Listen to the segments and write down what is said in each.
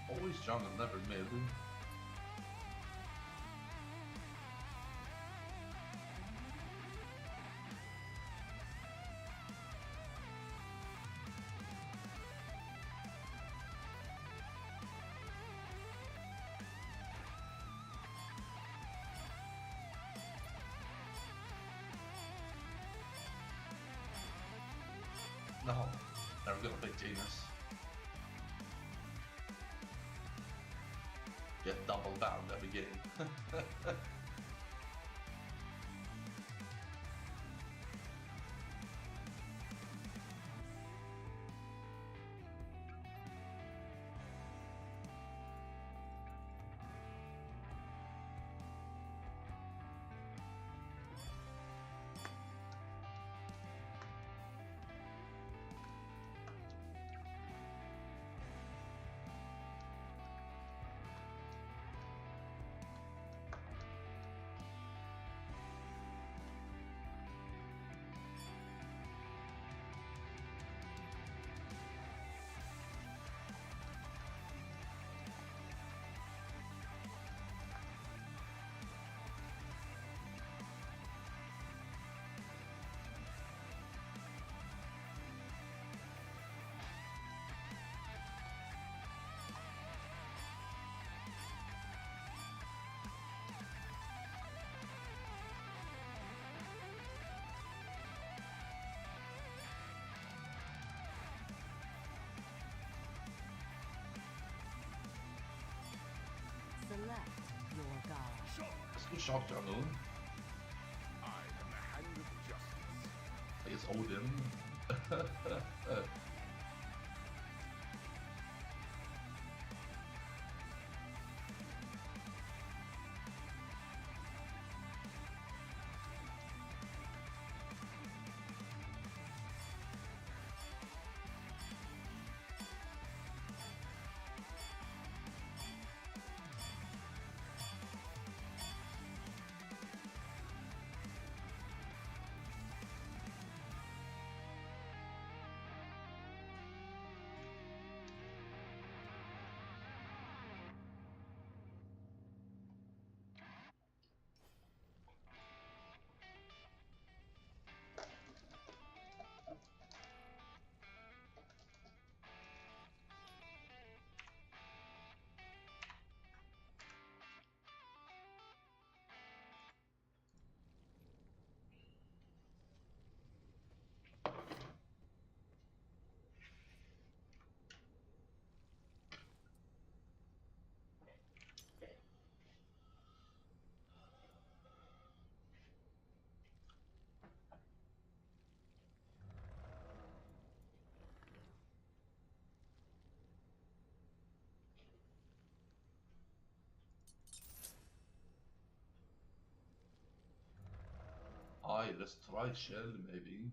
Always jungle, never mid. No, never gonna pick Genius. Get double bound every game. Select your god. Let's go shock jungle. I am the hand of justice. I guess Odin. Aye, let's try shell maybe.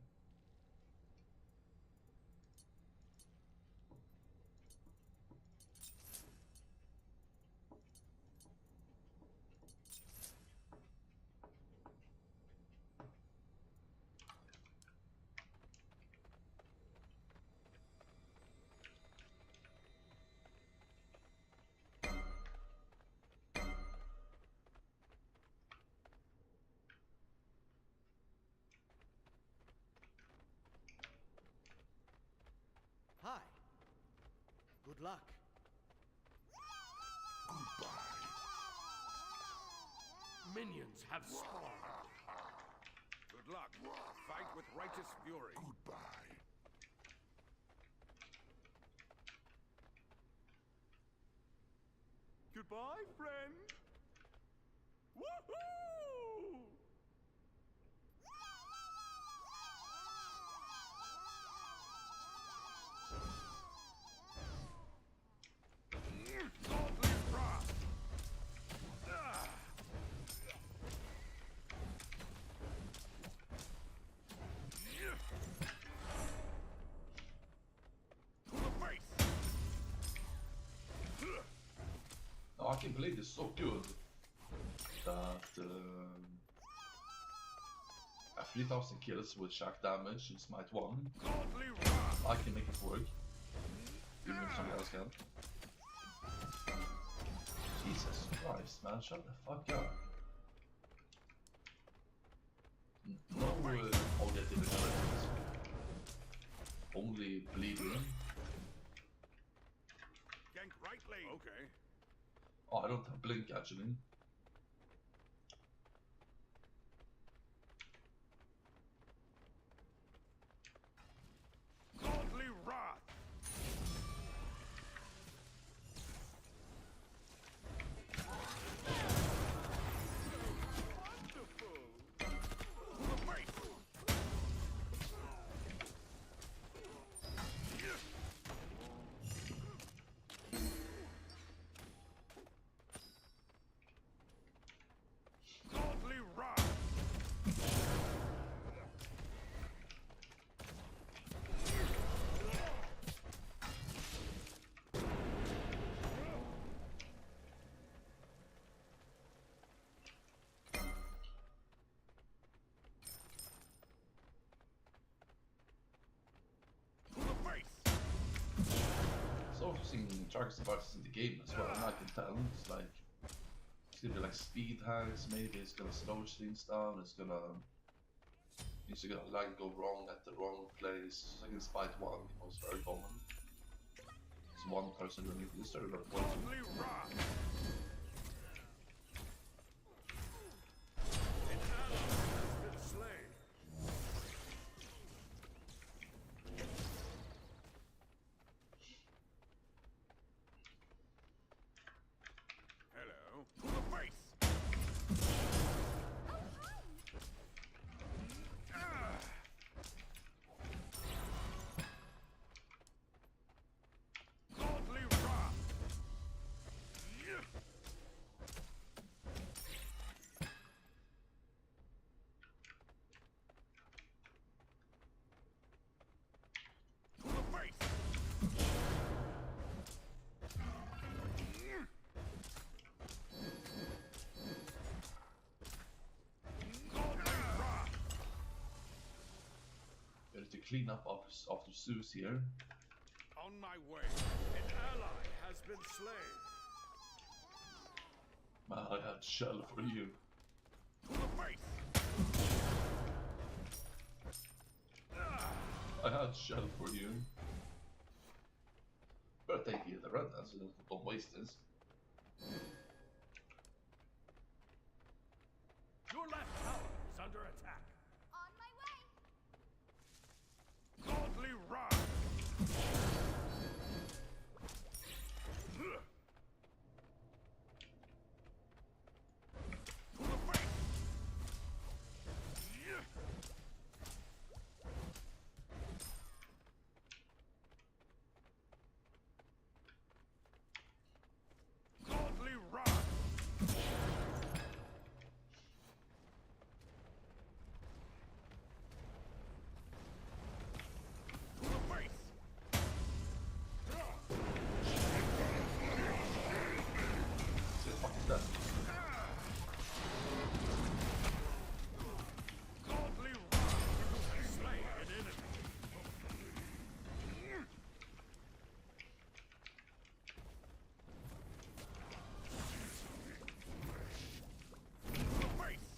Hi. Good luck. Goodbye. Minions have spawned. Good luck. Fight with righteous fury. Goodbye. Goodbye, friend. Woohoo! Godly wrath. To the face. Oh, I can play this so good that at 3000 kills with shock damage in Smite 1, Godly wrath. I can make it work. Even if somebody else can. Christ, man, shut the fuck up. No objective intelligence. Only bleeding. Gank right lane. Okay. Oh, I don't have blink actually. Godly wrath. Wonderful. The face. Godly wrath. The face. So interesting target devices in the game as well. And I can tell it's like it's gonna be like speed hacks. Maybe it's gonna slow things down. It's gonna like go wrong at the wrong place. Like in Spite 1, it was very common. It's one person doing it instead of one. Godly wrath. An ally has been slain. Hello. The face. Ah. Godly wrath. Yeah. The face. Godly wrath. We need to clean up after Zeus here. On my way. An ally has been slain. Man, I had shell for you. The face. Ah. I had shell for you. Better take the red hand so don't waste this. Your left tower is under attack. On my way. Godly wrath. The face. Godly wrath. The face. So the fuck is that? Godly wrath. Slay an enemy. The face.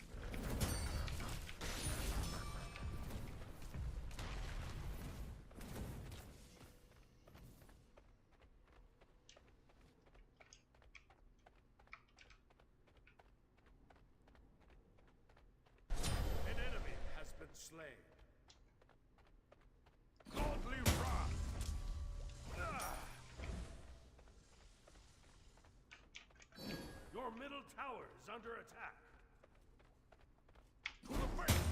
An enemy has been slain. Godly wrath. Ah. Your middle tower is under attack. The face.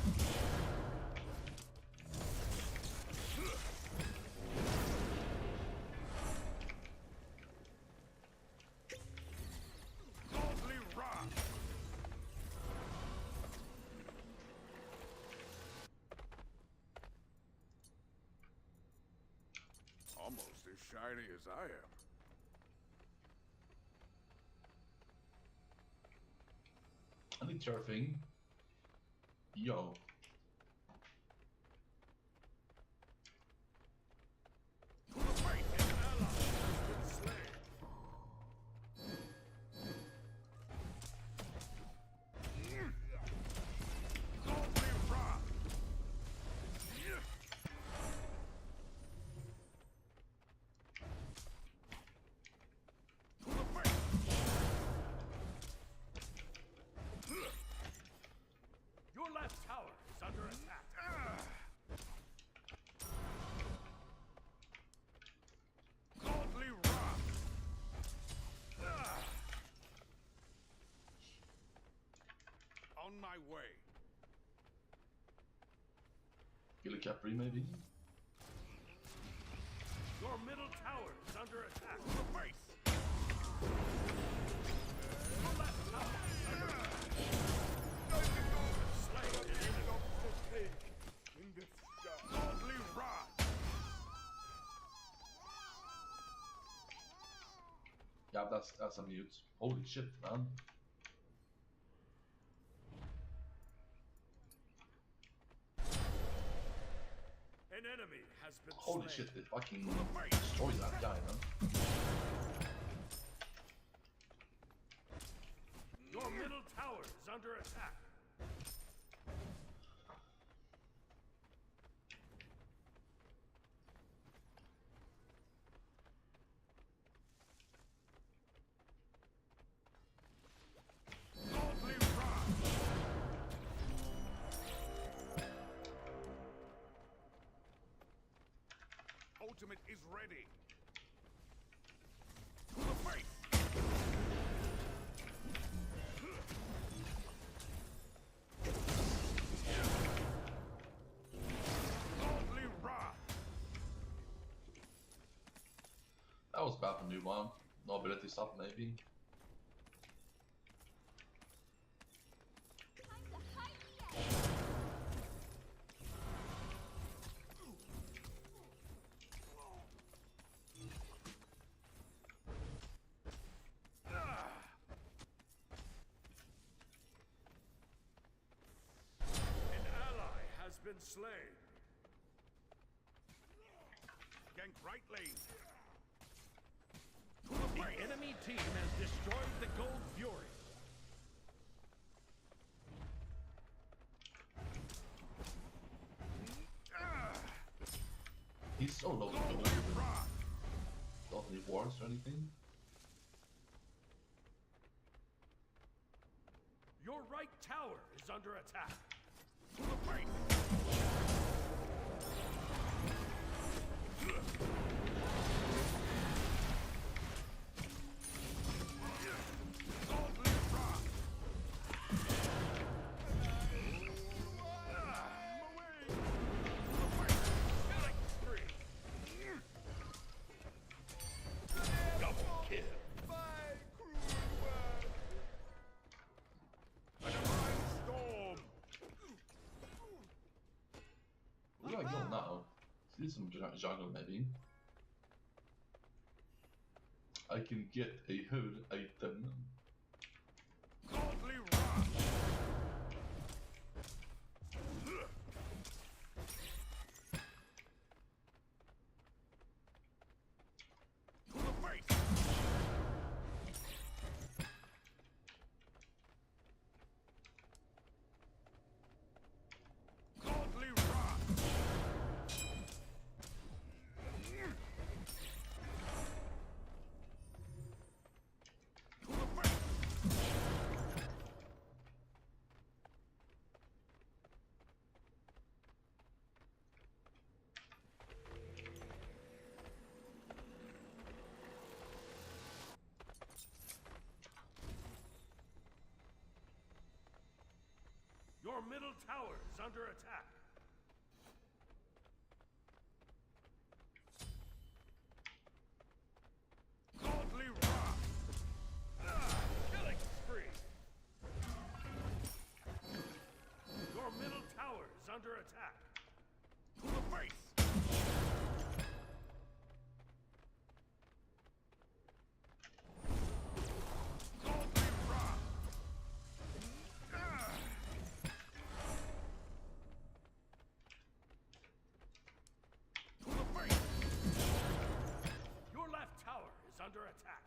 Godly wrath. Almost as shiny as I am. I need turfing. Yo. The face. An ally has been slain. my way. Kill a Capri maybe? Your middle tower is under attack. Face! Your left tower is under attack. Slay an enemy. Godly rod! Yeah, that's a mute. Holy shit, man. An enemy has been Holy slain. shit, they fucking destroyed that guy, man. Your middle tower is under attack. Godly rod! Ultimate is ready. Face! Godly rod! That was bad for new one. No ability stop maybe. An ally has been slain. Gank right lane. The enemy team has destroyed the Gold Fury. He's so low to go. Godly rod! Don't need wards or anything. Your right tower is under attack. Face! Godly rod! Killing spree. Double kill. A divine storm! Where do I go now? See some jungle maybe. I can get a hood item. Godly rod! Face! Godly rod! Your middle tower is under attack. Godly rod! Killing spree. Your middle tower is under attack. Face! Godly rod! Face! Your left tower is under attack.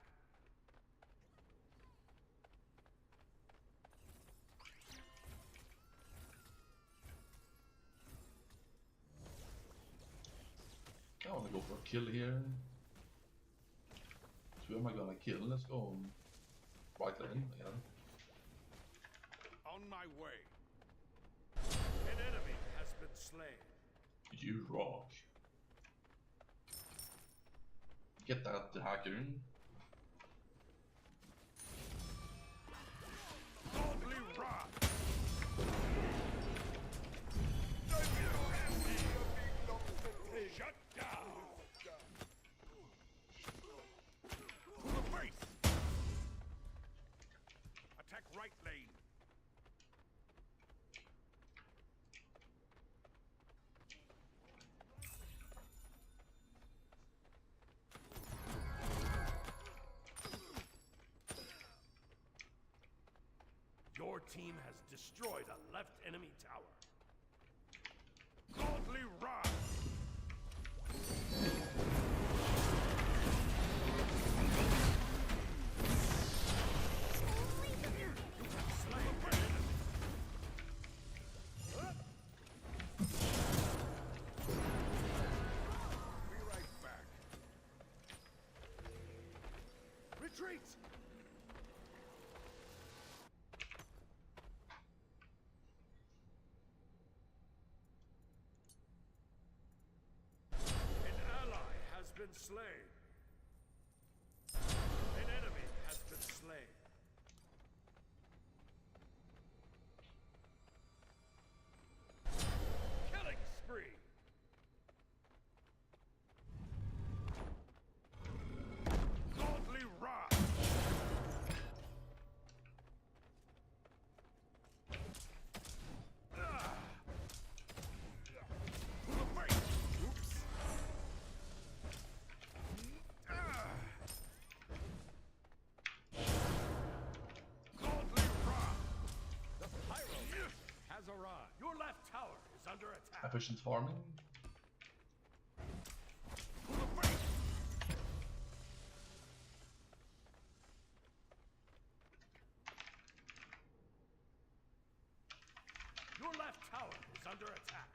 I wanna go for a kill here. So who am I gonna kill? Let's go right lane again. On my way. An enemy has been slain. You rock. Get that hacker. Godly rod! team has destroyed a left enemy tower. Godly Rise! Retreat! An ally has been slain. An enemy has been slain. Killing spree! Godly Wrath! Your left tower is under attack. Efficient farming. Your left tower is under attack.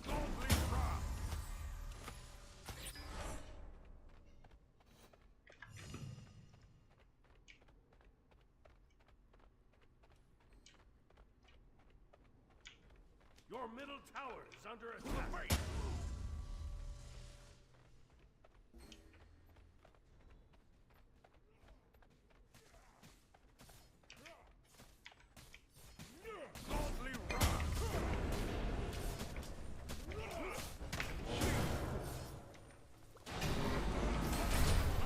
Godly Wrath! Your middle tower is under attack. Godly Wrath!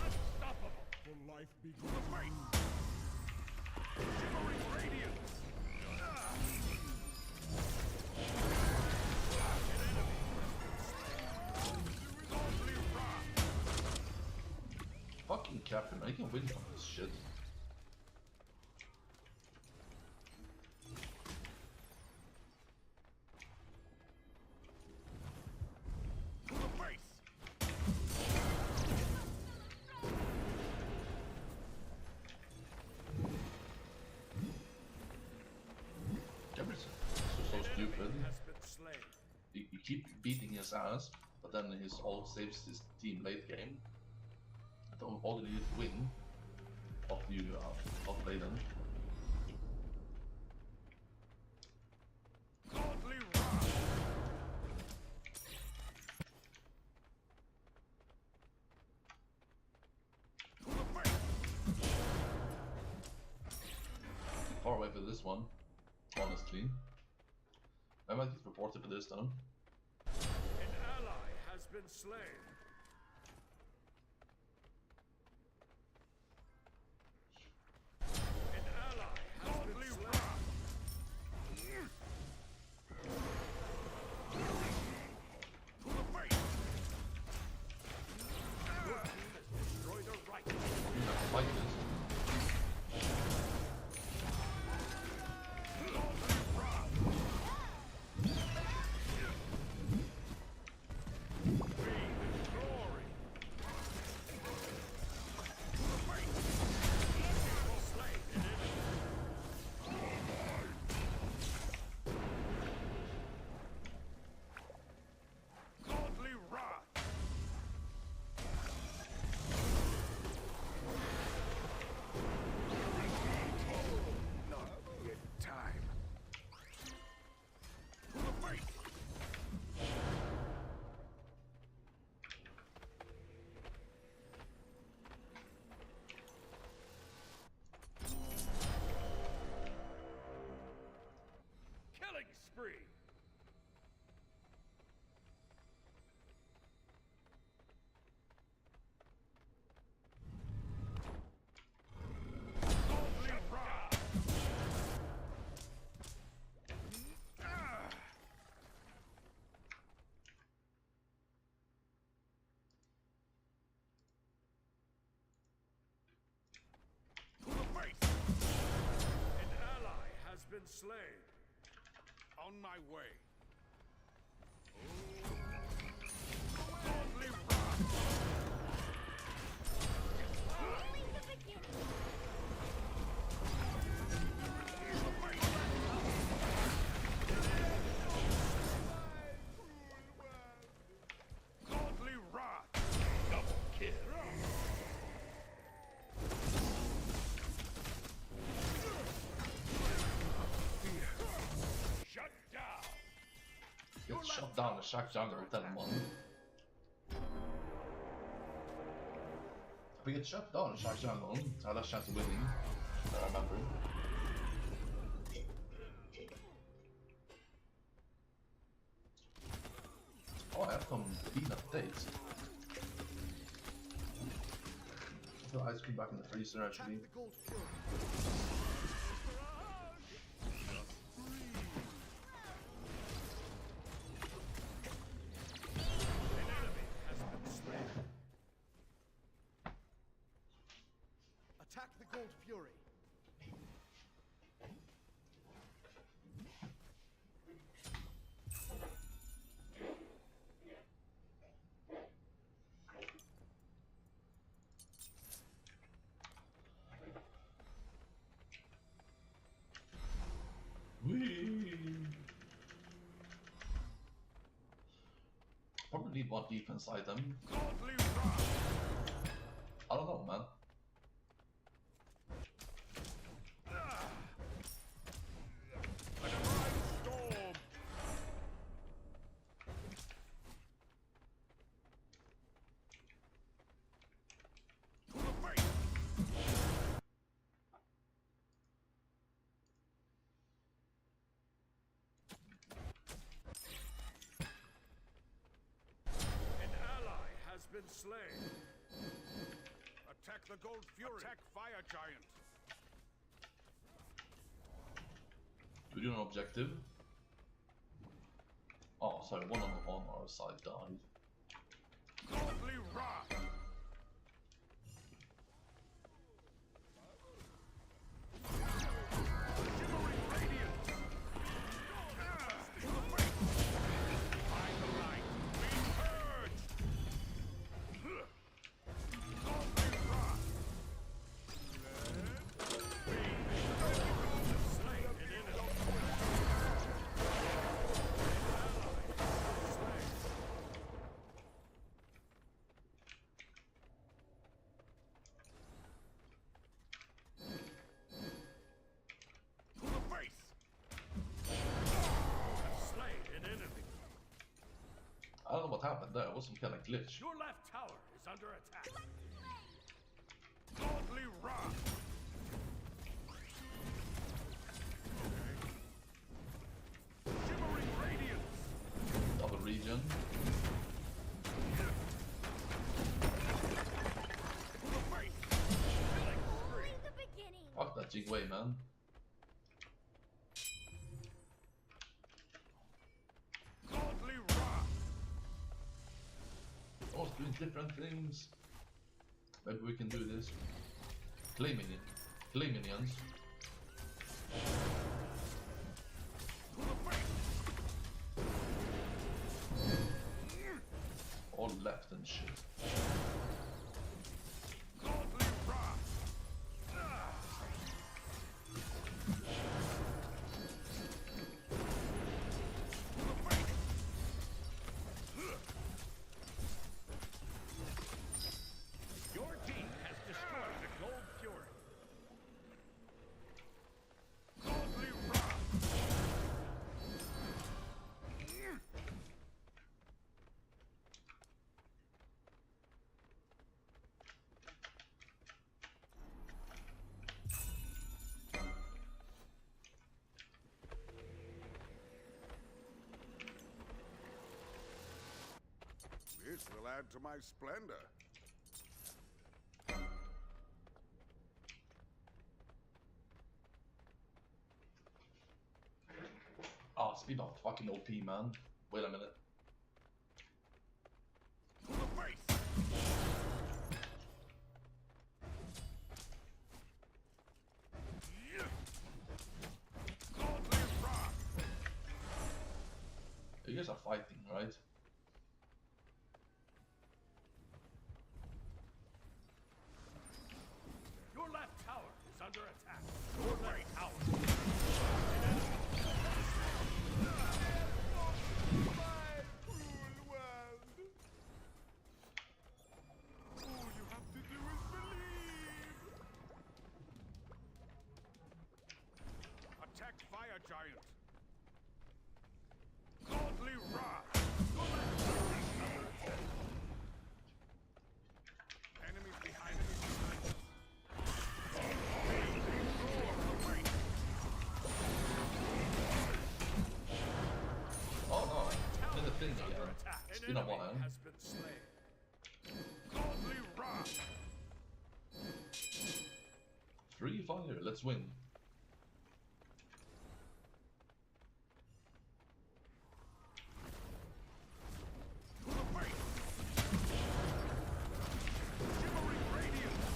Unstoppable! For life begins. Shimmering radiance! Fucking Captain, I can win from this shit. Gabriel's so stupid. You keep beating his ass, but then his ult saves his team late game. All you need to win after you outplay them. Godly Wrath! Far away for this one, honestly. I might get reported for this though. An ally has been slain. An ally has been slain. To the face! Your team has destroyed a right. You have to fight this. We slain. On my way. Godly wrath. Only the beginning. Godly wrath. Double kill. Shut down. Get shut down the Shack Jungle 10-1. If we get shut down the Shack Jungle, I have less chance of winning. I remember. Oh, I have some bean updates. Put ice cream back in the freezer actually. Attack the Gold Fury. Whee! Probably need one defense item. Godly wrath. I don't know, man. A divine storm. To the face. An ally has been slain. Attack the Gold Fury. Attack Fire Giant. We do an objective. Oh, sorry, one on our side died. Godly wrath. Shimmering radiance. To the face. By the light. Be purged. Godly wrath. Slain an enemy. To the face. Slain an enemy. I don't know what happened there, it was some kind of glitch. Your left tower is under attack. Godly wrath. Shimmering radiance. Double region. To the face. Only the beginning. Fuck that Jigway, man. Godly wrath. Oh, it's doing different things. Maybe we can do this. Clay minion. Clay minions. To the face. All left and shit. Godly wrath. To the face. Your team has destroyed the Gold Fury. Godly wrath. This will add to my splendor. Ah, speed off fucking OP, man. Wait a minute. To the face. Godly fighting, right? Your left tower is under attack. Your left tower. Attack fire giant. Godly wrath. Enemies behind us. Oh no, did the thing again. Attack. It's An been a enemy while. has been slain. Godly wrath. Free fire, let's win. To the face. Shimmering radiance.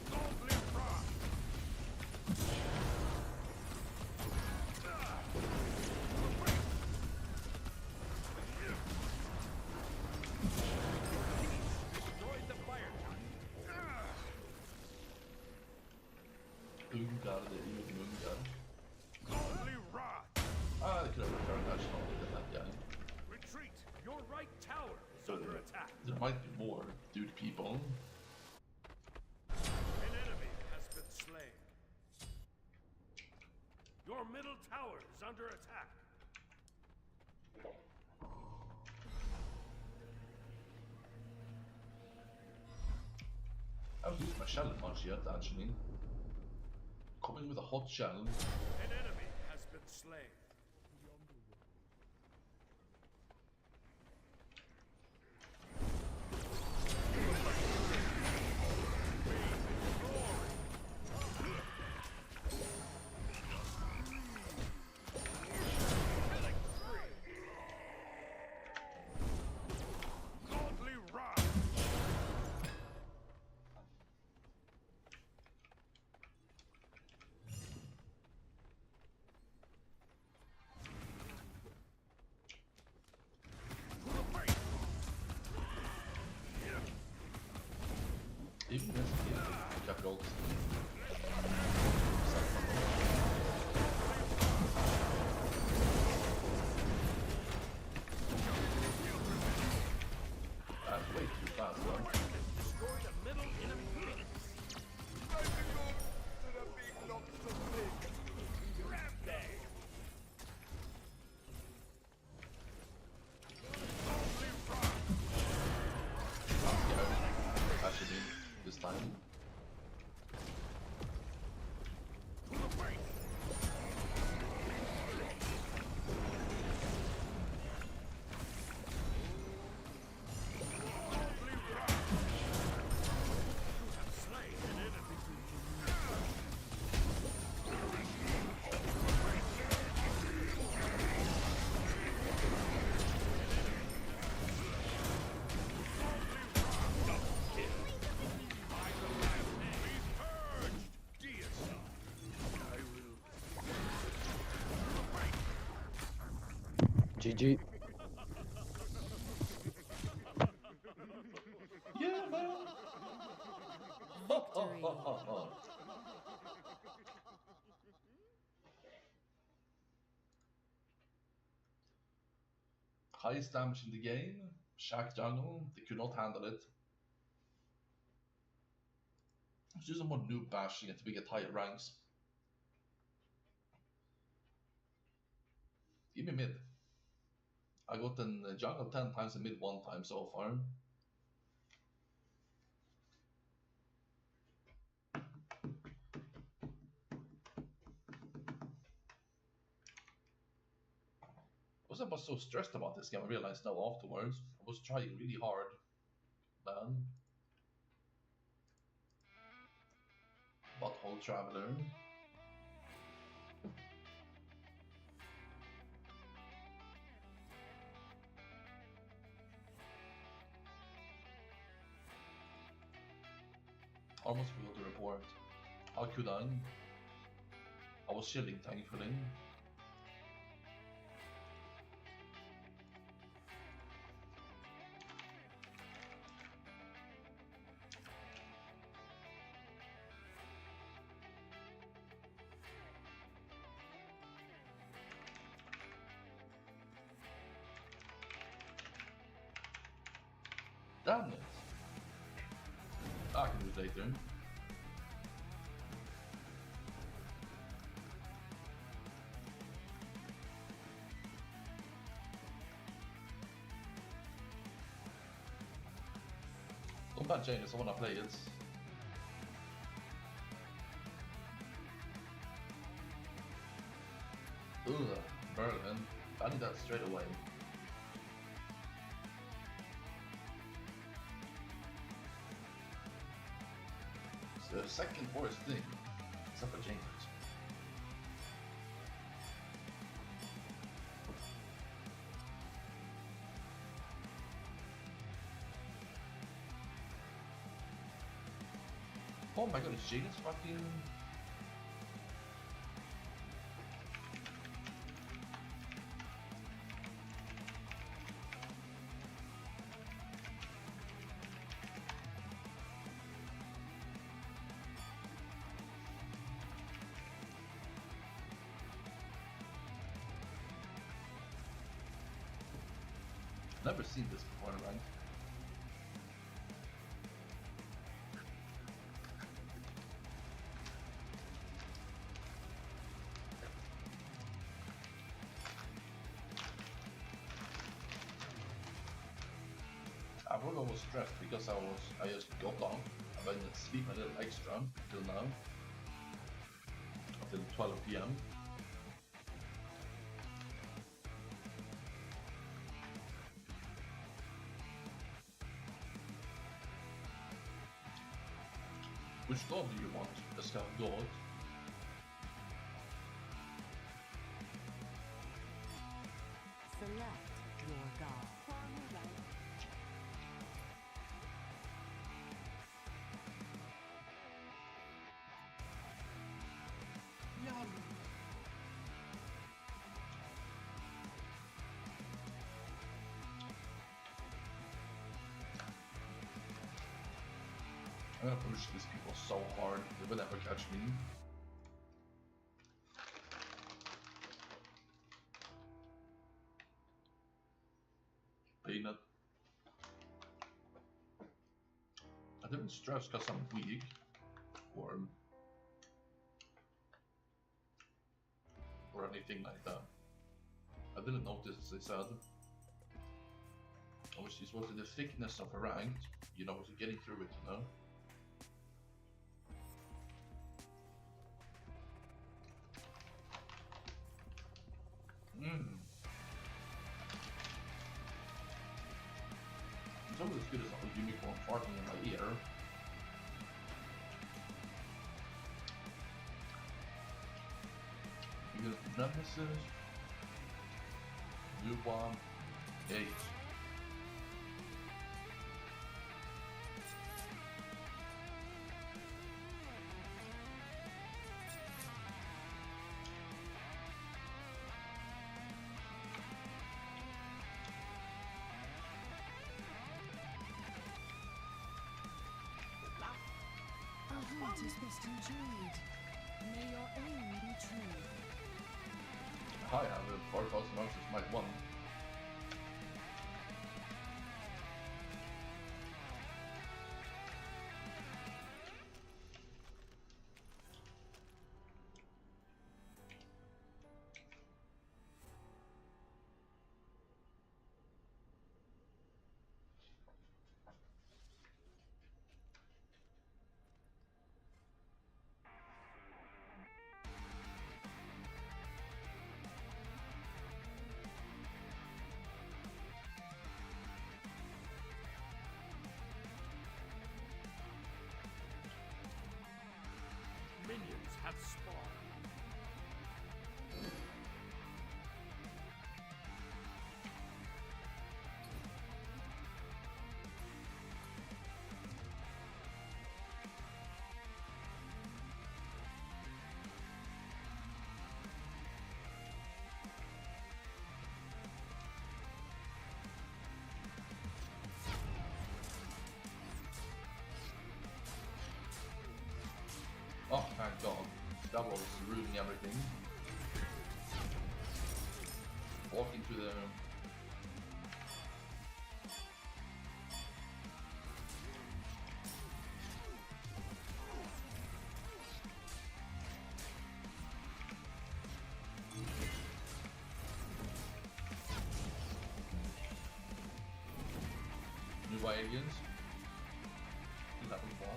Godly wrath. Destroyed the fire giant. Ungar, det är ju Ungar. Godly wrath. Ah, det could have returned actually than that guy. Retreat. Your right tower is under attack. There might be more dude people. An enemy has been slain. Your middle tower is under attack. I haven't used my shell much yet, actually. Coming with a hot shell. An enemy has been slain. Godly wrath. To the face. Even if it's capital. That's way too fast, though. Destroy the middle enemy base. Grab them. Yeah, actually, this time. To the face. Godly wrath. You have slain an enemy. GG. Yeah, man! Highest damage in the game, Shack Jungle, they could not handle it. Let's do some more noob bashing until we get higher ranks. Give me mid. I got in jungle 10 times and mid 1 time so far. I was so stressed about this game, I realized now afterwards. I was trying really hard, man. Butthole Traveler. Almost forgot to report. How could I? I was chilling, thankfully. Damn it! I can do it later. Don't ban Janus, I wanna play it. Ugh, Berlin. Banning that straight away. It's the second worst thing, except for Janus. Oh my god, is Janus fucking... Never seen this before, right? I was almost stressed because I just got on. I've been sleep a little extra till now, until 12 p.m. Which god do you want? A scout god? Select your god. I'm gonna push these people so hard, they will never catch me. Peanut. I didn't stress because I'm weak, or anything like that. I didn't notice, as I said. Obviously, it's what the thickness of a rank, you know, so getting through it, you know. It's almost as good as a unicorn farting in my ear. Because Nemesis, Newborn, 8. A hunt is best enjoyed. May your aim be true. I have a 4,000 monsters might 1. Minions have spawned. Oh, thank God. That was ruining everything. Walk into the... by aliens. Level 1.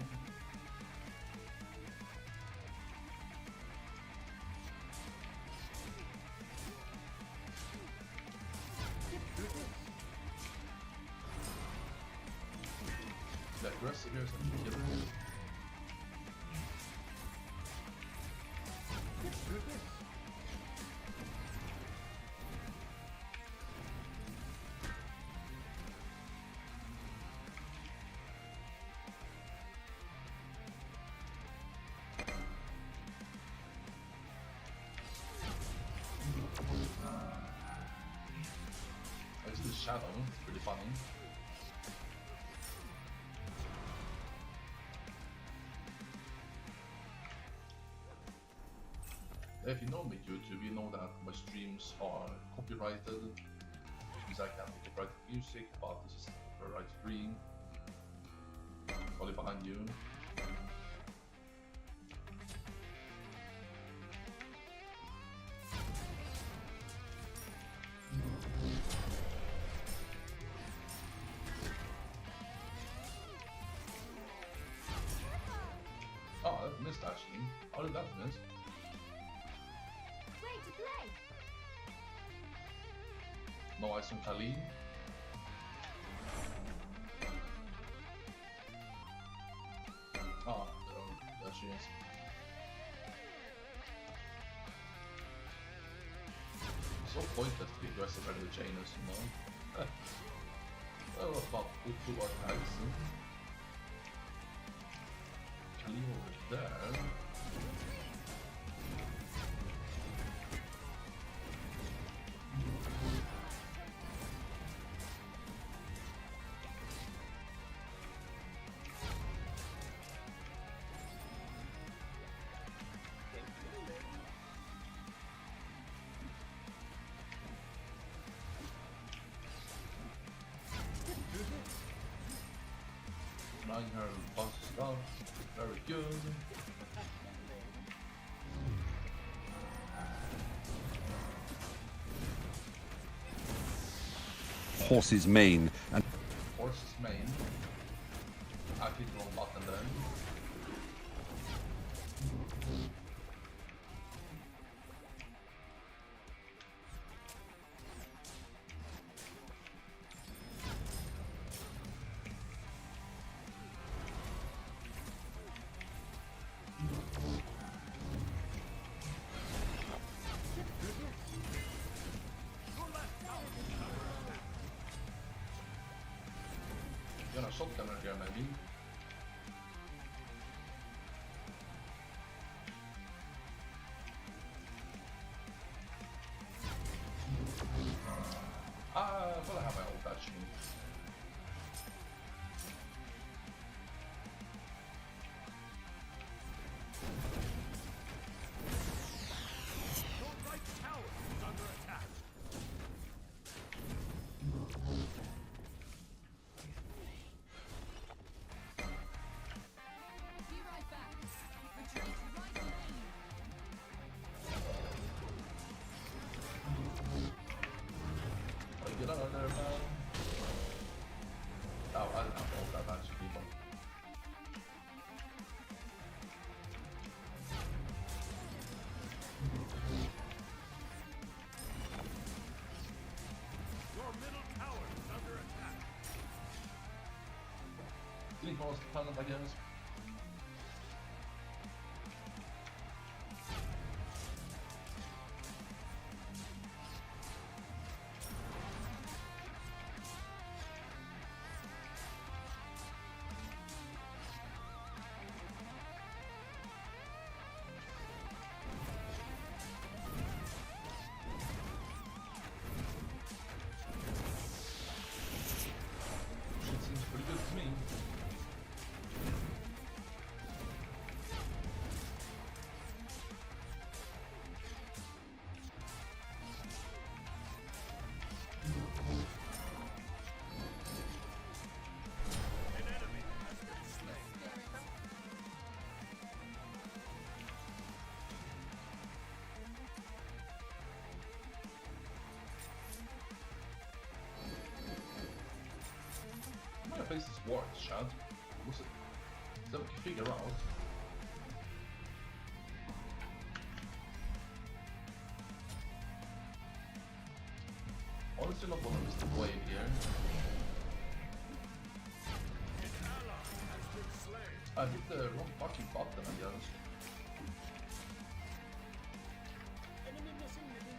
The aggressive here is going to kill him. I see the shadow, it's pretty funny. If you know me YouTube, you know that my streams are copyrighted, which means I can't copyright music, but this is the right stream. Probably behind you. Oh, that missed actually. How did that miss? Way to play. No eyes on Khalid. Oh, there she is. So pointless to be aggressive at the chainers, you know? Well, about two our tags. Khalid over there. Nine her boss stuff, very good. Horse's mane and Horse's mane. I click the wrong button then. Gonna shotgun her here maybe. Well, I have my ult actually. Your right tower is under attack. Be right back. Retreat to right lane. Get out of there, man. Oh, I didn't have to ult that actually, but. Your middle tower is under attack. Sleep was dependent, I guess. Shit seems pretty good to me. I face this war, Chad? What's it? That we can figure out. Honestly, not want to miss the wave here. I hit the wrong fucking button, I guess. Enemy missing middle.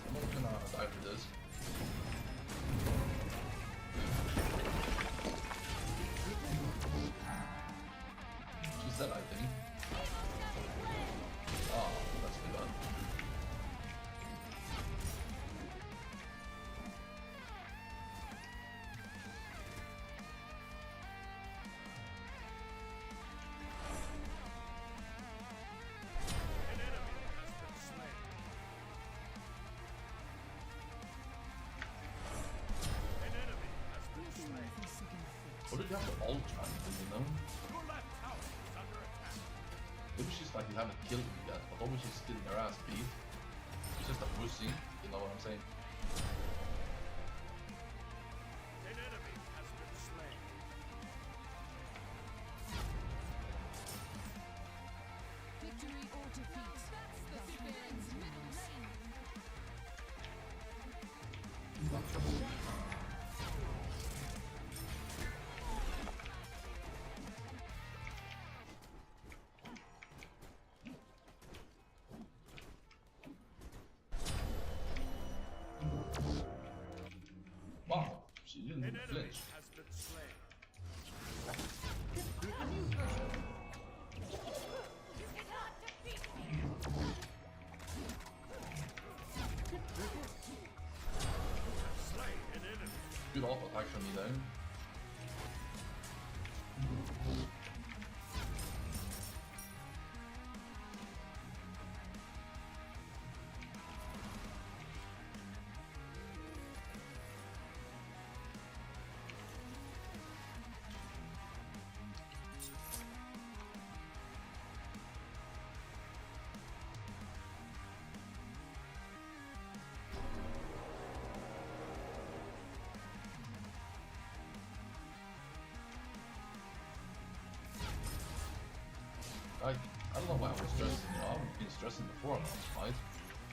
I'm not gonna die for this. She's dead, I think. Oh, that's too bad. What did you have to ult trying to do, you know? Maybe she's like, you haven't killed me yet, but always she's getting her ass beat. She's just a pussy, you know what I'm saying? Victory or defeat. The Pharaoh's middle lane. Wow, she didn't even flinch. cannot defeat me. Good auto attack from me though. I don't know why I was stressing, you know, I've been stressing before on this fight.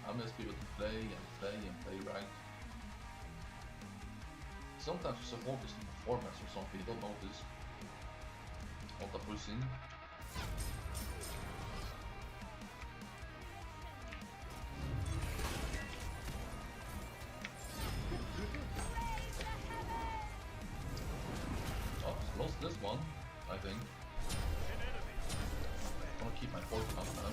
I miss people to play and play and play right. Sometimes you're so focused on performance or something, you don't notice all the pushing. Oh, lost this one, I think. I'm gonna keep my poison up now.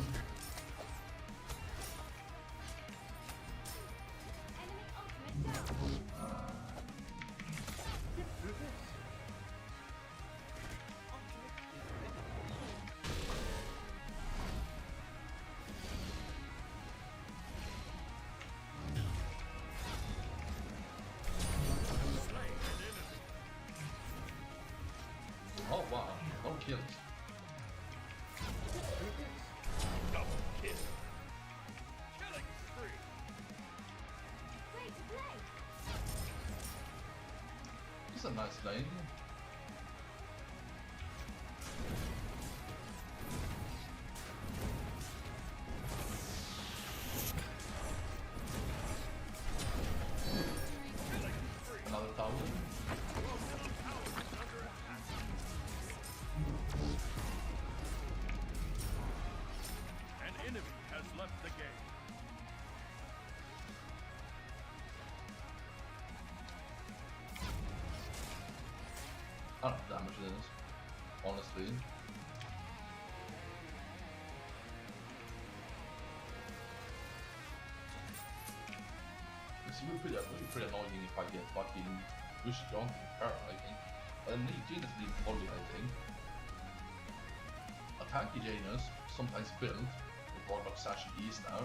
Enemy ultimate down. Oh wow, no kills. Double kill. Killing spree. Great play. It's a nice lane. Another 1,000. An enemy has left the game. I don't know how damage it is, honestly. It's really pretty annoying if I get fucking pushed on her, I think. And Janus needs volley, I think. A tanky Janus, sometimes built with Warlock Sash and East now.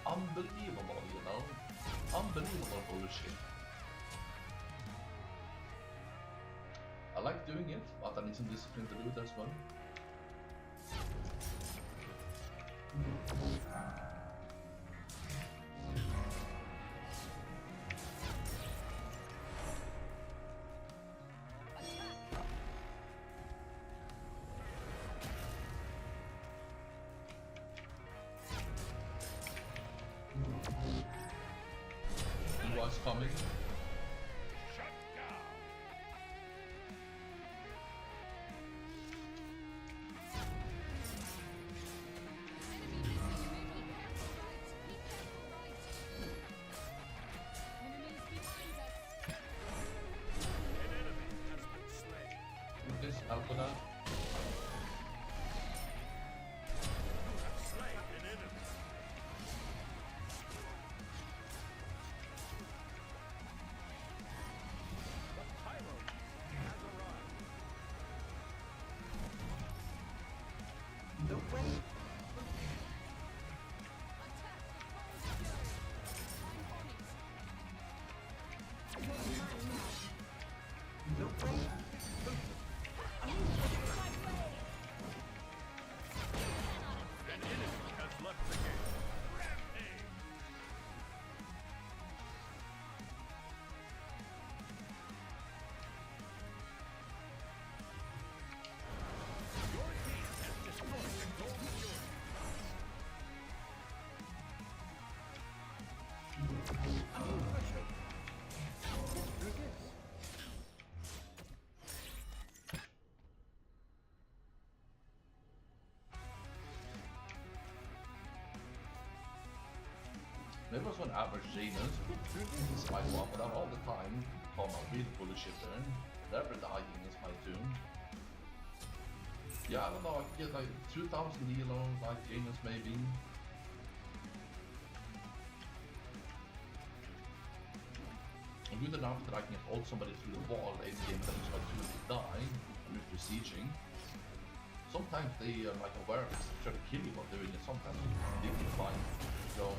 Unbelievable, you know? Unbelievable bullshit. I like doing it, but I need some discipline to do it as well. What's coming? Shut down. Enemies behind us. An enemy has been slain. This Alcona. You have slain an enemy. The pyro has arrived. An enemy has left the game. Rampage. Your team has destroyed the gold fury. Maybe it was one average Janus. This might one, but I'm all the time. Call my real bullshit there. Never dying is my doom. Yeah, I don't know, I can get like 2000 elo, like Janus maybe. I'm good enough that I can hold somebody through the wall late game that is like to die with besieging. Sometimes they are like aware of it, try to kill you while doing it, sometimes they can find. So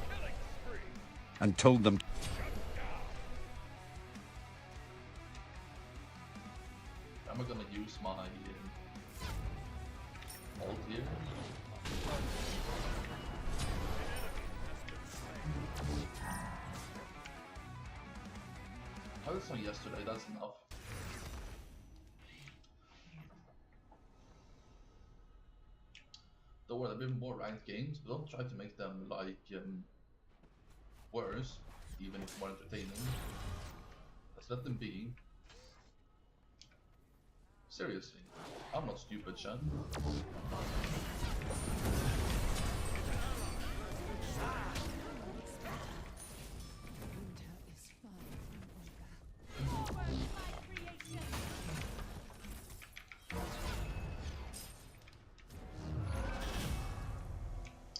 Killing spree. and told them am I gonna use my ult here? I was on yesterday, that's enough. Don't worry, there'll be more ranked games, but don't try to make them like worse, even if more entertaining. Let's let them be. Seriously, I'm not stupid, Shen. Winter is far from over. Forward, my creation.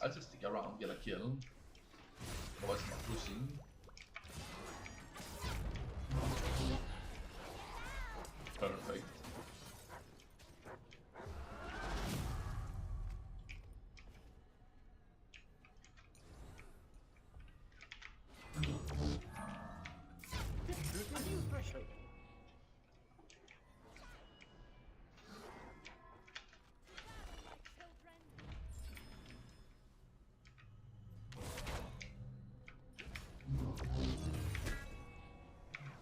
I'll just stick around, get a kill. Otherwise I'm not losing. Perfect.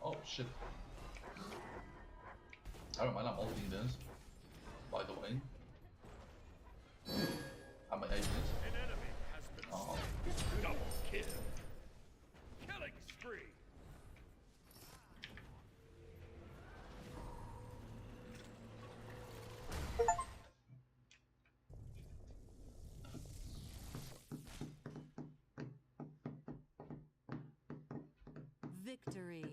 Oh shit. I don't mind, I'm ulting this. By the way. How am I aiming this? An enemy has been Oh. slain. Double kill. Killing spree. Victory.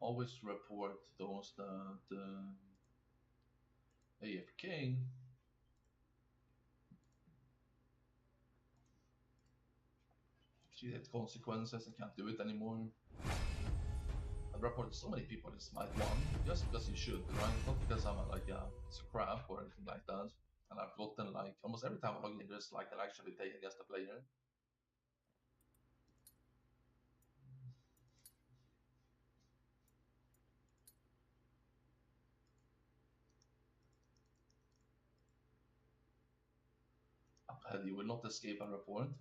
Always report those that AFK. See that consequences, I can't do it anymore. I've reported so many people in Smite 1, just because you should, right? Not because I'm like a crap or anything like that. And I've gotten like, almost every time I log in, there's like an actually take against the player. ahead, you will not escape unreported.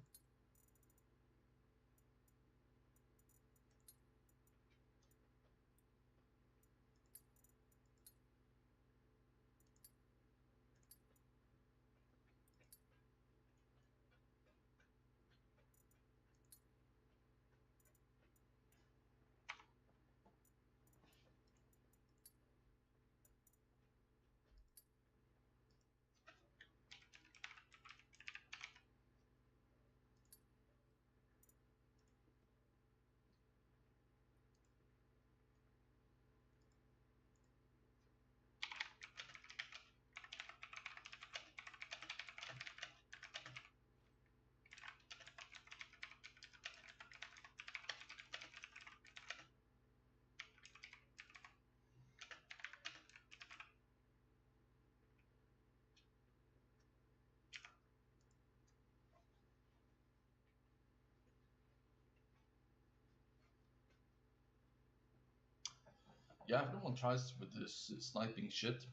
Yeah, if no one tries with this sniping shit,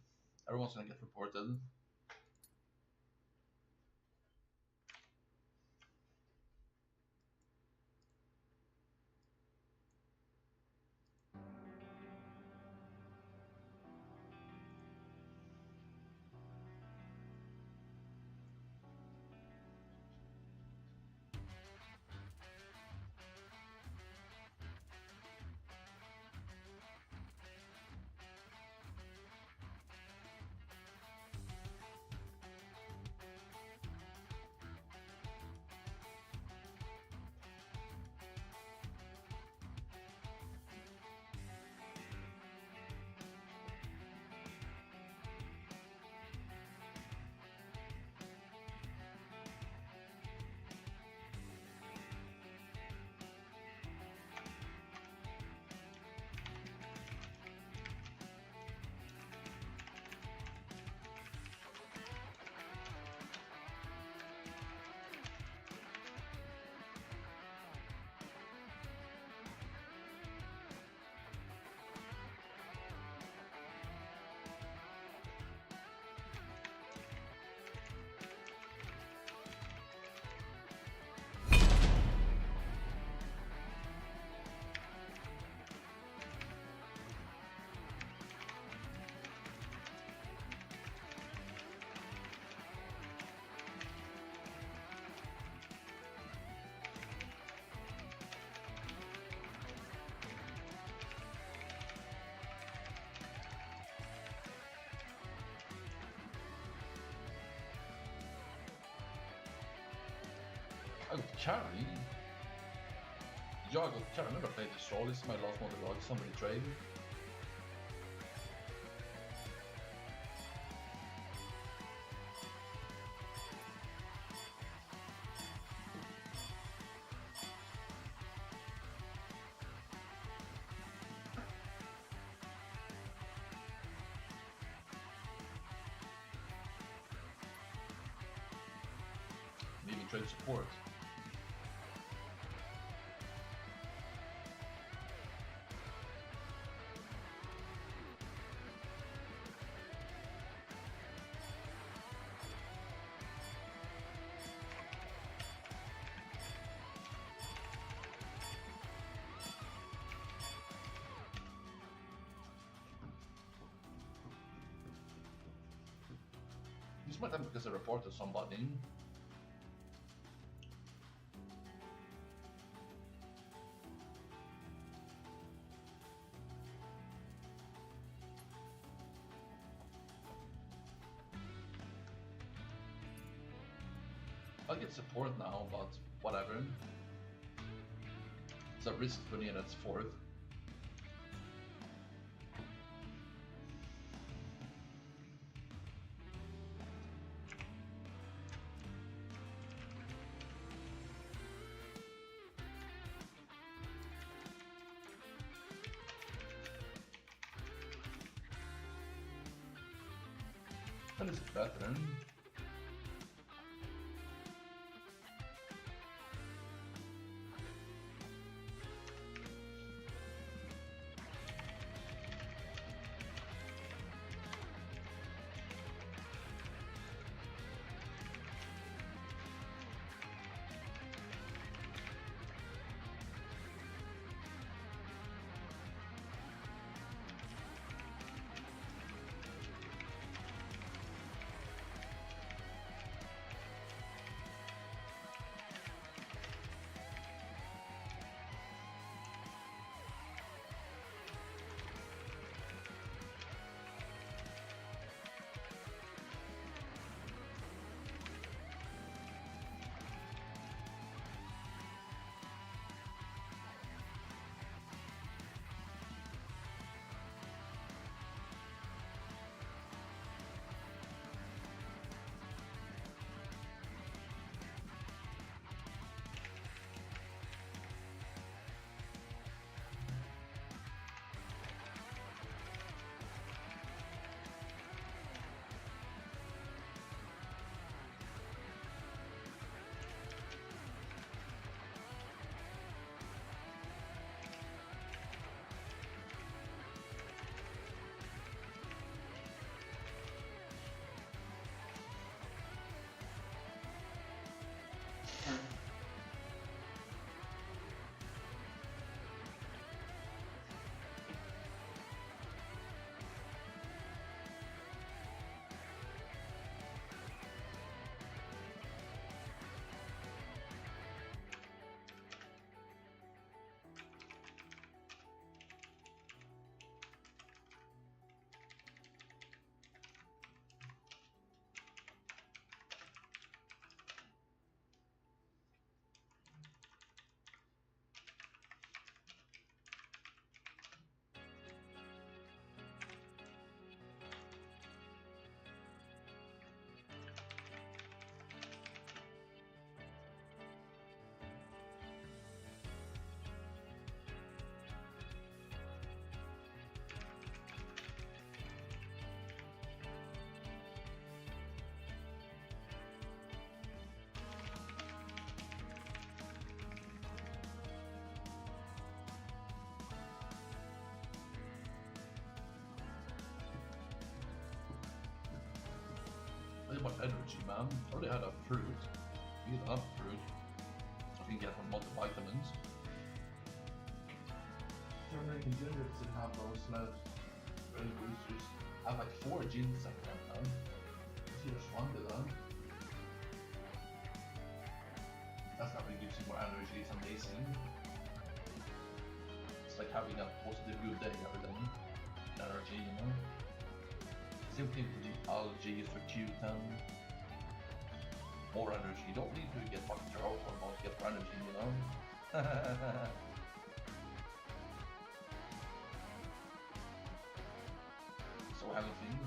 everyone's gonna get reported. I got carry. Yeah, I got carry. I never played this role. This is my last monologue. Somebody trade. Maybe trade support. This might happen because I reported somebody. I'll get support now, but whatever. It's a risk for me, and that's fourth. And it's better. much energy, man. I already had a fruit. You get enough fruit. So I can get some multivitamins. American Ginger didn't have those brain boosters. I have like 4 genes I can now. You just one to them. That's not really gives you more energy, it's amazing. It's like having a positive good day every day. Energy, you know? Same thing with the algae for Q10. More energy. You don't need to get fucking growth hormones to get more energy, you know? So anything.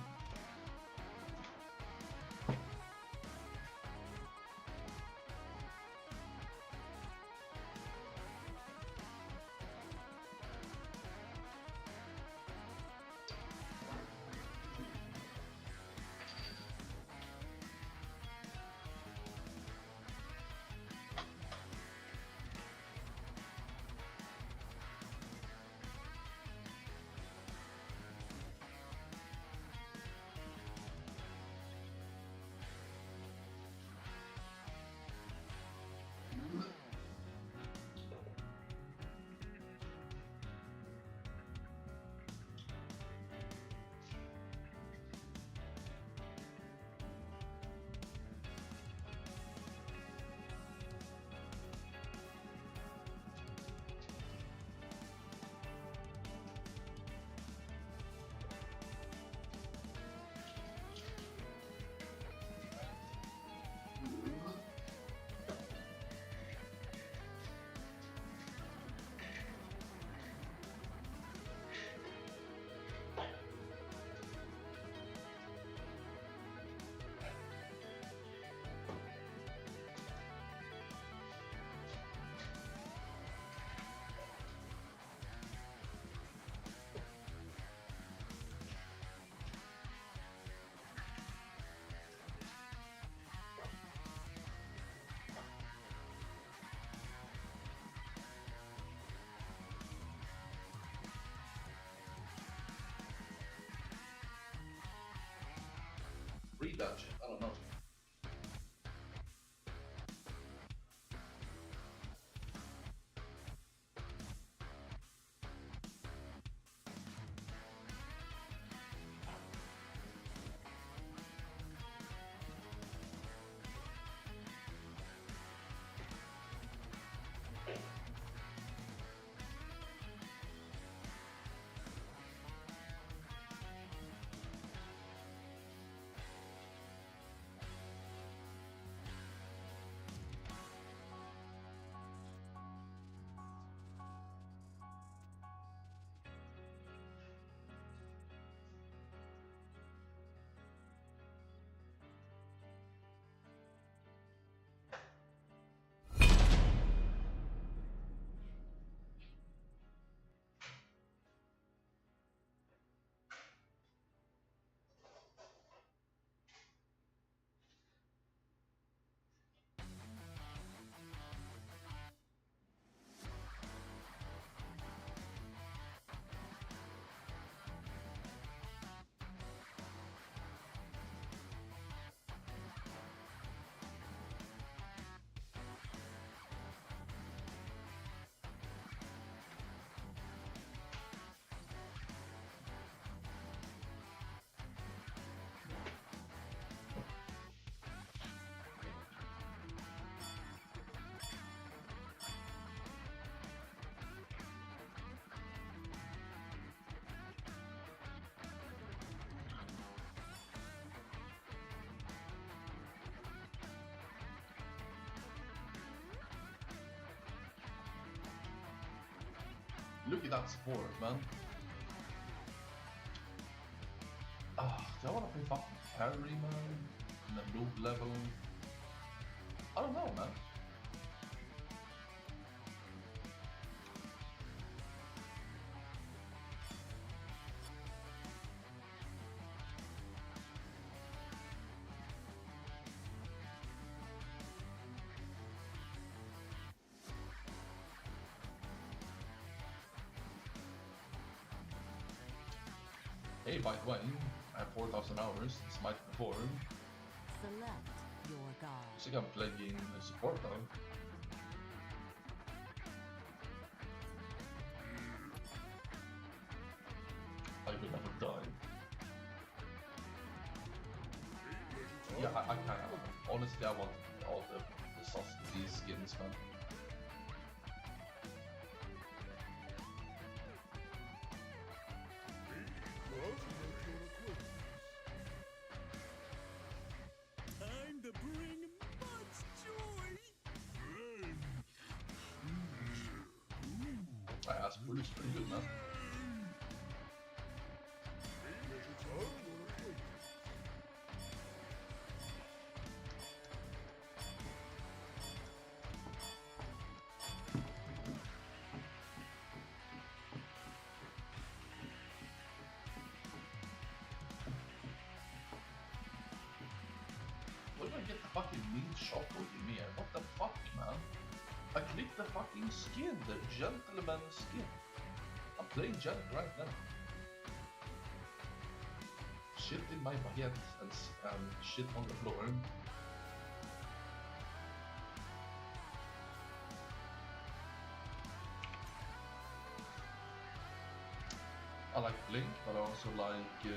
Read that shit, I don't know. Look at that sport, man. Do I want to play fucking carry, man? In the noob level? I don't know, man. Hey, by the way, I have 4,000 hours, this might perform. Select your god. I think I'm playing support now. I will never die. Yeah, I kind of. Honestly, I want all the sauce to be skins, man. Time to bring much joy. That's pretty good, man. Where do I get the fucking meat shop with me? What the fuck, man? I clicked the fucking skin, the gentleman skin. I'm playing Gent right now. Shit in my baguette and shit on the floor. I like Blink, but I also like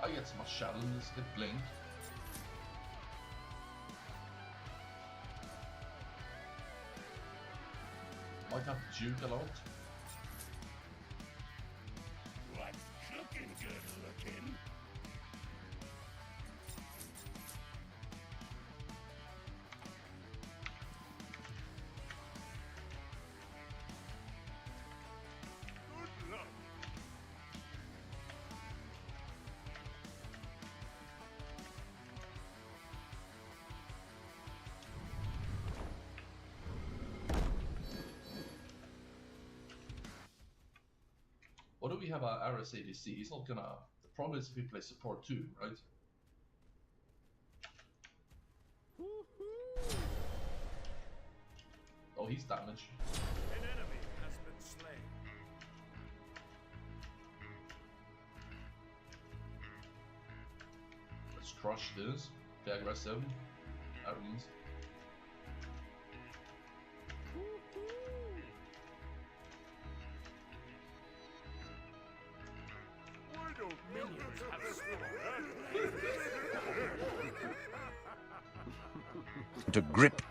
I get some shells with Blink. Might have to juke a lot. What's cooking good looking? Good luck. Or do we have a RS ADC? He's not gonna. The problem is if we play support too, right? Oh, he's damaged. An enemy has been slain. Let's crush this. Be aggressive. Armies. Why don't minions have spawn? To grip.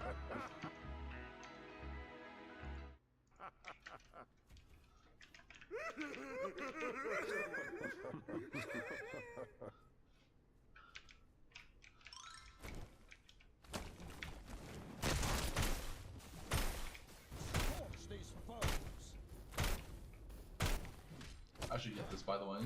Torch these foes. I should get this, by the way.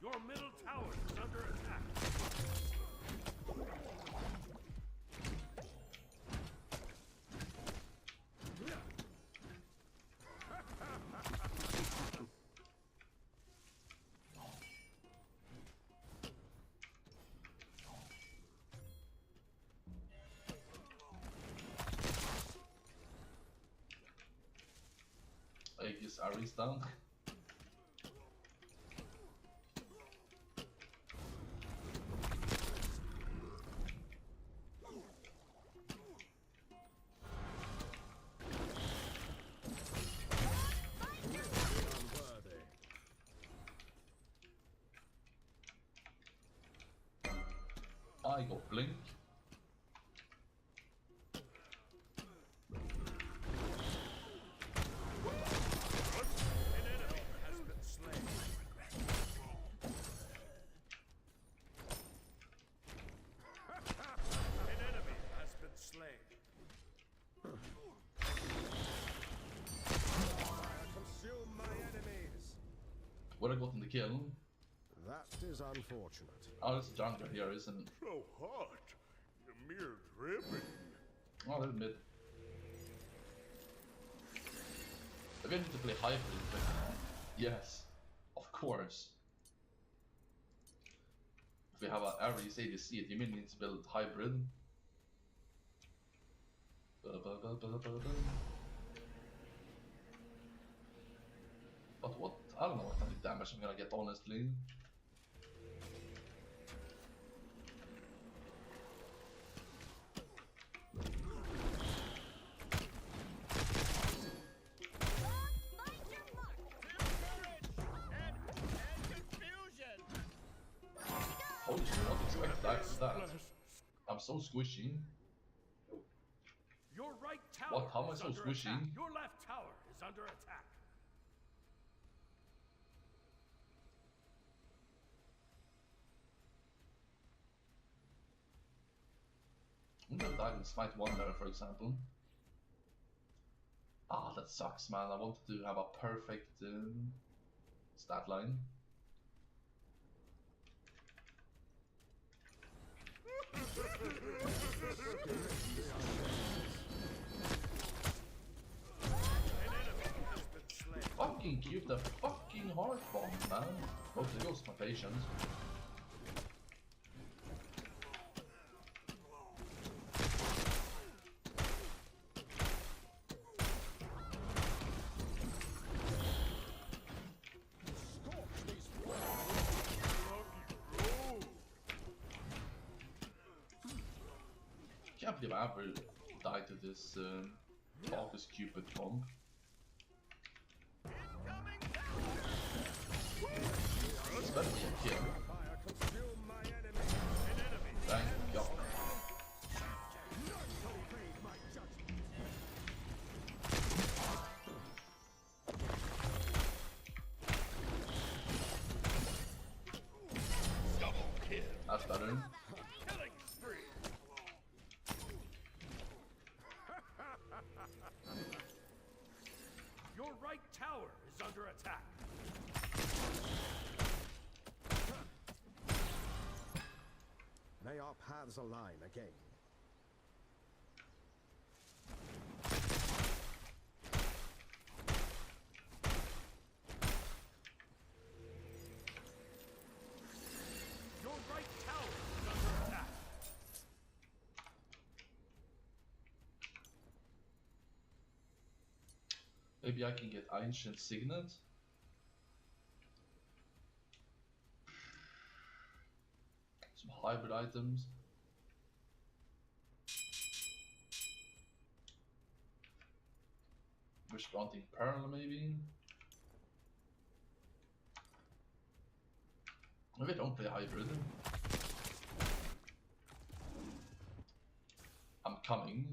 Your middle tower is under attack. I guess Ari's down. I got Blink. An enemy has been slain. An enemy has been slain. Consume my enemies. What I got in the kill? That is unfortunate. Oh, there's a jungler here, isn't it? So hot. The mere dripping. Oh, they're mid. Maybe I need to play hybrid, but yes, of course. If we have an average ADC, it immediately needs to build hybrid. But what? I don't know what kind of damage I'm gonna get, honestly. Holy shit, I wasn't expecting that. I'm so squishy. Your right tower What? How am I is so under squishy? attack. Your left tower is under attack. I'm gonna die in Smite 1 there, for example. Ah, that sucks, man. I wanted to have a perfect stat line. Fucking keep the fucking heart bomb, man. Oh, there goes my patience. Can't believe I ever died to this Focus Cupid comp. It's better be a kill. Thank God. That's better. Your right tower is under attack. May our paths align again. Your right tower is under attack. Maybe I can get Ancient Signet. Some hybrid items. Wish Granting Pearl, maybe? Maybe I don't play hybrid. I'm coming.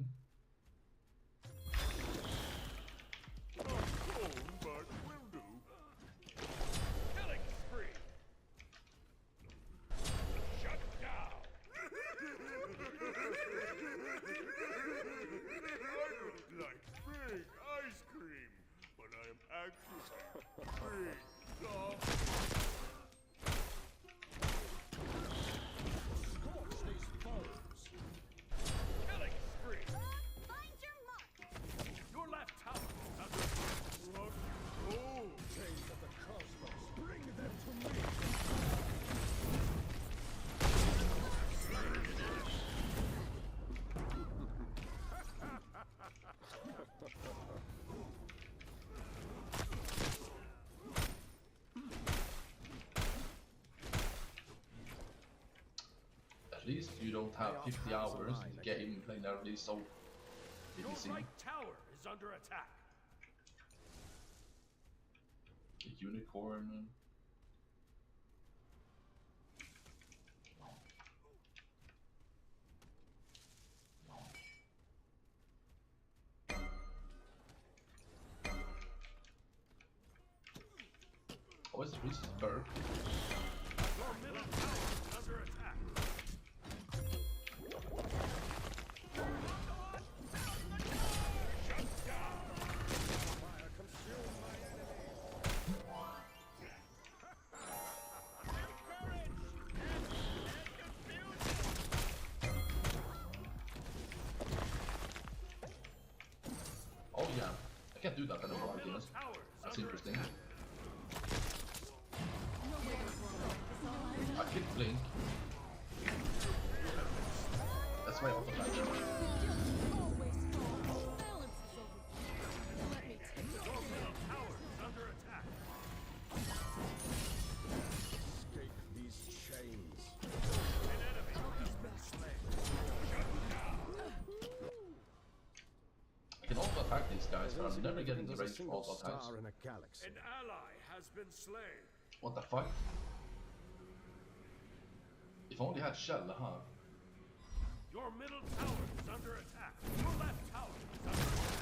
Killing spree. Shut down. I don't like big ice cream, but I am actually big soft. Scorch these foes. Killing spree. Find your mark. Your left tower is under attack. Rock and roll, chains of the cosmos. Bring them to me. At least you don't have 50 hours in the game playing early, so Your easy. right tower is under attack. Get Unicorn. Oh, it's Reese's Burp. Your middle tower is under attack. Shut down. Fire consume my enemies. Courage and confusion. Oh yeah, I can't do that anymore, I Middle guess. tower is That's under interesting. attack. I could blink. these guys, but I'm never getting the There's a range for single all times. star in a galaxy. An ally has been slain. What the fuck? If only I had shell, huh? Your middle tower is under attack. Your left tower is under attack.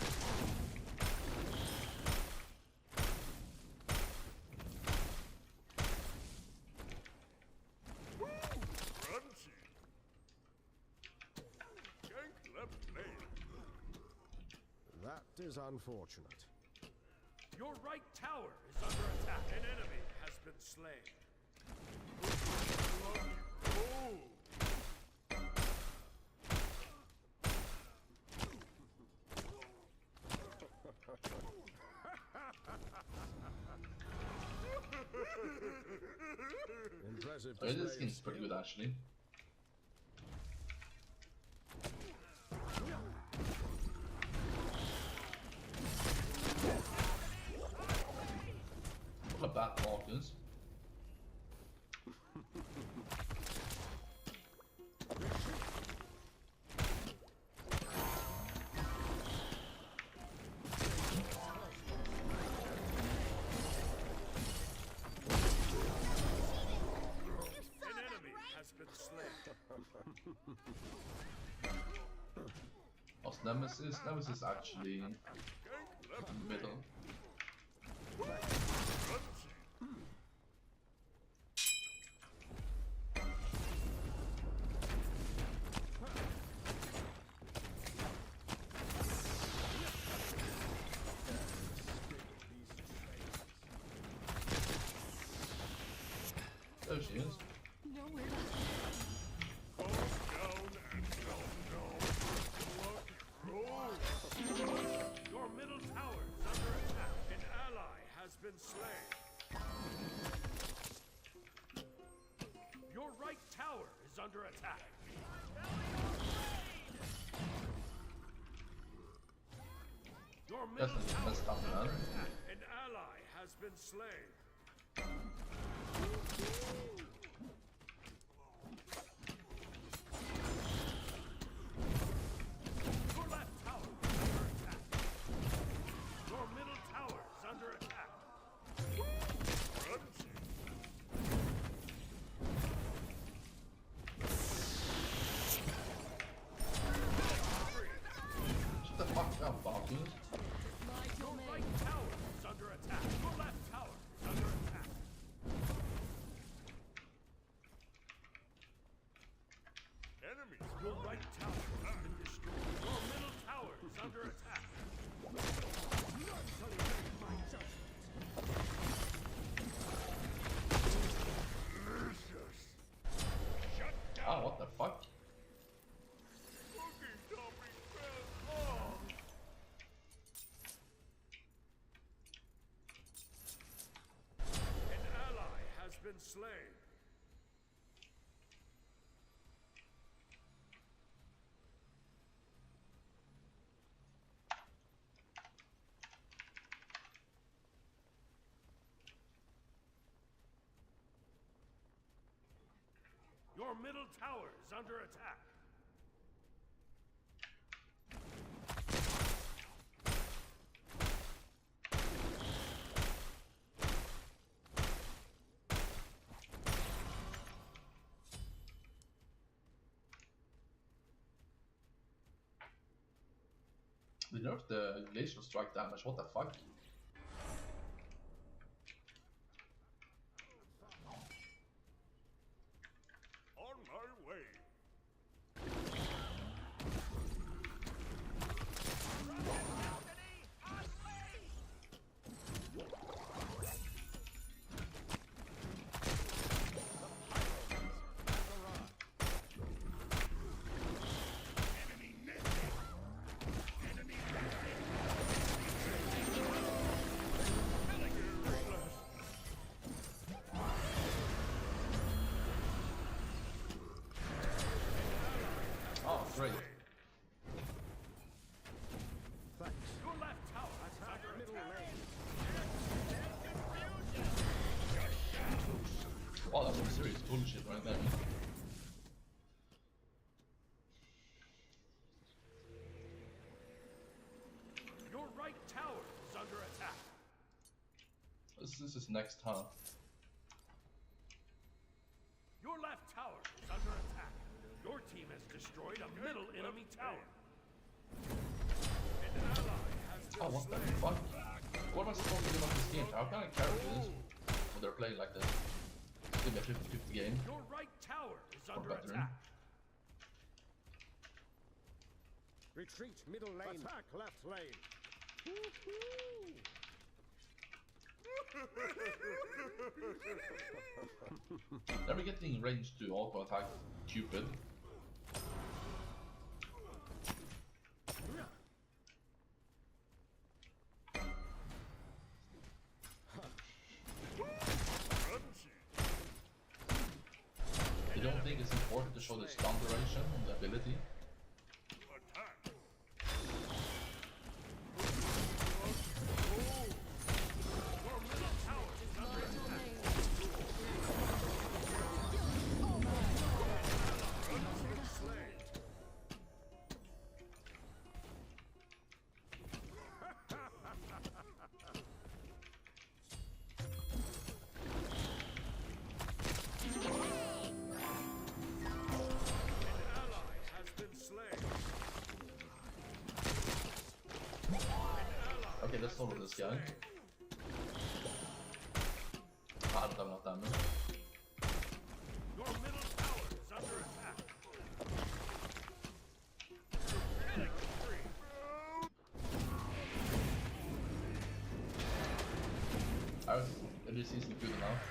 Crunchy. Gank left lane. That is unfortunate. Your right tower is under attack. An enemy has been slain. Oh! Impressive. Oh, this display of skin's pretty skill. good actually. What a bad walkers. An enemy has been slain. What's Nemesis? Nemesis actually in Gank left the middle. crunchy. There she is. Nowhere to Calm down and down. Your middle tower is under attack. An ally has been slain. Your right tower is under attack. Your middle Definitely tower messed is up, under man. attack. An ally has been slain. Your left tower is under attack. Your middle tower is under attack. Crunchy. Shut the fuck up, Falcons. Your right tower is under attack. Your left tower is under attack. Enemies. Your right tower has been destroyed. Your middle tower is under attack. Ah, what the fuck? Cookie topping fell off. An ally has been slain. Your middle tower is under attack. They nerfed the glacial strike damage, what the fuck? On my way. Oh, great. Thanks. Your left tower is under attack. Oh, that's some serious bullshit right there. Your right is next, huh? Your left tower is under attack. Your team has destroyed a middle enemy tower. And an ally has been Oh, what the slain. fuck? What am I supposed to do about this game? How can I carry this when they're playing like this? It's gonna be a 50-50 game. Your right tower is under better. attack. Retreat, middle lane. Attack, left lane. Woohoo! Never getting range to auto attack Cupid. You don't think it's important to show the stun duration and the ability? Attack. Your middle tower is under attack. An ally has been slain. Okay, let's solo this guy. I don't have enough damage. Your middle tower is under attack. Killing spree. This isn't good enough.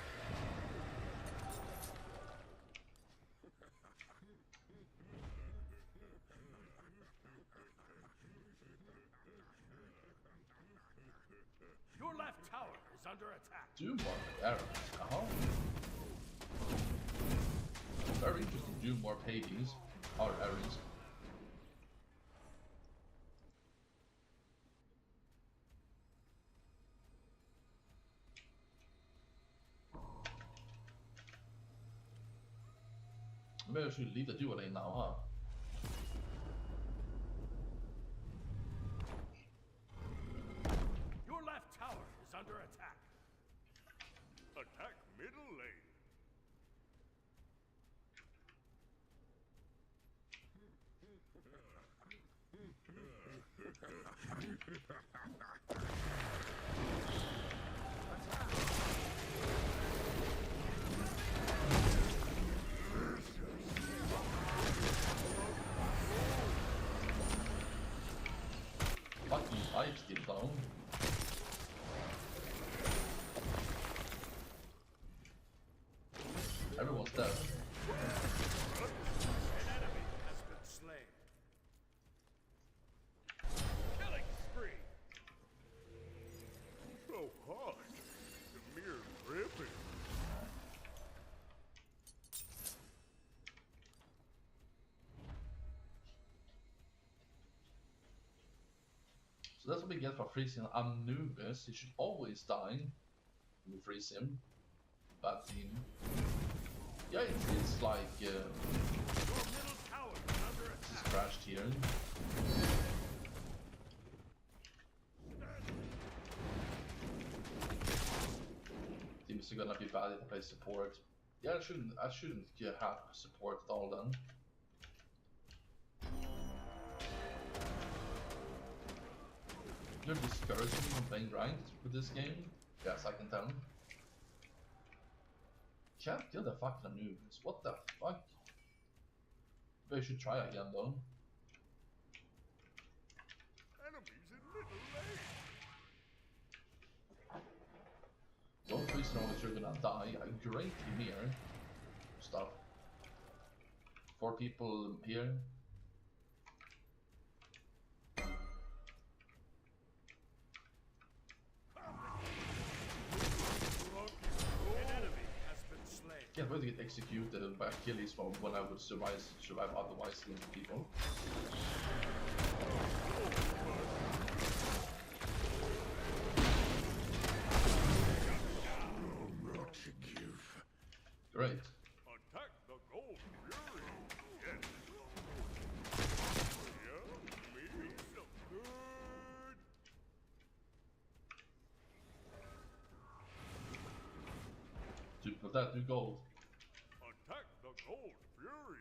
Your left tower is under attack. Do more arrows. Very interesting. Do more Hades or Ares. Maybe I should leave the dual lane now, huh? Your left tower is under attack. Attack middle lane. Fucking pipes get down. Everyone's dead. An enemy has been slain. Killing spree. So hot. The mere dripping. So that's what we get for freezing Anubis. He should always die when we freeze him. Bad team. Yeah, it's like Your middle tower is under this attack. crashed here. Teams are gonna be bad if I play support. Yeah, I shouldn't have support at all then. You're discouraging me from playing ranked with this game? Yes, I can tell. Can't kill the fucking Anubis. What the fuck? Maybe I should try again though. Enemies in middle lane. Don't freeze know that you're gonna die. A great team here. Stuff. 4 people here. An enemy has been slain. Can't wait to get executed by Achilles from when I would survive otherwise against people. Great. Attack the gold fury. Yes. Yeah, me some good. With that, do gold. Attack the Gold Fury.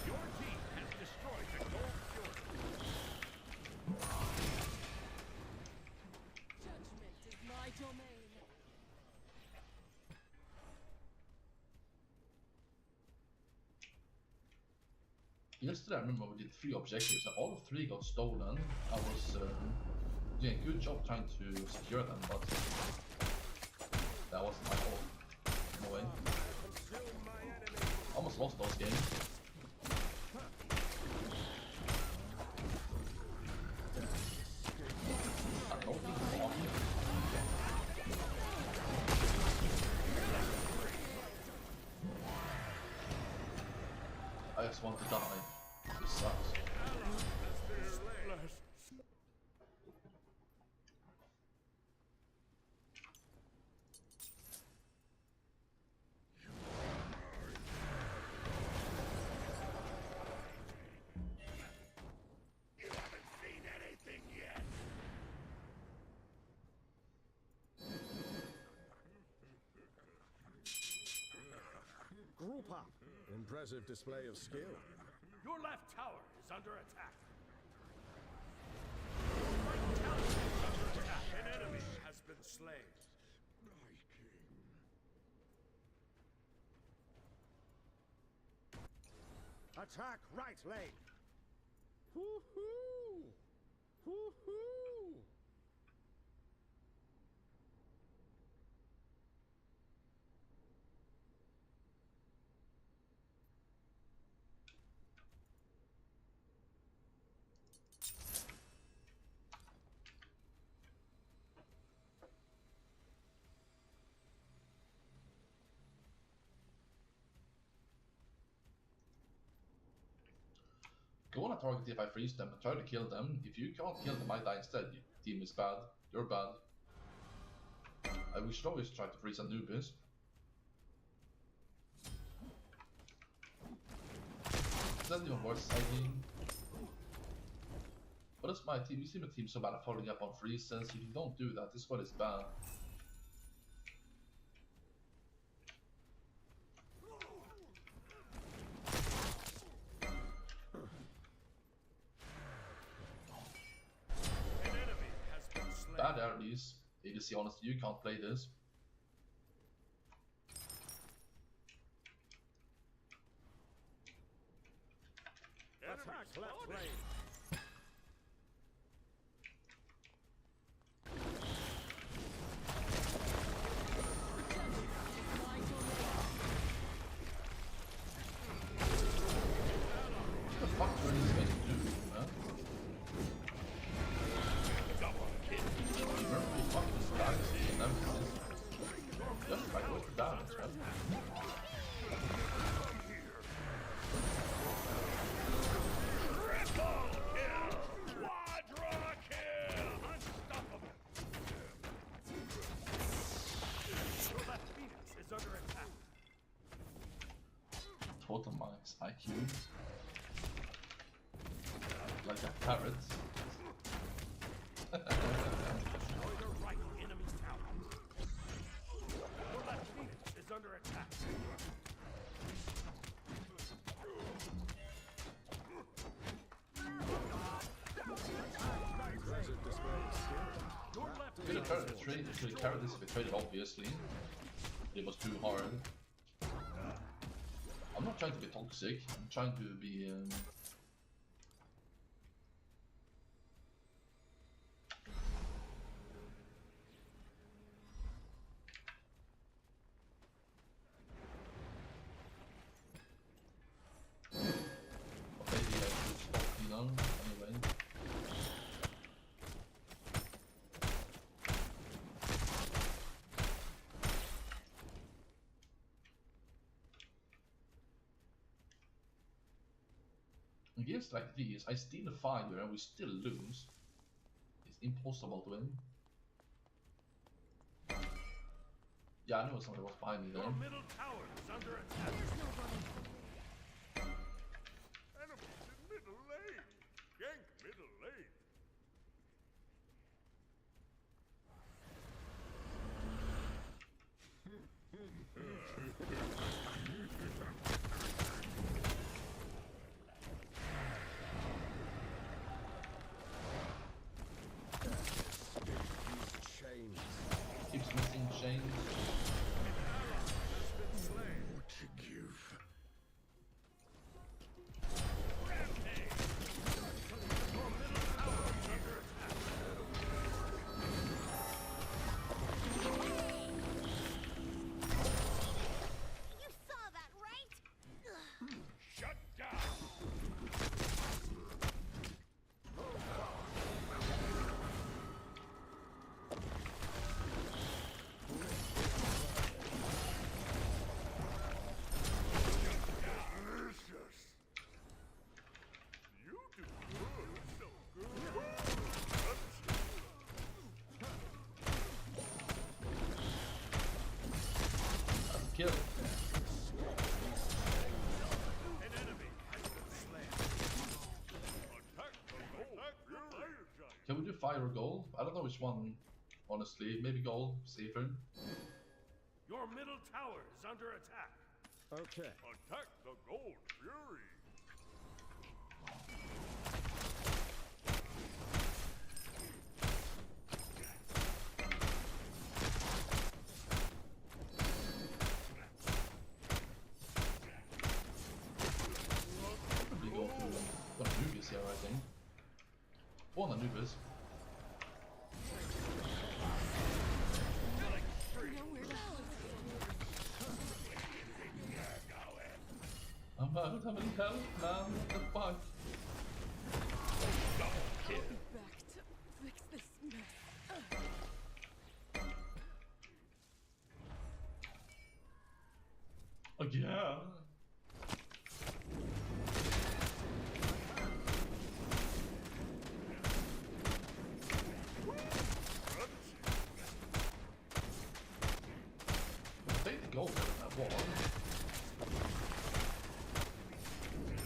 Your team has destroyed the Gold Fury. Judgment is my domain. Yesterday, I remember we did 3 objectives, and all 3 got stolen. I was doing a good job trying to secure them, but that wasn't my fault. No way. Consume my enemy. Almost lost those games. I don't think it's on. I just want to die. This sucks. Blessed. You haven't seen anything yet. Group up. Impressive display of skill. Your left tower is under attack. Your right tower is under attack. An enemy has been slain. Attack right lane. Woohoo! Woohoo! Go on a target if I freeze them and try to kill them. If you can't kill them, I die instead. Your team is bad. You're bad. We should always try to freeze Anubis. It's not even worth saying. But it's my team. You see my team so bad at following up on freezes. If you don't do that, this one is bad. An enemy has been slain. Bad earlies. ADC, honestly, you can't play this. Enemy Attack left spotted. lane. My domain. What the fuck are these guys doing, man? Remember we fucked this guy in Nemesis? Just like with the damage, man. Triple kill! Quadra kill! Unstoppable! Your left Phoenix is under attack. Total max IQ. Like a parrot. Destroy the right enemy tower. Your left Phoenix is under attack. Impressive display of skill. Your left Could have Phoenix tried to trade, should have carried this if it traded, obviously. It was too hard. I'm not trying to be toxic, I'm trying to be maybe I should stop Milan anyway. In games like these, I steal a fire and we still lose. impossible to win. Yeah, I knew somebody was behind me there. Your middle tower is under attack. Enemies in middle lane. Gank middle lane. Chains. Keeps missing chains. To give. You saw that, right? Ugh. Shut down. Delicious. You do good, so good. Kill. An enemy has been slain. Attack the gold. Attack the fire giant. Can we do fire or gold? I don't know which one, honestly. Maybe gold, safer. Your middle tower is under attack. Okay. Attack the gold fury. Probably go through one Anubis here, I think. One Anubis. I'm out of having help, man. What the fuck? Back to fix this mess. Again? Take the gold out of that wall.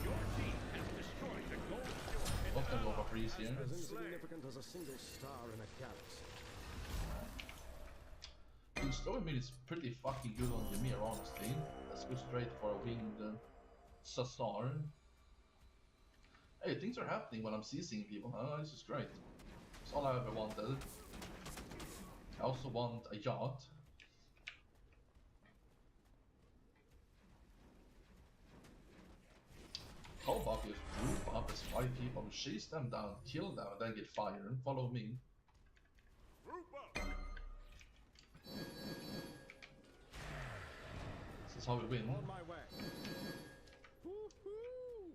Your team has destroyed the gold fuel. What's gonna go for freeze here? As insignificant as a single star in a galaxy. The story made is pretty fucking good on Ymir, honestly. Let's go straight for a winged Sassar. Hey, things are happening when I'm CCing people, huh? This is great. It's all I ever wanted. I also want a yacht. Callback is group up as 5 people, chase them down, kill them, and then get fired and follow me. Group up. This is how we win. On my way. Woohoo!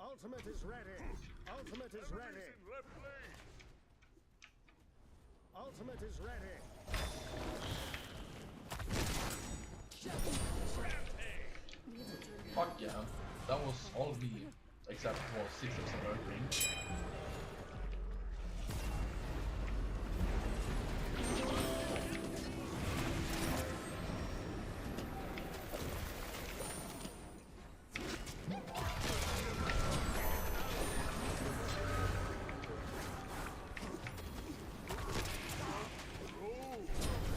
Ultimate is ready. Ultimate is ready. Enemies in left lane. Ultimate is ready. Fuck yeah. That was all me, except for 6 of some Earthling.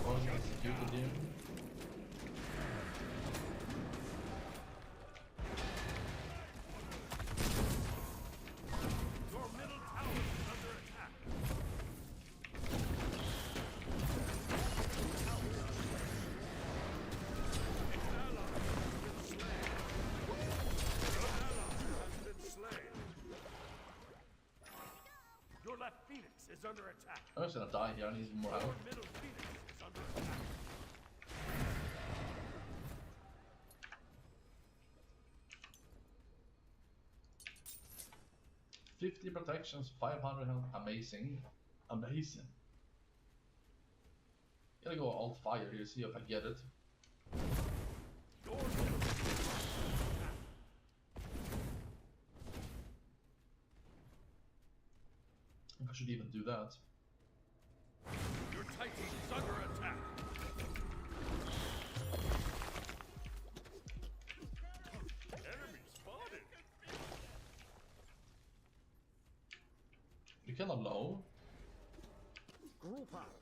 One executed him. Your middle tower is under attack. Your left phoenix is under attack. I'm just gonna die here, I need more Your health. middle phoenix is under attack. 50 protections, 500 health. Amazing. Amazing. Gotta go alt fire here, see if I get it. I should even do that. Your Titan is under attack. Enemy spotted. You're kinda low. Group up.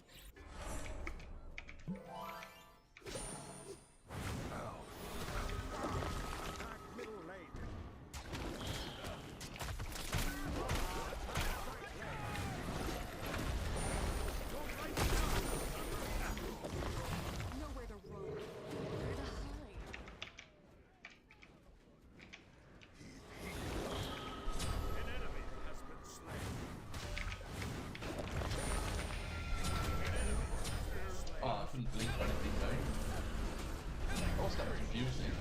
Attack middle lane. Nowhere to run. Where to hide. An enemy has been slain. Ah, I couldn't blink or anything there. That was kind of confusing.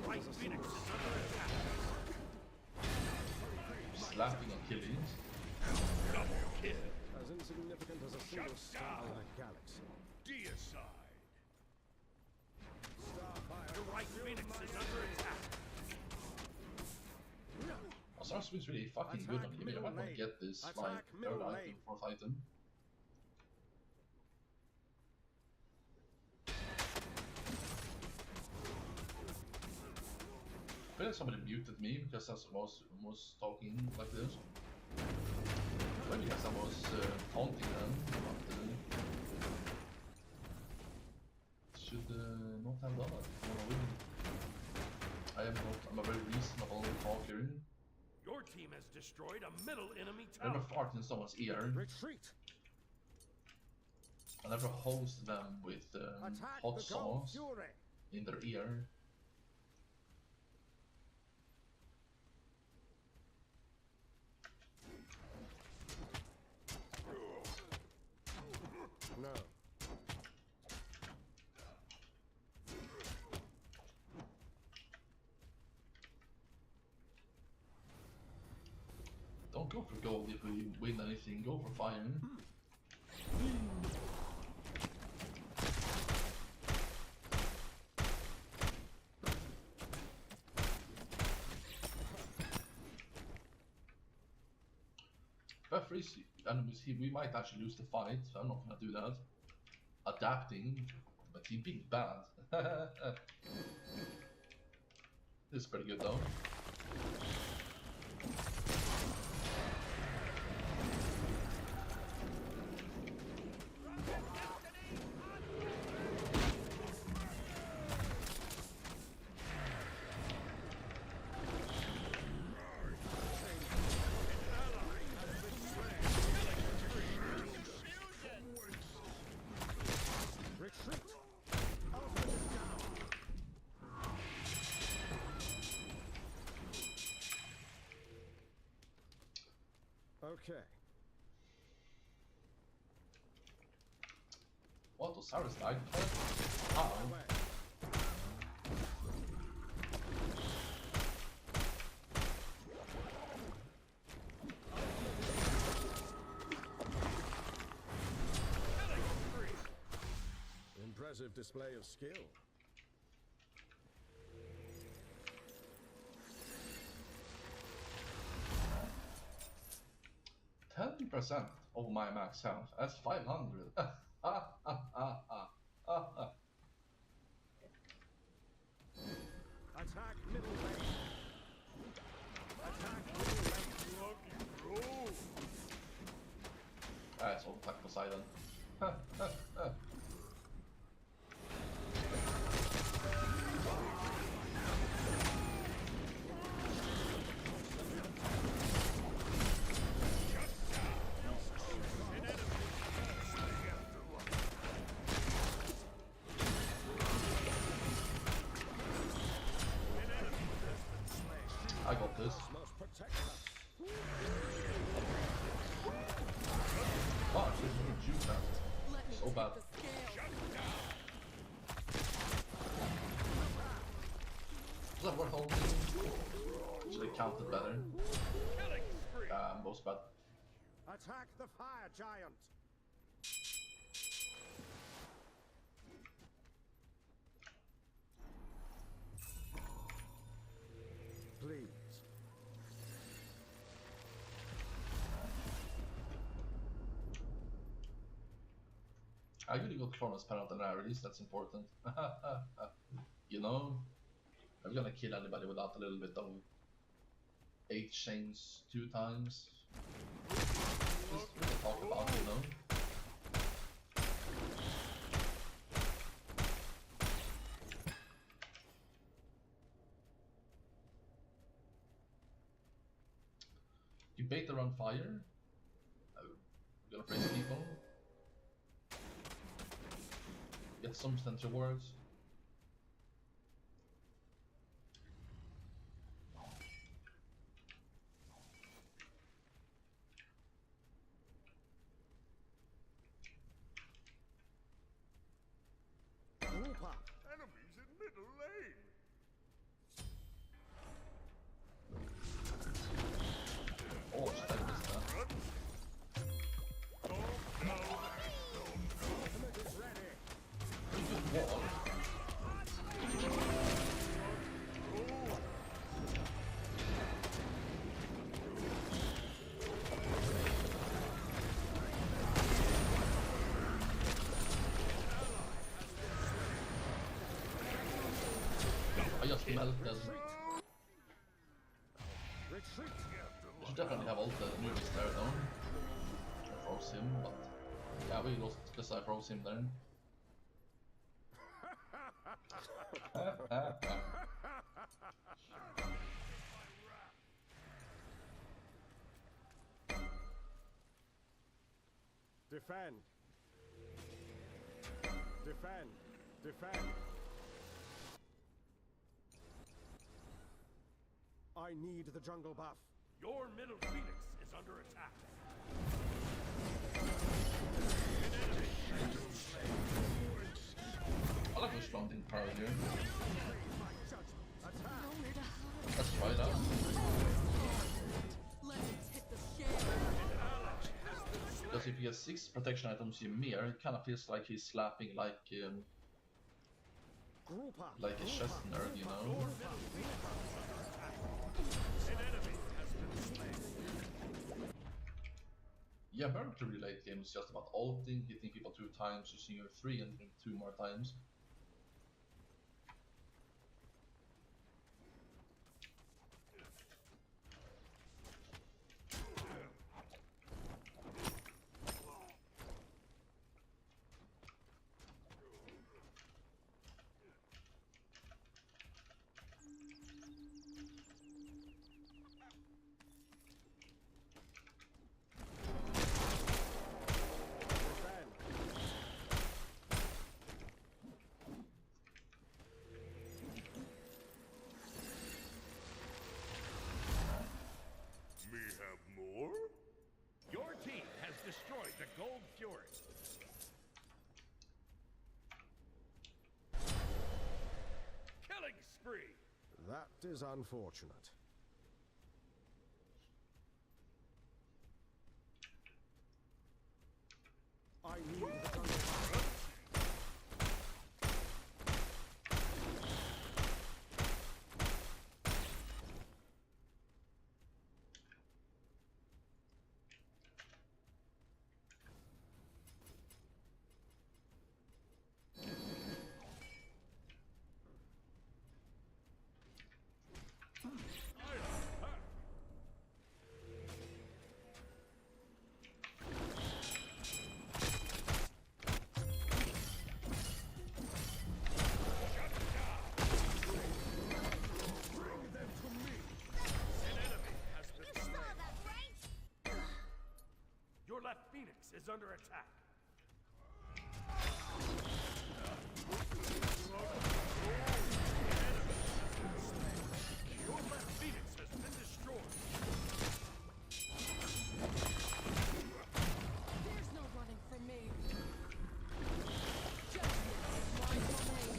Right Phoenix is under attack. Slapping and killing. Double kill. As insignificant as a single star in a galaxy. Deicide. Starfire. The right Phoenix is under attack. Starspin's really fucking good on here. I might want to get this like third item, fourth item. I feel like somebody muted me because I was talking like this. Maybe because I was taunting them, but should not have done it. I am not. I'm a very reasonable talker. Your team has destroyed a middle enemy I never tower. fart in someone's ear. Retreat. I never host them with Attack hot the gold sauce fury. in their ear. No. Don't go for gold if we win anything, go for fire. If I freeze enemies here, we might actually lose the fight, so I'm not gonna do that. Adapting, but he being bad. This is pretty good though. Retreat. Ultimate is down. Okay. What? Osiris died? How? Away. Impressive display of skill. %10 of my max health. That's 500. Attack middle lane. Attack middle lane. Lucky bro. That's all attack Poseidon. I got this. Must protect us. Oh, I shouldn't even shoot that. Let me So take bad. the scale. Was that worth holding? Should have counted better. Most bad. Attack the fire giant. Please. I really got Cronus pen out the rarities, that's important. You know, I'm gonna kill anybody without a little bit of 8 chains 2 times. Just what to talk about, you know. You bait around fire. I'm gonna praise people. Get some sense rewards. Enemies in middle lane. Oh, just like this stuff. Ultimate is ready. Good wall. I just melted. Retreat. I should definitely have ulted Nubis there though. I froze him, but yeah, we lost because I froze him there. Defend. Defend. Defend. I need the jungle buff. Your middle phoenix is under attack. I like which one didn't power here. My judgment. Attack. Nowhere to hide. Let's try that. Let's hit the shade. Because if he has 6 protection items in mirror, it kind of feels like he's slapping like Group up. a chess nerd, you know? Yeah, very late game is just about ulting, hitting people 2 times, using your 3 and hitting 2 more times. Your team has destroyed the Gold Fury. Killing spree. That is unfortunate. I need the jungle buff. Your left phoenix is under attack. Your left phoenix has been destroyed. There's no running from me. Judgment is my domain.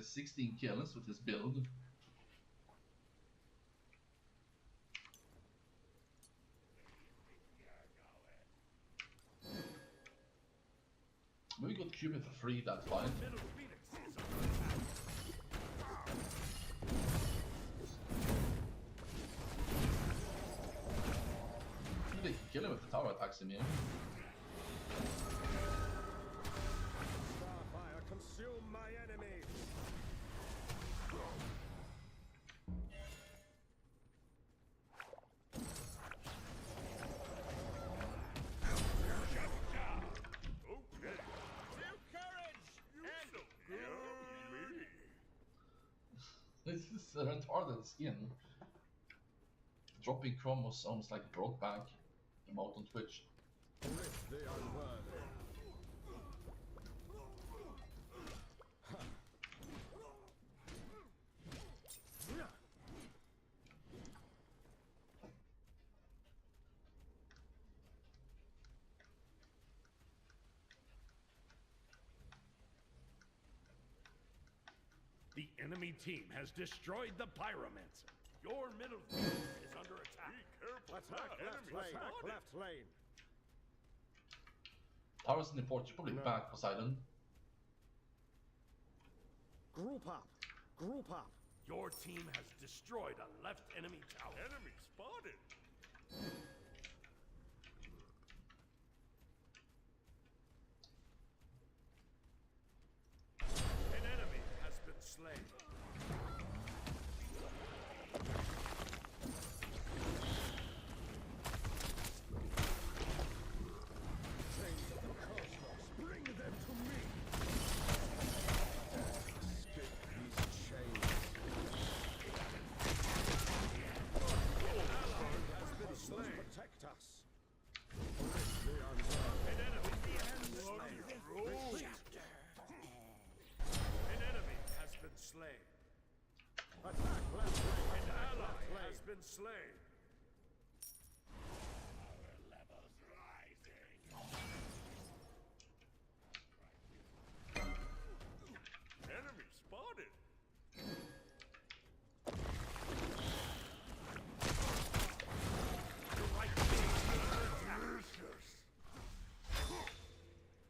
16 kills with his build. We got Cupid for free that fight. Middle Phoenix is under attack. They can kill him with the tower attacks him here. Starfire, consume my enemies. Okay. New courage. And yummy. This is a retarded skin. Dropping chromosomes like broke back. I'm out on Twitch. Lift the unworthy. The enemy team has destroyed the Pyromancer. Your middle field is under attack. Be careful. Attack left lane. Attack left lane. Towers in the port, you're probably No. back, Poseidon. Group up. Group up. Your team has destroyed a left enemy tower. Enemy spotted. An enemy has been slain. Chains of the cosmos. Bring them to me. Escape these chains. Has been slain. Protect us. Lift the unworthy. An enemy has been slain. An enemy has been slain. Attack left lane. An Attack ally left has lane. been slain. Enemy spotted. Your right team is under attack.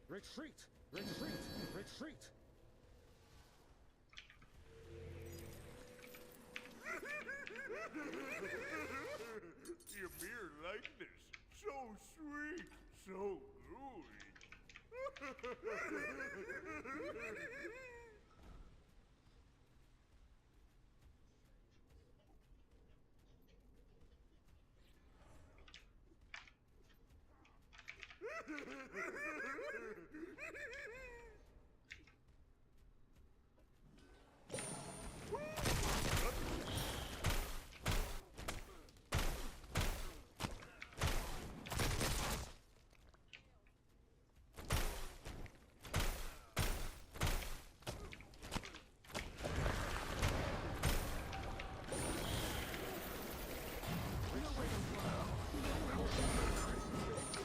Retreat. Retreat. Retreat. Ymir likeness. So sweet. So gooey.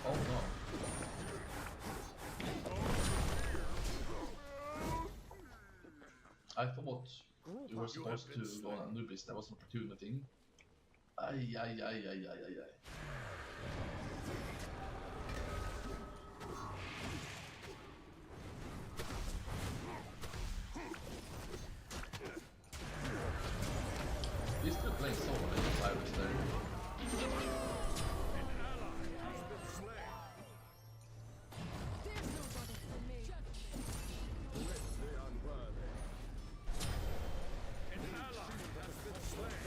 Oh no. I thought you were supposed to go on Anubis, that was an opportunity. Ay, ay, ay, ay, ay, ay, ay. He's still playing solo in Cyrus there. An ally has been slain. There's nobody for me. Lift the unworthy. An ally has been slain.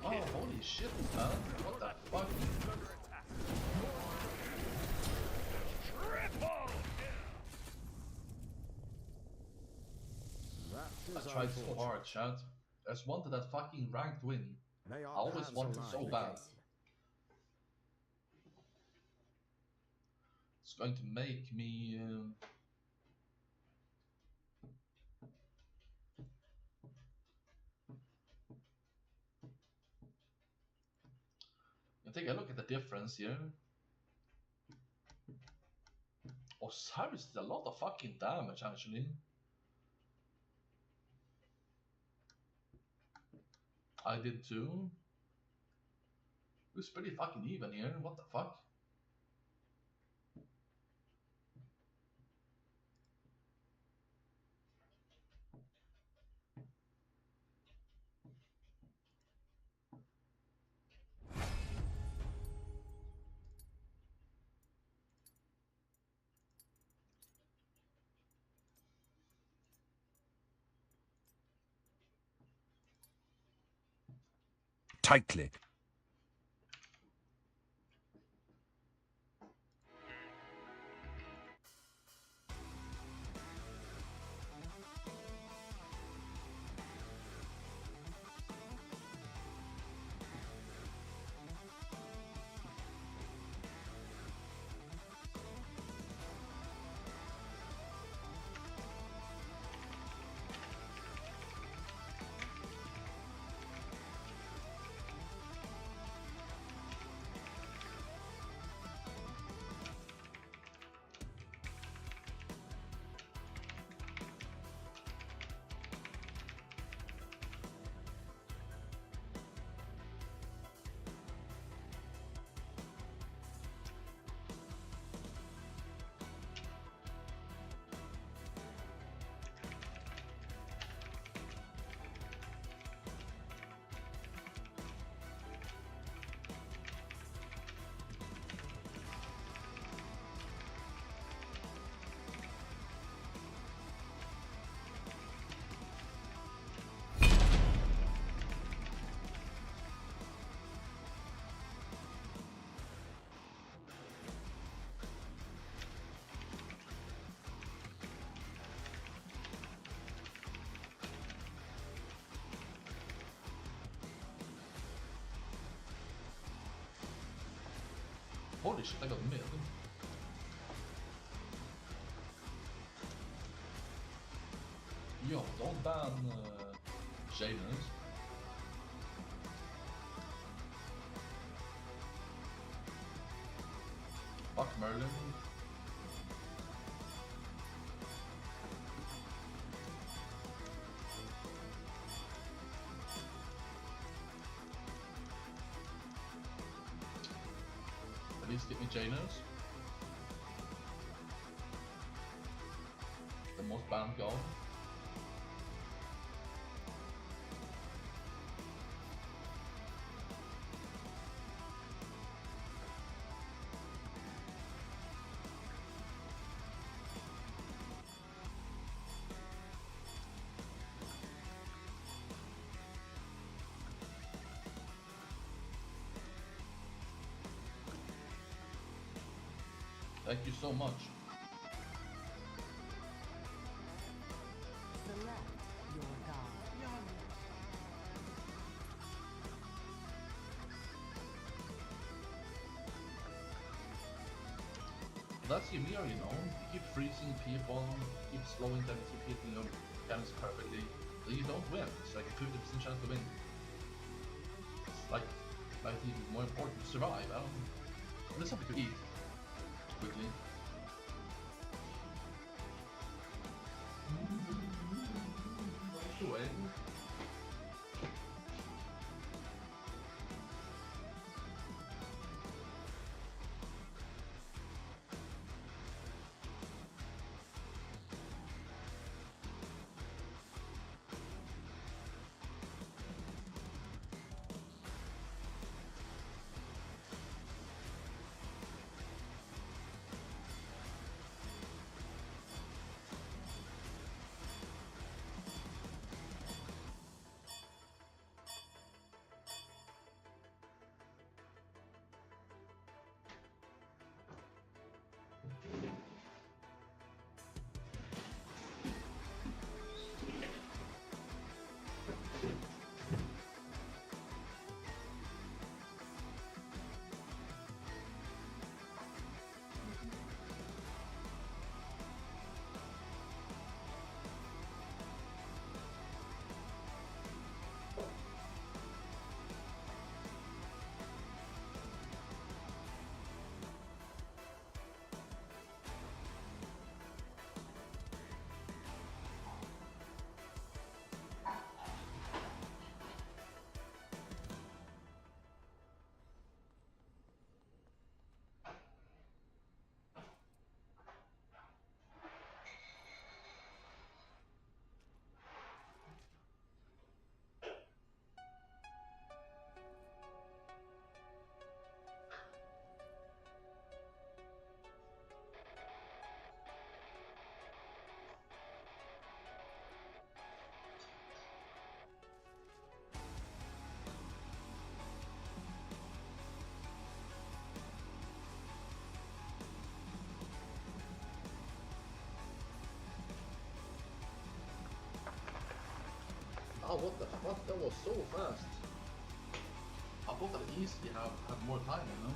Oh, holy shit, man. What the fuck? Under attack. Triple kill. That I is tried so unfortunate. hard, chat. I just wanted that fucking ranked win. May I our always paths wanted align. so bad. It's going to make me... take a look at the difference here. Cyrus did a lot of fucking damage actually. I did too. It was pretty fucking even here, what the fuck? tightly. Holy shit, I got mid. Yo, don't ban Janus. Fuck Merlin. At least get me Janus. The most banned god. Thank you so much. Select your god. That's Ymir, you know. You keep freezing people, keep slowing them, keep hitting your cannons perfectly. Then you don't win. It's like a 50% chance to win. It's like even more important to survive. I don't know. There's something to eat. Quickly. Away. Oh, what the fuck? That was so fast. I thought that easily have more time, you know?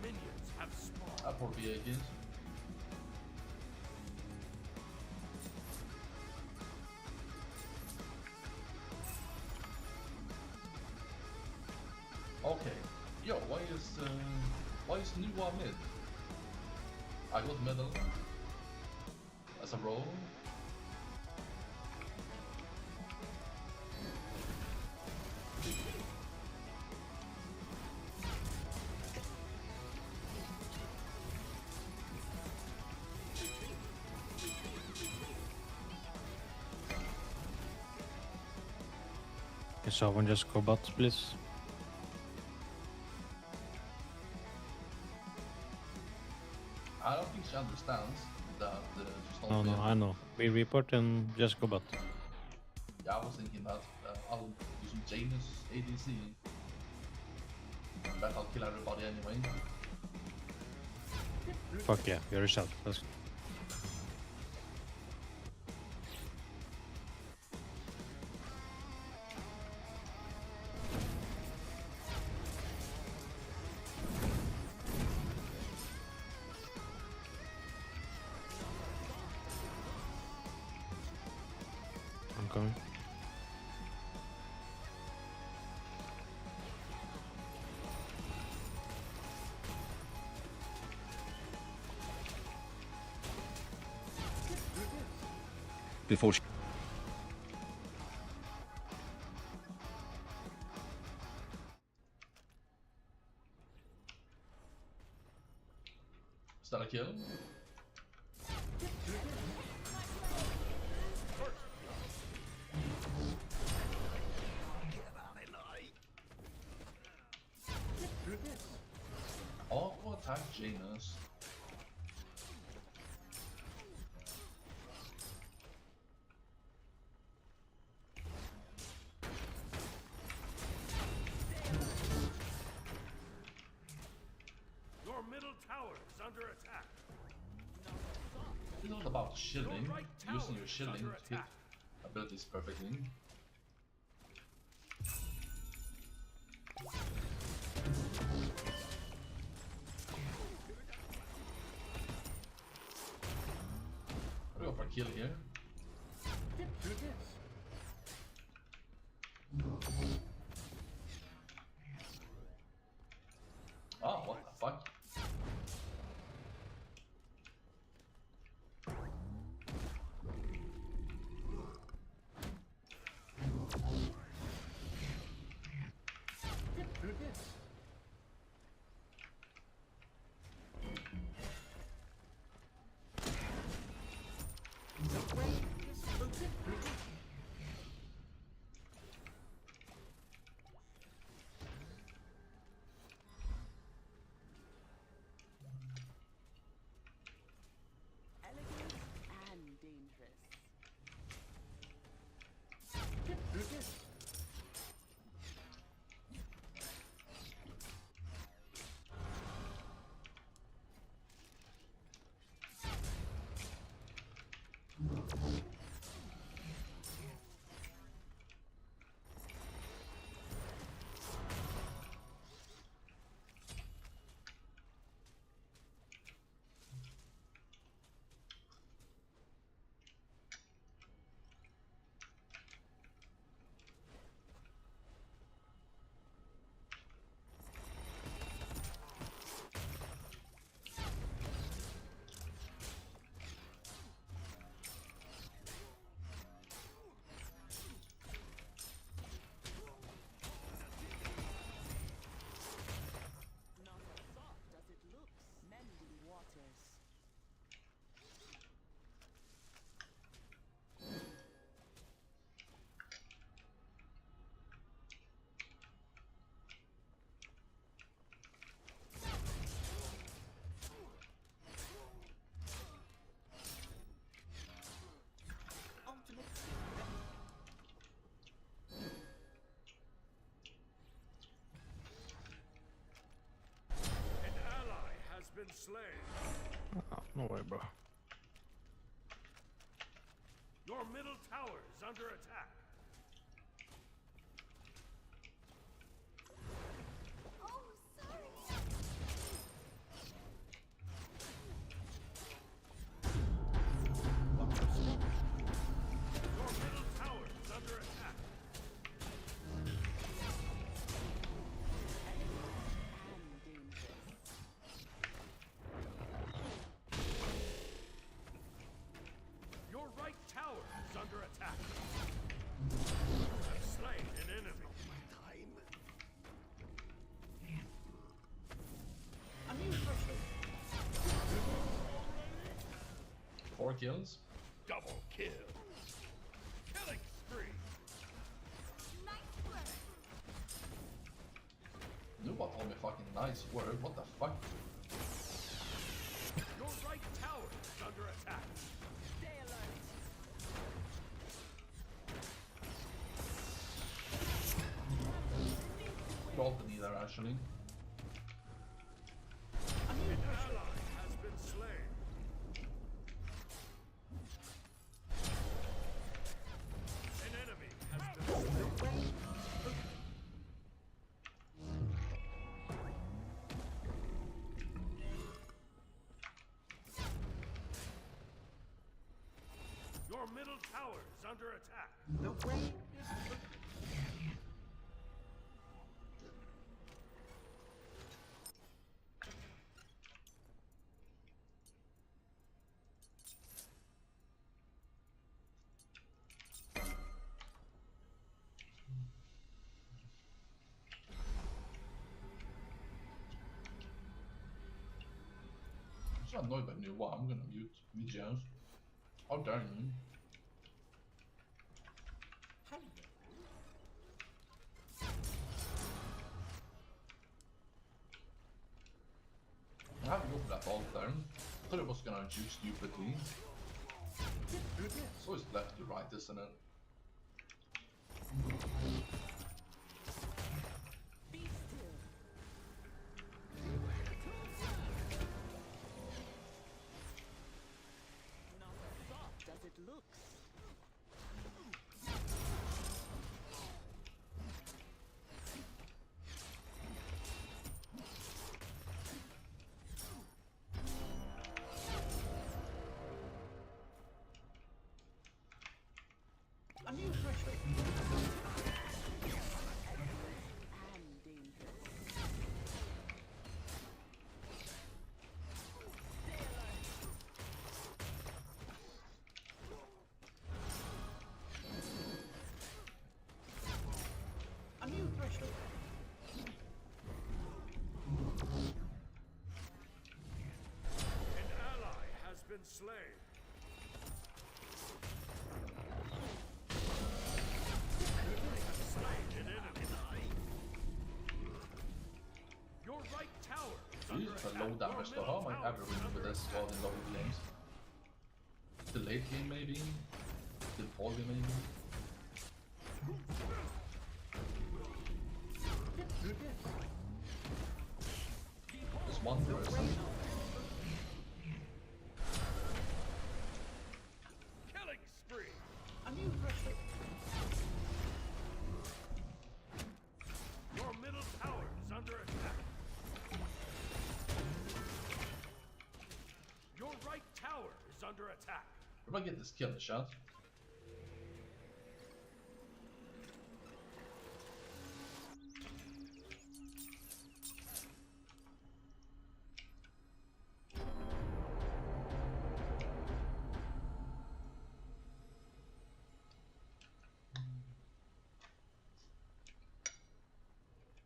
Minions have spawned. I poor V8 is. Okay. Yo, why is Nuwa mid? I got middle as a roll. Can someone just go bot, please? I don't think she understands that she's not No, mid. I know. We report and just go bot. Yeah, I was thinking that I'll do some Janus ADC. Bet I'll kill everybody anyway. Fuck yeah, you're a shot. Let's... I'm coming. Before she... Is that a kill? Auto attack Janus. Your middle tower is under attack. You know about shielding, Your right tower using your is shielding under to hit attack. abilities perfectly. We go for a kill here. Oh, what the fuck? slain. Oh, no way, bro. Your middle tower is under attack. Oh, sorry. Your middle tower is under attack. Your right tower is under attack. You have slain an enemy. Four kills. Double kill. Killing spree. Nice work. Nobody told me fucking nice word. What the fuck? Your right tower is under attack. Stay alert. Could all be there actually. An ally has been slain. An enemy has been slain. Your middle tower is under attack. The way is I'm so annoyed by new one. I'm gonna mute videos. How dare you? I haven't opened that all down. I thought it was gonna do stupidly. It's always left to right, isn't it? Be still. Not as soft as it looks. a new threshold. And dangerous. A new threshold. An ally has been slain. Slain an enemy. Your right tower is This under is a attack. low damage though. How am I ever winning with this squad in double games? The late game maybe? The early maybe? Just one person. Killing spree. A new threshold. Your middle tower is under attack. Your right tower is under attack. If I get this kill shot.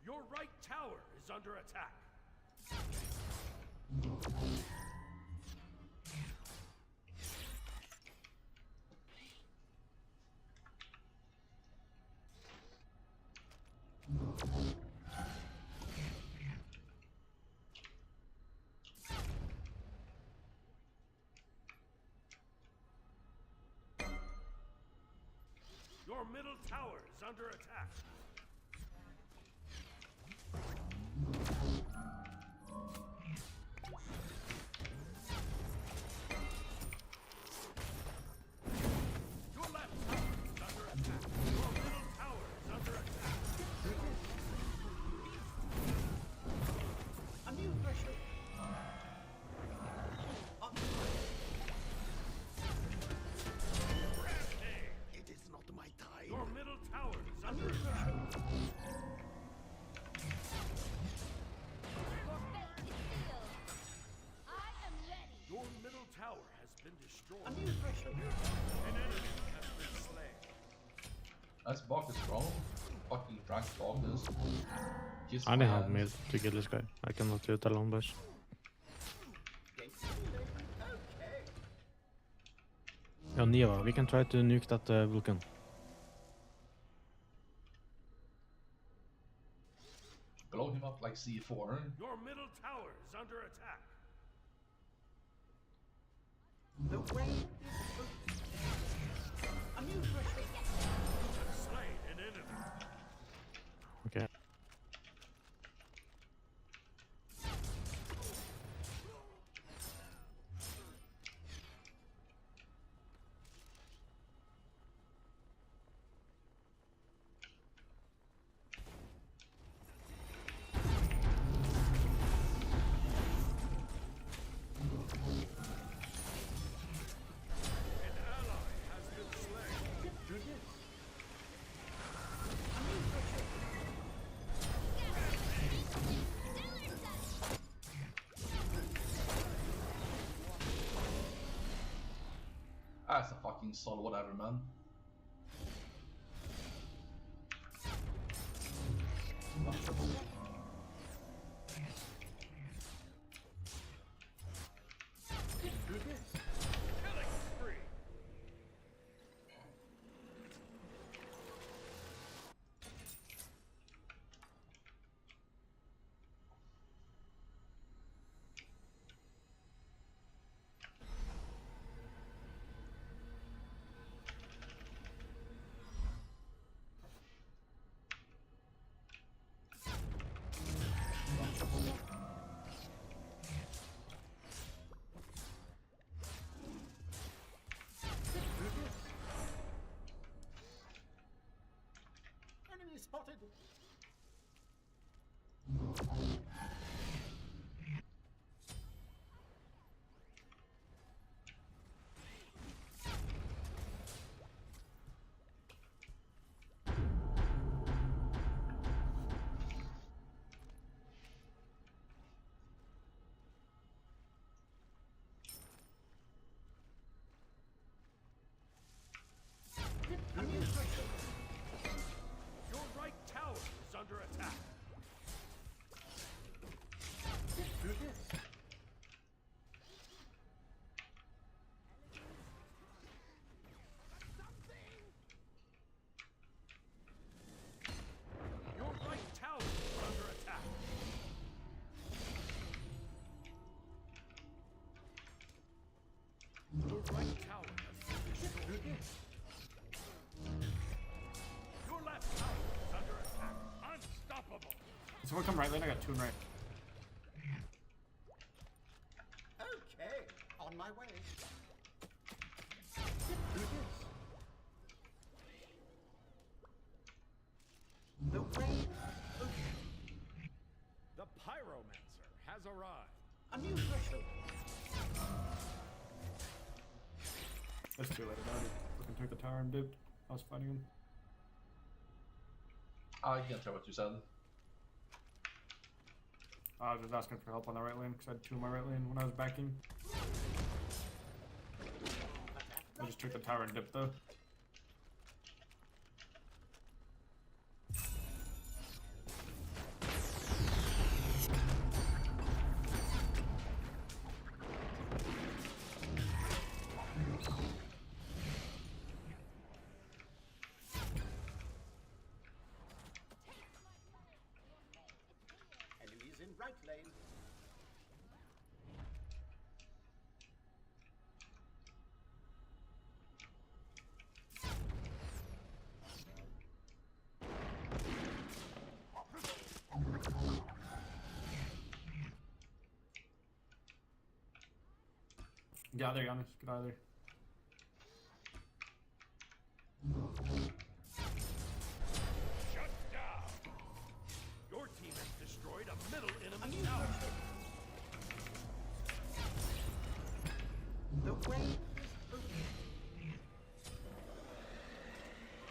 Your right tower is under attack. Your middle tower is under attack. under attack. Your best is sealed. I am ready. Your middle tower has been destroyed. A new threshold. An enemy has been slain. That's Bog is strong. Fucking drunk Bog is. Kiss I my need help ass. me to kill this guy. I cannot do it alone, boys. Okay. Yeah, Neva, we can try to nuke that Vulcan. Blow him up like C4. Your middle tower is under attack. The way is open. A new threshold. You have slain an enemy. Okay. An ally has been slain. Do this. A new threshold. That's a fucking solid whatever, man. Do this. Killing spree. Enemy spotted. A new threshold. Your right tower is under attack. Do this. Your right tower is under attack. Your right tower has been destroyed. Do this. Your left tower is under attack. Unstoppable. Someone come right lane, I got two in right. Okay. On my way. Do this. The way is open. The Pyromancer has arrived. A new threshold. That's too late about it. Fucking took the tower and dipped. I was fighting him. I can't tell what you said. I was just asking for help on the right lane because I had two in my right lane when I was backing. I just took the tower and dipped though. Enemies in right lane. Get out of there, Giannis. Get out of there. Shut down. Your team has destroyed a middle A enemy new tower. threshold. The way is open.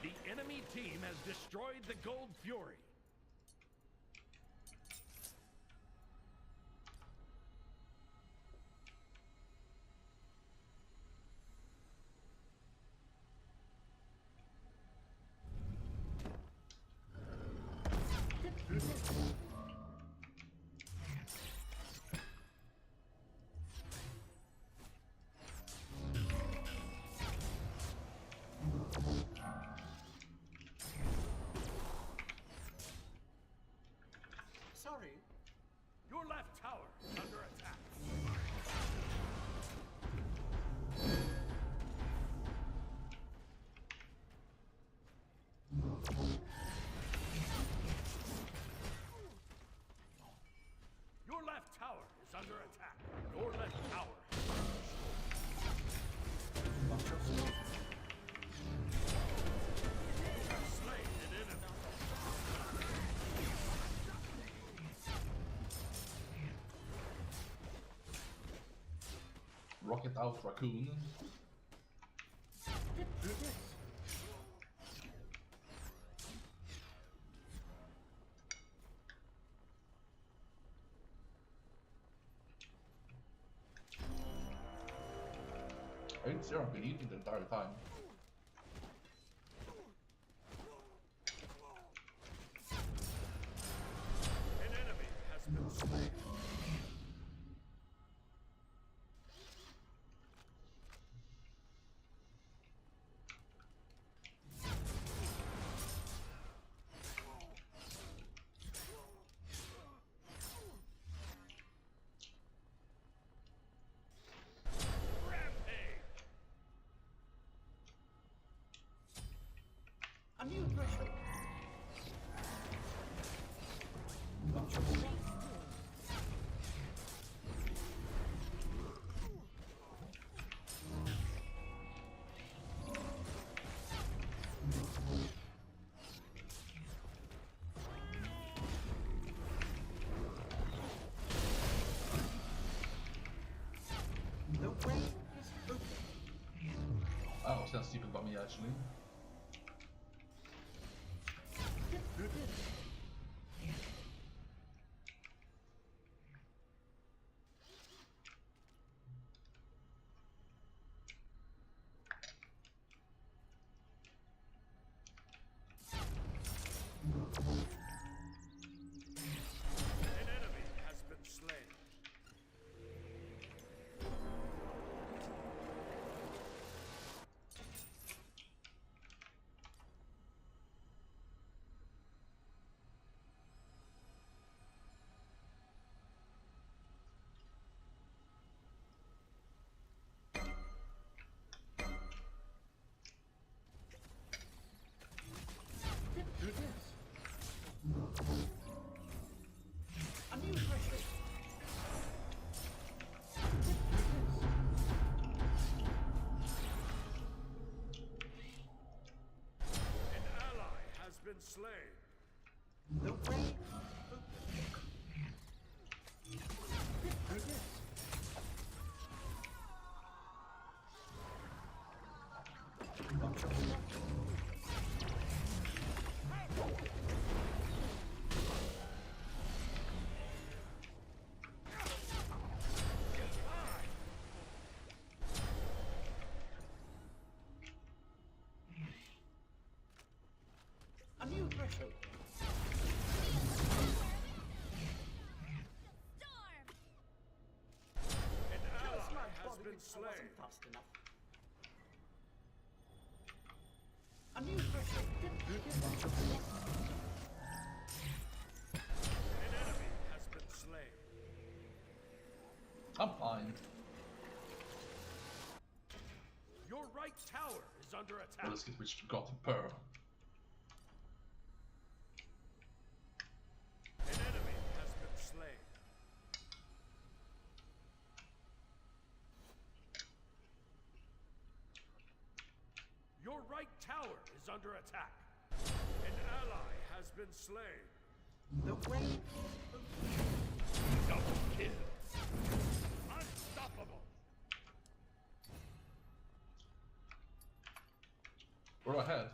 The enemy team has destroyed the Gold Fury. Sorry. Your left tower is under attack. Your left tower is under attack. Your left tower has been destroyed. Slain an enemy. Rocket out raccoon. I think Sarah been eating the entire time. An enemy has been slain. Rampage! A new threshold. The way is open. I was gonna steep it by me actually. An enemy has been slain. A new threshold. An ally has been slain. The way is open. A new threshold. Storm! An Just ally my has body been I slain. wasn't fast enough. A new threshold. An enemy has been slain. I'm fine. Your right tower is under attack. Let's get which got the pearl. An enemy has been slain. Your right tower is under attack. An ally has been slain. The way is open. Double kill. Unstoppable. We're ahead.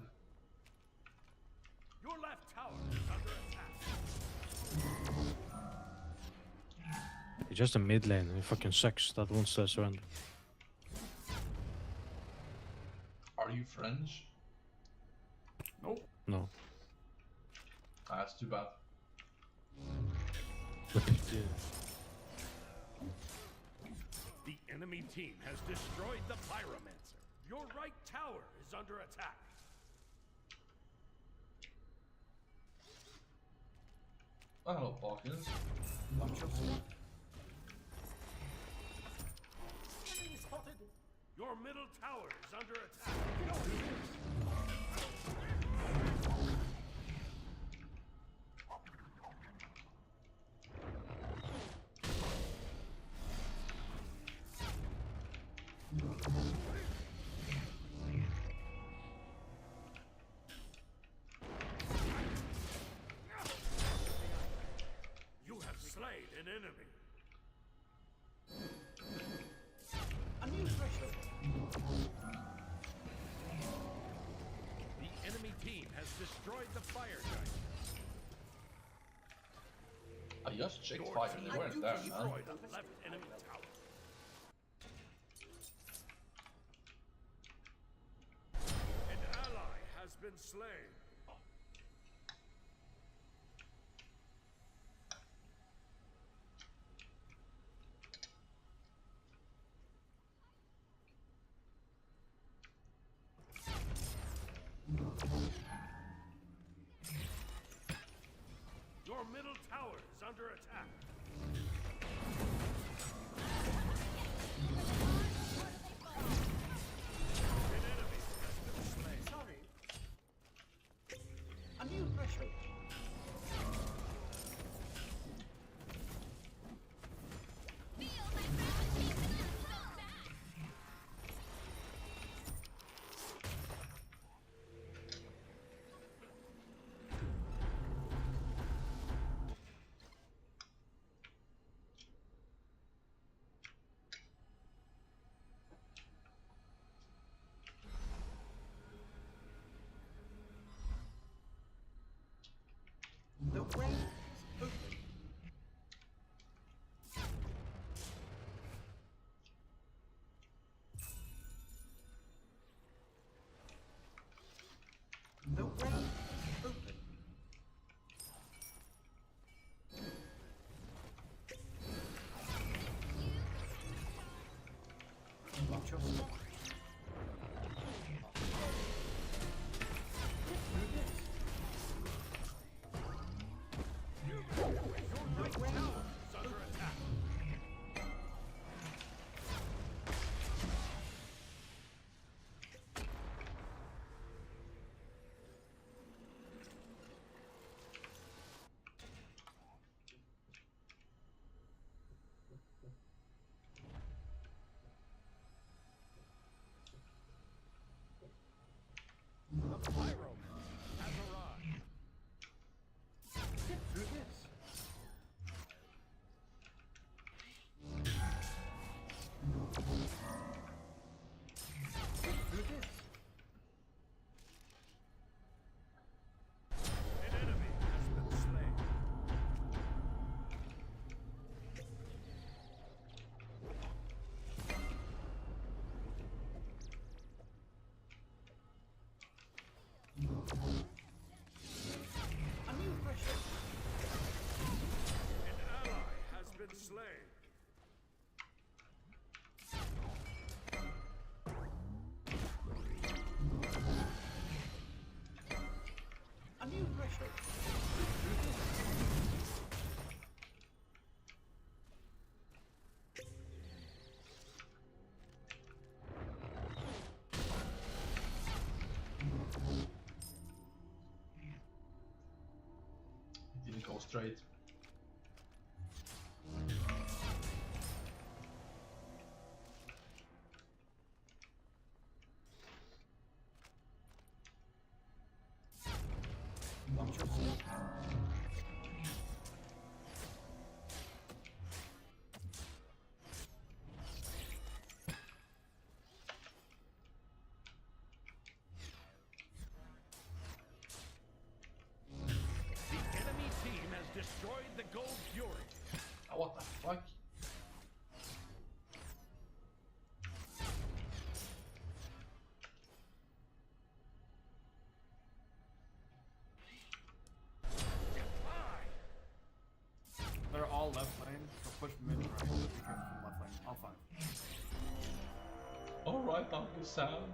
just a mid lane. It fucking sucks that wants to surrender. Are you French? Nope. No. That's too bad. Yeah. The enemy team has destroyed the Pyromancer. Your right tower is under attack. Oh, hello, Parkins. Watch your step. Enemy spotted. Your middle tower is under attack. You have slain an enemy. A new threshold. The enemy team has destroyed the fire giant. I just checked Your fire, team they weren't there, man. destroyed the left enemy tower. An ally has been slain. Your middle tower is under attack. An enemy has been slain. Sorry. A new threshold. Feel my reputation so bad. The way is open. The way is open. Watch your step. Your right tower is under attack. The Pyroman has arrived. Get through this. Get through this. An enemy has been slain. A new threshold. An ally has been slain. A new threshold. It didn't go straight. Watch your step. The enemy team has destroyed The sound.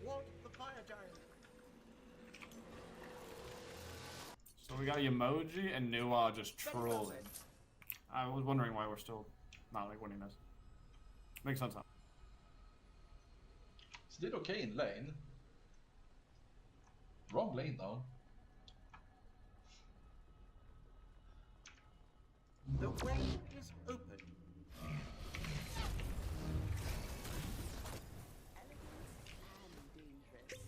What the fire giant? So we got Emoji and Nua just trolling. I was wondering why we're still not like winning this. Makes sense now. She did okay in lane. Wrong lane though. The way is open. Elegant and dangerous.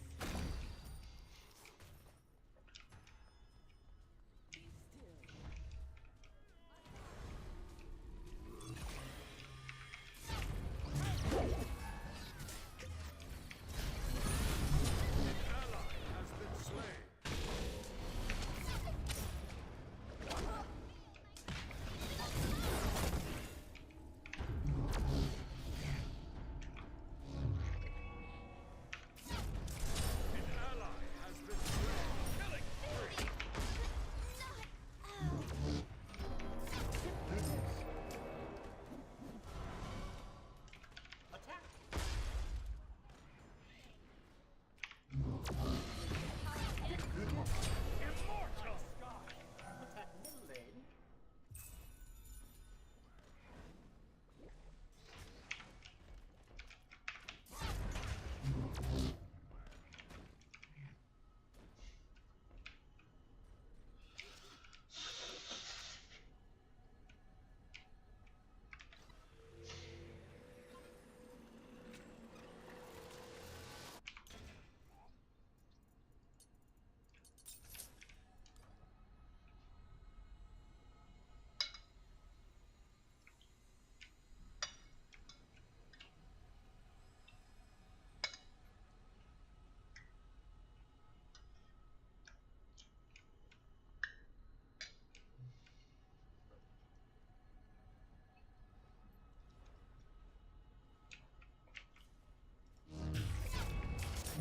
Be still. Ally has been slain. An ally has been slain. Killing spree. Attack! Immortal. Attack middle lane.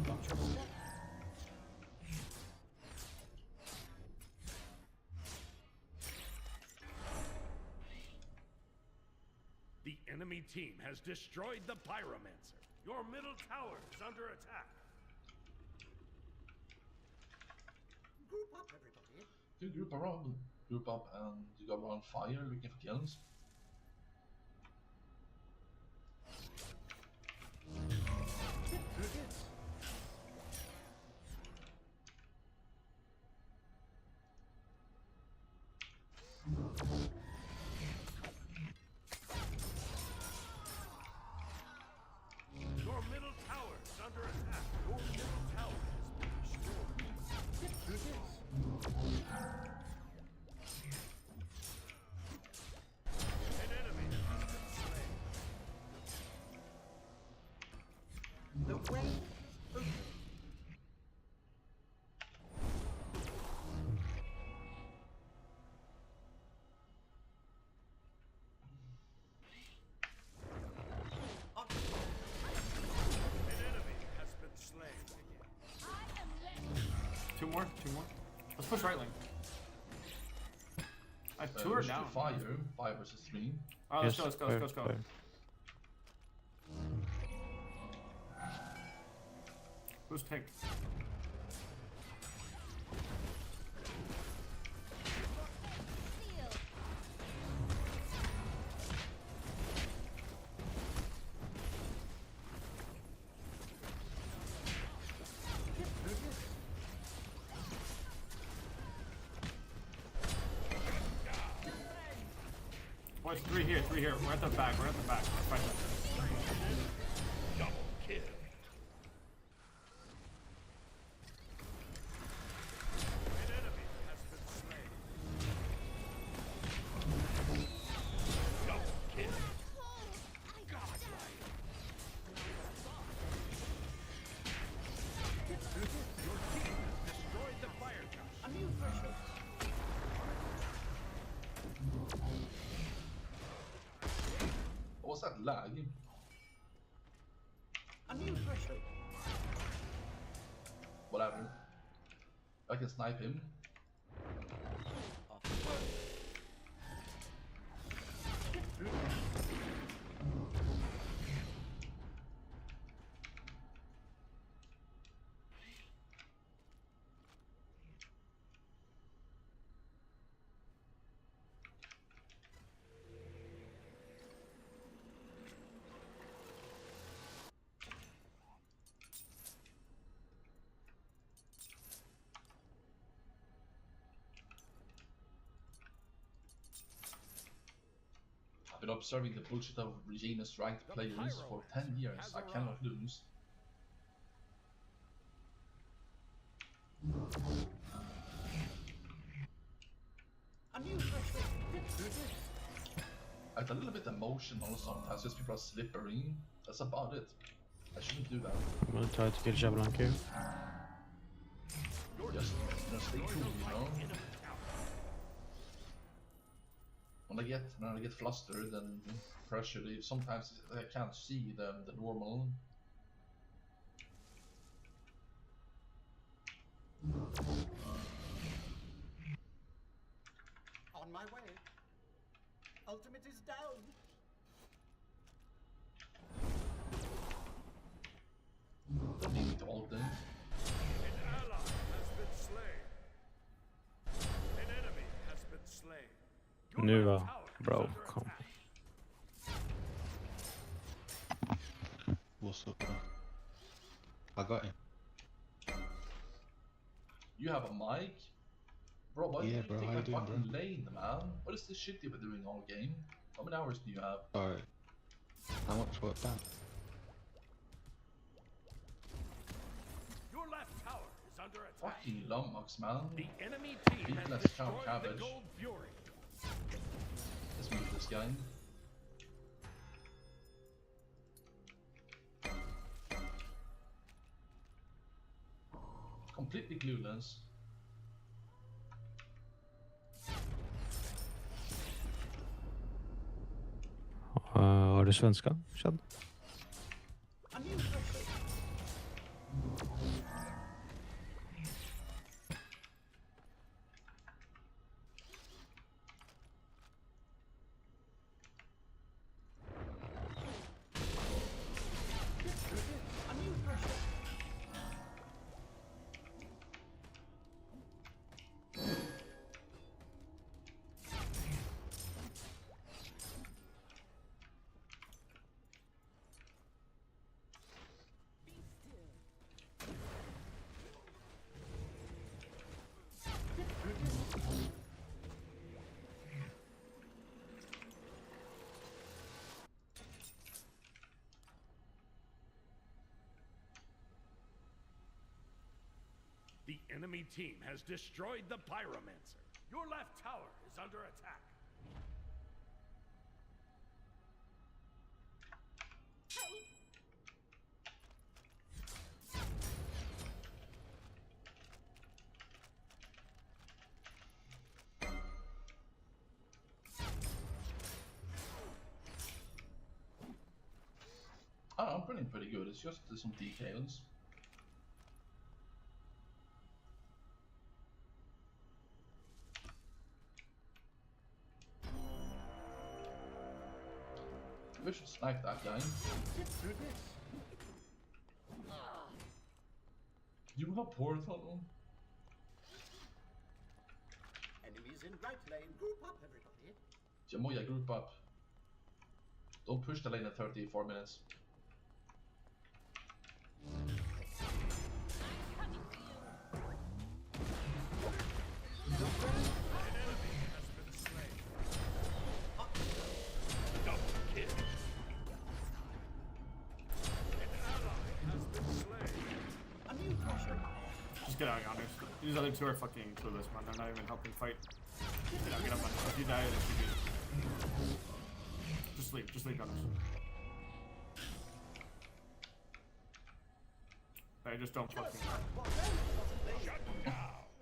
Watch your step. The enemy team has destroyed the Pyromancer. Your middle tower is under attack. Group up, everybody. You group around. Group up and you go around fire looking for kills. Who this? Your middle tower is under attack. Your middle tower has been destroyed. Who this? An enemy has been slain. The way is open. An enemy has been slain. I am ready. Two more. Let's push right lane. I have two are Push to down. fire. 5 versus 3. Oh, let's go. Who's picked? Seal. Boys, three here. We're at the back. Let's fight them. Double kill. An enemy has been slain. Double kill. Godlike. Your team has destroyed the fire giant. A new threshold. that lag? A new threshold. Whatever. I can snipe him. I've been observing the bullshit of Regina's ranked players for 10 years. I cannot lose. A new threshold. It's a little bit emotional sometimes, just people are slippery. That's about it. I shouldn't do that. I'm gonna try to kill Javelin here. Just stay cool, you know? When I get flustered and pressured, sometimes I can't see the normal. On my way. Ultimate is down. Don't need me to ult them. An ally has been slain. An enemy has been slain. Your Nu left va, tower is bro, under kom. attack. What's up, bro? I got him. You have a mic? Bro, why Yeah, do bro, you how take you my doing, fucking lane, man? What is this shit you've been doing all game? How many hours do you have? Alright. How much work done? Your left tower is under attack. Fucking lummox, man. The enemy team Beat has less count destroyed the cabbage. Gold Fury. Let's move this guy. Completely clueless. Har du svenska, Chad? A new threshold. A new threshold. The enemy team has destroyed the Pyromancer. Your left tower is under attack. I'm feeling pretty good. It's just some details. We should snipe that guy. You have a portal? Enemies in right lane. Group up, everybody. Jamoya, group up. Don't push the lane at 34 minutes. Just get out, Giannis. These other two are fucking clueless, man. They're not even helping fight. Get up, man. If you die, then you do. Just sleep, Giannis. They just don't fucking.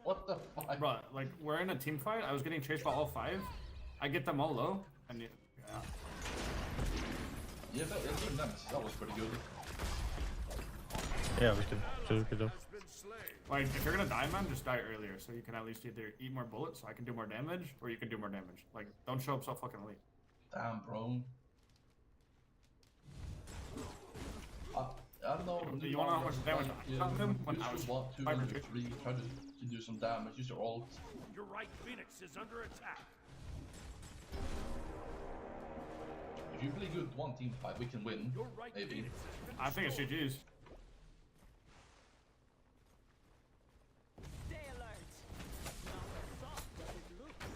What the fuck? Bro, like, we're in a team fight. I was getting chased by all five. I get them all low, and yeah. Yeah, even that was pretty good. Yeah, we can do good. Like, if you're gonna die, man, just die earlier, so you can at least either eat more bullets, so I can do more damage, or you can do more damage. Like, don't show up so fucking late. Damn, bro. I don't know. You wanna know how much damage I shot him when I was use your 2 and 3, try to do some damage, use your ult. Your right phoenix is under attack. If you play good one team fight, we can win. Your right Maybe. phoenix has been I think it's destroyed. GG's. Stay alert. Not as soft as it looks.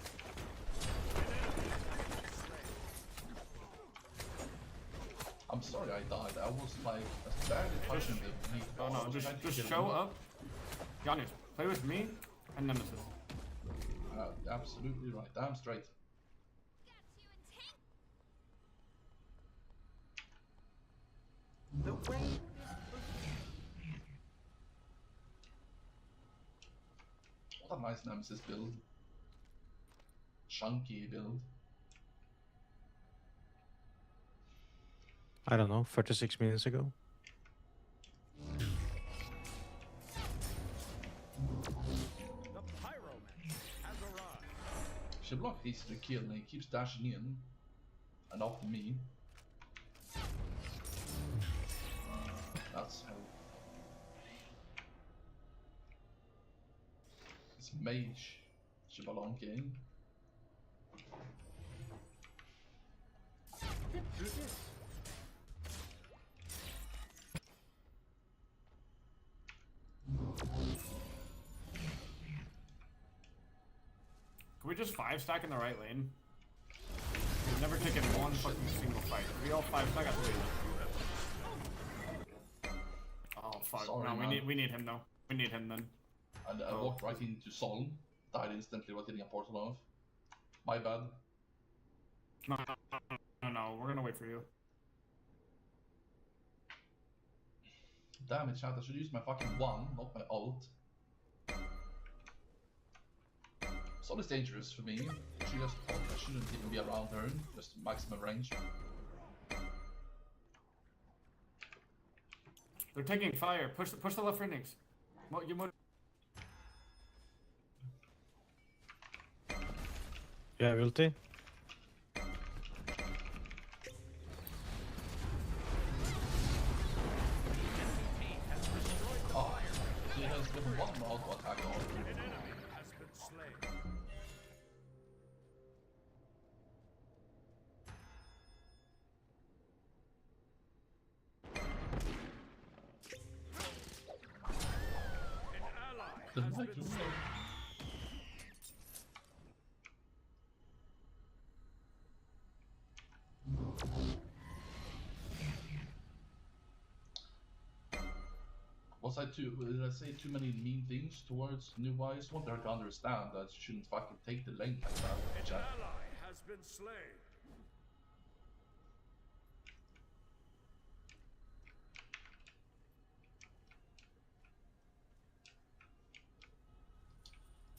I'm sorry I died. I was like barely touching the meat. Oh no, just show up. Giannis, play with me and Nemesis. Absolutely right. Damn straight. The way What a nice Nemesis build. Chunky build. I don't know, 36 minutes ago. The pyroman has arrived. Shablock easy to kill and he keeps dashing in and after me. That's how. It's mage Shabalonking. Can we just 5-stack in the right lane? We've never taken one fucking single fight. We all 5-stack at the lane. Oh fuck! Sorry, no, man. we need him though. We need him then. And I walked right into Sol, died instantly while hitting a portal off. My bad. No, we're gonna wait for you. Damn it, chat, I should use my fucking one, not my ult. Sol is dangerous for me. She just shouldn't even be around her, just maximum range. They're taking fire. Push the left Phoenix. You Yeah, ulti. Oh, she has given one auto attack on. An enemy has been slain. An ally The has mic been is slain. Did I say too many mean things towards New Wise? I want her to understand that she shouldn't fucking take the lane like that. An ally has been slain.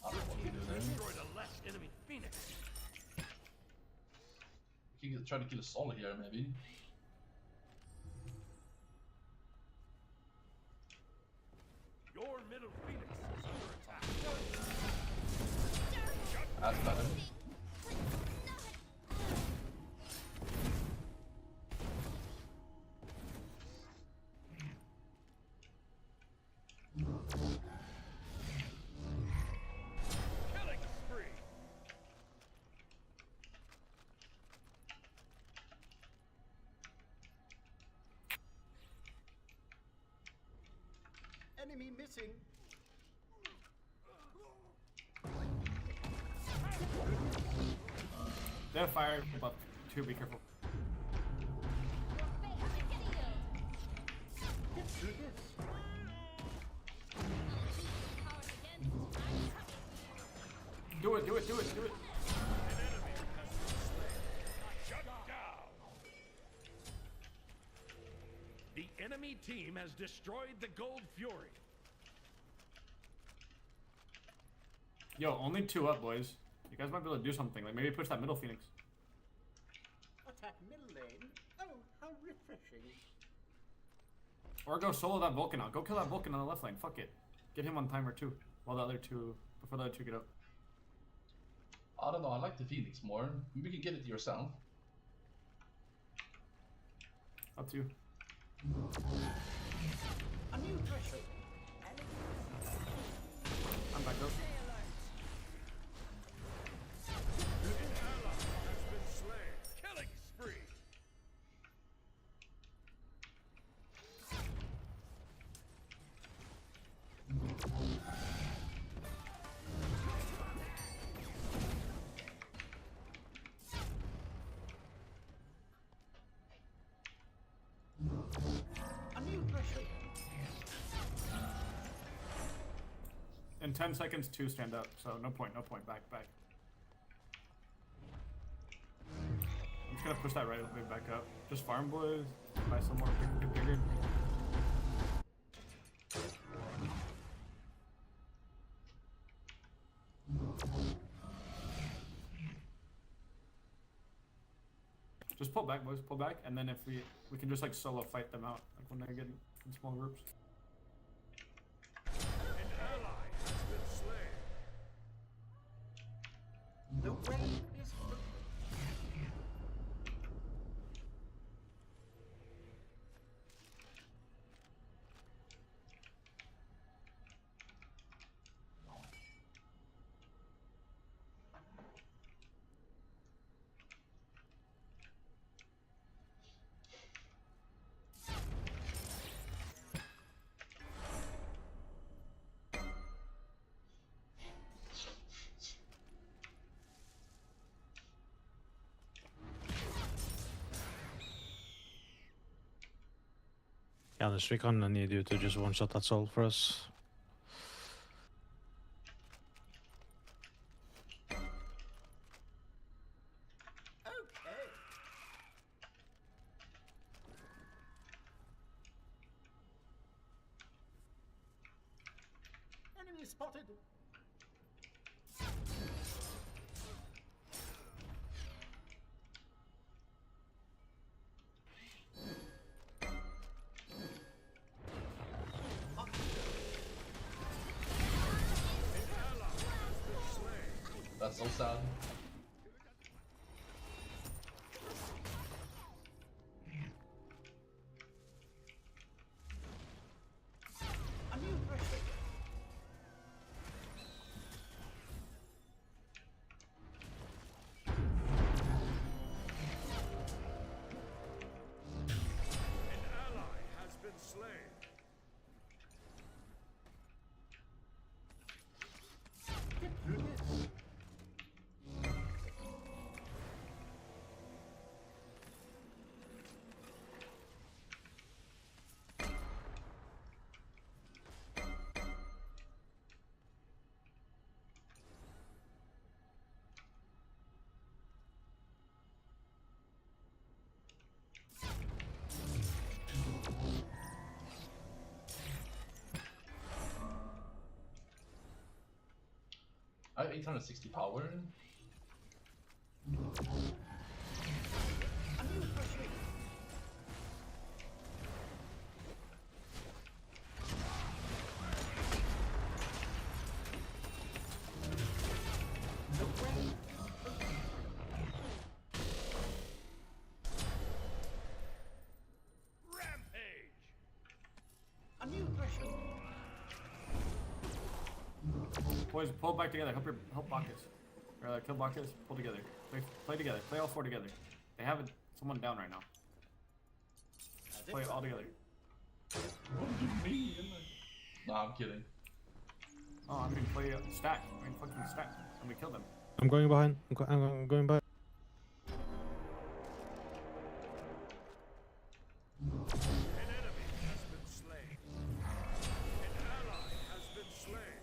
I don't know what to do there. Destroyed a left enemy phoenix. We can try to kill a Sol here, maybe. Your middle phoenix is under attack. That's better. Killing spree. enemy missing. They have fire above 2, be careful. Do it. An enemy has been slain. Shut down. The enemy team has destroyed the Gold Fury. Yo, only 2 up, boys. You guys might be able to do something. Like maybe push that middle Phoenix. Attack middle lane. Oh, how refreshing. Or go solo that Vulcan out. Go kill that Vulcan on the left lane. Fuck it. Get him on timer too. While the other two, before the other two get up. I don't know, I like the Phoenix more. Maybe you can get it yourself. Up to you. A new threshold. I'm back up. An ally has been slain. Killing spree. A new threshold. In 10 seconds, 2 stand up. So no point, no point. Back, back. I'm just gonna push that right wave back up. Just farm boys. Buy some more bigger. Just pull back, boys. Pull back, and then if we can just like solo fight them out, like when they get in small groups. An ally has been slain. The way is open. Yeah, honestly, we kinda need you to just one-shot that soul for us. Okay. Enemy spotted. That's so sad. A new threshold. An ally has been slain. Get through this. I have 860 power. A new threshold. The way is open. Rampage. A new threshold. Boys, pull back together. Help Bacchus. Or kill Bacchus. Pull together. Play together. Play all 4 together. They have someone down right now. Play all together. What do you mean? No, I'm kidding. Oh, I mean play stack. I mean fucking stack. And we kill them. I'm going behind. I'm going behind. An enemy has been slain. An ally has been slain.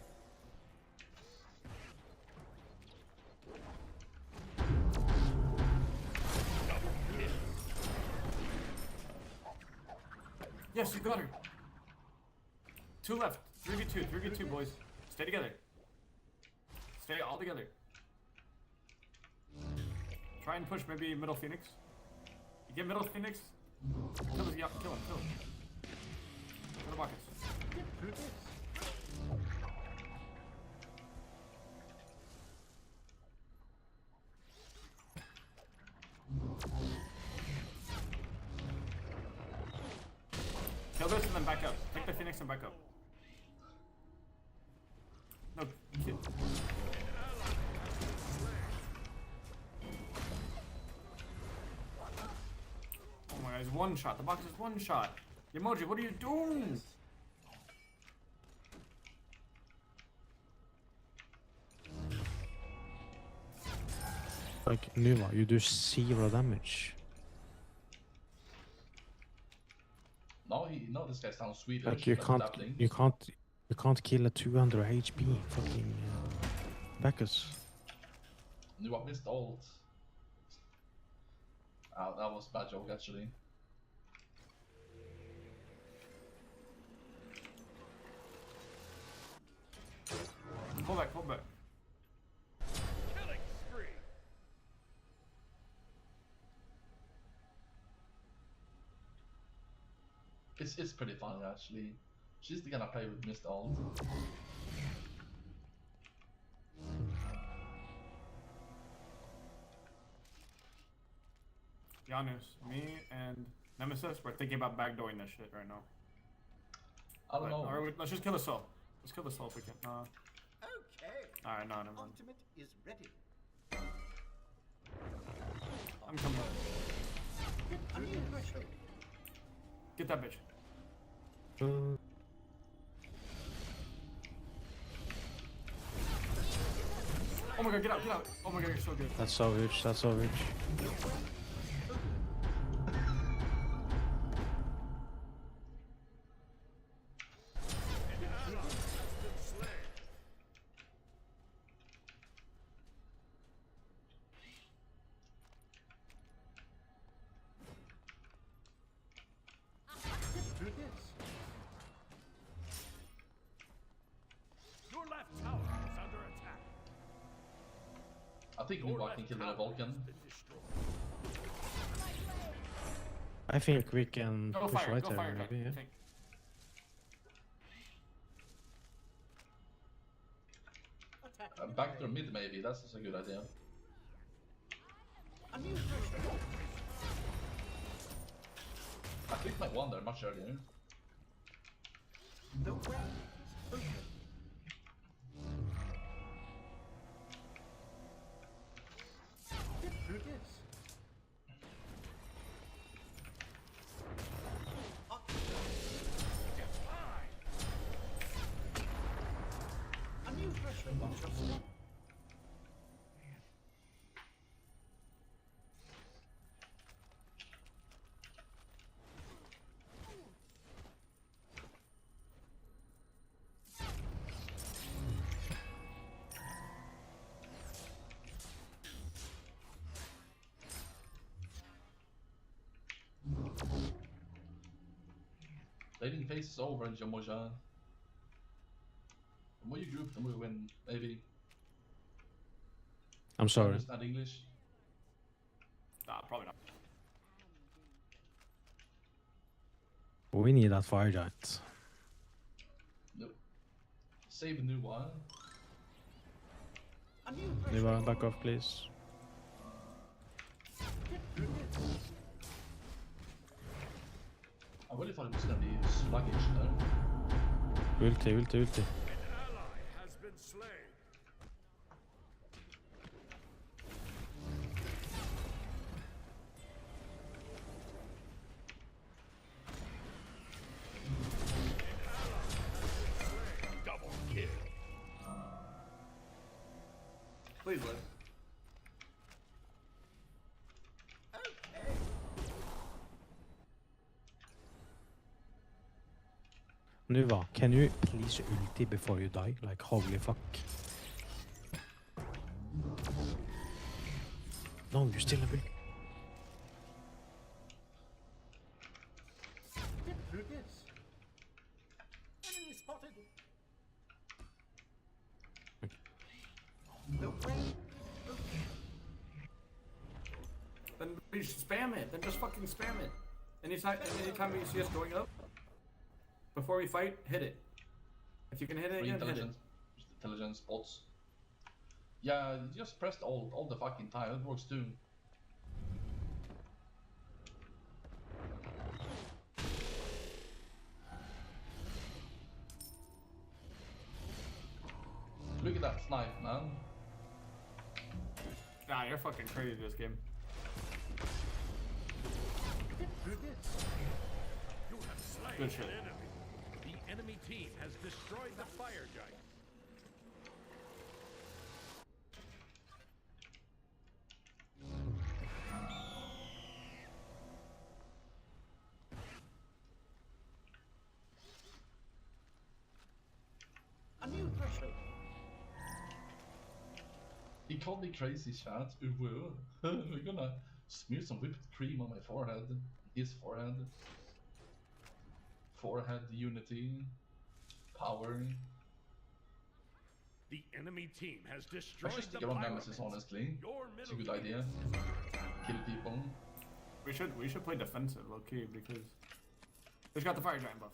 Yes, you got her. 2 left. 3v2. 3v2, boys. Stay together. Stay all together. Try and push maybe middle Phoenix. You get middle Phoenix. Kill him, yeah, kill him. Kill the buckets. Kill this and then back up. Take the Phoenix and back up. No, kill. Oh my god, he's one shot. The box is one shot. Emoji, what are you doing? Like, Nuva, you do 0 damage. No, this guy sounds Swedish. Like, you can't kill a 200 HP fucking Bacchus. Knew I missed ult. That was a bad joke actually. Pull back, pull back. Killing spree. It's pretty funny actually. She's gonna play with missed ult. Janus, me and Nemesis, we're thinking about backdooring this shit right now. I don't know. Or let's just kill the soul. Let's kill the soul if we can. Okay. Alright, no, never mind. Ultimate is ready. I'm coming. A new threshold. Get that bitch. Oh my god, get out, get out. Oh my god, you're so good. That's so rich, that's so rich. Your left tower is under attack. I think Your Nuva can kill the Vulcan. been destroyed. I think we can Go push fire, right go there, fire, maybe, yeah. I think. Back to mid maybe, that's a good idea. A new threshold. I clicked my wand there much earlier. The way is open. Get through this. A new threshold on your step. Laning phase is over, Jamoja. The more you group, the more you win, maybe. I'm sorry. Understand English? Nah, probably not. We need that fire giant. Nope. Save a new one. A new Nuva, threshold. back off, please. Get through this. I really thought it was gonna be sluggish there. Ulti. An ally has been slain. Double kill. Please live. Nuva, can you please ulti before you die? Like, holy fuck. No, you're still a bit. Get through this. Enemy spotted. The way is open. Then Please spam it. Then just fucking spam it. Anytime you see us going up, before we fight, hit it. If you can hit it again, hit it. Intelligence bots. Yeah, you just pressed all the fucking time. It works too. Look at that snipe, man. Nah, you're fucking crazy this game. You have slain Good shit. an enemy. The enemy team has destroyed the fire giant. A new threshold. He called me crazy, chat. We're gonna smear some whipped cream on my forehead. His forehead. Forehead unity. Power. The enemy team has destroyed I should the stick around pyramids. Nemesis, honestly. Your It's a middle good idea. Phoenix is under attack. Kill people. We should play defensive, okay? Because we got the fire giant buff.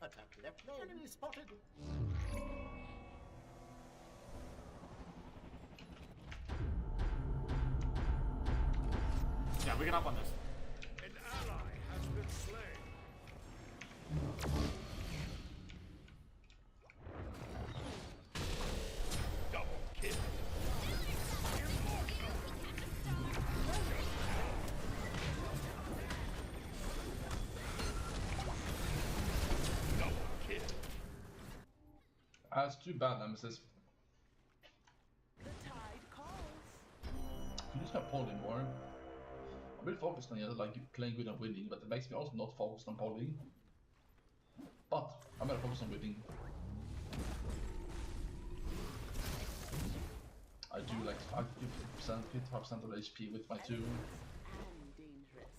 Attack left lane. Enemy spotted. Yeah, we can hop on this. An ally has been slain. Double kill. Double kill. That's too bad, Nemesis. The tide calls. You just got polling more. I'm really focused on like playing good and winning, but it makes me also not focused on polling. But I'm gonna focus on winning. I do like 50%, 55% of HP with my 2. And dangerous.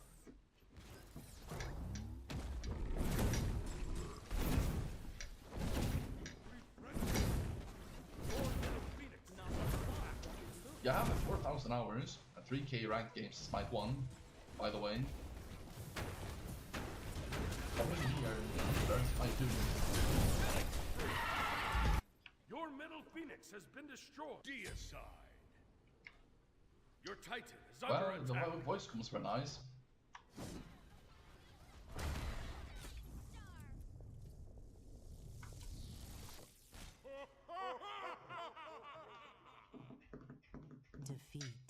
Yeah, I have 4,000 hours and 3k ranked games is Smite 1, by the way. Somebody here learns Smite 2. Your middle Phoenix has been destroyed. Deicide. Your Titan is Well, under the attack. voice comes were nice. Defeat.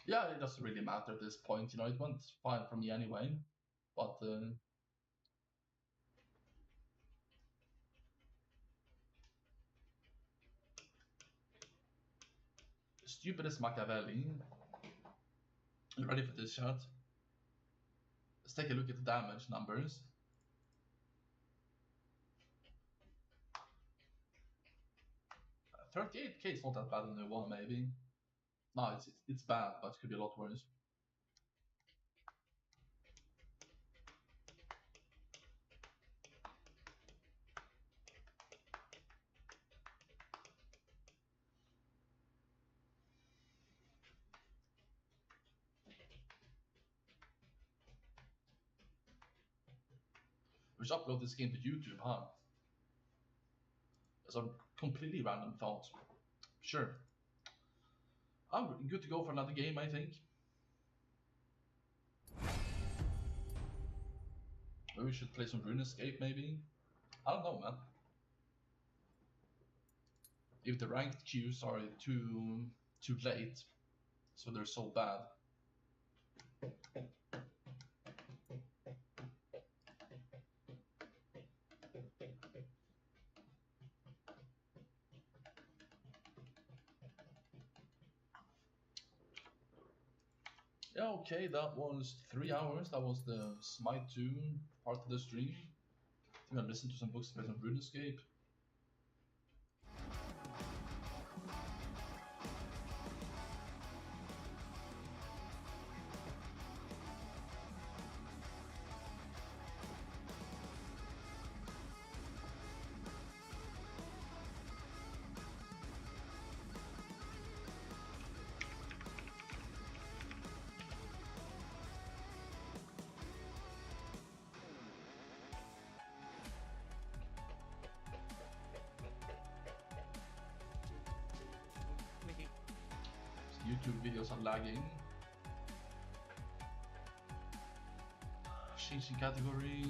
Yeah, it doesn't really matter at this point, you know, it went fine for me anyway. But stupid as Machiavelli. You ready for this shot? Let's take a look at the damage numbers. Uh, 38k is not that bad in the one, maybe. No, it's bad, but it could be a lot worse. We should upload this game to YouTube, huh? As a completely random thought. Sure. I'm good to go for another game, I think. Maybe we should play some RuneScape, maybe? I don't know, man. If the ranked queues are too late, so they're so bad. Yeah, okay, that was 3 hours. That was the Smite 2 part of the stream. I think I listened to some books, play some RuneScape. YouTube videos are lagging. Changing category.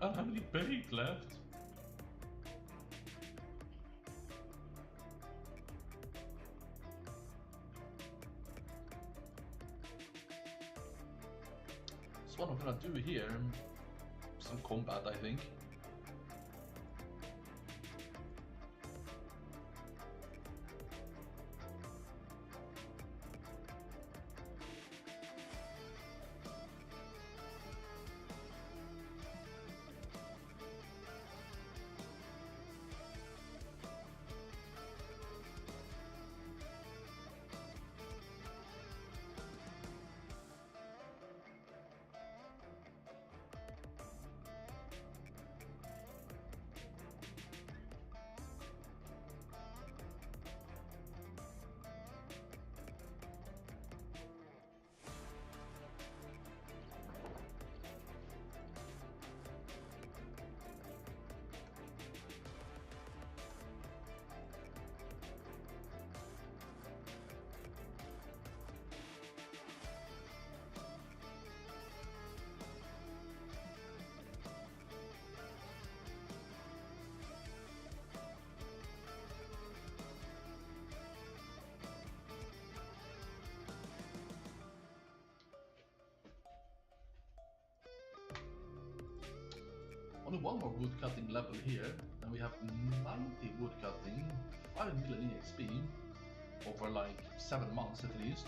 I don't have any bait left. So what I'm gonna do here, some combat I think. Only one more woodcutting level here, and we have 90 woodcutting, 5 million EXP over like 7 months at least.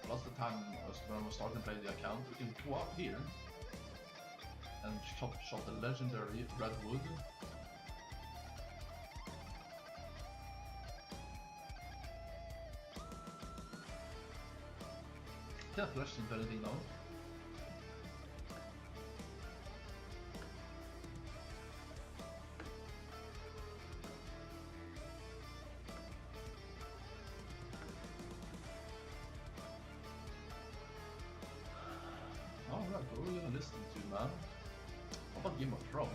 Plus the time when I was starting to play the account, we can go up here and shop the legendary redwood. Can't flash into anything now. we gonna listen to, man? How about Game of Thrones?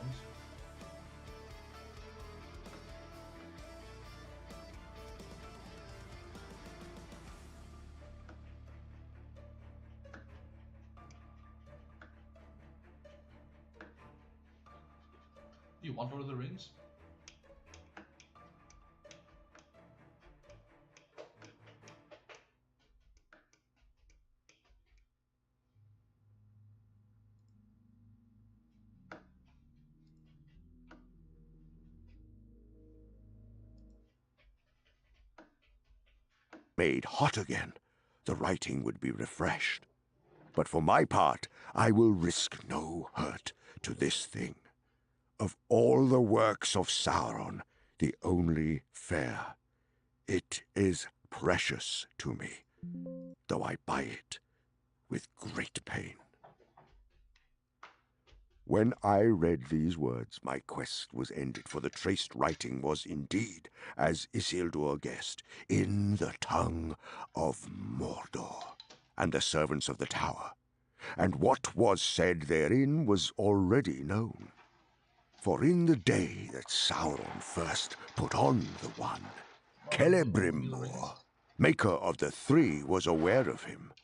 You want Lord of the Rings? Made hot again, the writing would be refreshed. But for my part, I will risk no hurt to this thing. Of all the works of Sauron, the only fair. It is precious to me, though I buy it with great pain. When I read these words, my quest was ended, for the traced writing was indeed, as Isildur guessed, in the tongue of Mordor, and the servants of the tower. And what was said therein was already known. For in the day that Sauron first put on the one, Celebrimbor, maker of the three, was aware of him,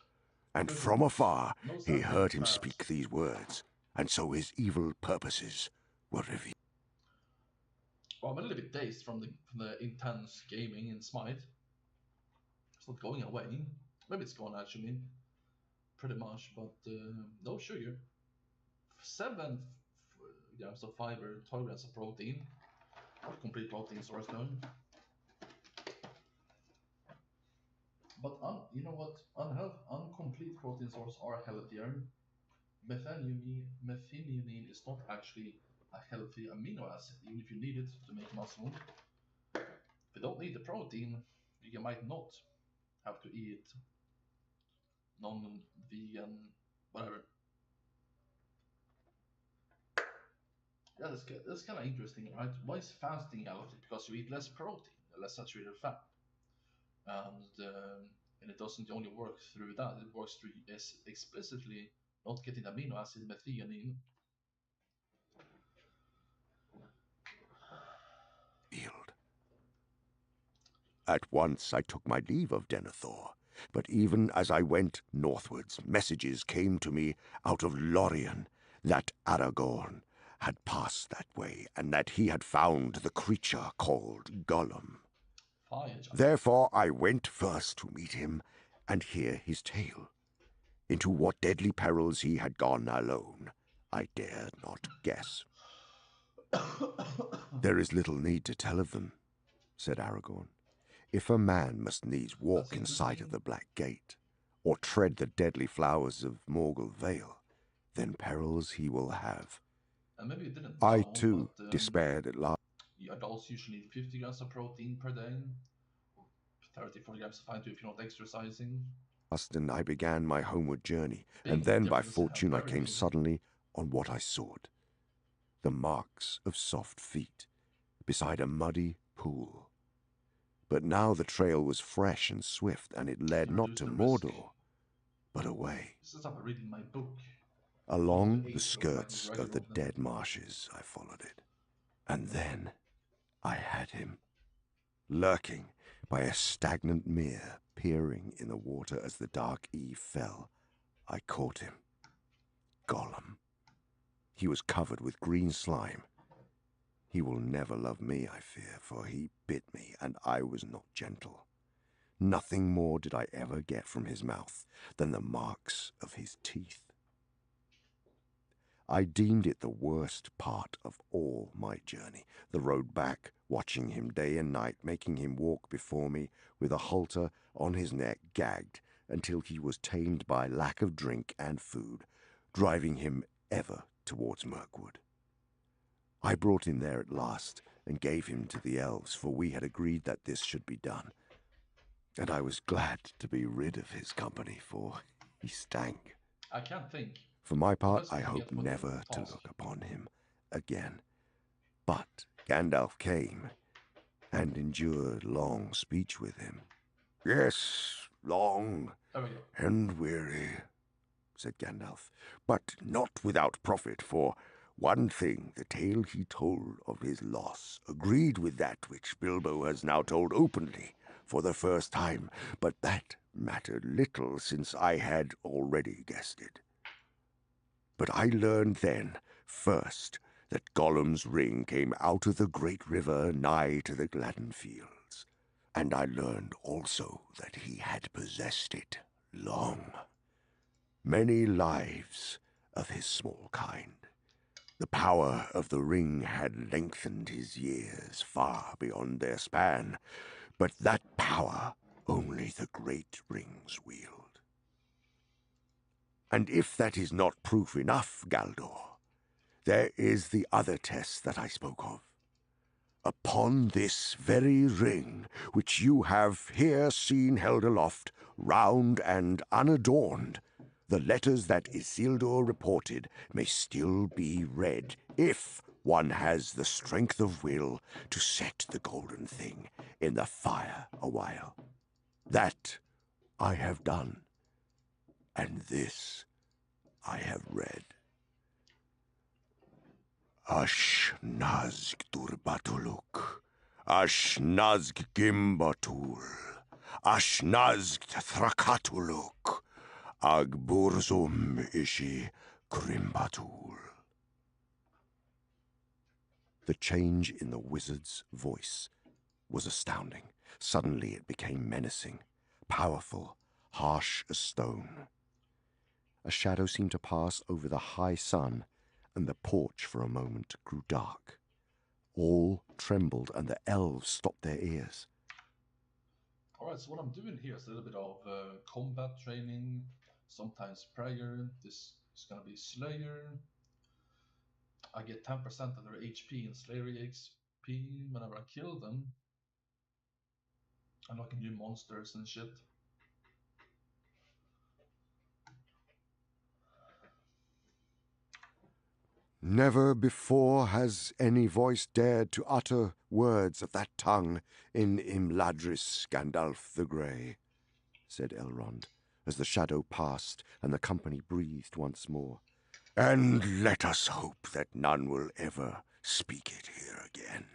and from afar he heard him speak these words, and so his evil purposes were revealed. Well, I'm a little bit dazed from the intense gaming in Smite. It's not going away. Maybe it's gone actually, pretty much, but no sugar. 7 grams of fiber, 12 grams of protein. Not complete protein source though. But you know what? Uncomplete protein sources are healthier. Methionine is not actually a healthy amino acid, even if you need it to make muscle. If you don't need the protein, you might not have to eat non-vegan, whatever. Yeah, that's kind of interesting, right? Why is fasting healthy? Because you eat less protein, less saturated fat, and it doesn't only work through that; it works through explicitly not getting the amino acid methionine. At once I took my leave of Denethor, but even as I went northwards, messages came to me out of Lorien that Aragorn had passed that way, and that he had found the creature called Gollum. Therefore I went first to meet him and hear his tale. Into what deadly perils he had gone alone, I dared not guess. There is little need to tell of them, said Aragorn. If a man must needs walk in sight of the Black Gate, or tread the deadly flowers of Morgul Vale, then perils he will have. And maybe you didn't I know, too but, despaired at last. Adults usually need 50 grams of protein per day, 30-40 grams of fine if you're not exercising. And I began my homeward journey, and Big then by difference, fortune I very came big. suddenly on what I sought. The marks of soft feet, beside a muddy pool. But now the trail was fresh and swift, and it led not to Mordor, but away. This is after reading my book. Along the skirts of the dead marshes I followed it. And then I had him, lurking by a stagnant mere, peering in the water as the dark eve fell. I caught him. Gollum. He was covered with green slime. He will never love me, I fear, for he bit me, and I was not gentle. Nothing more did I ever get from his mouth than the marks of his teeth. I deemed it the worst part of all my journey, the road back, watching him day and night, making him walk before me with a halter on his neck, gagged, until he was tamed by lack of drink and food, driving him ever towards Mirkwood. I brought him there at last, and gave him to the elves, for we had agreed that this should be done. And I was glad to be rid of his company, for he stank. I can't think. For my part, Unless I we hope get what never the to task. look upon him again. But Gandalf came, and endured long speech with him. Yes, long There we go. and weary, said Gandalf, but not without profit, for one thing the tale he told of his loss agreed with that which Bilbo has now told openly for the first time, but that mattered little since I had already guessed it. But I learned then, first, that Gollum's ring came out of the great river nigh to the Gladden fields, and I learned also that he had possessed it long. Many lives of his small kind. The power of the ring had lengthened his years far beyond their span, but that power only the great rings wield. And if that is not proof enough, Galdor, there is the other test that I spoke of. Upon this very ring, which you have here seen held aloft, round and unadorned, the letters that Isildur reported may still be read if one has the strength of will to set the golden thing in the fire a while. That I have done, and this I have read. Ashnazg Durbatuluk, Ashnazg Gimbatul, Ashnazg Thrakatuluk, Agburzum Ishi Krimbatul. The change in the wizard's voice was astounding. Suddenly it became menacing, powerful, harsh as stone. A shadow seemed to pass over the high sun, and the porch for a moment grew dark. All trembled, and the elves stopped their ears. Alright, so what I'm doing here is a little bit of combat training, sometimes prayer. This is gonna be Slayer. I get 10% of their HP and Slayer XP whenever I kill them. Unlocking new monsters and shit. Never before has any voice dared to utter words of that tongue in Imladris, Gandalf the Grey, said Elrond, as the shadow passed and the company breathed once more. And let us hope that none will ever speak it here again,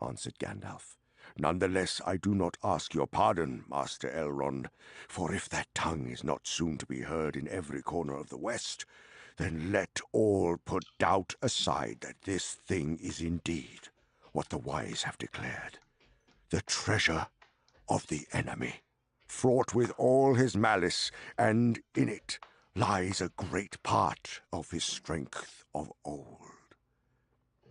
answered Gandalf. Nonetheless, I do not ask your pardon, Master Elrond, for if that tongue is not soon to be heard in every corner of the West, then let all put doubt aside that this thing is indeed what the wise have declared, the treasure of the enemy, fraught with all his malice, and in it lies a great part of his strength of old.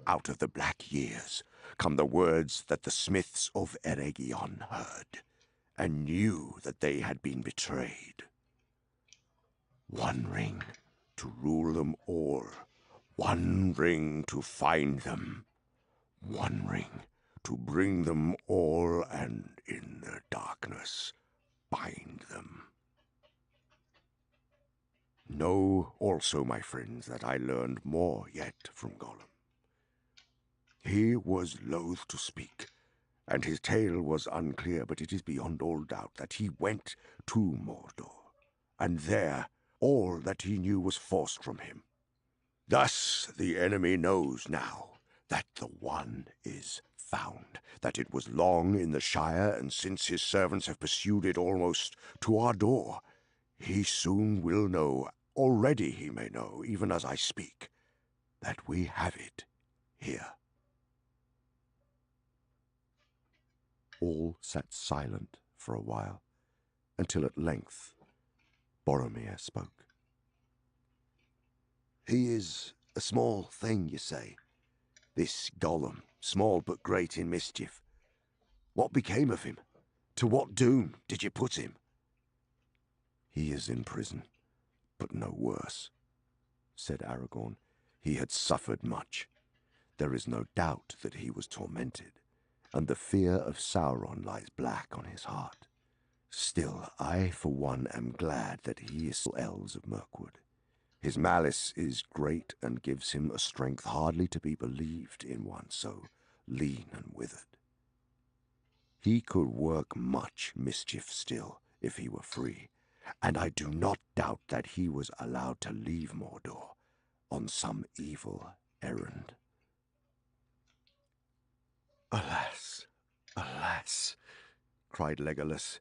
Out of the black years come the words that the smiths of Eregion heard, and knew that they had been betrayed. One ring to rule them all, one ring to find them, one ring to bring them all, and in the darkness bind them. Know also, my friends, that I learned more yet from Gollum. He was loath to speak, and his tale was unclear, but it is beyond all doubt that he went to Mordor, and there all that he knew was forced from him. Thus the enemy knows now that the One is found, that it was long in the Shire, and since his servants have pursued it almost to our door, he soon will know, already he may know, even as I speak, that we have it here. All sat silent for a while, until at length Boromir spoke. He is a small thing, you say, this Gollum, small but great in mischief. What became of him? To what doom did you put him? He is in prison, but no worse, said Aragorn. He had suffered much. There is no doubt that he was tormented, and the fear of Sauron lies black on his heart. Still, I, for one, am glad that he is still elves of Mirkwood. His malice is great and gives him a strength hardly to be believed in one so lean and withered. He could work much mischief still, if he were free, and I do not doubt that he was allowed to leave Mordor on some evil errand. Alas, alas, cried Legolas,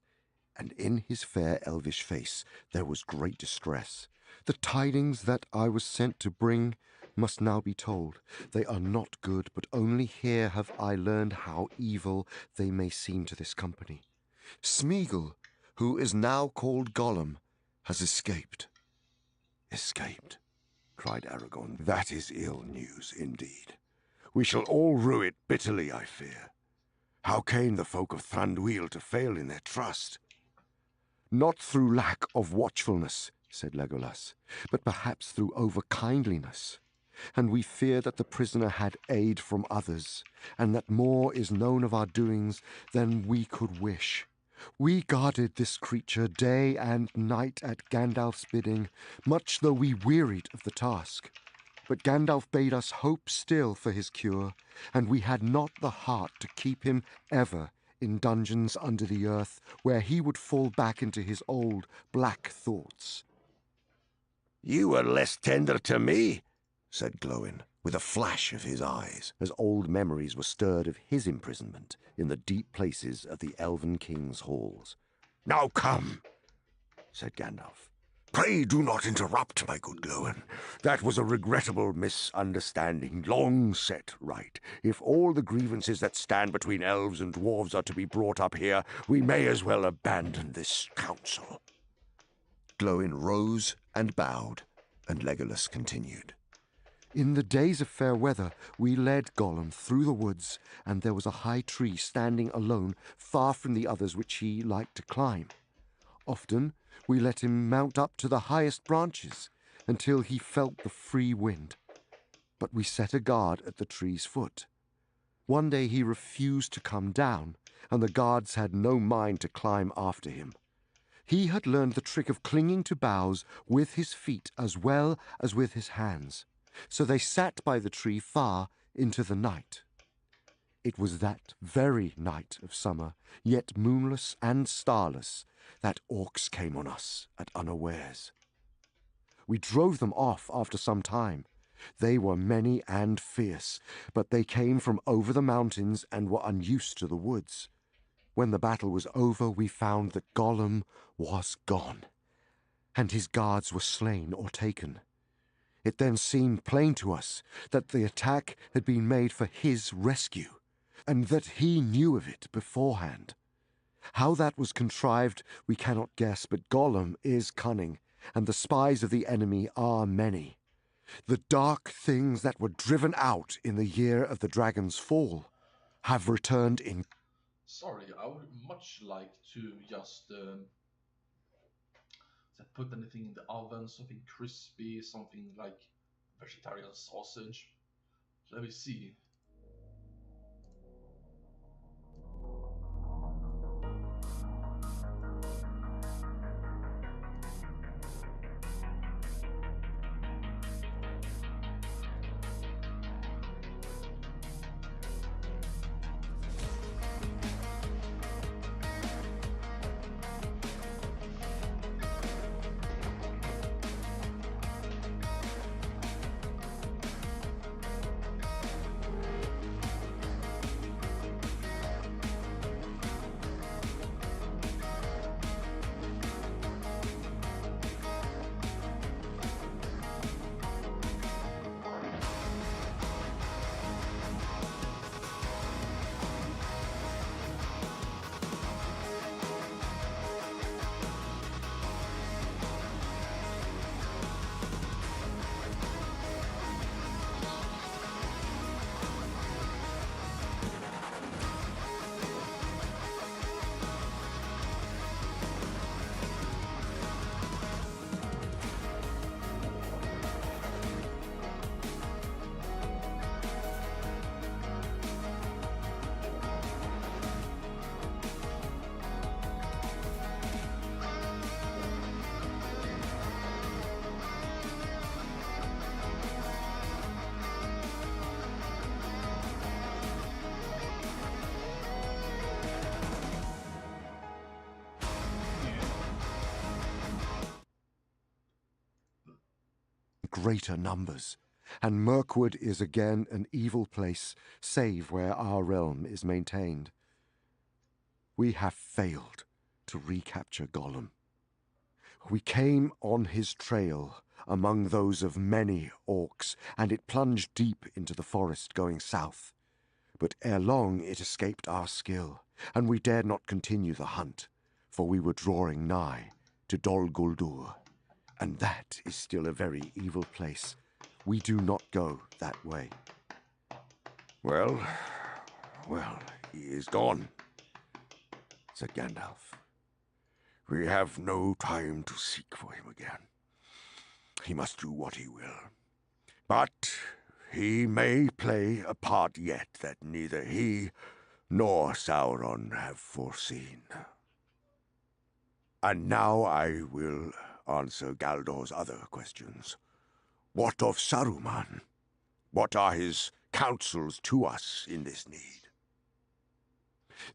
and in his fair elvish face there was great distress. The tidings that I was sent to bring must now be told. They are not good, but only here have I learned how evil they may seem to this company. Smeagol, who is now called Gollum, has escaped. Escaped, cried Aragorn. That is ill news indeed. We shall all rue it bitterly, I fear. How came the folk of Thranduil to fail in their trust? Not through lack of watchfulness, said Legolas, but perhaps through over-kindliness. And we fear that the prisoner had aid from others, and that more is known of our doings than we could wish. We guarded this creature day and night at Gandalf's bidding, much though we wearied of the task. But Gandalf bade us hope still for his cure, and we had not the heart to keep him ever in dungeons under the earth, where he would fall back into his old black thoughts. You were less tender to me, said Glóin, with a flash of his eyes, as old memories were stirred of his imprisonment in the deep places of the Elven King's halls. Now come, said Gandalf. Pray do not interrupt, my good Glóin. That was a regrettable misunderstanding, long set right. If all the grievances that stand between elves and dwarves are to be brought up here, we may as well abandon this council. Glóin rose and bowed, and Legolas continued. In the days of fair weather, we led Gollum through the woods, and there was a high tree standing alone, far from the others which he liked to climb. Often we let him mount up to the highest branches until he felt the free wind. But we set a guard at the tree's foot. One day he refused to come down, and the guards had no mind to climb after him. He had learned the trick of clinging to boughs with his feet as well as with his hands, so they sat by the tree far into the night. It was that very night of summer, yet moonless and starless, that orcs came on us at unawares. We drove them off after some time. They were many and fierce, but they came from over the mountains and were unused to the woods. When the battle was over, we found that Gollum was gone, and his guards were slain or taken. It then seemed plain to us that the attack had been made for his rescue, and that he knew of it beforehand. How that was contrived we cannot guess, but Gollum is cunning, and the spies of the enemy are many. The dark things that were driven out in the year of the dragon's fall have returned in... Sorry, I would much like to just put anything in the oven, something crispy, something like vegetarian sausage. Let me see. greater numbers, and Mirkwood is again an evil place, save where our realm is maintained. We have failed to recapture Gollum. We came on his trail among those of many orcs, and it plunged deep into the forest going south. But ere long it escaped our skill, and we dared not continue the hunt, for we were drawing nigh to Dol Guldur, and that is still a very evil place. We do not go that way. Well, he is gone, said Gandalf. We have no time to seek for him again. He must do what he will. But he may play a part yet that neither he nor Sauron have foreseen. And now I will answer Galdor's other questions. What of Saruman? What are his counsels to us in this need?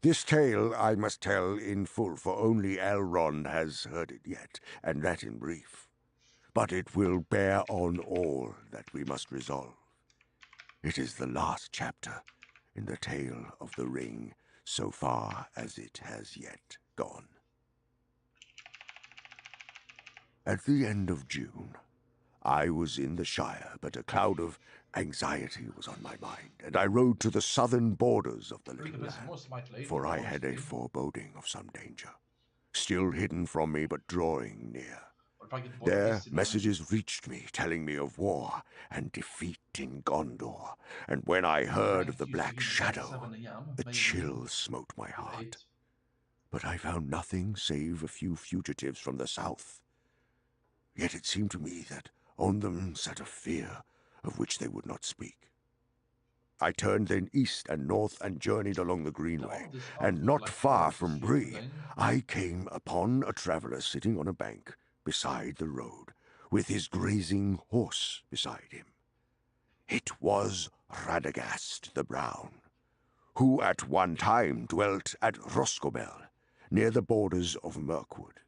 This tale I must tell in full, for only Elrond has heard it yet, and that in brief. But it will bear on all that we must resolve. It is the last chapter in the tale of the ring, so far as it has yet gone. At the end of June, I was in the Shire, but a cloud of anxiety was on my mind, and I rode to the southern borders of the little land, for I had a foreboding of some danger, still hidden from me but drawing near. There, messages reached me telling me of war and defeat in Gondor, and when I heard of the Black Shadow, a chill smote my heart. But I found nothing save a few fugitives from the south. Yet it seemed to me that on them sat a fear of which they would not speak. I turned then east and north and journeyed along the greenway, and not far from Bree, I came upon a traveller sitting on a bank beside the road, with his grazing horse beside him. It was Radagast the Brown, who at one time dwelt at Roscommel, near the borders of Mirkwood.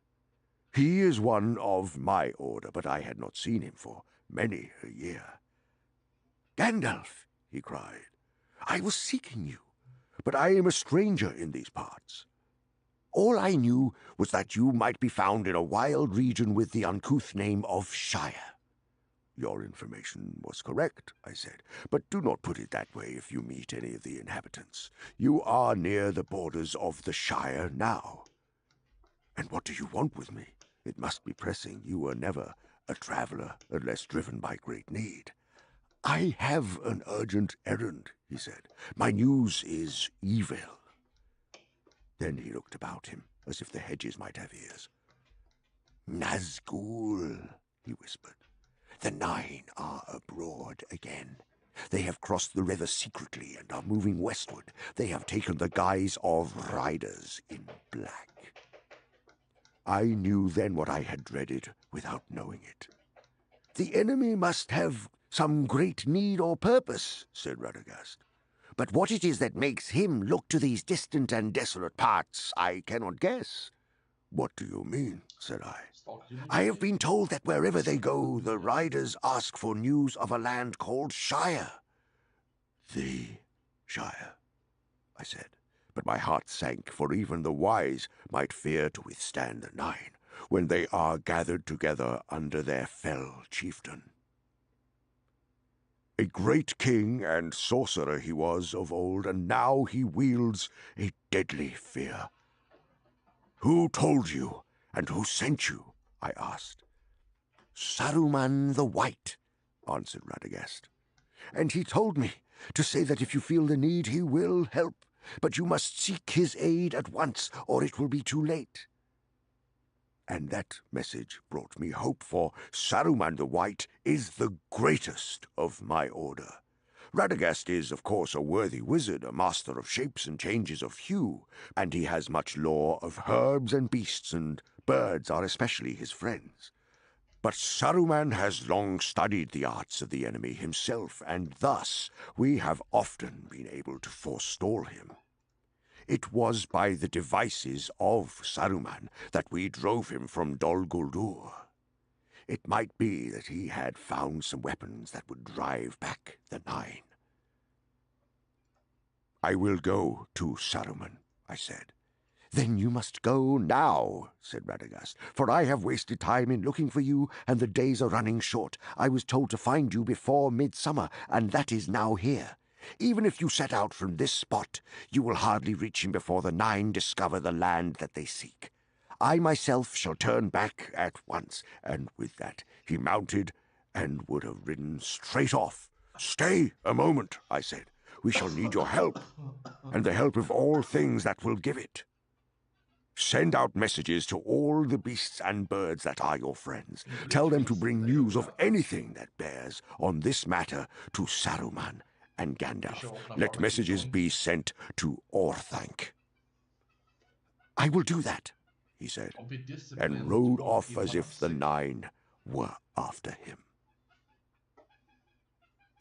He is one of my order, but I had not seen him for many a year. "Gandalf," he cried, "I was seeking you, but I am a stranger in these parts. All I knew was that you might be found in a wild region with the uncouth name of Shire." "Your information was correct," I said, "but do not put it that way if you meet any of the inhabitants. You are near the borders of the Shire now." "And what do you want with me? It must be pressing. You were never a traveler unless driven by great need." "I have an urgent errand," he said. "My news is evil." Then he looked about him, as if the hedges might have ears. "Nazgul," he whispered. "The Nine are abroad again. They have crossed the river secretly and are moving westward. They have taken the guise of riders in black." I knew then what I had dreaded without knowing it. "The enemy must have some great need or purpose," said Radagast. "But what it is that makes him look to these distant and desolate parts, I cannot guess." "What do you mean?" said I. "I have been told that wherever they go, the riders ask for news of a land called Shire." "The Shire," I said, but my heart sank, for even the wise might fear to withstand the Nine when they are gathered together under their fell chieftain. "A great king and sorcerer he was of old, and now he wields a deadly fear." "Who told you, and who sent you?" I asked. "Saruman the White," answered Radagast. "And he told me to say that if you feel the need, he will help, but you must seek his aid at once, or it will be too late." And that message brought me hope, for Saruman the White is the greatest of my order. Radagast is, of course, a worthy wizard, a master of shapes and changes of hue, and he has much lore of herbs and beasts, and birds are especially his friends. But Saruman has long studied the arts of the enemy himself, and thus we have often been able to forestall him. It was by the devices of Saruman that we drove him from Dol Guldur. It might be that he had found some weapons that would drive back the Nine. I will go to Saruman, I said. Then you must go now, said Radagast, for I have wasted time in looking for you, and the days are running short. I was told to find you before midsummer, and that is now here. Even if you set out from this spot, you will hardly reach him before the Nine discover the land that they seek. I myself shall turn back at once. And with that he mounted and would have ridden straight off. Stay a moment, I said. We shall need your help, and the help of all things that will give it. Send out messages to all the beasts and birds that are your friends. Tell them to bring news of anything that bears on this matter to Saruman and Gandalf. Let messages be sent to Orthanc. I will do that, he said, and rode off as if the Nine were after him.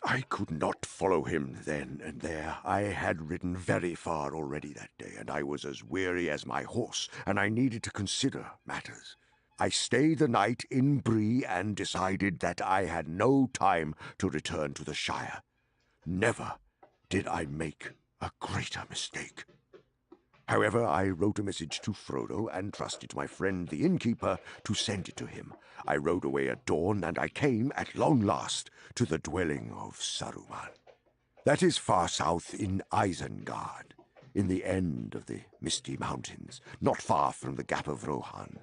I could not follow him then and there. I had ridden very far already that day, and I was as weary as my horse, and I needed to consider matters. I stayed the night in Bree and decided that I had no time to return to the Shire. Never did I make a greater mistake. However, I wrote a message to Frodo and trusted my friend the innkeeper to send it to him. I rode away at dawn, and I came, at long last, to the dwelling of Saruman. That is far south in Isengard, in the end of the Misty Mountains, not far from the Gap of Rohan.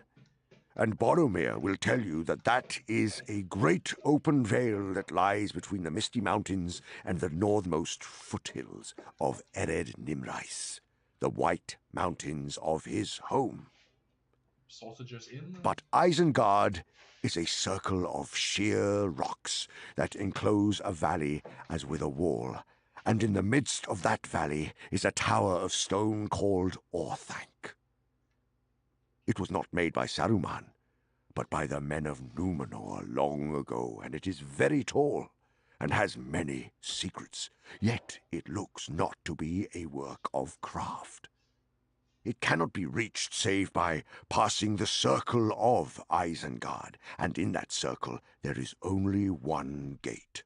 And Boromir will tell you that that is a great open vale that lies between the Misty Mountains and the northmost foothills of Ered Nimrais, the White Mountains of his home. Sausages in. But Isengard is a circle of sheer rocks that enclose a valley as with a wall, and in the midst of that valley is a tower of stone called Orthanc. It was not made by Saruman, but by the men of Númenor long ago, and it is very tall and has many secrets, yet it looks not to be a work of craft. It cannot be reached save by passing the circle of Isengard, and in that circle there is only one gate.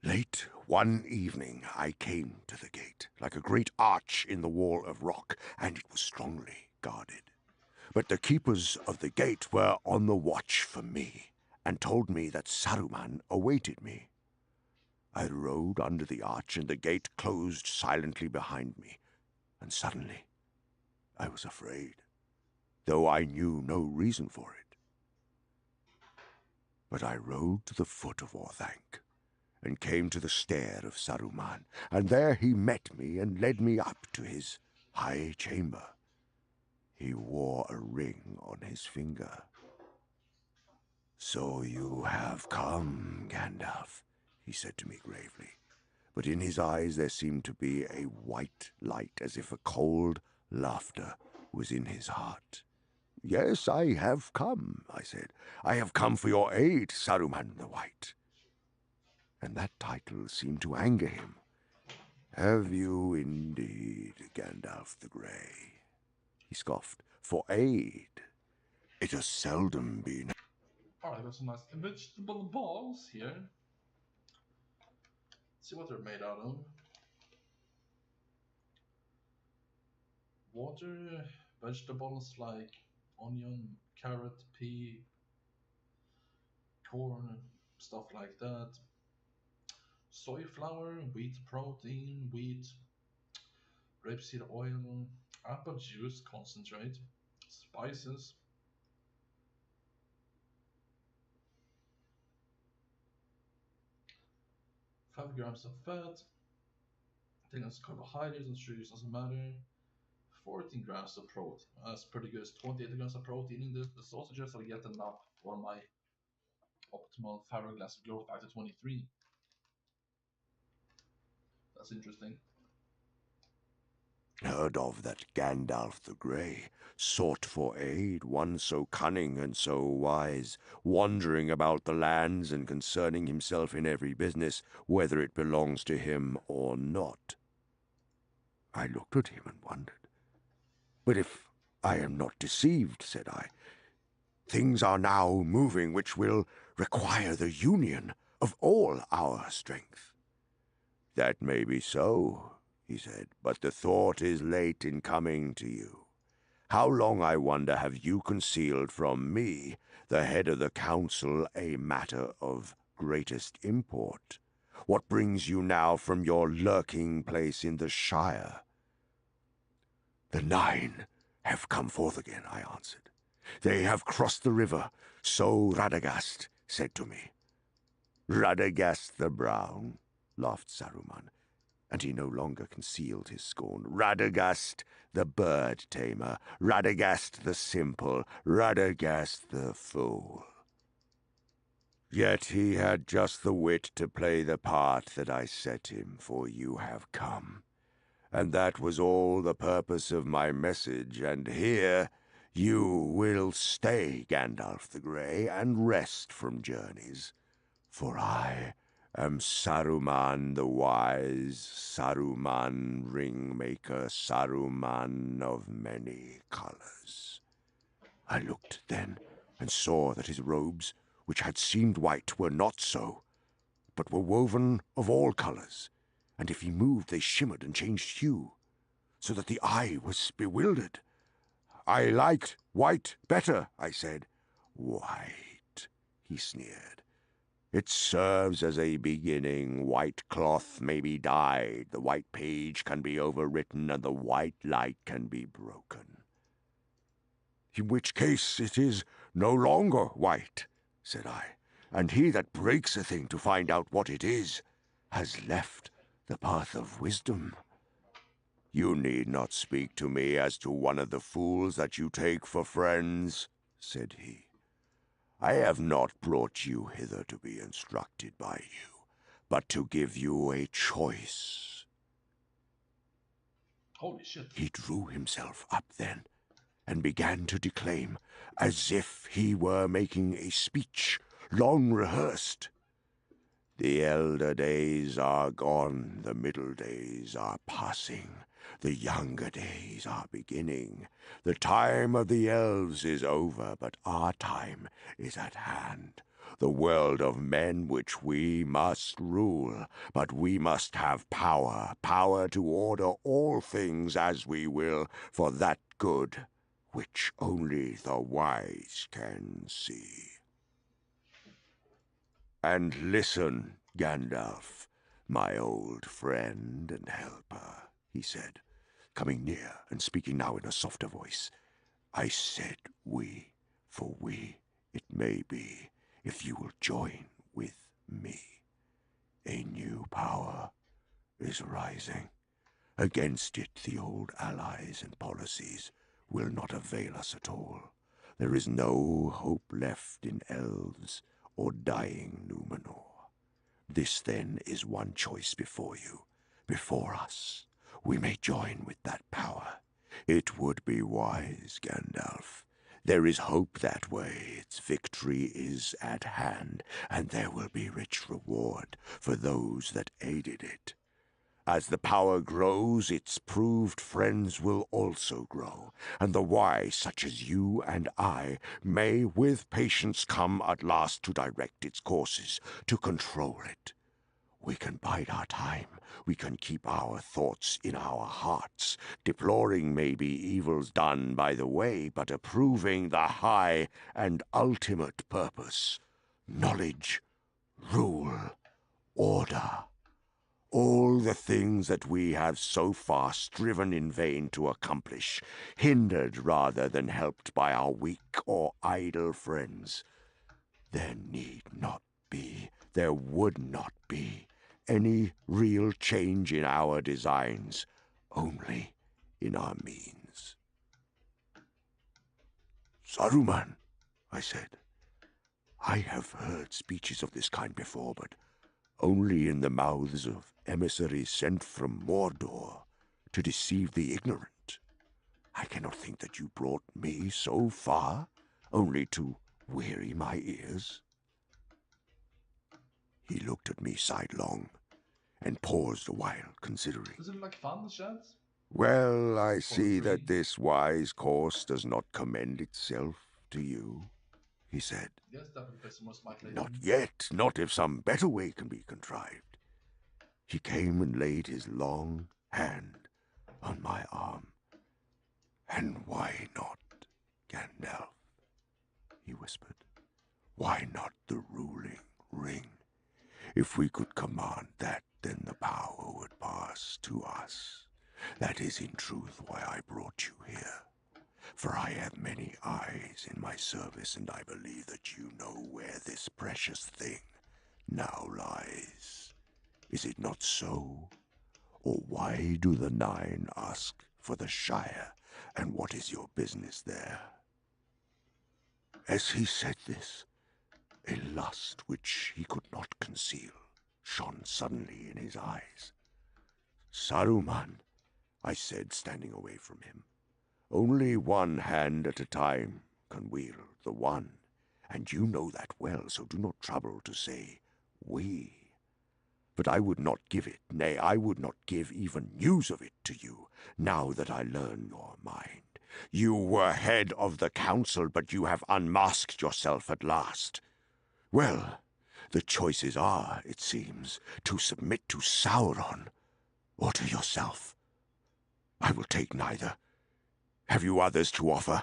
Late one evening I came to the gate, like a great arch in the wall of rock, and it was strongly guarded. But the keepers of the gate were on the watch for me, and told me that Saruman awaited me. I rode under the arch, and the gate closed silently behind me, and suddenly I was afraid, though I knew no reason for it. But I rode to the foot of Orthanc, and came to the stair of Saruman, and there he met me and led me up to his high chamber. He wore a ring on his finger. "So you have come, Gandalf," he said to me gravely, but in his eyes there seemed to be a white light, as if a cold laughter was in his heart. "Yes, I have come," I said. "I have come for your aid, Saruman the White." And that title seemed to anger him. "Have you indeed, Gandalf the Grey?" he scoffed. "For aid? It has seldom been." Alright, got some nice vegetable balls here. Let's see what they're made out of. Water, vegetables like onion, carrot, pea, corn, stuff like that. Soy flour, wheat protein, wheat, rapeseed oil, apple juice concentrate, spices, 5 grams of fat, 10 grams of carbohydrates and sugars, doesn't matter. 14 grams of protein. That's pretty good. It's 28 grams of protein in the sausages. I'll get enough for my optimal fiberglass growth factor 23. That's interesting. Heard of that Gandalf the Grey sought for aid, one so cunning and so wise, wandering about the lands and concerning himself in every business, whether it belongs to him or not. I looked at him and wondered. "But if I am not deceived," said I, things are now moving which will require the union of all our strength. That may be so, he said, but the thought is late in coming to you. How long, I wonder, have you concealed from me, the head of the council, a matter of greatest import? What brings you now from your lurking place in the Shire? The 9 have come forth again, I answered. They have crossed the river, so Radagast said to me. Radagast the Brown, laughed Saruman, and he no longer concealed his scorn. Radagast the bird tamer, Radagast the simple, Radagast the fool. Yet he had just the wit to play the part that I set him, for you have come. And that was all the purpose of my message, and here you will stay, Gandalf the Grey, and rest from journeys. For I am Saruman the Wise, Saruman Ringmaker, Saruman of many colors. I looked then, and saw that his robes, which had seemed white, were not so, but were woven of all colors, and if he moved they shimmered and changed hue, so that the eye was bewildered. I liked white better, I said. White, he sneered. It serves as a beginning. White cloth may be dyed, the white page can be overwritten, and the white light can be broken. In which case it is no longer white, said I, and he that breaks a thing to find out what it is has left the path of wisdom. You need not speak to me as to one of the fools that you take for friends, said he. I have not brought you hither to be instructed by you, but to give you a choice. Holy shit. He drew himself up then, and began to declaim, as if he were making a speech long rehearsed. The elder days are gone, the middle days are passing, the younger days are beginning. The time of the elves is over, but our time is at hand. The world of men which we must rule, but we must have power, power to order all things as we will, for that good which only the wise can see. And listen, Gandalf, my old friend and helper, he said, coming near and speaking now in a softer voice. I said we, for we, it may be, if you will join with me. A new power is rising. Against it the old allies and policies will not avail us at all. There is no hope left in elves or dying Numenor. This then is one choice before you, before us. We may join with that power. It would be wise, Gandalf. There is hope that way. Its victory is at hand, and there will be rich reward for those that aided it. As the power grows, its proved friends will also grow, and the wise, such as you and I, may with patience come at last to direct its courses, to control it. We can bide our time, we can keep our thoughts in our hearts, deploring maybe evils done by the way, but approving the high and ultimate purpose, knowledge, rule, order. All the things that we have so far striven in vain to accomplish, hindered rather than helped by our weak or idle friends. There need not be, there would not be, any real change in our designs, only in our means. Saruman, I said, I have heard speeches of this kind before, but only in the mouths of emissaries sent from Mordor to deceive the ignorant. I cannot think that you brought me so far only to weary my ears. He looked at me sidelong and paused a while, considering. Does it like fun, chance? Well, I see that this wise course does not commend itself to you. he said. Yes, definitely play some more Smite later. Not yet, not if some better way can be contrived. He came and laid his long hand on my arm. And why not, Gandalf? He whispered. Why not the ruling ring? If we could command that, then the power would pass to us. That is in truth why I brought you here. For I have many eyes in my service, and I believe that you know where this precious thing now lies. Is it not so? Or why do the Nine ask for the Shire, and what is your business there? As he said this, a lust which he could not conceal shone suddenly in his eyes. Saruman, I said, standing away from him, only one hand at a time can wield the one, and you know that well, so do not trouble to say we. But I would not give it, nay, I would not give even news of it to you, now that I learn your mind. You were head of the council, but you have unmasked yourself at last. Well, the choices are, it seems, to submit to Sauron or to yourself. I will take neither. Have you others to offer?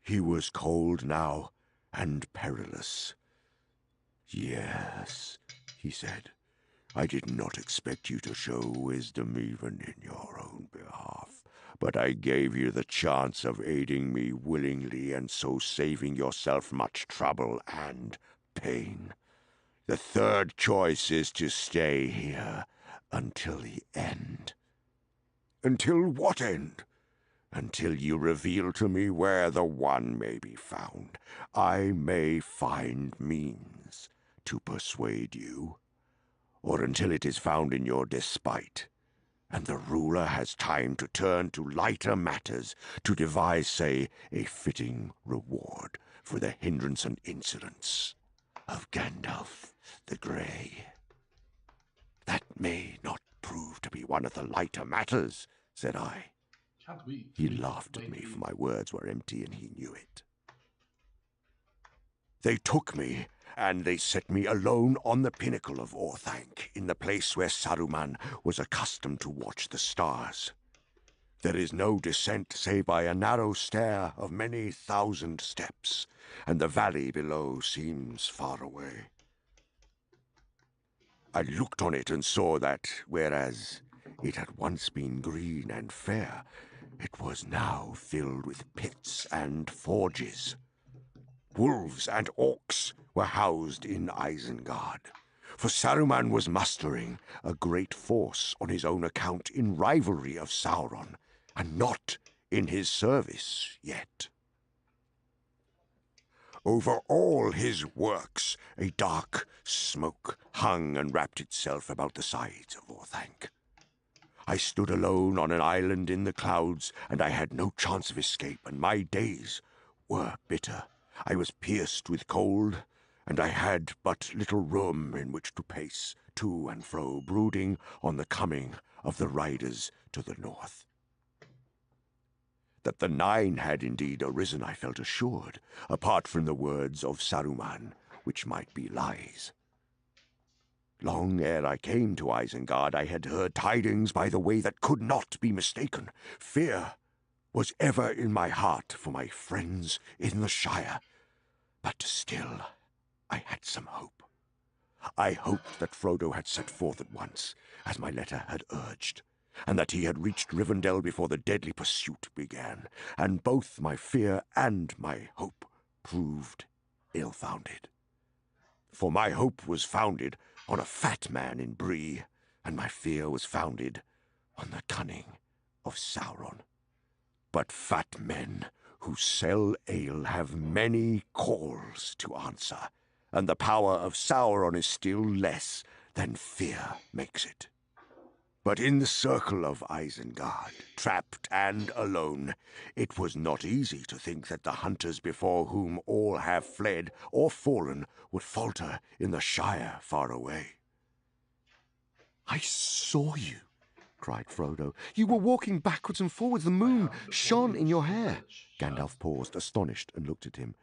He was cold now and perilous. Yes, he said, I did not expect you to show wisdom even in your own behalf, but I gave you the chance of aiding me willingly and so saving yourself much trouble and pain. The third choice is to stay here until the end. Until what end? Until you reveal to me where the one may be found. I may find means to persuade you, or until it is found in your despite, and the ruler has time to turn to lighter matters, to devise, say, a fitting reward for the hindrance and insolence of Gandalf the Grey. That may not prove to be one of the lighter matters, said I. Can't we? He laughed at me, for my words were empty, and he knew it. They took me, and they set me alone on the pinnacle of Orthanc, in the place where Saruman was accustomed to watch the stars. There is no descent save by a narrow stair of many thousand steps, and the valley below seems far away. I looked on it and saw that, whereas it had once been green and fair, it was now filled with pits and forges. Wolves and orcs were housed in Isengard, for Saruman was mustering a great force on his own account in rivalry of Sauron, and not in his service yet. Over all his works a dark smoke hung and wrapped itself about the sides of Orthanc. I stood alone on an island in the clouds, and I had no chance of escape, and my days were bitter. I was pierced with cold, and I had but little room in which to pace to and fro, brooding on the coming of the riders to the north. That the Nine had indeed arisen, I felt assured, apart from the words of Saruman, which might be lies. Long ere I came to Isengard, I had heard tidings by the way that could not be mistaken. Fear was ever in my heart for my friends in the Shire, but still I had some hope. I hoped that Frodo had set forth at once, as my letter had urged, and that he had reached Rivendell before the deadly pursuit began, and both my fear and my hope proved ill-founded. For my hope was founded on a fat man in Bree, and my fear was founded on the cunning of Sauron. But fat men who sell ale have many calls to answer, and the power of Sauron is still less than fear makes it. But in the circle of Isengard, trapped and alone, it was not easy to think that the hunters before whom all have fled or fallen would falter in the Shire far away. I saw you, cried Frodo. You were walking backwards and forwards. The moon shone in your hair. Gandalf paused, astonished, and looked at him.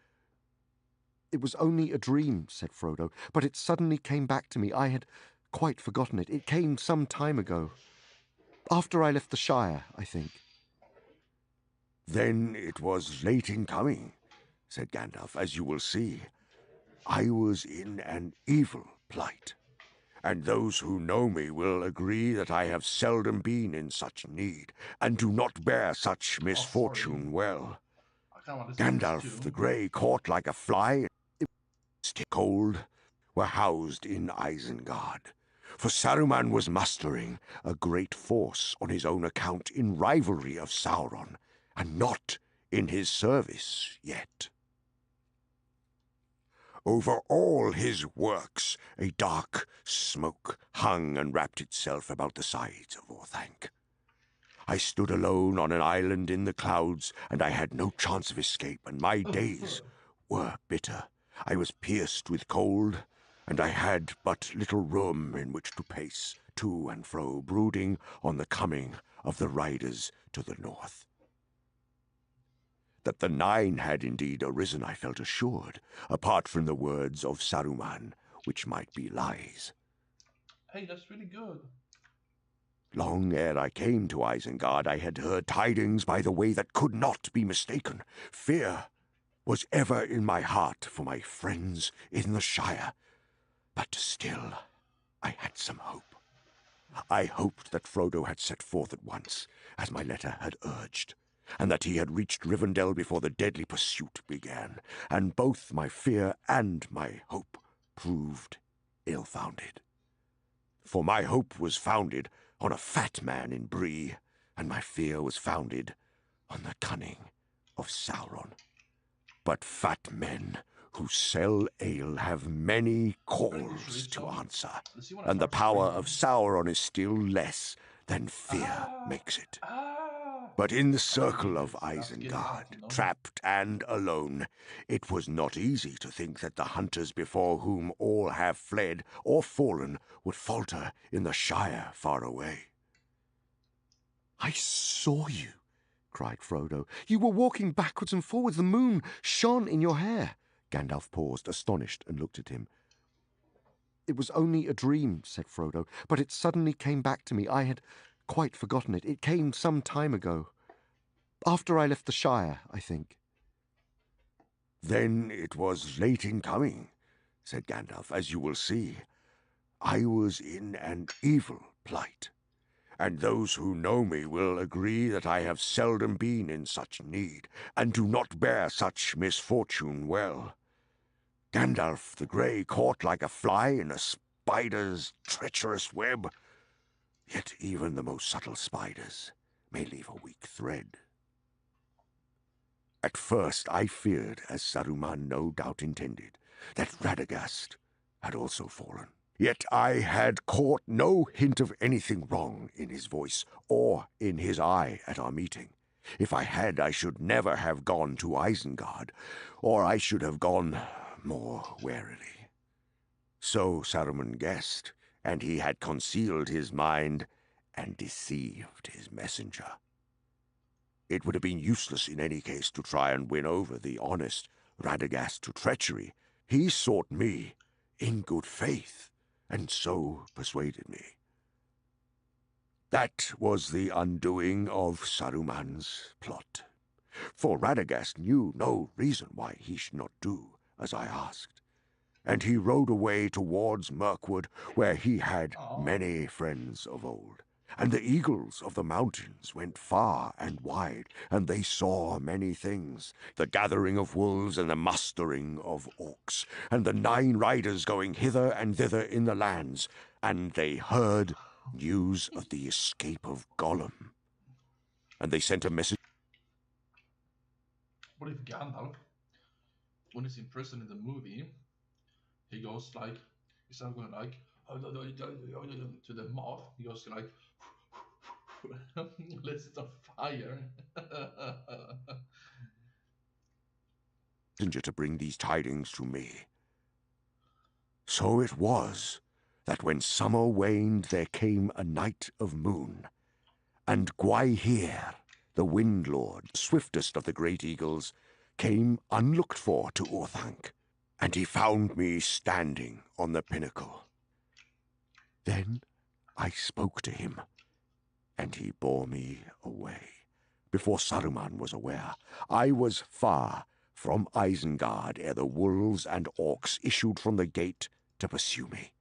"It was only a dream," said Frodo, "but it suddenly came back to me. I had quite forgotten it. It came some time ago. After I left the Shire, I think." "Then it was late in coming," said Gandalf, "as you will see. I was in an evil plight, and those who know me will agree that I have seldom been in such need, and do not bear such misfortune well. I kind of want to listen to this Gandalf too. the Grey, caught like a fly, still cold, were housed in Isengard. For Saruman was mustering a great force on his own account in rivalry of Sauron, and not in his service yet. Over all his works a dark smoke hung and wrapped itself about the sides of Orthanc. I stood alone on an island in the clouds, and I had no chance of escape, and my days were bitter. I was pierced with cold, and I had but little room in which to pace to and fro, brooding on the coming of the riders to the north. That the Nine had indeed arisen, I felt assured, apart from the words of Saruman, which might be lies. Hey, that's really good. Long ere I came to Isengard, I had heard tidings by the way that could not be mistaken. Fear was ever in my heart for my friends in the Shire, but still I had some hope. I hoped that Frodo had set forth at once, as my letter had urged, and that he had reached Rivendell before the deadly pursuit began, and both my fear and my hope proved ill-founded. For my hope was founded on a fat man in Bree, and my fear was founded on the cunning of Sauron. But fat men who sell ale have many calls to answer, and the power of Sauron is still less than fear makes it. But in the circle of Isengard, trapped and alone, it was not easy to think that the hunters before whom all have fled or fallen would falter in the Shire far away. "I saw you," cried Frodo. "You were walking backwards and forwards. The moon shone in your hair." Gandalf paused, astonished, and looked at him. "It was only a dream," said Frodo, "but it suddenly came back to me. I had quite forgotten it. It came some time ago. After I left the Shire, I think." "Then it was late in coming," said Gandalf, "as you will see. I was in an evil plight, and those who know me will agree that I have seldom been in such need, and do not bear such misfortune well. Gandalf the Grey, caught like a fly in a spider's treacherous web. Yet even the most subtle spiders may leave a weak thread. At first I feared, as Saruman no doubt intended, that Radagast had also fallen. Yet I had caught no hint of anything wrong in his voice or in his eye at our meeting. If I had, I should never have gone to Isengard, or I should have gone more warily. So Saruman guessed, and he had concealed his mind and deceived his messenger. It would have been useless in any case to try and win over the honest Radagast to treachery. He sought me in good faith, and so persuaded me. That was the undoing of Saruman's plot. For Radagast knew no reason why he should not do as I asked, and he rode away towards Mirkwood, where he had many friends of old. And the eagles of the mountains went far and wide, and they saw many things, the gathering of wolves and the mustering of orcs, and the 9 riders going hither and thither in the lands, and they heard news of the escape of Gollum. And they sent a message. What if Gandalf, when he's in prison in the movie, he goes like, instead of going like, to the mouth, he goes like, let's start fire. Messenger to bring these tidings to me. So it was that when summer waned there came a night of moon, and Gwaihir, the Wind Lord, swiftest of the great eagles, came unlooked for to Orthanc. and he found me standing on the pinnacle. Then I spoke to him, and he bore me away. Before Saruman was aware, I was far from Isengard ere the wolves and orcs issued from the gate to pursue me.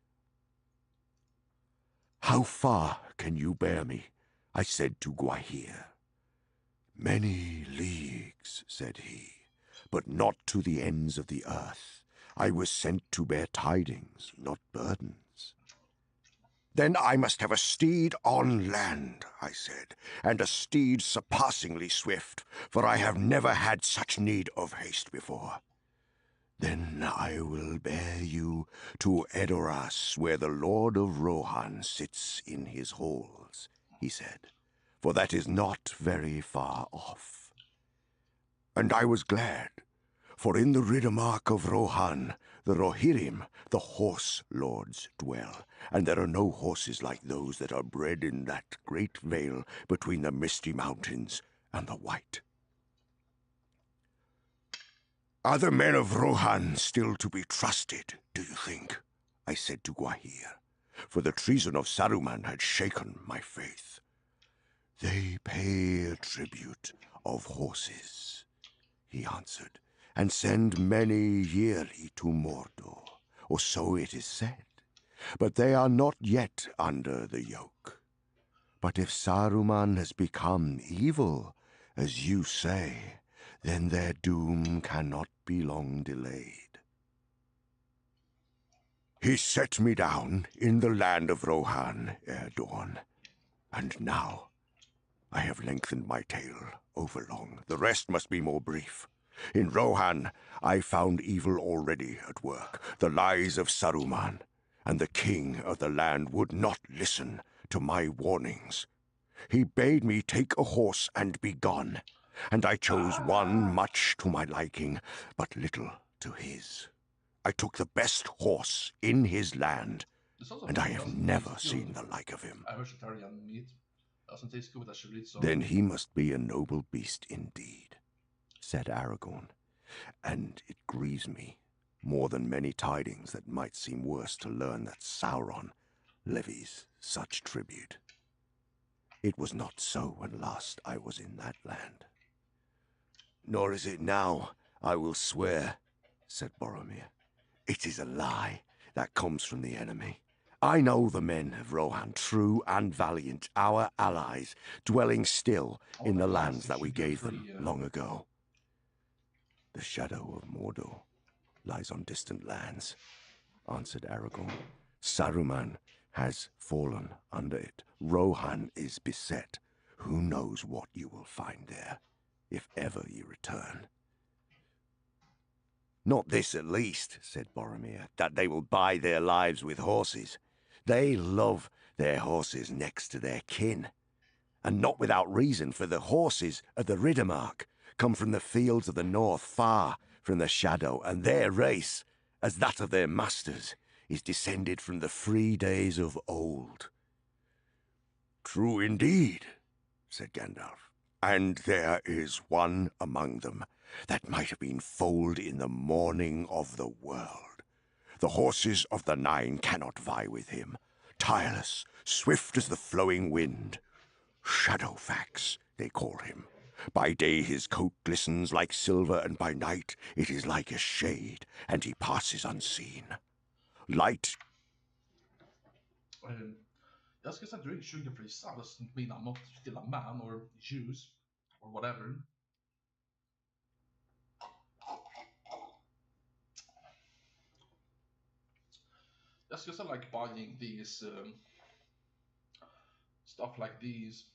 "How far can you bear me?" I said to Gwaihir. "Many leagues," said he, "but not to the ends of the earth. I was sent to bear tidings, not burdens." "Then I must have a steed on land," I said, "and a steed surpassingly swift, for I have never had such need of haste before." "Then I will bear you to Edoras, where the Lord of Rohan sits in his halls," he said, "for that is not very far off." And I was glad, for in the Riddermark of Rohan, the Rohirrim, the horse lords, dwell, and there are no horses like those that are bred in that great vale between the misty mountains and the white. "Are the men of Rohan still to be trusted, do you think?" I said to Gwaihir, for the treason of Saruman had shaken my faith. "They pay a tribute of horses," he answered, "and send many yearly to Mordor, or so it is said. But they are not yet under the yoke. But if Saruman has become evil, as you say, then their doom cannot be long delayed." He set me down in the land of Rohan ere dawn, and now I have lengthened my tale overlong. The rest must be more brief. In Rohan I found evil already at work, the lies of Saruman, and the king of the land would not listen to my warnings. He bade me take a horse and be gone, and I chose one much to my liking, but little to his. I took the best horse in his land, and I have never seen the like of him. Vegetarian meat doesn't taste good as chorizo. "Then he must be a noble beast indeed," said Aragorn, "and it grieves me more than many tidings that might seem worse to learn that Sauron levies such tribute. It was not so when last I was in that land." "Nor is it now, I will swear," said Boromir. "It is a lie that comes from the enemy. I know the men of Rohan, true and valiant, our allies, dwelling still in the lands that we gave them long ago. The shadow of Mordor lies on distant lands," answered Aragorn. "Saruman has fallen under it. Rohan is beset. Who knows what you will find there, if ever you return." "Not this, at least," said Boromir, "that they will buy their lives with horses. They love their horses next to their kin. And not without reason, for the horses of the Riddermark come from the fields of the north, far from the shadow, and their race, as that of their masters, is descended from the free days of old." "True indeed," said Gandalf. "And there is one among them that might have been foaled in the morning of the world. The horses of the Nine cannot vie with him. Tireless, swift as the flowing wind. Shadowfax, they call him. By day his coat glistens like silver, and by night it is like a shade, and he passes unseen. Light... Jag ska säga drink sugar-free soda doesn't mean I'm not still a man, or juice, or whatever. Jag ska säga like buying these stuff like these.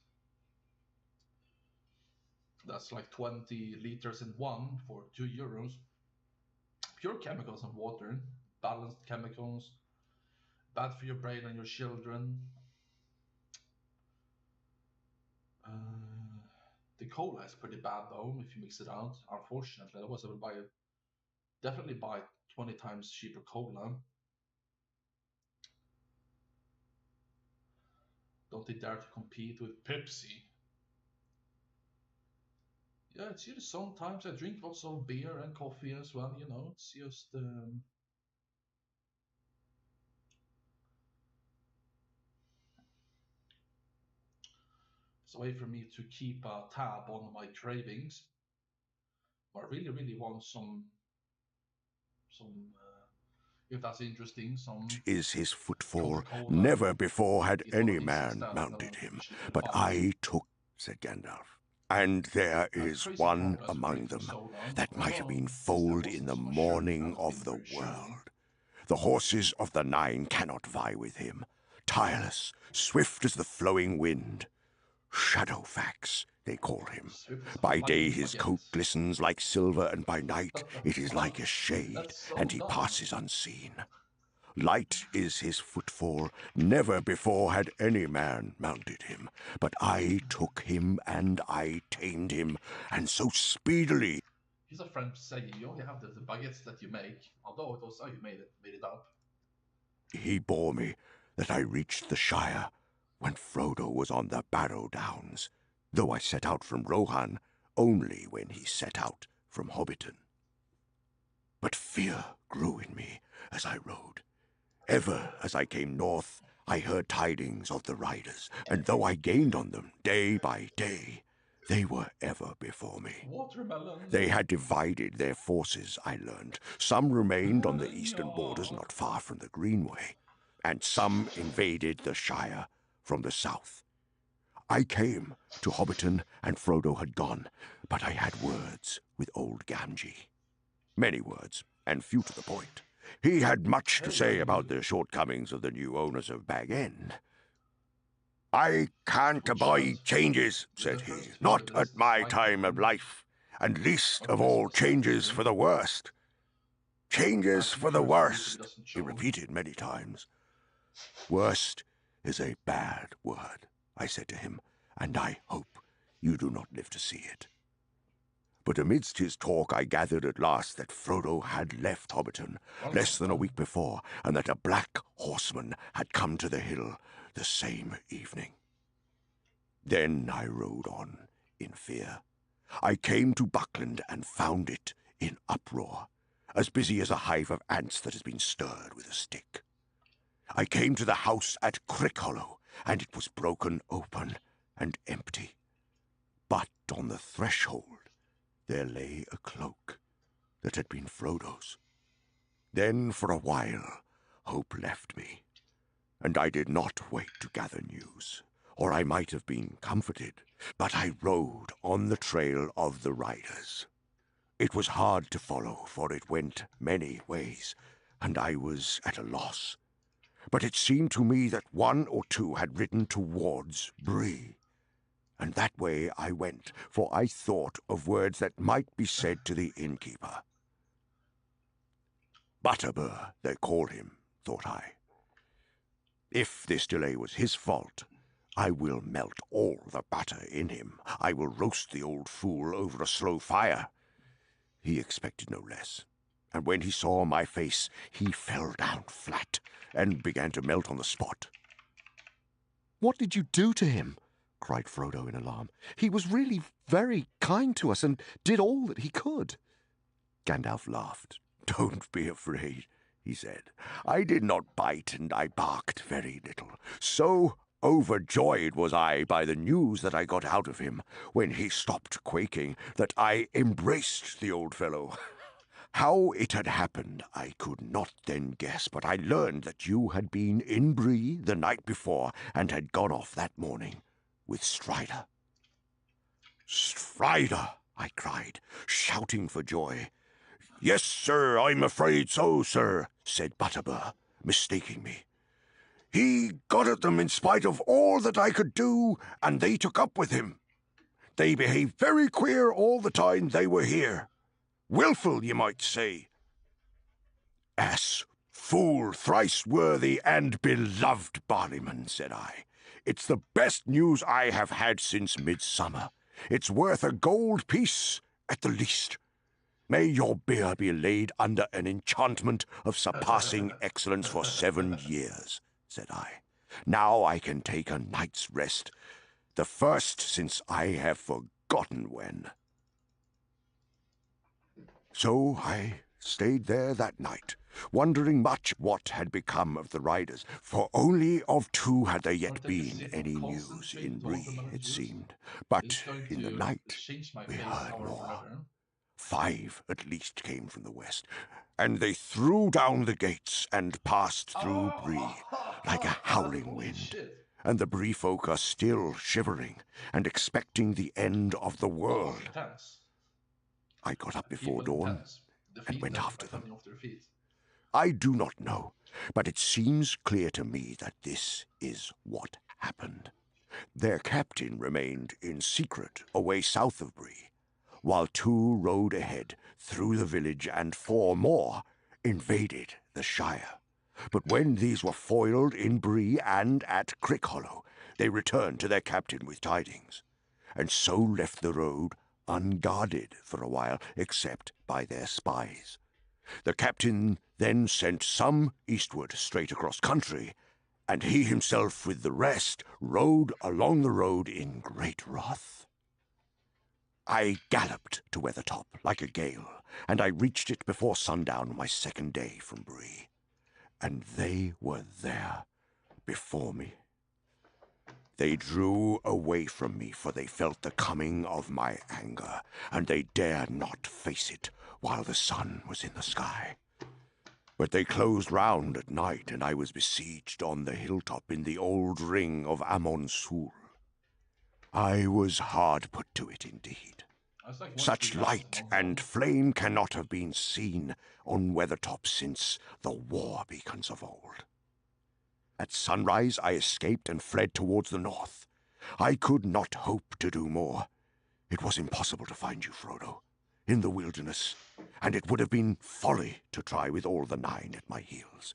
That's like 20 liters in one for €2. Pure chemicals and water, balanced chemicals, bad for your brain and your children. The cola is pretty bad though if you mix it out. Unfortunately, otherwise I would definitely buy 20 times cheaper cola. Don't they dare to compete with Pepsi? Yeah, it's just sometimes I drink lots of beer and coffee as well, you know, it's just... it's a way for me to keep a tab on my cravings. I really, really want some if that's interesting, some Is his footfall. Coca-Cola. Never before had It's one of any these things man that mounted him, usually can but buy. I took, said Gandalf. And there is Crazy one tolerance for among drinking them soda, that might have although been this time foaled in wasn't the so much sherry, morning that would of be the very sugary. world. The horses of the Nine cannot vie with him, tireless, swift as the flowing wind. Shadowfax, they call him. Swift as a By day flying his baguette. coat glistens like silver, and by night it is Wow, like a shade, that's so and he dumb. passes unseen. Light is his footfall. Never before had any man mounted him. But I took him and I tamed him, and so speedily. He's a French saying you only have the baguettes that you make, although it was how you made it up. He bore me that I reached the Shire when Frodo was on the Barrow Downs, though I set out from Rohan only when he set out from Hobbiton. But fear grew in me as I rode. Ever as I came north, I heard tidings of the riders, and though I gained on them day by day, they were ever before me. Watermelon. They had divided their forces, I learned. Some remained on the eastern borders not far from the Greenway, and some invaded the Shire from the south. I came to Hobbiton, and Frodo had gone, but I had words with old Gamgee. Many words, and few to the point. He had much to say about the shortcomings of the new owners of Bag End. I can't abide changes, said he, not at my time of life, and least of all changes for the worst. Changes for the worst, he repeated many times. Worst is a bad word, I said to him, and I hope you do not live to see it. But amidst his talk I gathered at last that Frodo had left Hobbiton less than a week before, and that a black horseman had come to the hill the same evening. Then I rode on in fear. I came to Buckland and found it in uproar, as busy as a hive of ants that has been stirred with a stick. I came to the house at Crickhollow, and it was broken open and empty. But on the threshold there lay a cloak that had been Frodo's. Then for a while hope left me, and I did not wait to gather news, or I might have been comforted, but I rode on the trail of the riders. It was hard to follow, for it went many ways, and I was at a loss. But it seemed to me that one or two had ridden towards Bree, and that way I went, for I thought of words that might be said to the innkeeper. Butterbur, they call him, thought I. If this delay was his fault, I will melt all the butter in him. I will roast the old fool over a slow fire. He expected no less, and when he saw my face, he fell down flat and began to melt on the spot. What did you do to him? Cried Frodo in alarm. He was really very kind to us and did all that he could. Gandalf laughed. Don't be afraid, he said. I did not bite, and I barked very little. So overjoyed was I by the news that I got out of him, when he stopped quaking, that I embraced the old fellow. How it had happened I could not then guess, but I learned that you had been in Bree the night before, and had gone off that morning with Strider. Strider, I cried, shouting for joy. Yes, sir, I'm afraid so, sir, said Butterbur, mistaking me. He got at them in spite of all that I could do, and they took up with him. They behaved very queer all the time they were here. Wilful, you might say. Ass, fool, thrice worthy and beloved Barleyman, said I. It's the best news I have had since midsummer. It's worth a gold piece at the least. May your beer be laid under an enchantment of surpassing excellence for 7 years, said I. Now I can take a night's rest, the first since I have forgotten when. So I stayed there that night, wondering much what had become of the riders, for only of two had there yet been any news in Bree, it seemed. But in the night we heard more. 5 at least came from the west, and they threw down the gates and passed through Bree like a howling wind. And the Bree folk are still shivering and expecting the end of the world. I got up before dawn and went after them. I do not know, but it seems clear to me that this is what happened. Their captain remained in secret away south of Bree, while 2 rode ahead through the village and 4 more invaded the Shire. But when these were foiled in Bree and at Crick Hollow, they returned to their captain with tidings, and so left the road unguarded for a while, except by their spies. The captain then sent some eastward straight across country, and he himself with the rest rode along the road in great wrath. I galloped to Weathertop like a gale, and I reached it before sundown my second day from Bree. And they were there before me. They drew away from me, for they felt the coming of my anger, and they dared not face it while the sun was in the sky. But they closed round at night, and I was besieged on the hilltop in the old ring of Amon-Sul. I was hard put to it indeed. Such light and flame cannot have been seen on Weathertop since the war beacons of old. At sunrise I escaped and fled towards the north. I could not hope to do more. It was impossible to find you, Frodo, in the wilderness, and it would have been folly to try with all the 9 at my heels.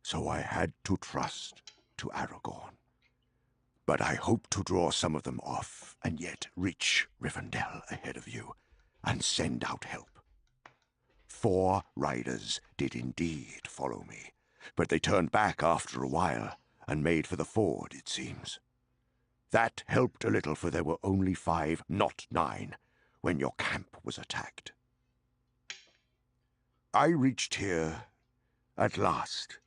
So I had to trust to Aragorn. But I hope to draw some of them off, and yet reach Rivendell ahead of you, and send out help. 4 riders did indeed follow me, but they turned back after a while, and made for the ford, it seems. That helped a little, for there were only 5, not 9, when your camp was attacked. I reached here at last,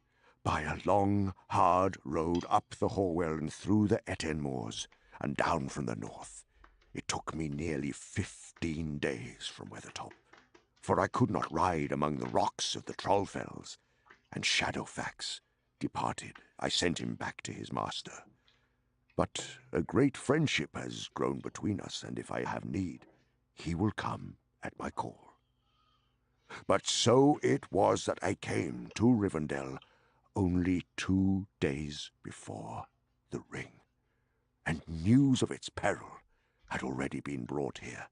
by a long, hard road up the Horwell and through the Etten moors, and down from the north. It took me nearly 15 days from Weathertop, for I could not ride among the rocks of the Trollfells, and Shadowfax departed. I sent him back to his master. But a great friendship has grown between us, and if I have need, he will come at my call. But so it was that I came to Rivendell only 2 days before the ring, and news of its peril had already been brought here,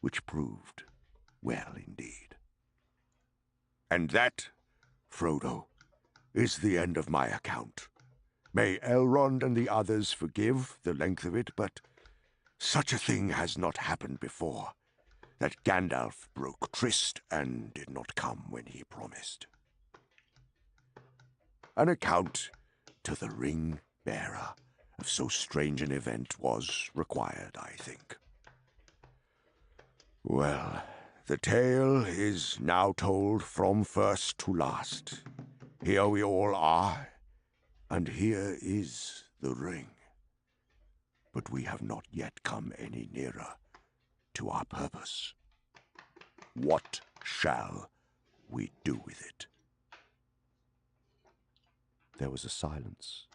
which proved well indeed. And that, Frodo, is the end of my account. May Elrond and the others forgive the length of it, but such a thing has not happened before, that Gandalf broke tryst and did not come when he promised. An account to the ring-bearer of so strange an event was required, I think. Well, the tale is now told from first to last. Here we all are, and here is the ring. But we have not yet come any nearer to our purpose. What shall we do with it? There was a silence.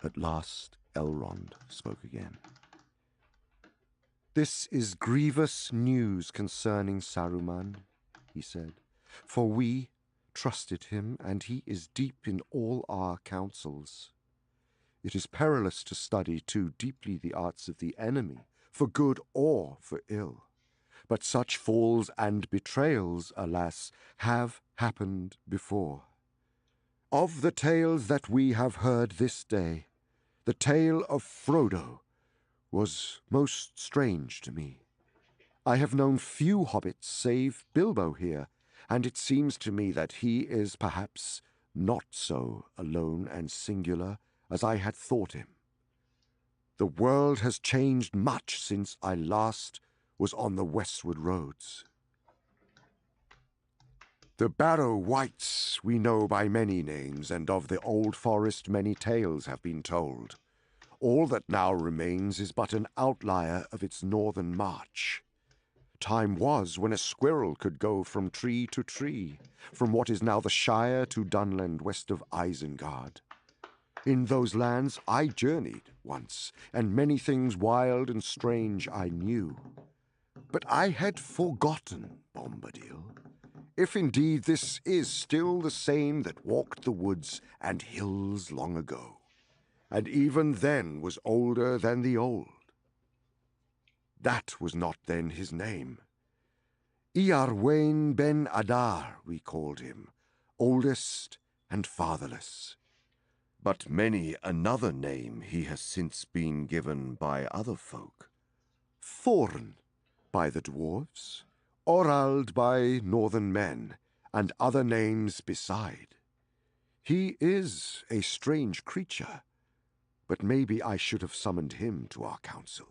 At last Elrond spoke again. This is grievous news concerning Saruman, he said, for we trusted him, and he is deep in all our counsels. It is perilous to study too deeply the arts of the enemy, for good or for ill. But such falls and betrayals, alas, have happened before. Of the tales that we have heard this day, the tale of Frodo was most strange to me. I have known few hobbits save Bilbo here, and it seems to me that he is perhaps not so alone and singular as I had thought him. The world has changed much since I last was on the westward roads. The Barrow Wights we know by many names, and of the old forest many tales have been told. All that now remains is but an outlier of its northern march. Time was when a squirrel could go from tree to tree, from what is now the Shire to Dunland west of Isengard. In those lands I journeyed once, and many things wild and strange I knew. But I had forgotten, Bombadil, if indeed this is still the same that walked the woods and hills long ago, and even then was older than the old. That was not then his name. Iarwain ben Adar, we called him, oldest and fatherless. But many another name he has since been given by other folk. Thorn by the dwarves, Orald by northern men, and other names beside. He is a strange creature, but maybe I should have summoned him to our council.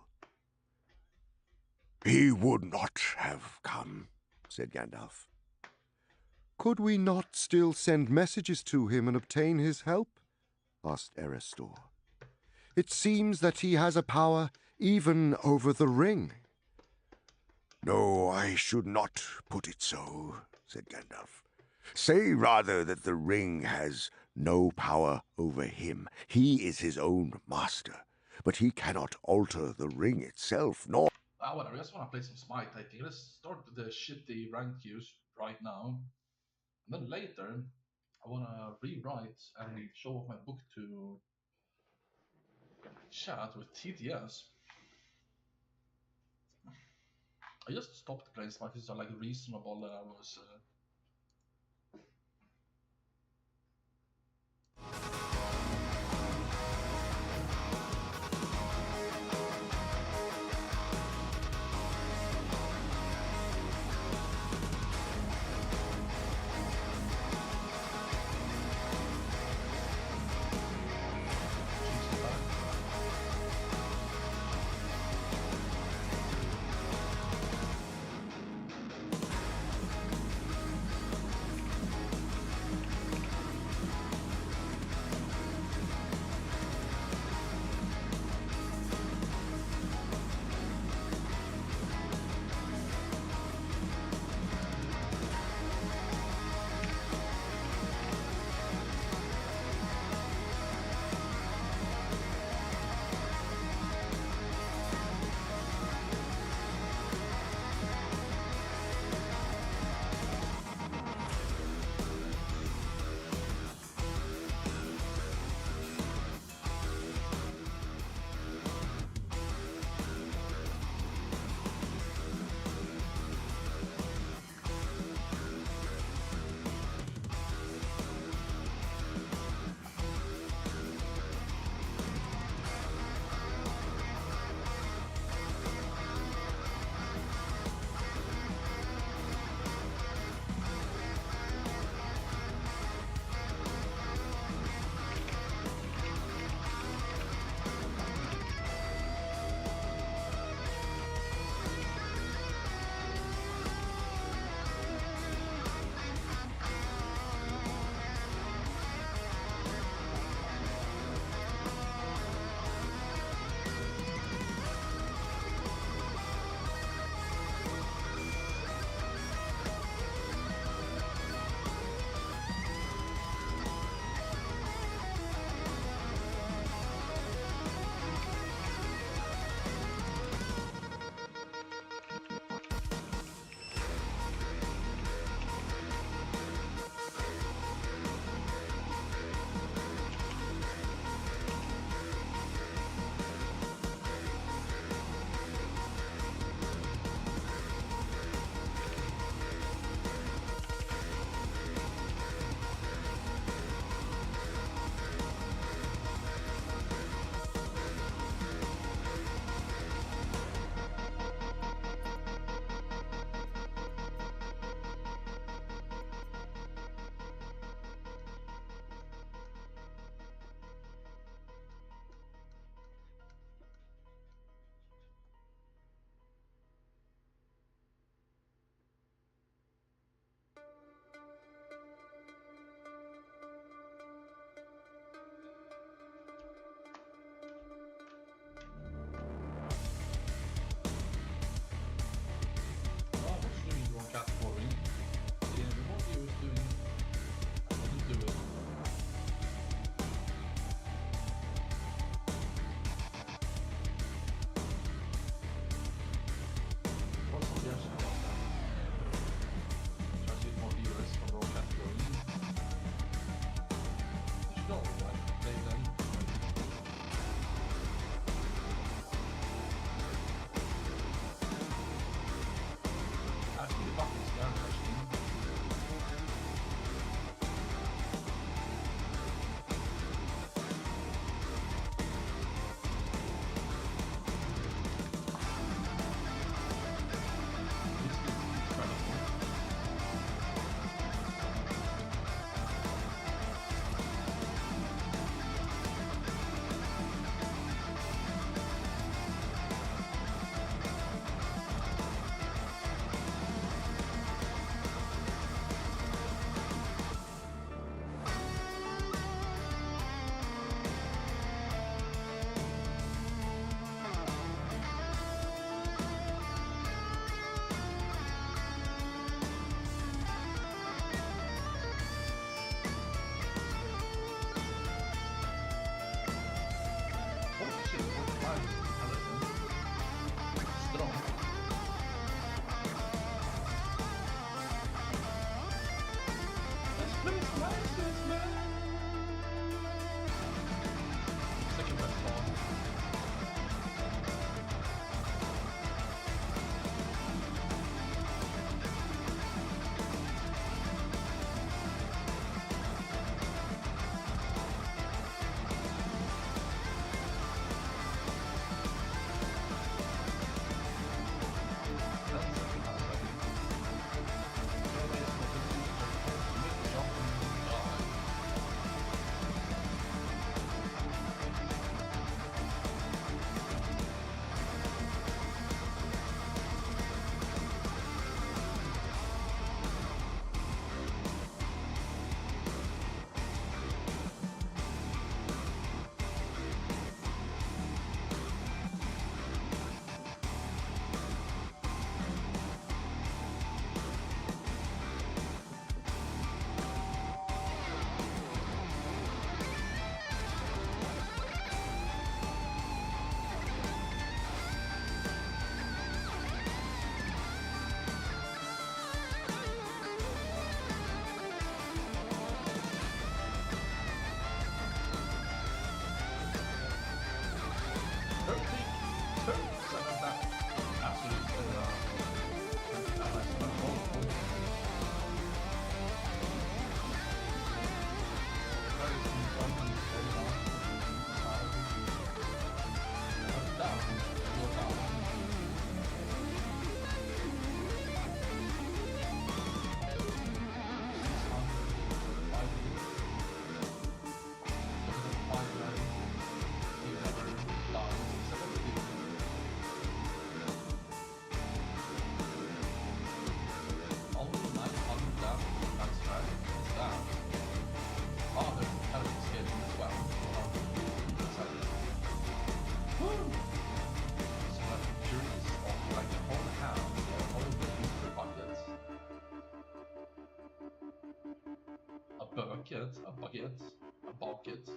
He would not have come, said Gandalf. Could we not still send messages to him and obtain his help? Asked Erestor. It seems that he has a power even over the ring. No, I should not put it so, said Gandalf. Say rather that the ring has no power over him. He is his own master, but he cannot alter the ring itself, nor... Whatever, I just want to play some Smite, I think. Let's start with the shitty rank queues right now. And then later, I want to rewrite and show off my book to chat with TTS. I just stopped playing Smite, it's like reasonable that I was... bucket, a bucket, a bucket.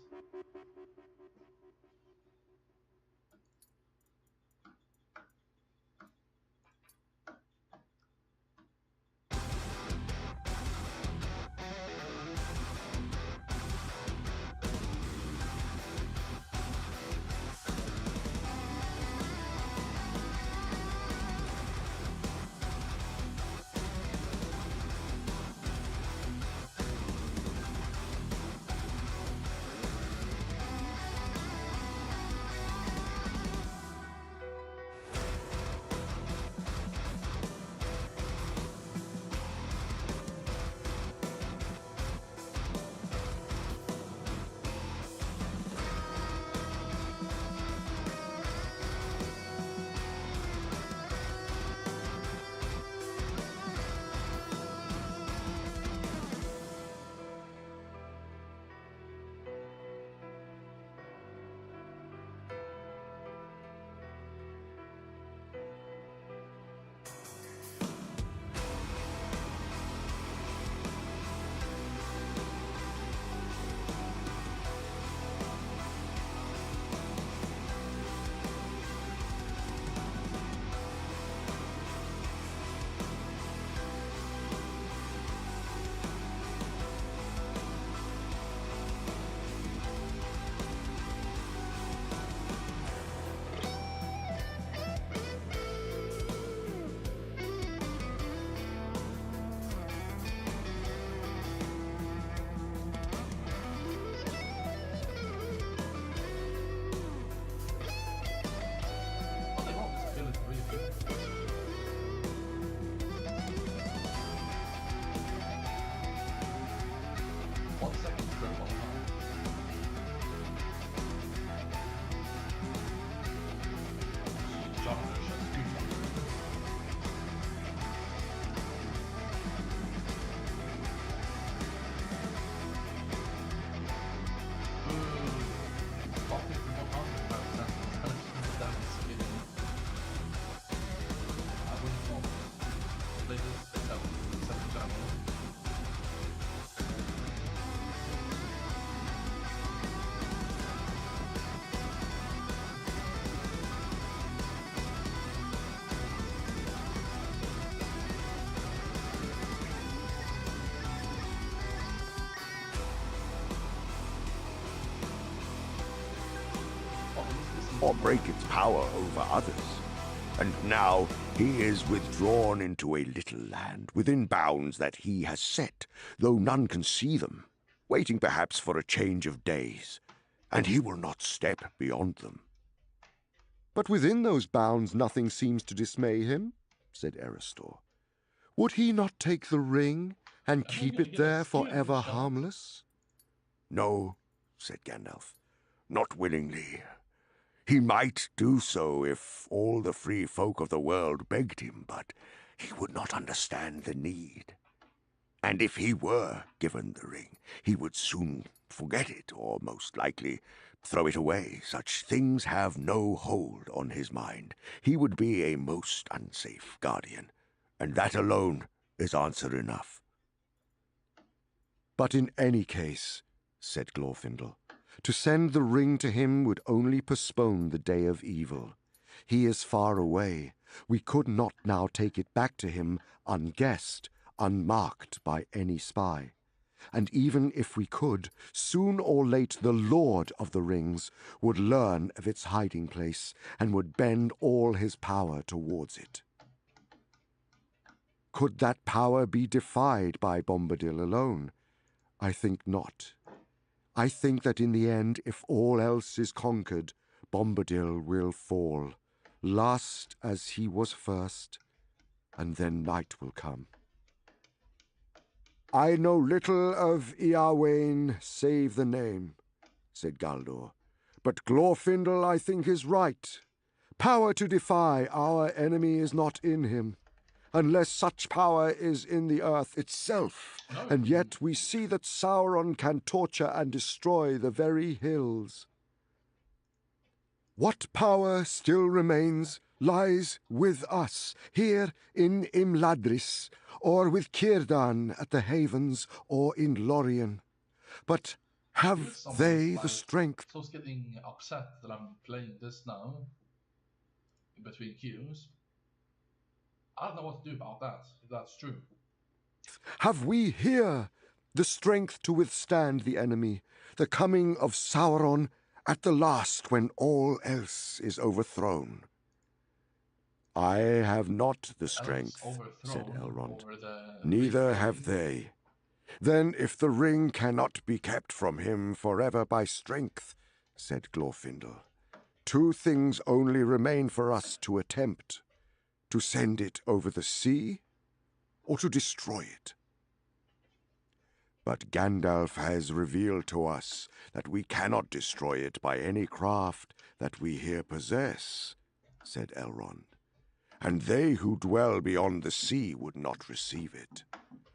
Or break its power over others. And now he is withdrawn into a little land within bounds that he has set, though none can see them, waiting perhaps for a change of days, and he will not step beyond them. But within those bounds nothing seems to dismay him, said Eristor. Would he not take the ring and keep it there forever harmless? No, said Gandalf, not willingly. He might do so if all the free folk of the world begged him, but he would not understand the need. And if he were given the ring, he would soon forget it, or most likely throw it away. Such things have no hold on his mind. He would be a most unsafe guardian, and that alone is answer enough. But in any case, said Glorfindel, to send the ring to him would only postpone the day of evil. He is far away. We could not now take it back to him unguessed, unmarked by any spy. And even if we could, soon or late the Lord of the Rings would learn of its hiding place and would bend all his power towards it. Could that power be defied by Bombadil alone? I think not. I think that in the end, if all else is conquered, Bombadil will fall, last as he was first, and then night will come. I know little of Eowyn save the name, said Galdor, but Glorfindel, I think, is right. Power to defy our enemy is not in him, unless such power is in the earth itself, and yet we see that Sauron can torture and destroy the very hills. What power still remains lies with us, here in Imladris, or with Círdan at the Havens, or in Lorien. but If have someone they is, the like, strength? someone's getting upset that I'm playing this now in between queues. I don't know what to do about that, if that's true. Have we here the strength to withstand the enemy, the coming of Sauron at the last when all else is overthrown? I have not the strength, said Elrond. Neither have they. Then if the ring cannot be kept from him forever by strength, said Glorfindel, two things only remain for us to attempt: to send it over the sea, or to destroy it. But Gandalf has revealed to us that we cannot destroy it by any craft that we here possess, said Elrond. And they who dwell beyond the sea would not receive it.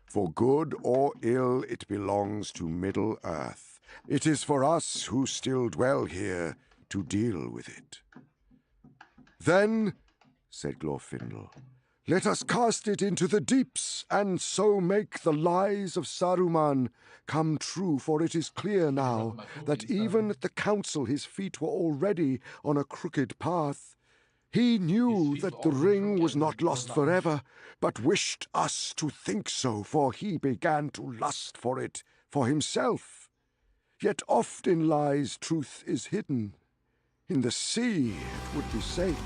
For good or ill, it belongs to Middle-earth. It is for us who still dwell here to deal with it. Then, said Glorfindel, let us cast it into the deeps, and so make the lies of Saruman come true, for it is clear now that even at the council his feet were already on a crooked path. He knew that the ring was not lost forever, but wished us to think so, for he began to lust for it for himself. Yet oft in lies truth is hidden. In the sea it would be safe.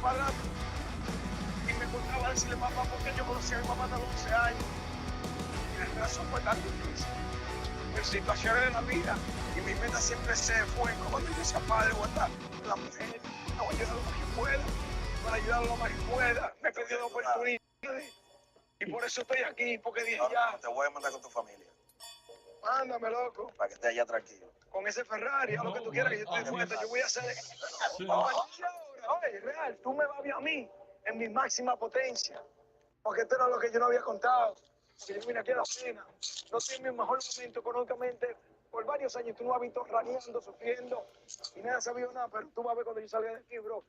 padrastro. Y me encontraba a decirle, papá, porque yo conocí a mi mamá a los 11 años. Y la razón fue tan difícil. En situaciones de la vida. Y mi meta siempre se fue, como yo sea padre, o estar la mujer, no voy a ayudar lo más que pueda, para ayudar lo más que pueda. Me he pedido oportunidades. Y por eso estoy aquí, porque dije ya. Te voy a mandar con tu familia. Mándame, loco. Para que estés allá tranquilo. Con ese Ferrari, haz lo que tú quieras que yo te cuente. Yo voy a hacer. Oye, real, tú me vas a ver a mí en mi máxima potencia. Porque esto era lo que yo no había contado. Si yo vine aquí a la cena, no estoy en mi mejor momento económicamente. Por varios años tú no has visto raneando, sufriendo, y nadie ha sabido nada, pero tú vas a ver cuando yo salga de aquí, bro.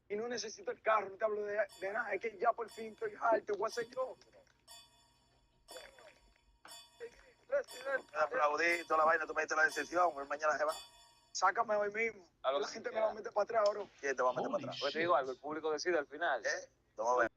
Y no necesito el carro, no te hablo de nada. Es que ya por fin estoy alto, voy a ser yo. Aplaudí toda la vaina, tú me diste la decisión, pero mañana se va. Sácame hoy mismo. La gente me va a meter para atrás, bro. ¿Quién te va a meter para atrás? Pues te digo algo, el público decide al final. Vamos a ver.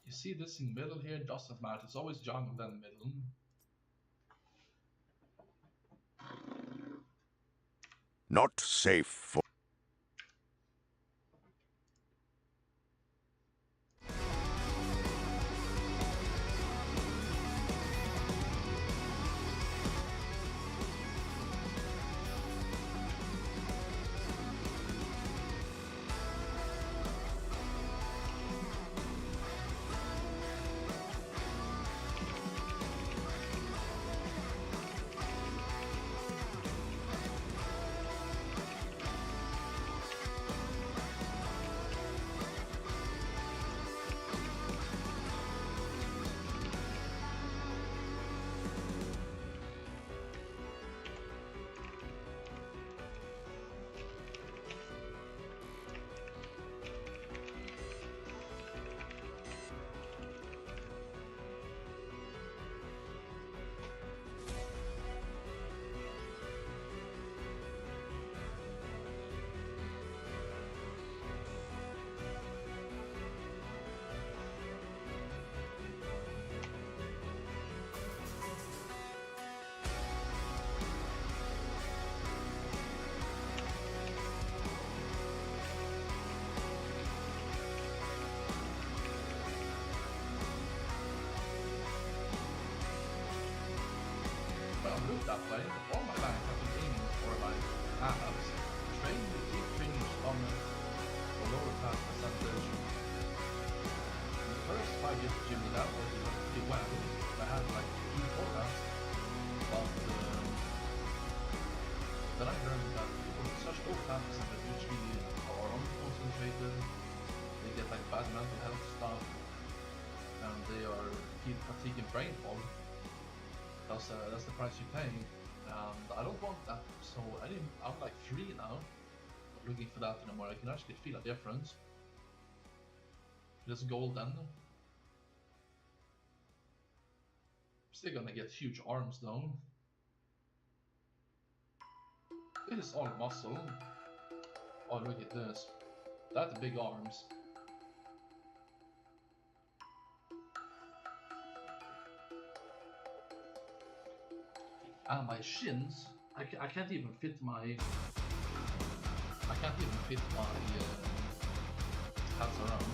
You see this in middle here, doesn't matter. It's always jungle then middle. Not safe for... Look that way, all my lines have been aiming for like halves. Train the deep range stomach for lower attack percentage. In the first 5 years of Jimmy that was pretty well. I had like 2 forecasts, but then I learned that people with such low attack percentage usually are unconcentrated, they get like bad mental health stuff, and they are feel fatigue and brain fog. That's the price you pay, and I don't want that, so I'm like free now, not looking for that anymore. I can actually feel a difference. This golden. Still gonna get huge arms though. It is all muscle. Oh, look at this. That's big arms. And my shins, I can't even fit my hands around.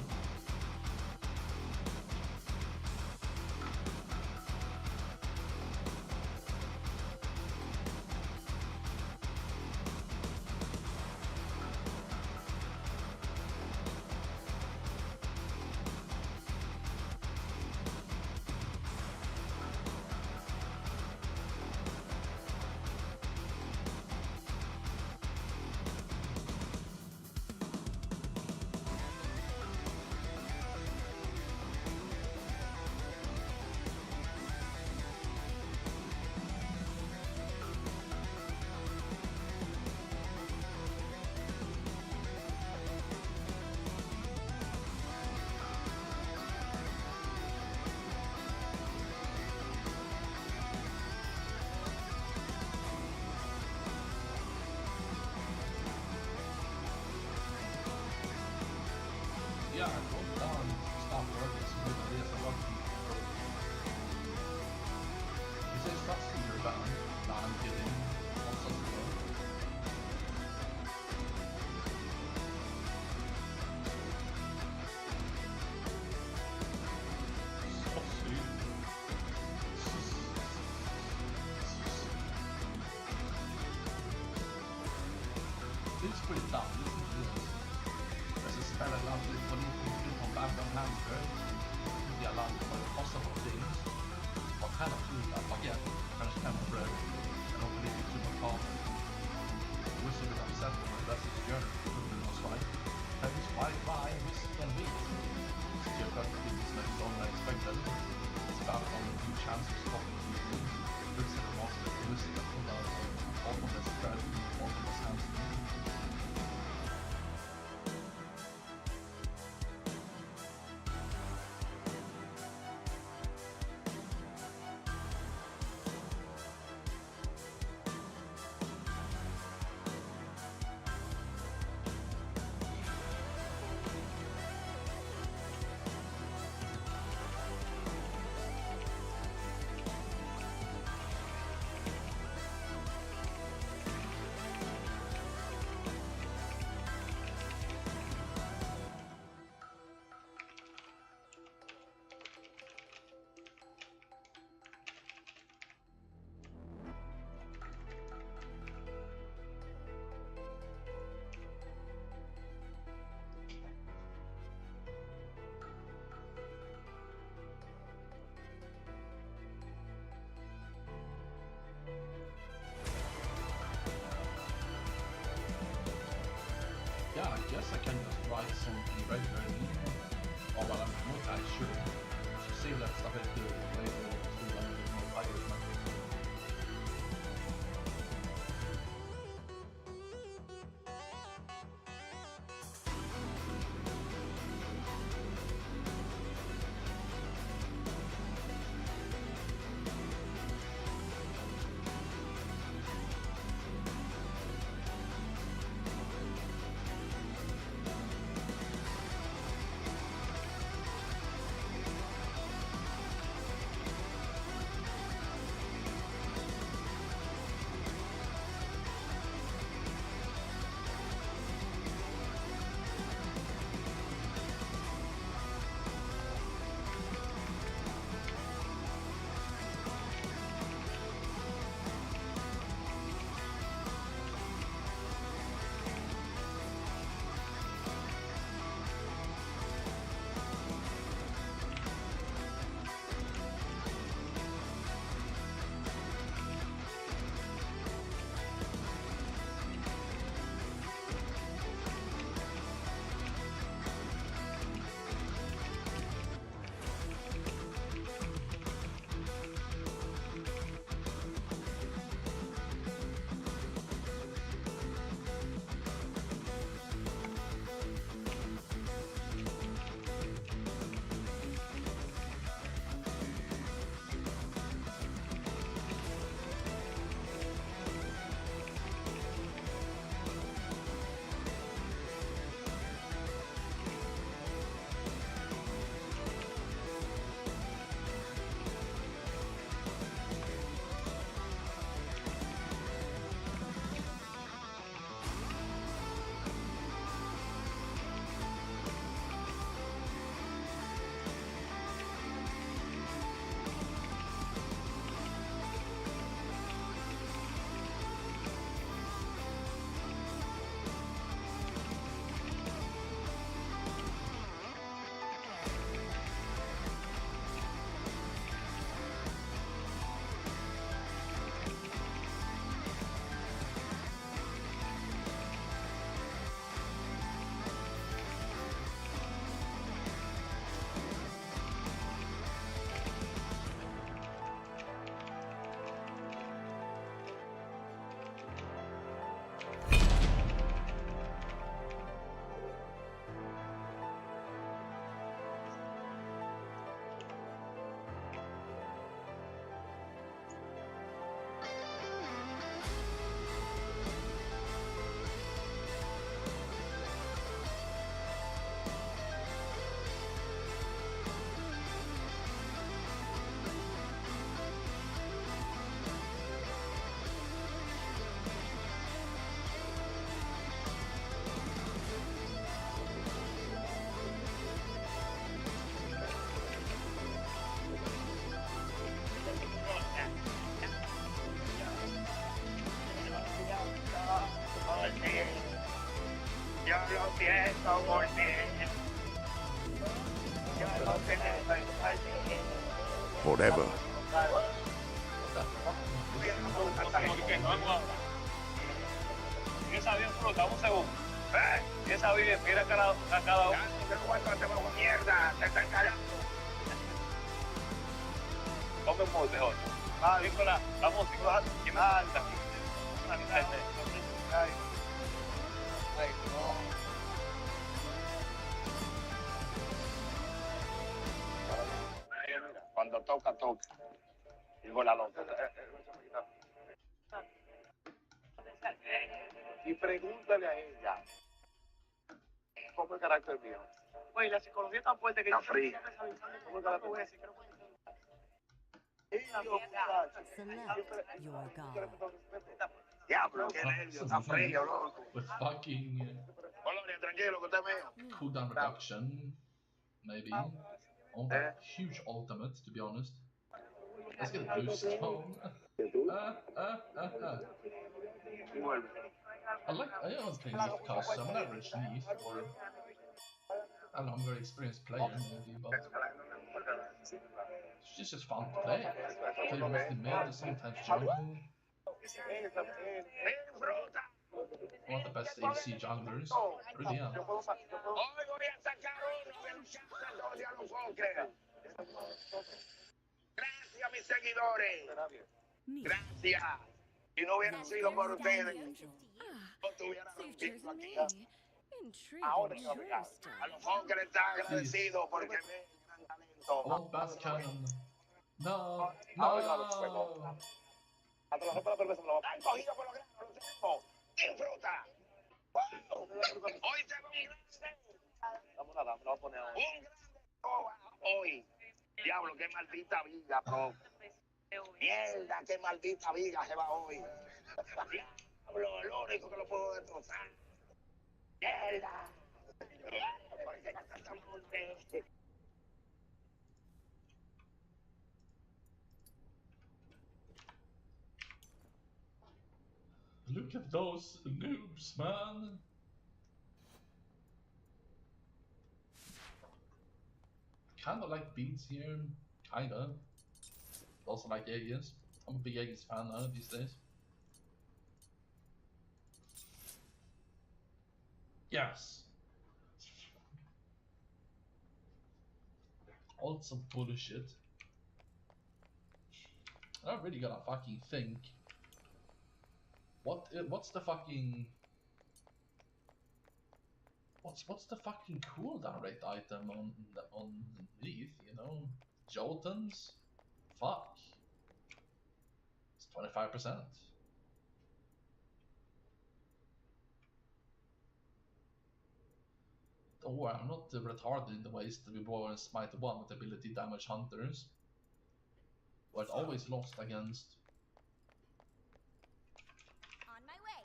Yeah, I wrote down stop working so we can resa rakt hit. Vi säger stadsfigurband. Nah, I'm kidding. Låtsasfigurer. It's pretty dumb. Listen to this. There's a spell allows you to leave from background hamster. The allows for impossible things. What kind of food? A baguette, French camel bread, and hopefully it's super calm. The wizard is upset with the rest of the journey. The was right. Have you spied by whiskey and wheat? It's your gut feelings like it's only expected. It's about on a few chances of stopping people. Looks at the monster, the wizard that pulled out ultimate spread, ultimate hands. Yeah, I guess I can just write something regularly. Or well, I'm not actually sure. So see, that's a bit good later to a bit more Irish method. siento por ti. Yo no te necesito. Forever. Piensa bien, fruta, un segundo. Piensa bien, mira a cada uno. Mierda, te están callando. Come un molde, mejor. Nicola, la música, ¿quién me falta? Ay, no. Cuando toca, toca. Digo la loca. Y pregúntale a ella cómo es el carácter mío. Oye, la psicología es tan fuerte que... Está fría. ¿Cómo es el carácter mío? Select your god. Diablo, qué nervio, está frío, loco. With fucking Colonia, tranquilo, que usted mío. cooldown reduction, maybe. Oh, that huge ultimate, to be honest. Let's get a boost home. I always play Leaf because I'm an average Leaf, or I don't know, I'm a very experienced player, maybe, but it's just fun to play. Play mostly mid, sometimes jungle. One of the best AC junglers, really, yeah. Hoy voy a sacar uno del chat de los Walker. Gracias, mis seguidores. Gracias. Si no hubiera sido por ustedes, no estuviera rompiendo aquí. Ahora a los Walker está agradecido porque ven gran talento. Oh, Bass Cannon. No, Ahora los fuegos. A trabajar para la cerveza. ¡Ay, cogido por los granos! ¡Lo tenemos! ¡Disfruta! ¡Wow! ¡Hoy se ve un grande! Vamos a dar, a poner ahora. ¡Un grande! ¡Hoy! Diablo, qué maldita vida, bro. Mierda, qué maldita vida se va hoy. Diablo, lo único que lo puedo destrozar. Mierda. Look at those noobs, man. Kinda like beats here, kinda. Also like Aegis. I'm a big Aegis fan now these days. Yes. All some bullshit. I really gotta fucking think. What's the fucking... What's the fucking cooldown rate item on Leaf, you know? Jotuns? Fuck. It's 25%. Don't worry, I'm not retarded in the ways that we brought in Smite 1 with ability damage hunters. But always lost against... On my way.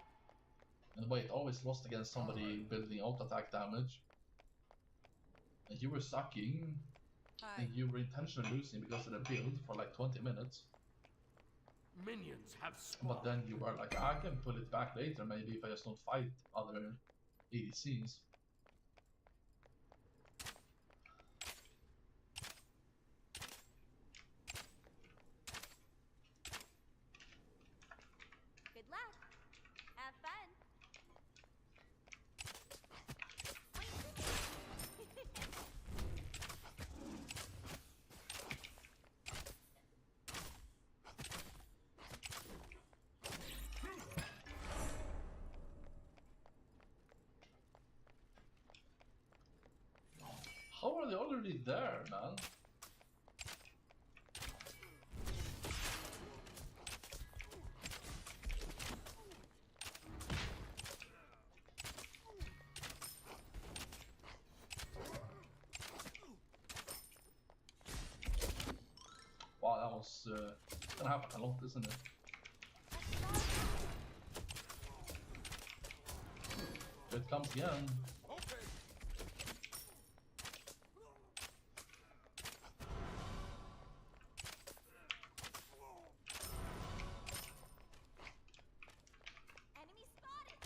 And wait, always lost against somebody building auto-attack damage. And you were sucking. And you were intentionally losing because of the build for like 20 minutes. Minions have spawned. But then you were like, I can pull it back later maybe if I just don't fight other ADCs. Good luck. Have fun. How are they already there, man? Wow, that was it's gonna happen a lot, isn't it? Here it comes again. Enemy spotted.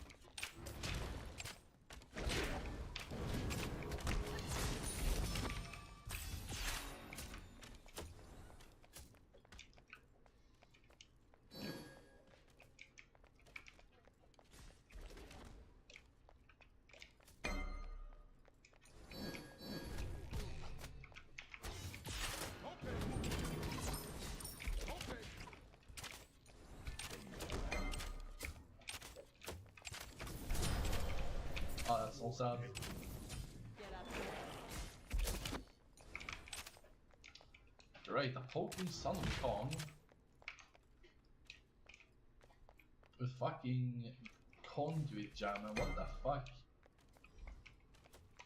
Oh, that's all sad. Get up here. Great, a poking son of a Kong with fucking conduit jamming. What the fuck?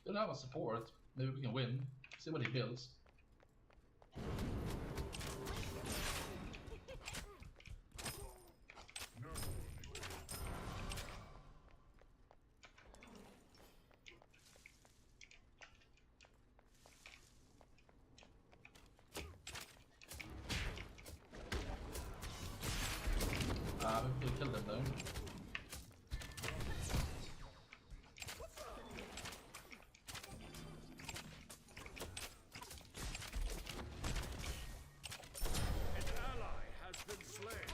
Don't have a support. Maybe we can win. See what he builds. We could kill them though. An ally has been slain.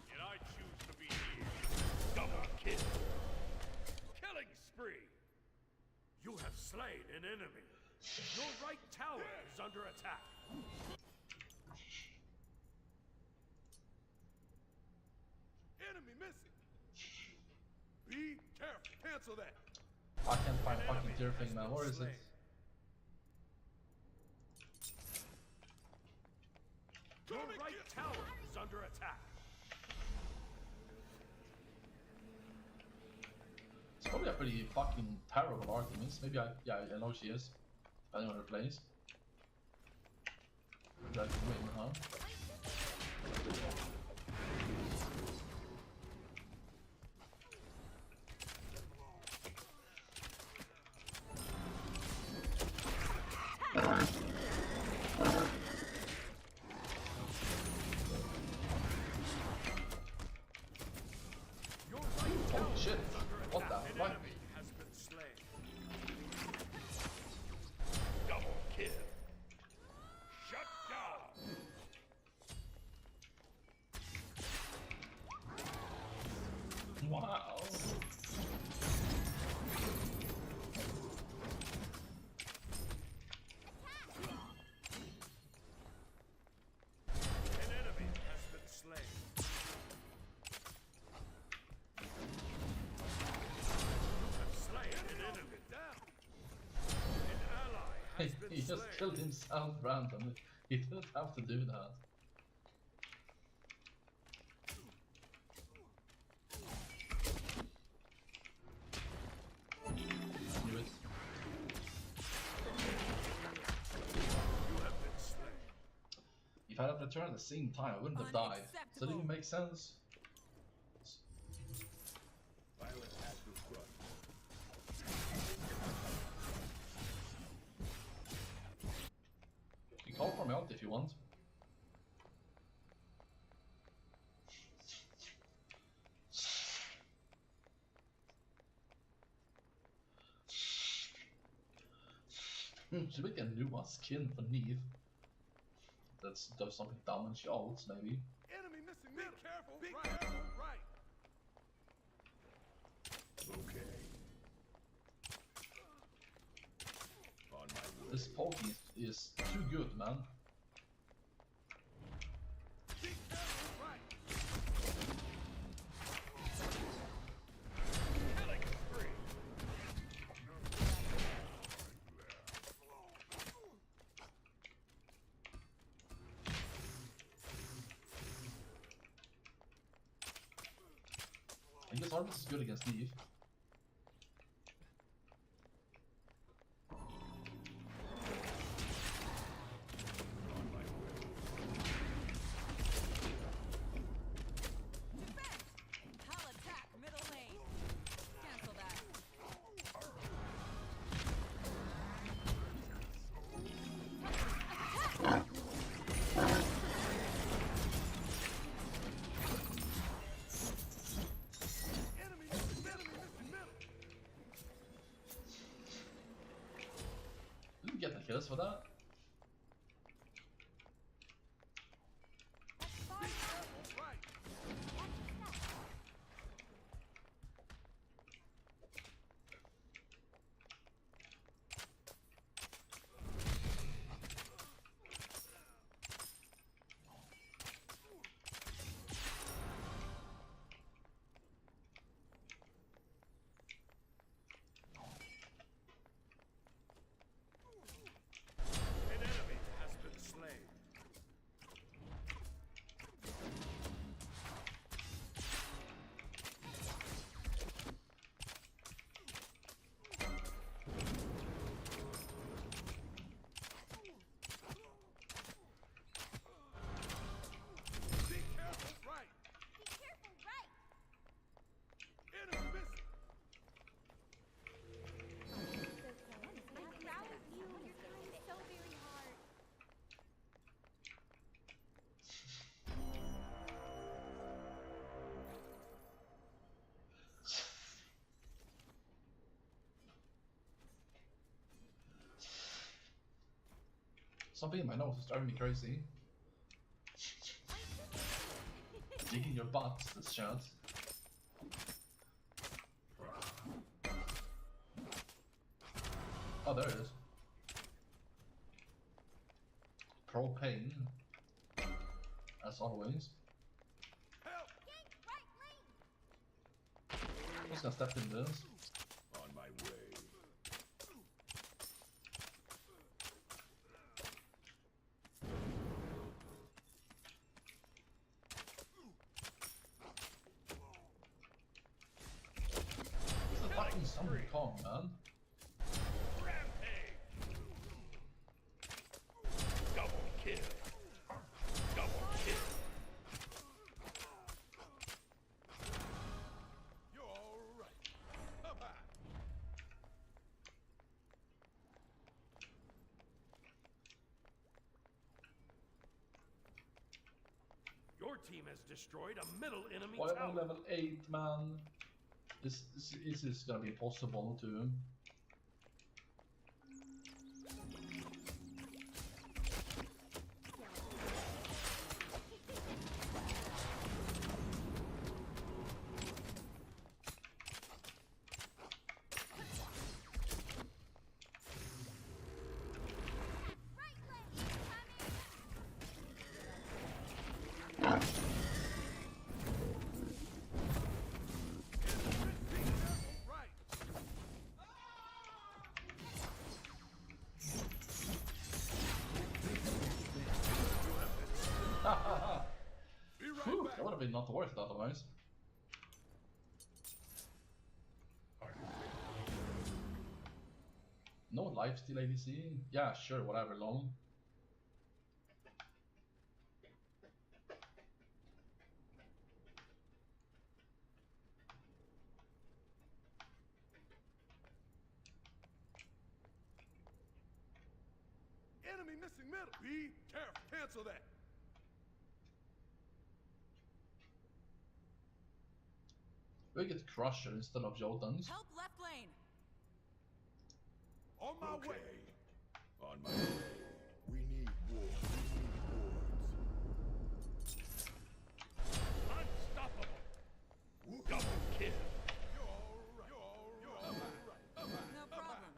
Yet I choose to be here. Double kill. Killing spree. You have slain an enemy. Your right tower is under attack. Enemy missing. Be careful. Cancel that. I can't find a fucking deer thing now. Where is it? Your right tower is under attack. It's probably a pretty fucking terrible Artemis. Maybe I know she is. Depending on her plays. That can win, huh? Your right tower Holy shit! is under What attack. the An fuck? enemy has been slain. Double kill. Shut down. Wow! An enemy has been slain. You have slain an enemy. Down. An ally has been He just slain. killed himself randomly. He didn't have to do that. I knew it. You have been slain. If I had returned at the same time, I wouldn't have died. Does that even make sense? Violence has been crushed. You can call for me out if you want. Should we get a new skin for Neve? That does something dumb and she ults, maybe. Enemy missing. Be careful. Be careful. Right. Okay. On my way. This Pokey is too good, man. Be careful. Right. Killing spree. I guess Artemis is good against Neve. I'll attack middle lane. Cancel that. Enemy missing. Enemy missing. Middle. Didn't get the kills for that. Be careful. Right. Something in my nose is driving me crazy. Digging your butt, this chance. Oh, there it is. Propane. As always. Who's gonna step in this? On my way. This is fucking something calm, man. Rampage. Double kill. Double kill. You're all right. Bye-bye. Your team has destroyed a middle enemy Why am I tower. level 8, man? This is gonna be impossible to... Whew, that would have been not worth it otherwise. No lifesteal ADC? Yeah, sure, whatever, long. Enemy missing middle. Be careful. Cancel that. We get Crusher instead of Jotuns. Help left lane. On my way. On my way. We need war. Unstoppable. Double kill. You're all right. You're all right. No problem.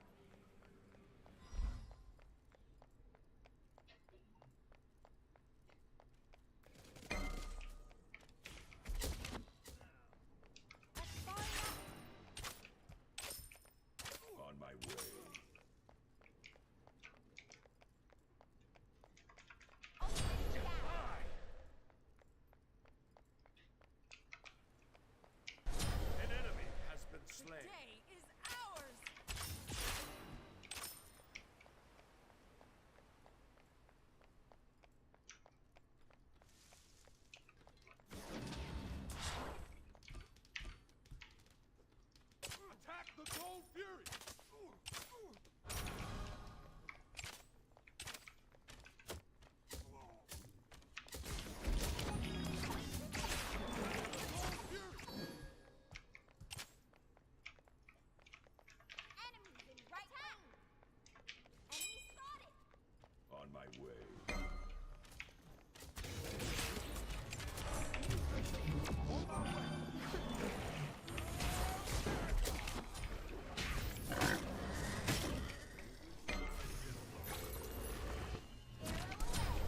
On my way. An enemy has been slain. Day is ours. Attack the Cold Fury! Enemies in right lane. Enemy spotted. On my way.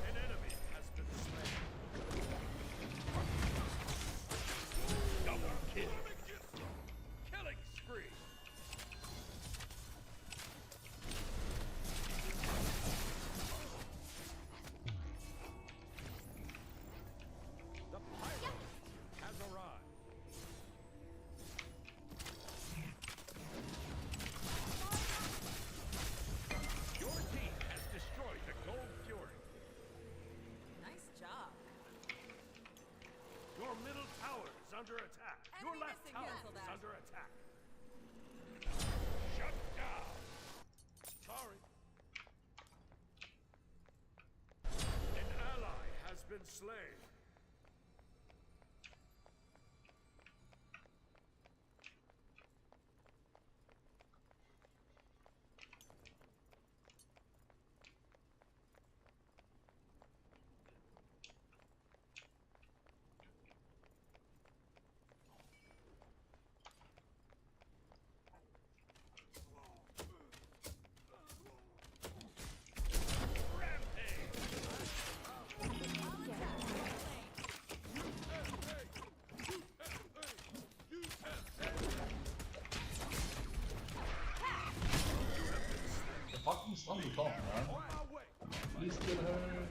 An enemy has been slain. Double kill. Killing spree. The pilot has arrived. Your team has destroyed the Gold Fury. Nice job. Your middle tower is under attack. Your Enemy left missing. tower Cancel is that. under attack. Shut down. Sorry. An ally has been slain. be calm, man. Please kill her.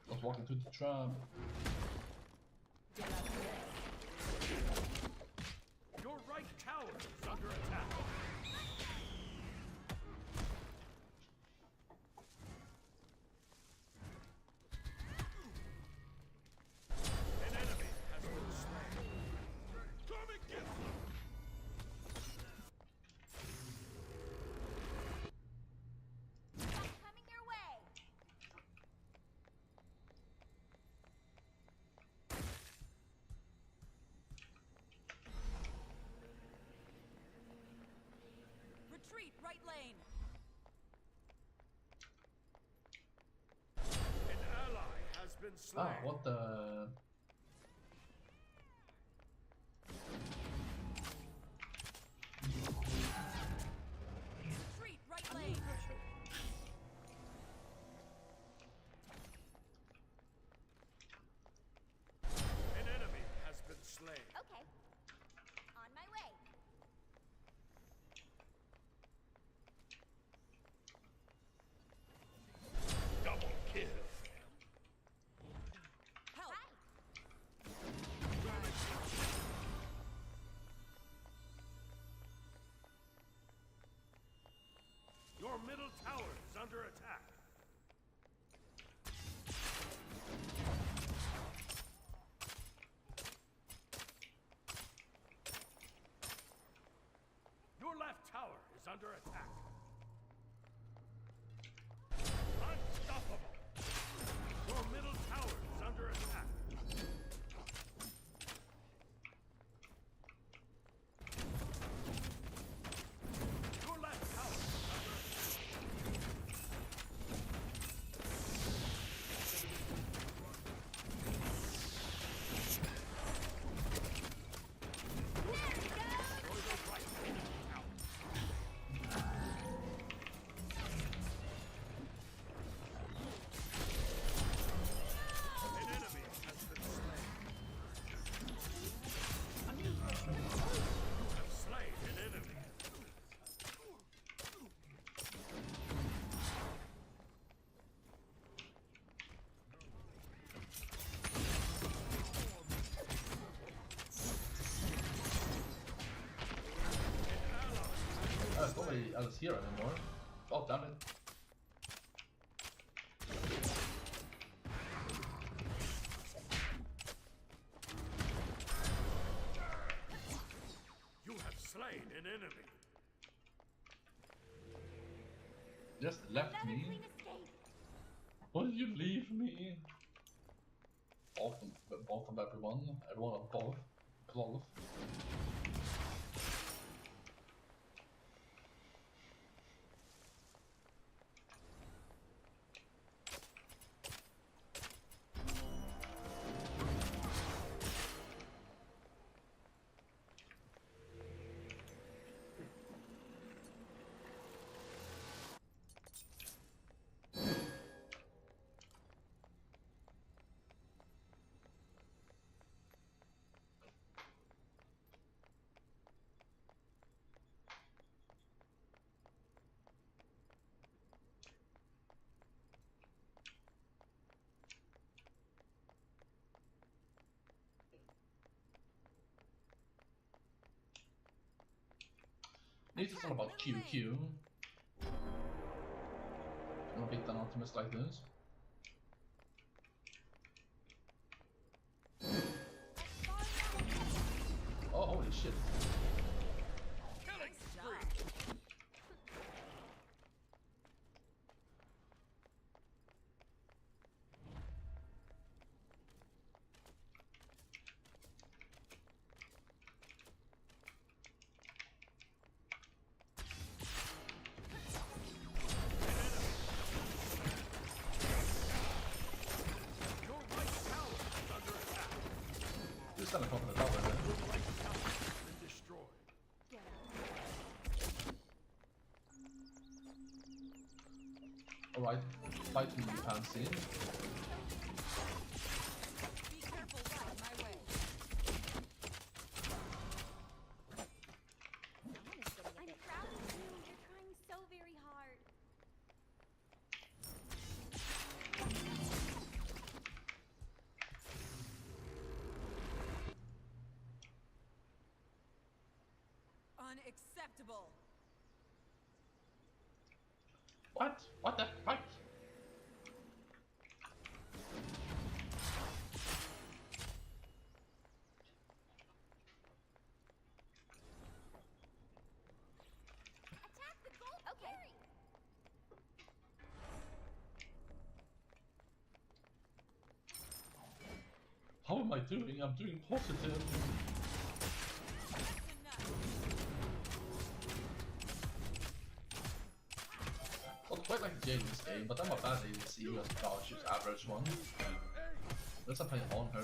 Don't walk into the trap. Your right tower is under attack. An enemy has been slain. Come and get them. Coming your way. Retreat, right lane. An ally has been slain. Ah, what the... Retreat, right lane. An enemy has been slain. Okay. On my way. Double kill. Help. Your middle tower is under attack. Your left tower is under attack. Unstoppable. Your middle tower is under attack. Your left tower is under attack. An enemy has been slain. You have slain an enemy. There's nobody else here anymore. Oh, damn it. You have slain an enemy. Just left Another me. clean escape. Why did you leave me? Welcome everyone. Everyone above. Close. This is all about QQ. I'm a big an optimist like this. Oh, holy shit. Killing spree. Your right tower is under attack. Just stand on top of the tower there. Your right tower has been destroyed. Alright, fight me, fancy. Be careful, right my way. I'm proud of you. You're trying so very Unacceptable. What? What the fuck? Attack the goal. Okay. How am I doing? I'm doing positive. Not quite like Jane in this game, but I'm a bad ADC as far as she's average one. Unless I'm playing on her.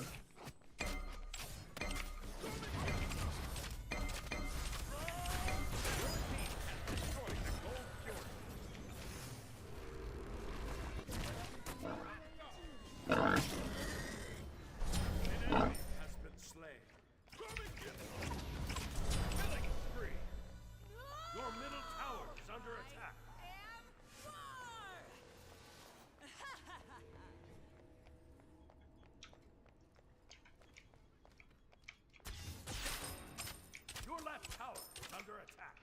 Has been slain. Killing spree. Your middle tower is under attack. Your left tower is under attack.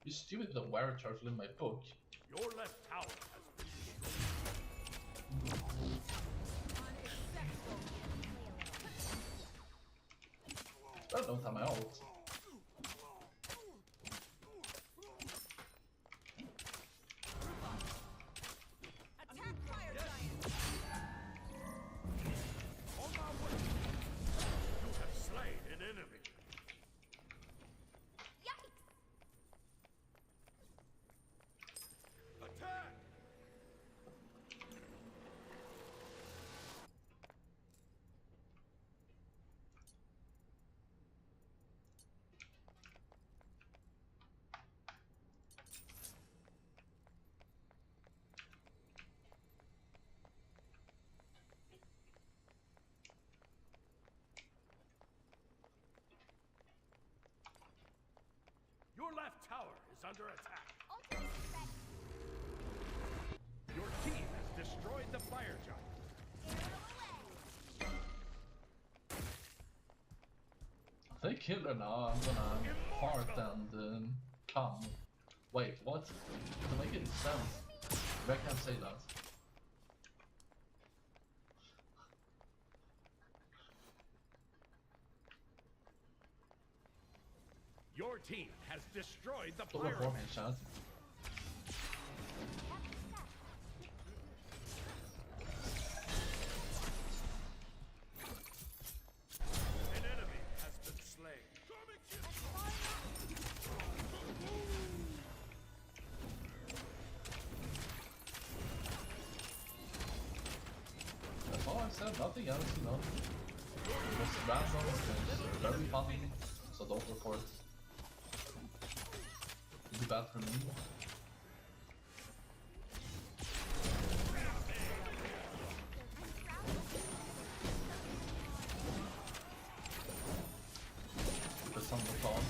You stupid the wire turtle in my book. Your left tower has been Well, don't have my ult. Attack fire giant. on my way. You have slain an enemy. Yikes! Attack! Your left tower is under attack. Ultimate is ready. Your team has destroyed the fire giant. Arrow away. If they kill her now, I'm gonna fart and come. Wait, what? Doesn't make any sense. I can't say that. Your team has destroyed the Stora fire form headshot. An enemy has been slain. That's all I said, nothing else, you know. It was random, it's very funny, so don't report. Is it bad for me? Because some of the thought.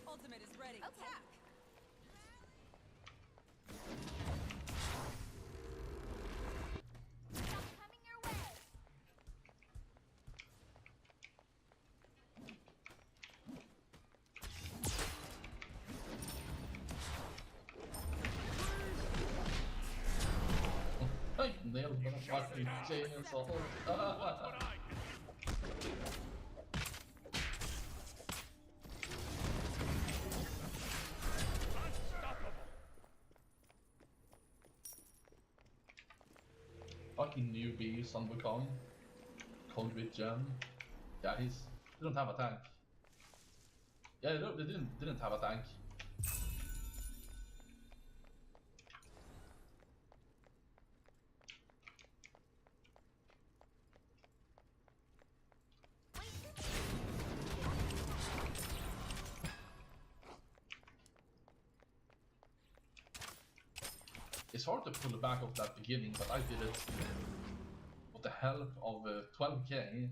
Ultimate is ready. Attack. Stuff coming your way. I nailed the fucking chainsaw. Fucking newbies on Wukong. Conduit Gem. Yeah, they don't have a tank. Yeah, they didn't have a tank. it's hard to pull back off that beginning, but I did it with the help of 12k.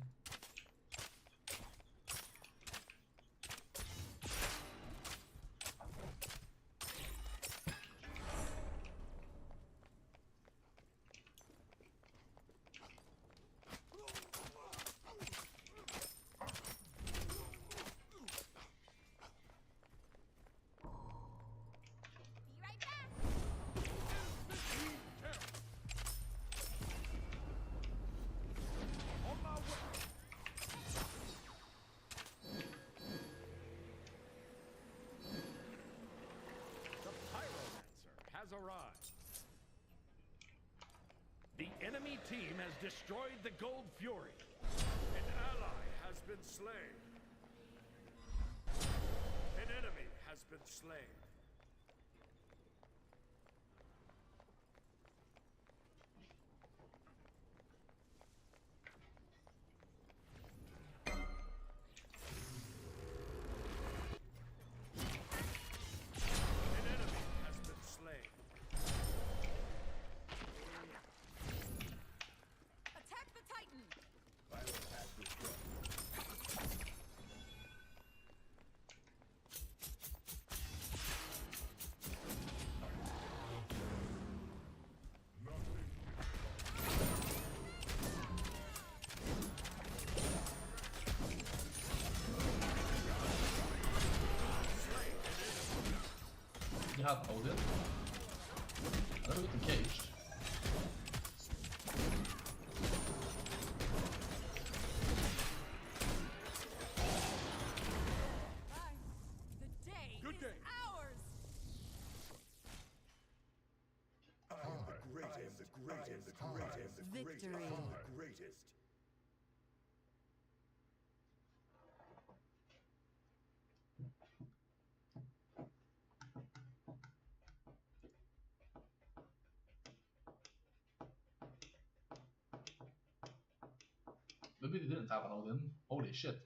Arrived. The enemy team has destroyed the Gold Fury. An ally has been slain. An enemy has been slain. You have Odin. I don't get caged. Good day. Ours. I am the greatest. Victory. The greatest. Maybe they didn't have an Odin. Holy shit.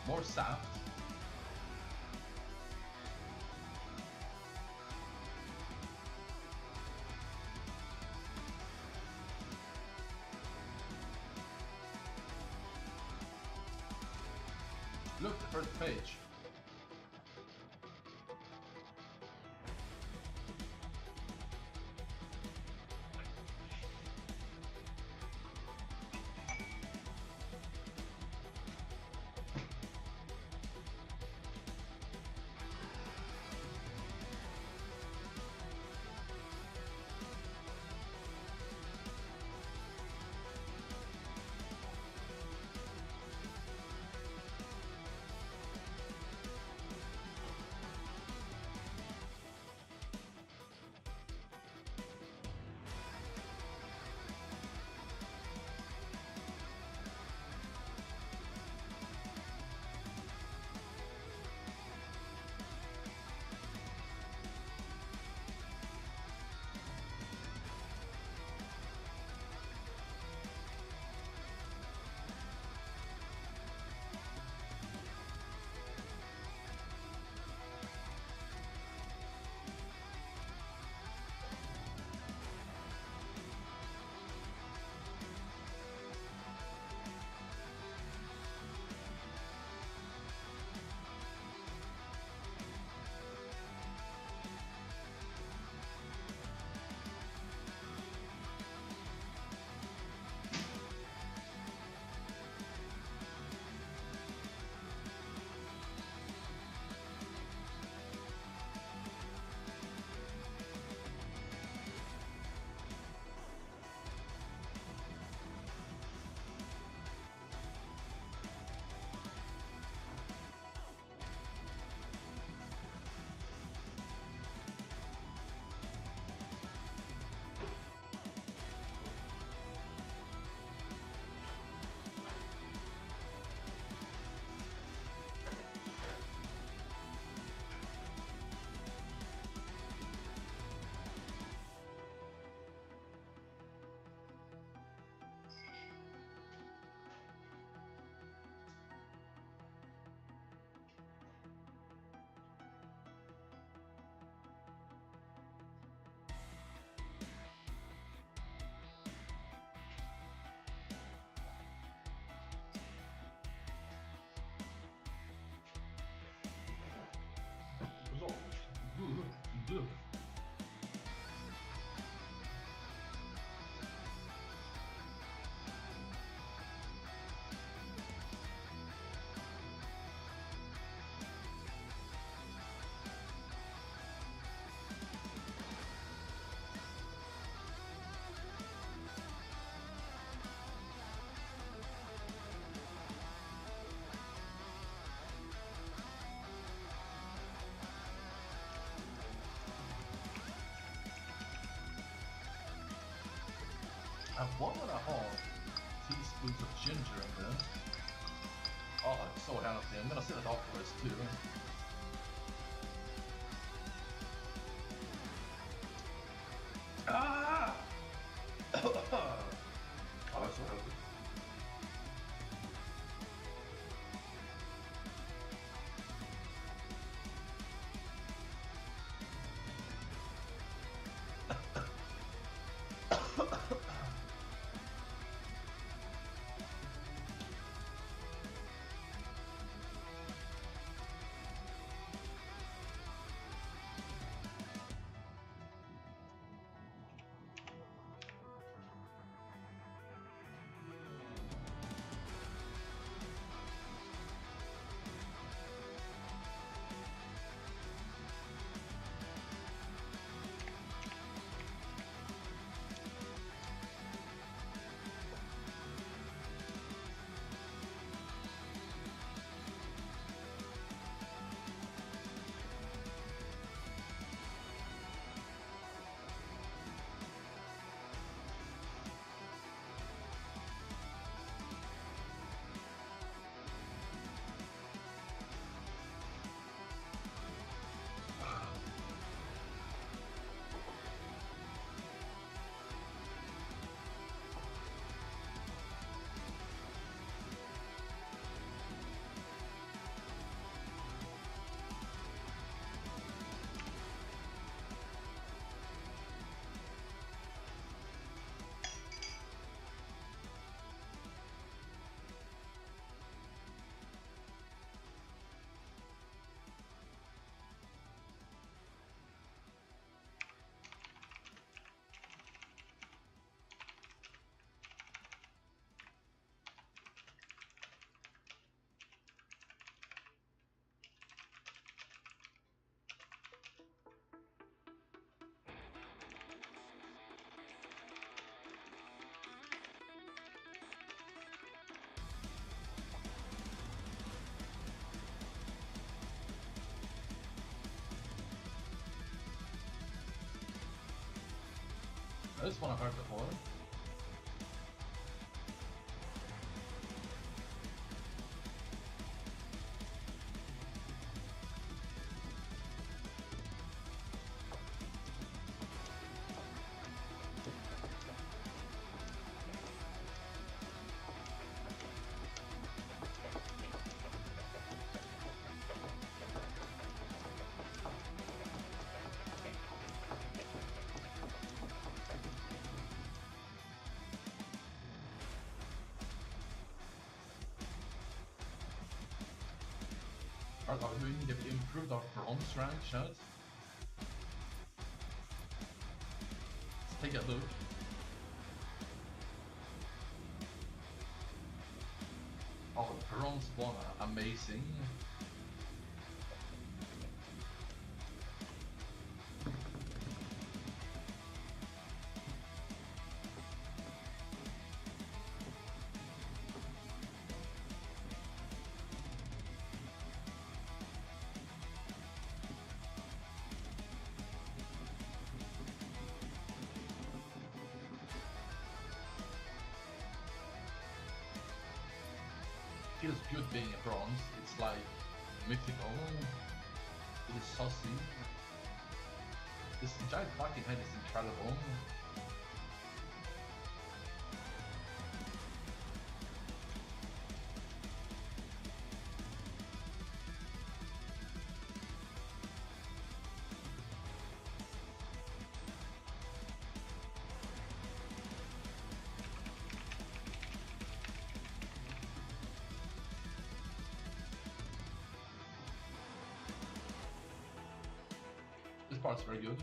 More sap. Look, the first page. good. I have 1.5 teaspoons of ginger in there. Oh, it's so healthy. I'm gonna set it afterwards too. Ah! Oh, that's so healthy. This one I've heard before. Are we doing the improved our bronze rank, chat? Let's take a look. Oh, bronze one, amazing. Feels good being a bronze. It's like mythical. It is saucy. This giant fucking head is incredible. This part's very good.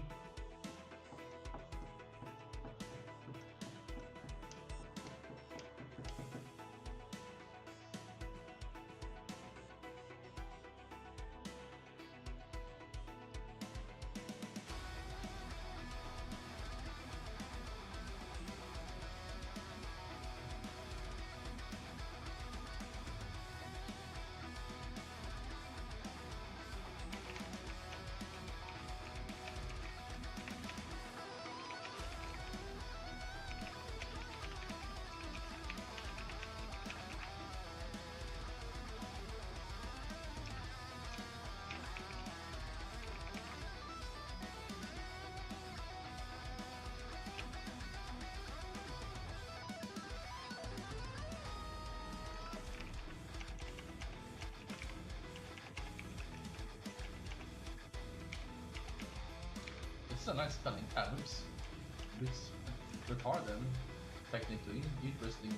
It's a nice spelling tabs. It's retarded, technically, interestingly.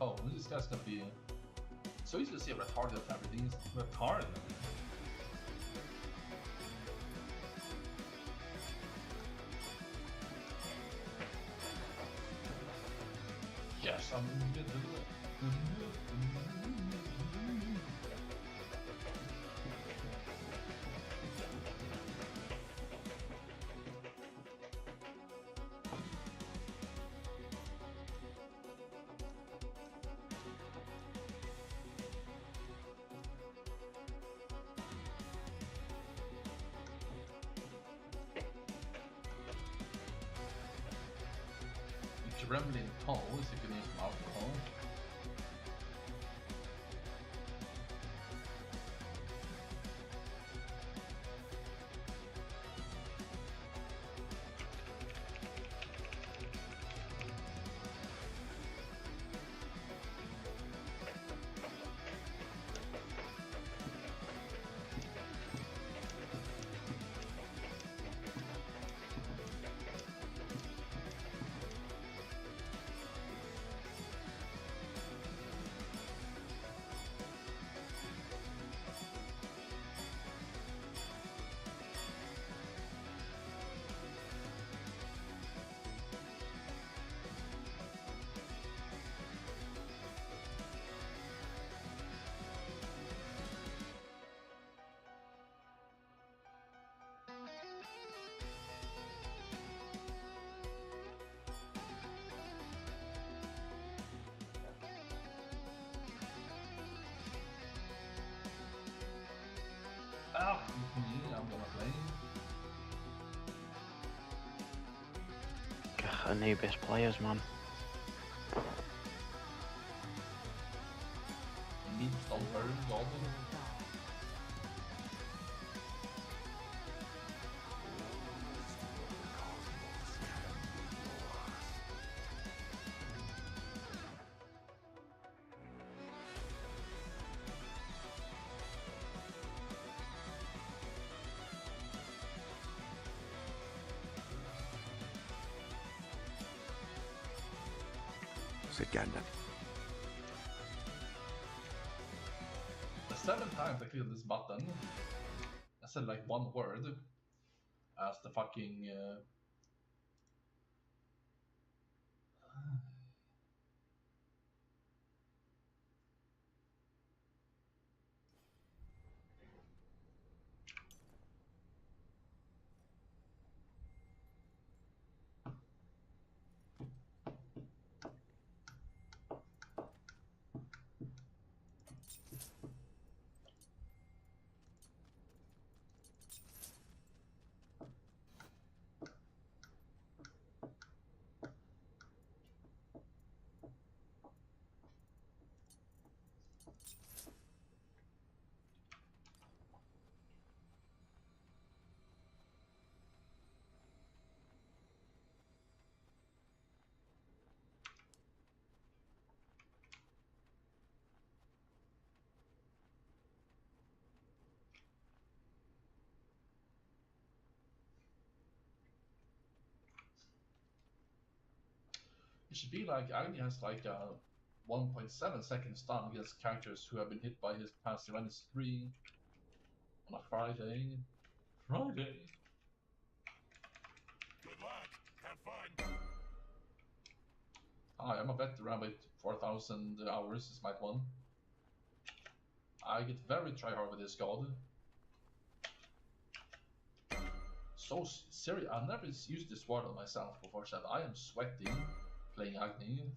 Oh, this guy's gonna be so easy to see a retarded of everything. He's retarded. Yes, I'm gonna do it. Gremlin Toll is a good name for alcohol. Ah, I'm gonna play. I need best players, man. Need Stolberg, Golden. Said Gandalf. The 7 times I clicked this button, I said like one word as the fucking should be like, Agni has like a 1.7 second stun against characters who have been hit by his passive, and it's 3 on a Friday. Friday! Good luck. Have fun. Hi, I'm a veteran with 4,000 hours, is Smite 1. I get very tryhard with this god. So serious, I never used this word on myself before, said I am sweating playing Agni.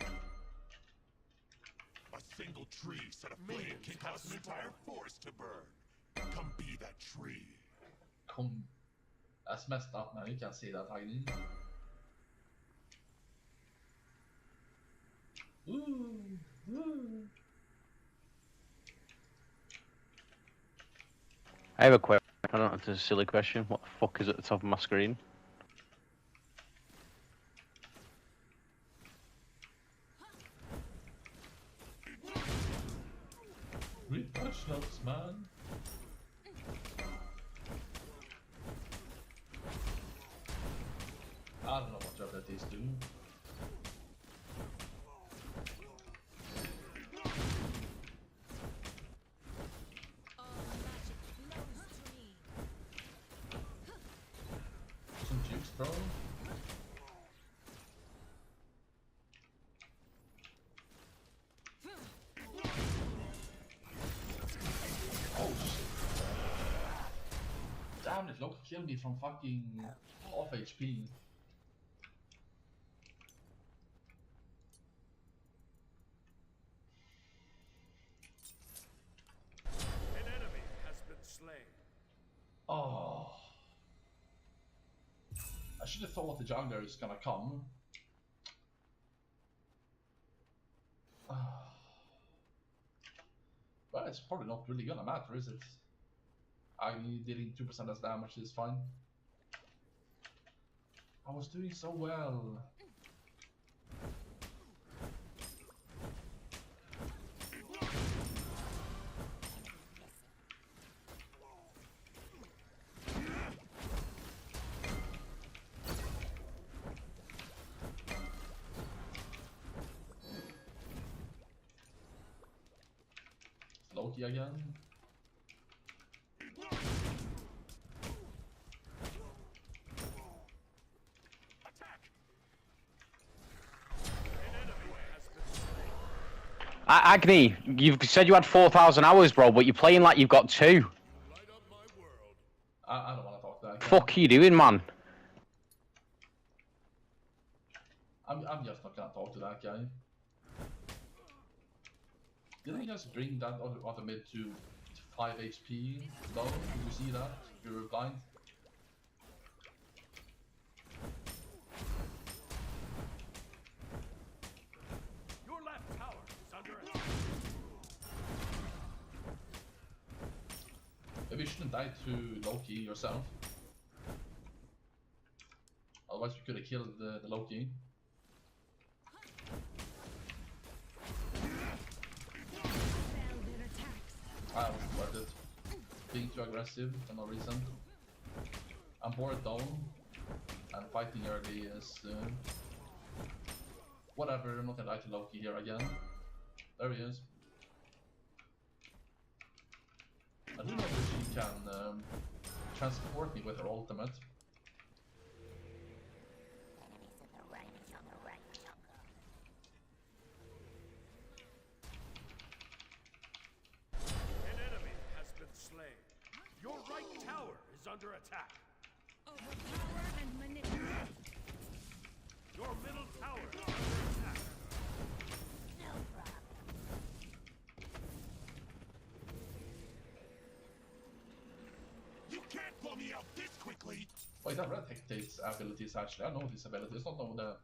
A single tree set aflame can cause an entire forest to burn. Come be that tree. Come. That's messed up, man. You can't say that, Agni. Ooh. I have a question. I don't know if it's a silly question. What the fuck is at the top of my screen? Read patch notes, man. I don't know what job that these do. Some jukes, bro. Oh shit. Damn it, Loki killed me from fucking half HP. An enemy has been slain. Oh. I should have thought the jungler is gonna come. But it's probably not really gonna matter, is it? Agni dealing 2% less damage is fine. I was doing so well. Loki again. Agni, you've said you had 4,000 hours, bro, but you're playing like you've got 2. I don't want to talk to that guy. Fuck you doing, man? I'm just not gonna talk to that guy. Didn't he just bring that other mid to 5 HP though? Did you see that? You were blind? Your left tower is under attack. Maybe you shouldn't die to Loki yourself. Otherwise we could have killed the Loki. I wasn't worth it. Being too aggressive for no reason. I'm bored down, and fighting early is whatever. I'm not gonna die to Loki here again. There he is. I do know that she can transport me with her ultimate. Your right tower is under attack. Overpower and manipulate. Your middle tower is under attack. No problem. You can't blow me out this quickly. Wait, that red dictates abilities actually. I know these abilities, not know the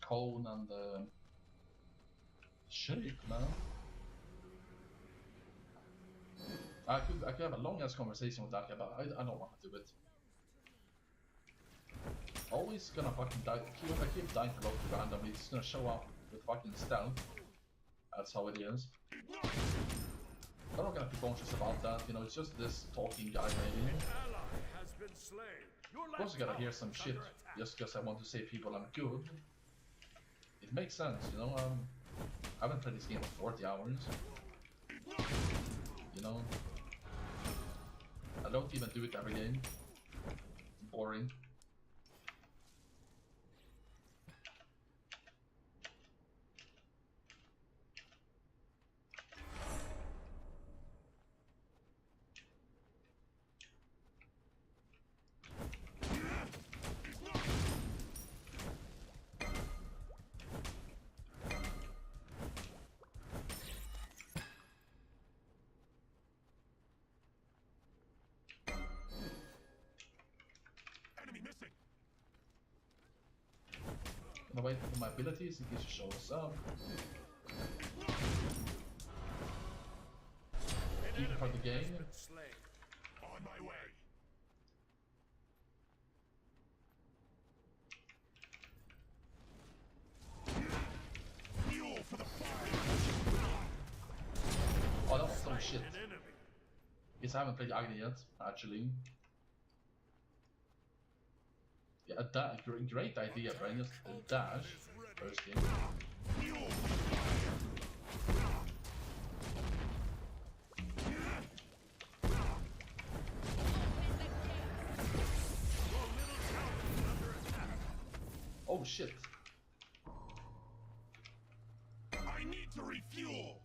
cone and the shape, man. I could have a long ass conversation with that guy, but I don't want to do it. Always gonna fucking die. If I keep dying to Loki randomly, he's gonna show up with fucking stealth. That's how it is. I'm not gonna be conscious about that, you know, it's just this talking guy maybe. An ally has been slain. Of course I gotta hear some shit just because I want to say people I'm good. It makes sense, you know. I haven't played this game for 40 hours. You know, I don't even do it every game. Boring. I'm gonna wait for my abilities in case it shows up. Keep it for the game. On my way. Fuel for the fire. Oh, that was some shit. Guess I haven't played Agni yet, actually. Yeah, great idea, Brian. Just a dash first game. Oh shit! I need to refuel.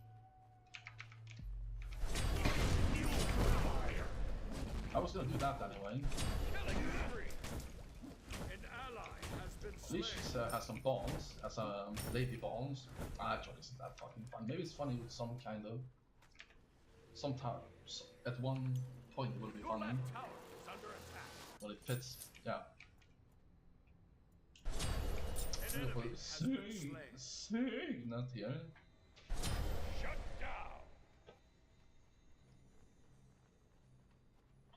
I was gonna do that anyway. At least she has some bombs, has some lady bombs. Actually, isn't that fucking fun? Maybe it's funny with some kind of. Sometimes at one point it will be funny. When it fits, yeah. Sing, not here. Shut down.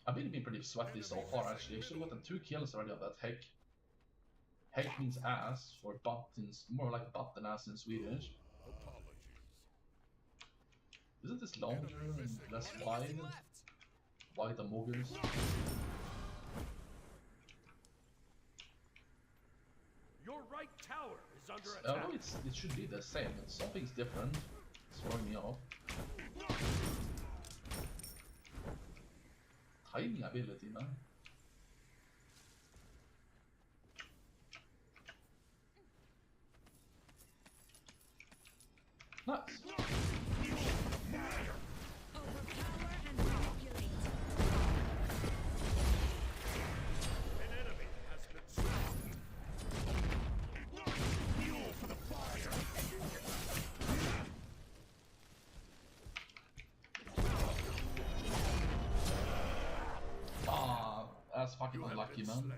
I've been pretty sweaty so far actually. Actually gotten 2 kills already on that heck. Heck means ass, or buttons, more like button ass in Swedish. Isn't this longer and less wide? Wide the muggers. Your right tower is under I attack. know it should be the same, but something's different. It's throwing me off. Timing ability, man. Nice. Overpower and manipulate. An enemy has been slain. Fuel for the fire. Ah, that's fucking unlucky, man.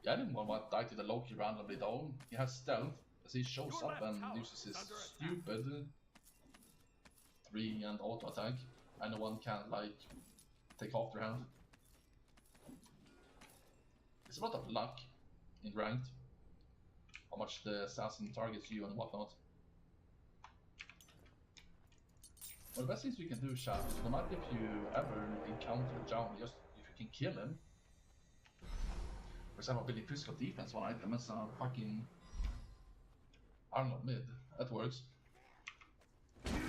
Yeah, I didn't want to die to the Loki randomly though. He has stealth, as he shows up and uses his stupid 3 and auto attack, and no one can like take off their hand. It's a lot of luck in ranked, how much the assassin targets you and whatnot. Well, the best things we can do, chat, no matter if you ever encounter John, just if you can kill him. For example, building physical defense one item as a fucking Arnold mid. That works. Do not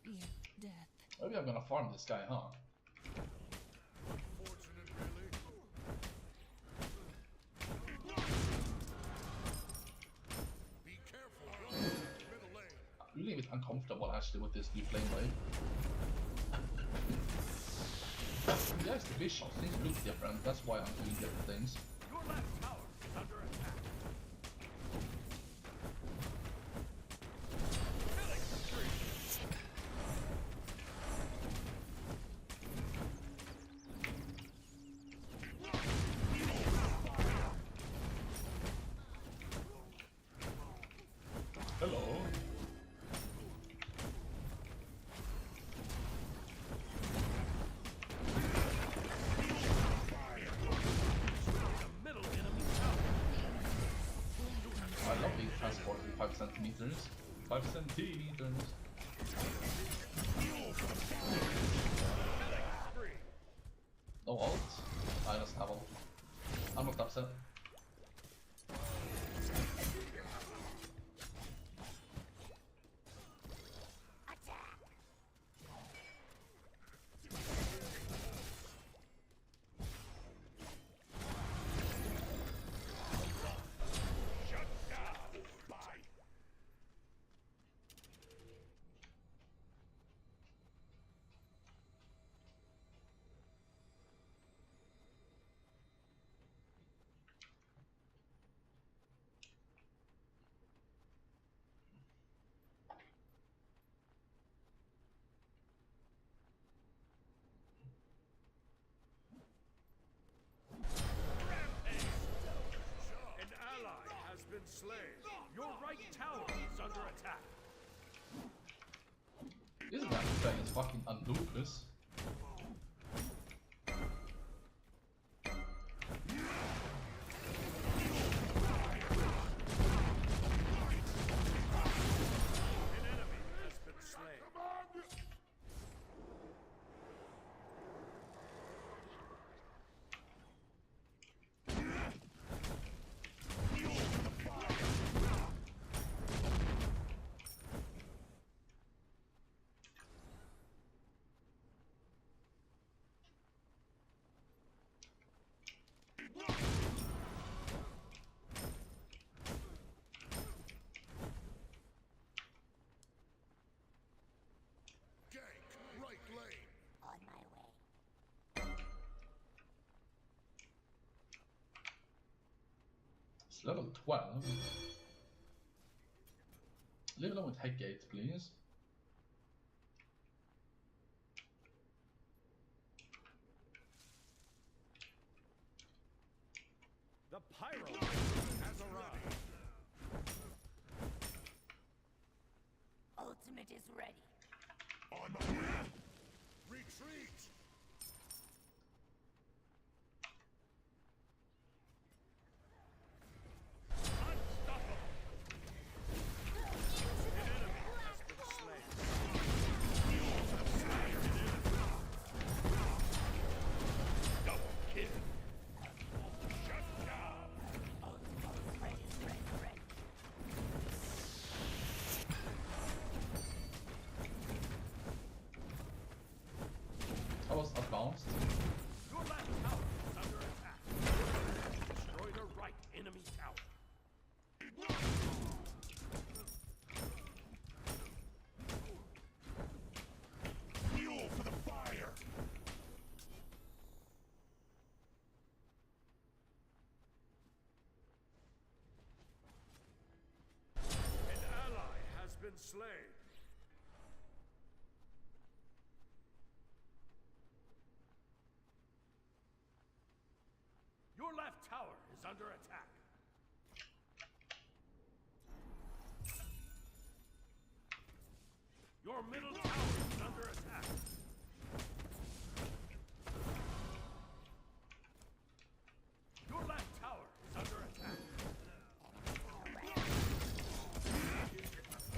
fear death. Maybe I'm gonna farm this guy, huh? Unfortunate, really. Be careful. Middle lane. I'm really a bit uncomfortable actually with this new flame blade. Yes, the visual things look different, that's why I'm doing different things. Your left tower is under attack. Killing spree. Hello. I love being transported 5 centimeters. 5 5 centimeters. No ult? I doesn't have ult. I'm not upset. Slain. Your right tower is under attack. Isn't that thing is fucking unlootless? An enemy has been slain. It's level 12. Leave alone with Headgate, please. The pyro has arrived. Ultimate is ready. On my way. Retreat. I was advanced. Your left tower is under attack. Destroy the right enemy tower. Fuel for the fire. An ally has been slain. Your left tower is under attack. Your middle tower is under attack. Your left tower is under attack.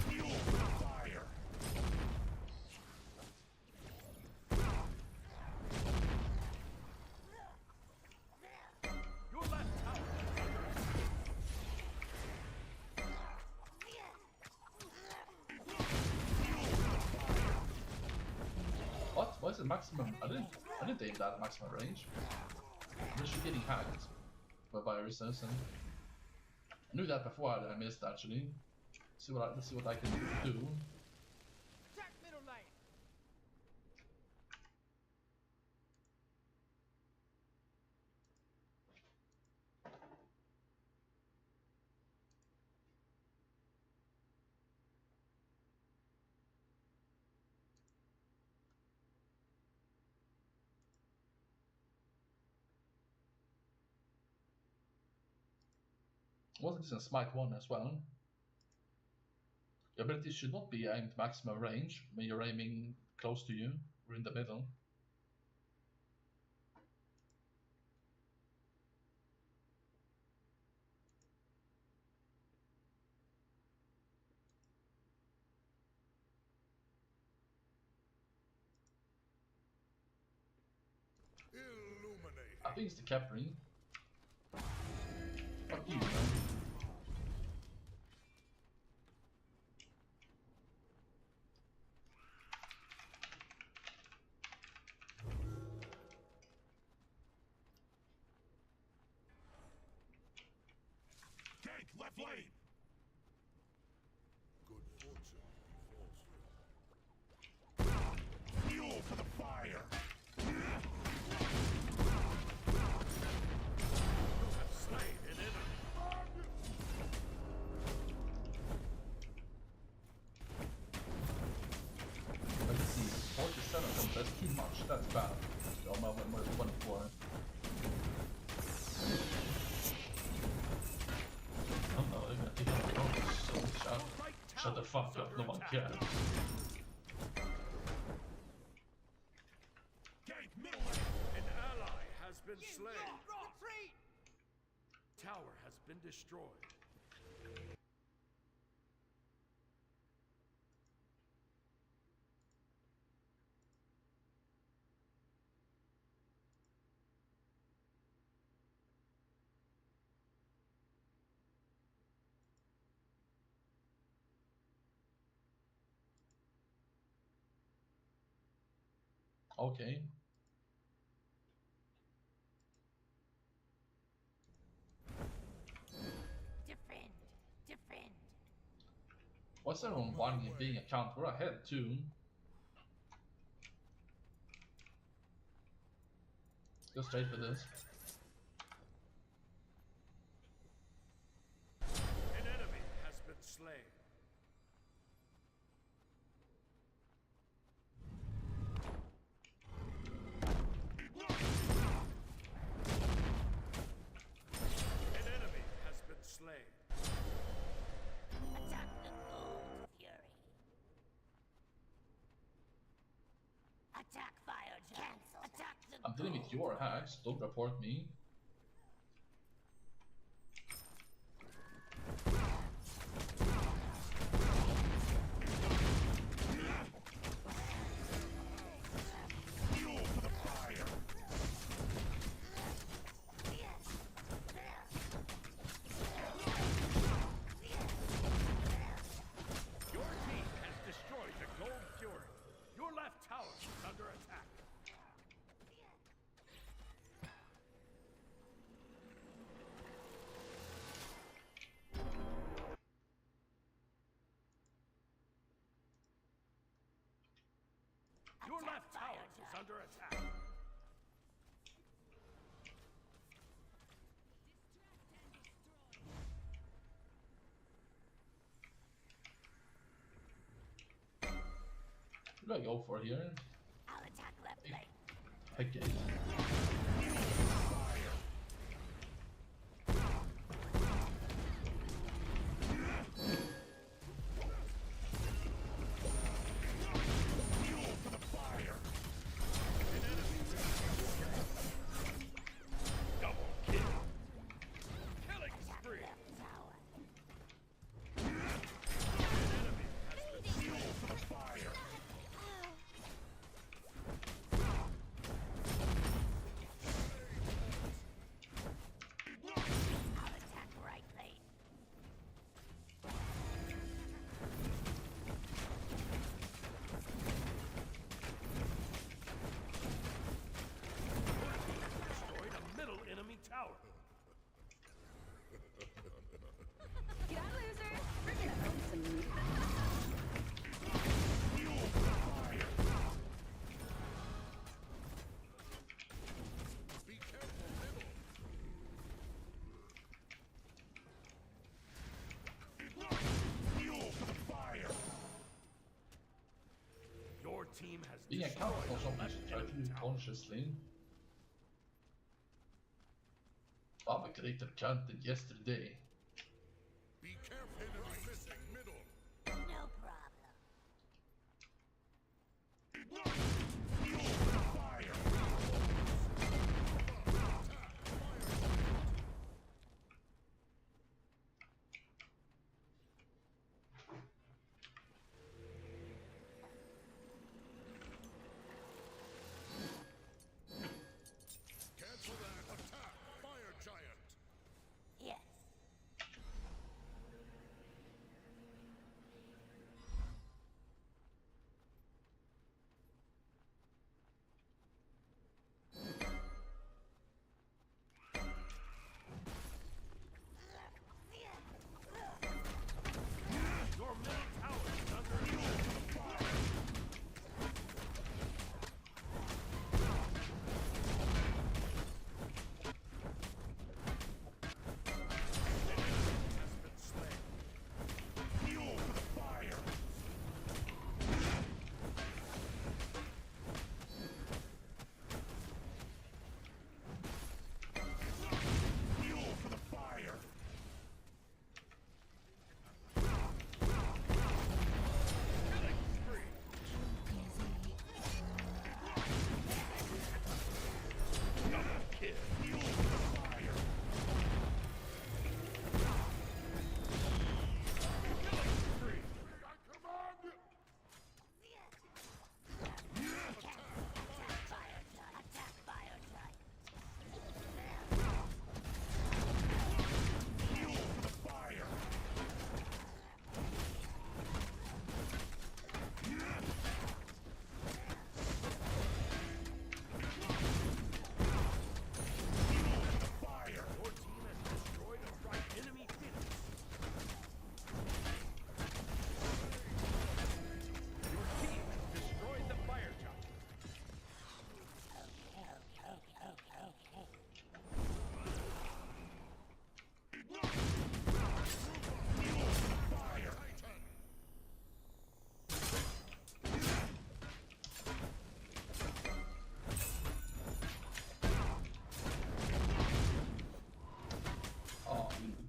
Fuel for the fire. Your left tower is under attack. What? Why is it maximum? I didn't aim that at maximum range. I'm just getting hacked by viruses, and I knew that before I missed actually. Let's see what I can do. Attack middle lane. Wasn't this in Smite 1 as well? Your ability should not be aimed maximum range when you're aiming close to you or in the middle. think it's the Capri. Fuck you, man. Tank left lane. Good fortune befalls you. Fuel for the fire. You have slain an enemy. Let's see, 47 of them, that's too much, that's bad. Ja, men vad är det på det? Jag tycker att det är så shut the fuck up, no one cares. An ally has been slain. Retreat! Tower has been destroyed. Okay. Defend. Defend. What's everyone wanting it being a count? We're ahead too. Go straight for this. An enemy has been slain. An enemy has been slain. Attack the gold fury. Attack fire cancel. Attack the I'm dealing with your hacks, don't report me. Fuel for the fire. Your team has destroyed the Gold Fury. Your left tower is under attack. Your left tower is under attack. What do I go for here? I'll attack left lane. Okay. Fuel for the fire. Double kill. Killing spree. Left tower. Enemy has been fuel for the fire. I'll attack right lane. Destroyed a middle enemy tower. Get out, loser! We're gonna own some new. Fuel for the fire. Be careful, middle. Fuel for the fire. Your team has Being a count or something you should try to do consciously. Baba created content yesterday. Be careful, enemy missing middle. No problem. Fuel for the fire. Cancel that.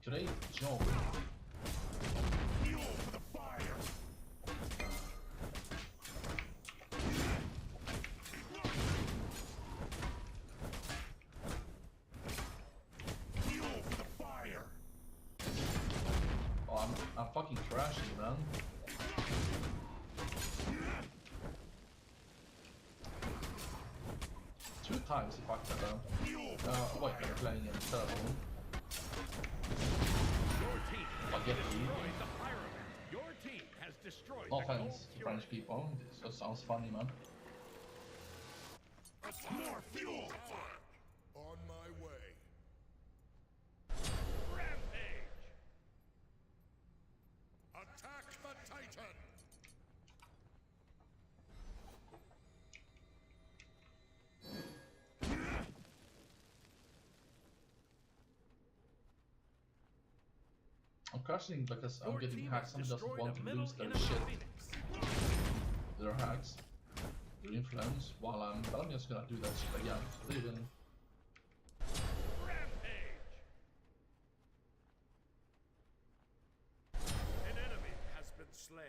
Great job. Fuel for the fire. Fuel for the fire. Oh, I'm fucking crashing, man. Two times he fucked that up. Wait, I'm playing in turbo. Your team has Spaghetti. destroyed the pyramid. Your team has destroyed No the offense, gold French people. This just sounds funny, man. More fuel. On my way. Rampage. Attack the Titan. I'm crashing because I'm Your getting team hacked. has Someone doesn't destroyed want the to middle lose their inner shit. Phoenix. Their hacks. Their influence. But I'm just gonna do that shit again. Leaving. Rampage. An enemy has been slain.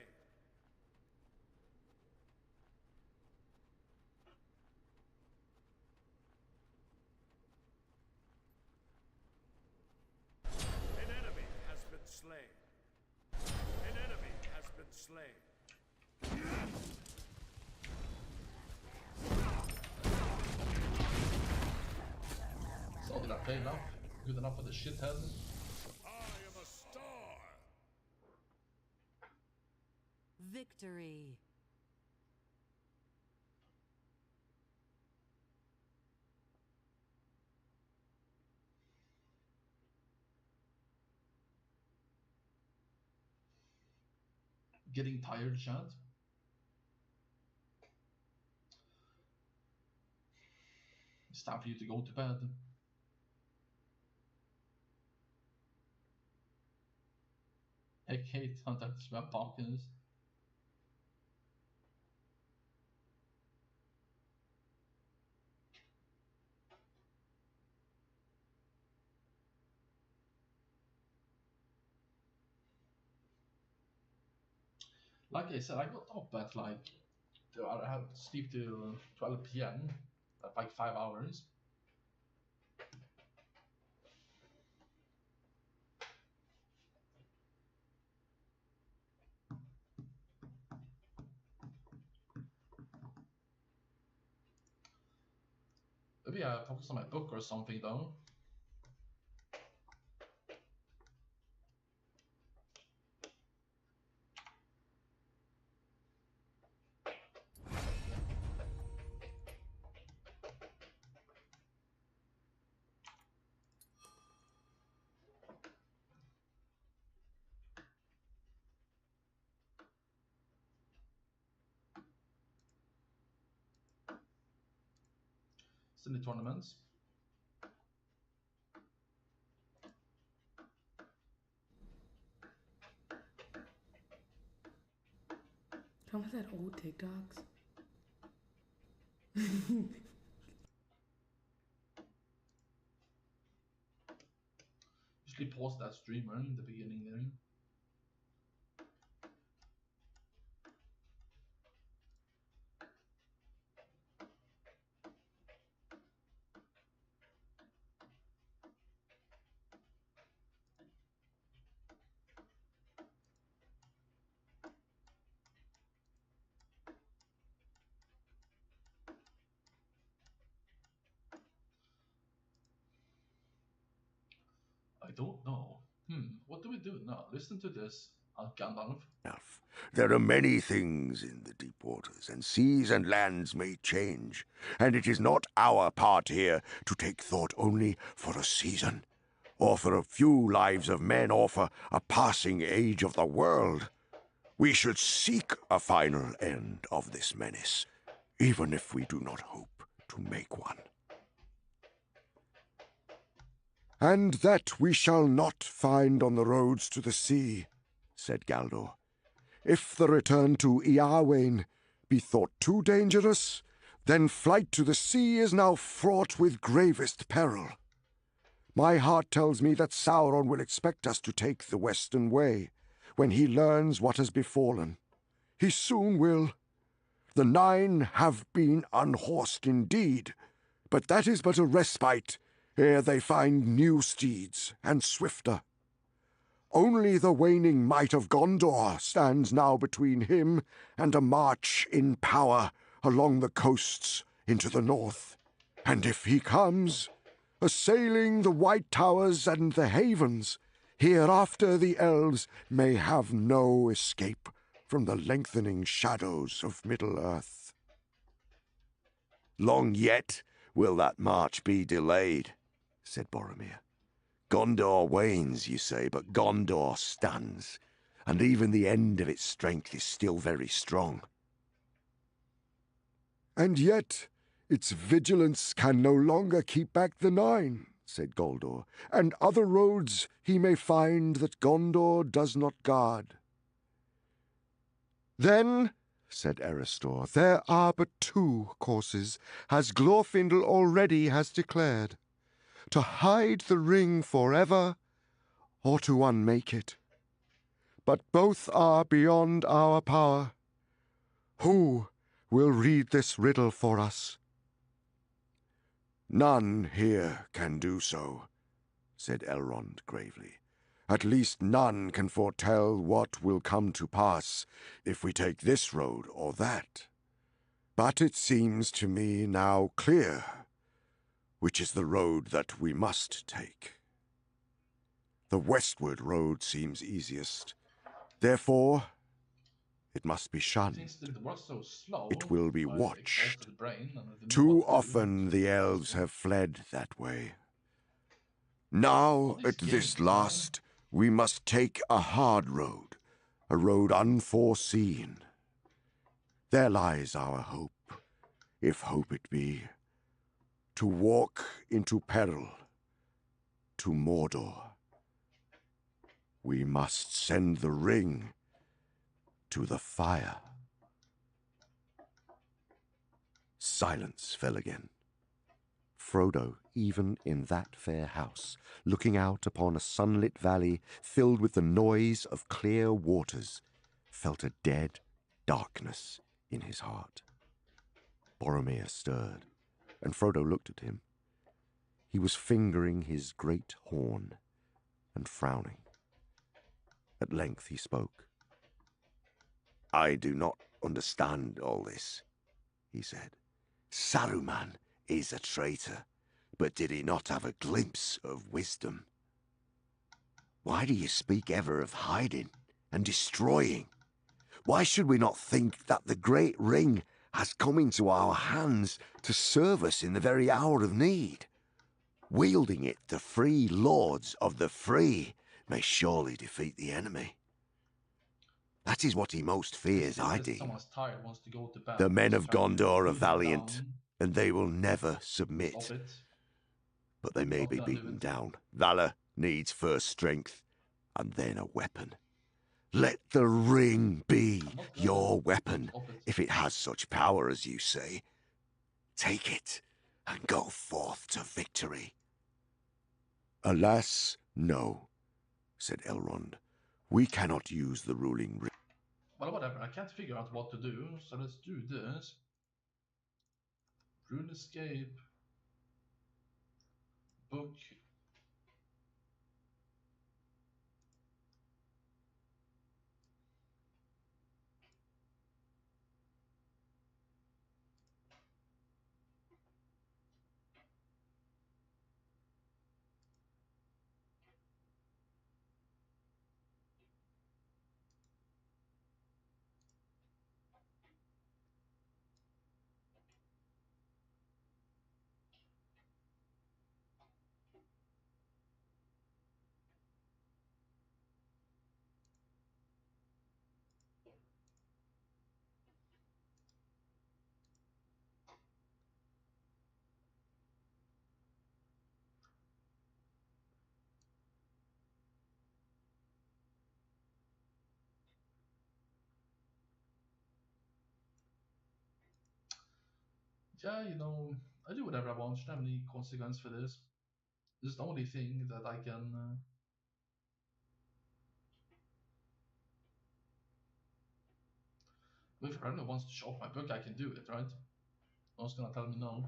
An enemy has been slain. An enemy has been slain. So did I pay enough? Good enough for the shithead? I am a star. Victory. Getting tired, chat? It's time for you to go to bed. Hey Kate, han tatt svær bakens. Like I said, I got up at like, I had sleep till 12 PM, at like 5 hours. Maybe I focus on my book or something though. Still in the tournaments. How was that old TikToks? Usually pause that streamer in the beginning there. I don't know. What do we do now? Listen to this, Gandalf. There are many things in the deep waters, and seas and lands may change, and it is not our part here to take thought only for a season, or for a few lives of men, or for a passing age of the world. We should seek a final end of this menace, even if we do not hope to make one. And that we shall not find on the roads to the sea, said Galdor. If the return to Iarwain be thought too dangerous, then flight to the sea is now fraught with gravest peril. My heart tells me that Sauron will expect us to take the Western Way when he learns what has befallen. He soon will. The Nine have been unhorsed indeed, but that is but a respite ere they find new steeds and swifter. Only the waning might of Gondor stands now between him and a march in power along the coasts into the north. And if he comes, assailing the White Towers and the Havens, hereafter the elves may have no escape from the lengthening shadows of Middle-earth. Long yet will that march be delayed, said Boromir. Gondor wanes, you say, but Gondor stands, and even the end of its strength is still very strong. And yet its vigilance can no longer keep back the Nine, said Goldor, and other roads he may find that Gondor does not guard. Then, said Erestor, there are but two courses, as Glorfindel already has declared. To hide the ring forever, or to unmake it. But both are beyond our power. Who will read this riddle for us? None here can do so, said Elrond gravely. At least none can foretell what will come to pass if we take this road or that. But it seems to me now clear which is the road that we must take. The westward road seems easiest. Therefore, it must be shunned. Since the was so slow, It will be I watched. exhausted the brain and I didn't know Too what to do. often the elves have fled that way. Now, these at this games, man. last, we must take a hard road, a road unforeseen. There lies our hope, if hope it be, to walk into peril, to Mordor. We must send the ring to the fire. Silence fell again. Frodo, even in that fair house, looking out upon a sunlit valley filled with the noise of clear waters, felt a dead darkness in his heart. Boromir stirred, and Frodo looked at him. He was fingering his great horn and frowning. At length he spoke. I do not understand all this, he said. Saruman is a traitor, but did he not have a glimpse of wisdom? Why do you speak ever of hiding and destroying? Why should we not think that the great ring has come into our hands to serve us in the very hour of need? Wielding it, the free lords of the free may surely defeat the enemy. That is what he most fears, I deem. Someone's tired, wants to go to bed. The men Just of trying to Gondor are cool him valiant, down. and they will never submit. Stop it. But they may Not be gonna do beaten it. down. Valor needs first strength, and then a weapon. Let the ring be your weapon, Stop it. if it has such power as you say. Take it, and go forth to victory. Alas, no, said Elrond. We cannot use the ruling ring. Well, whatever. I can't figure out what to do, so let's do this. Rune escape. Book. Yeah, you know, I do whatever I want. Shouldn't have any consequence for this. This is the only thing that I can. If Erna wants to show off my book, I can do it, right? No one's gonna tell me no.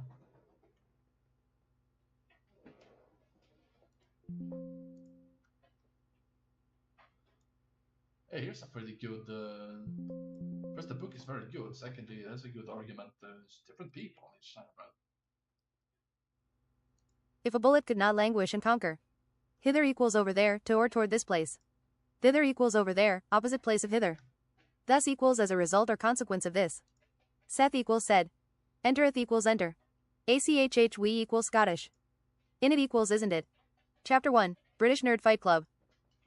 Hey, here's a pretty good. First, the book is very good. Secondly, it has a good argument. There's different people on each side, right? If a bullet could not languish and conquer. Hither equals over there, to or toward this place. Thither equals over there, opposite place of hither. Thus equals as a result or consequence of this. Saith equals said. Entereth equals enter. ACHH we equals Scottish. In it equals isn't it. Chapter 1, British Nerd Fight Club.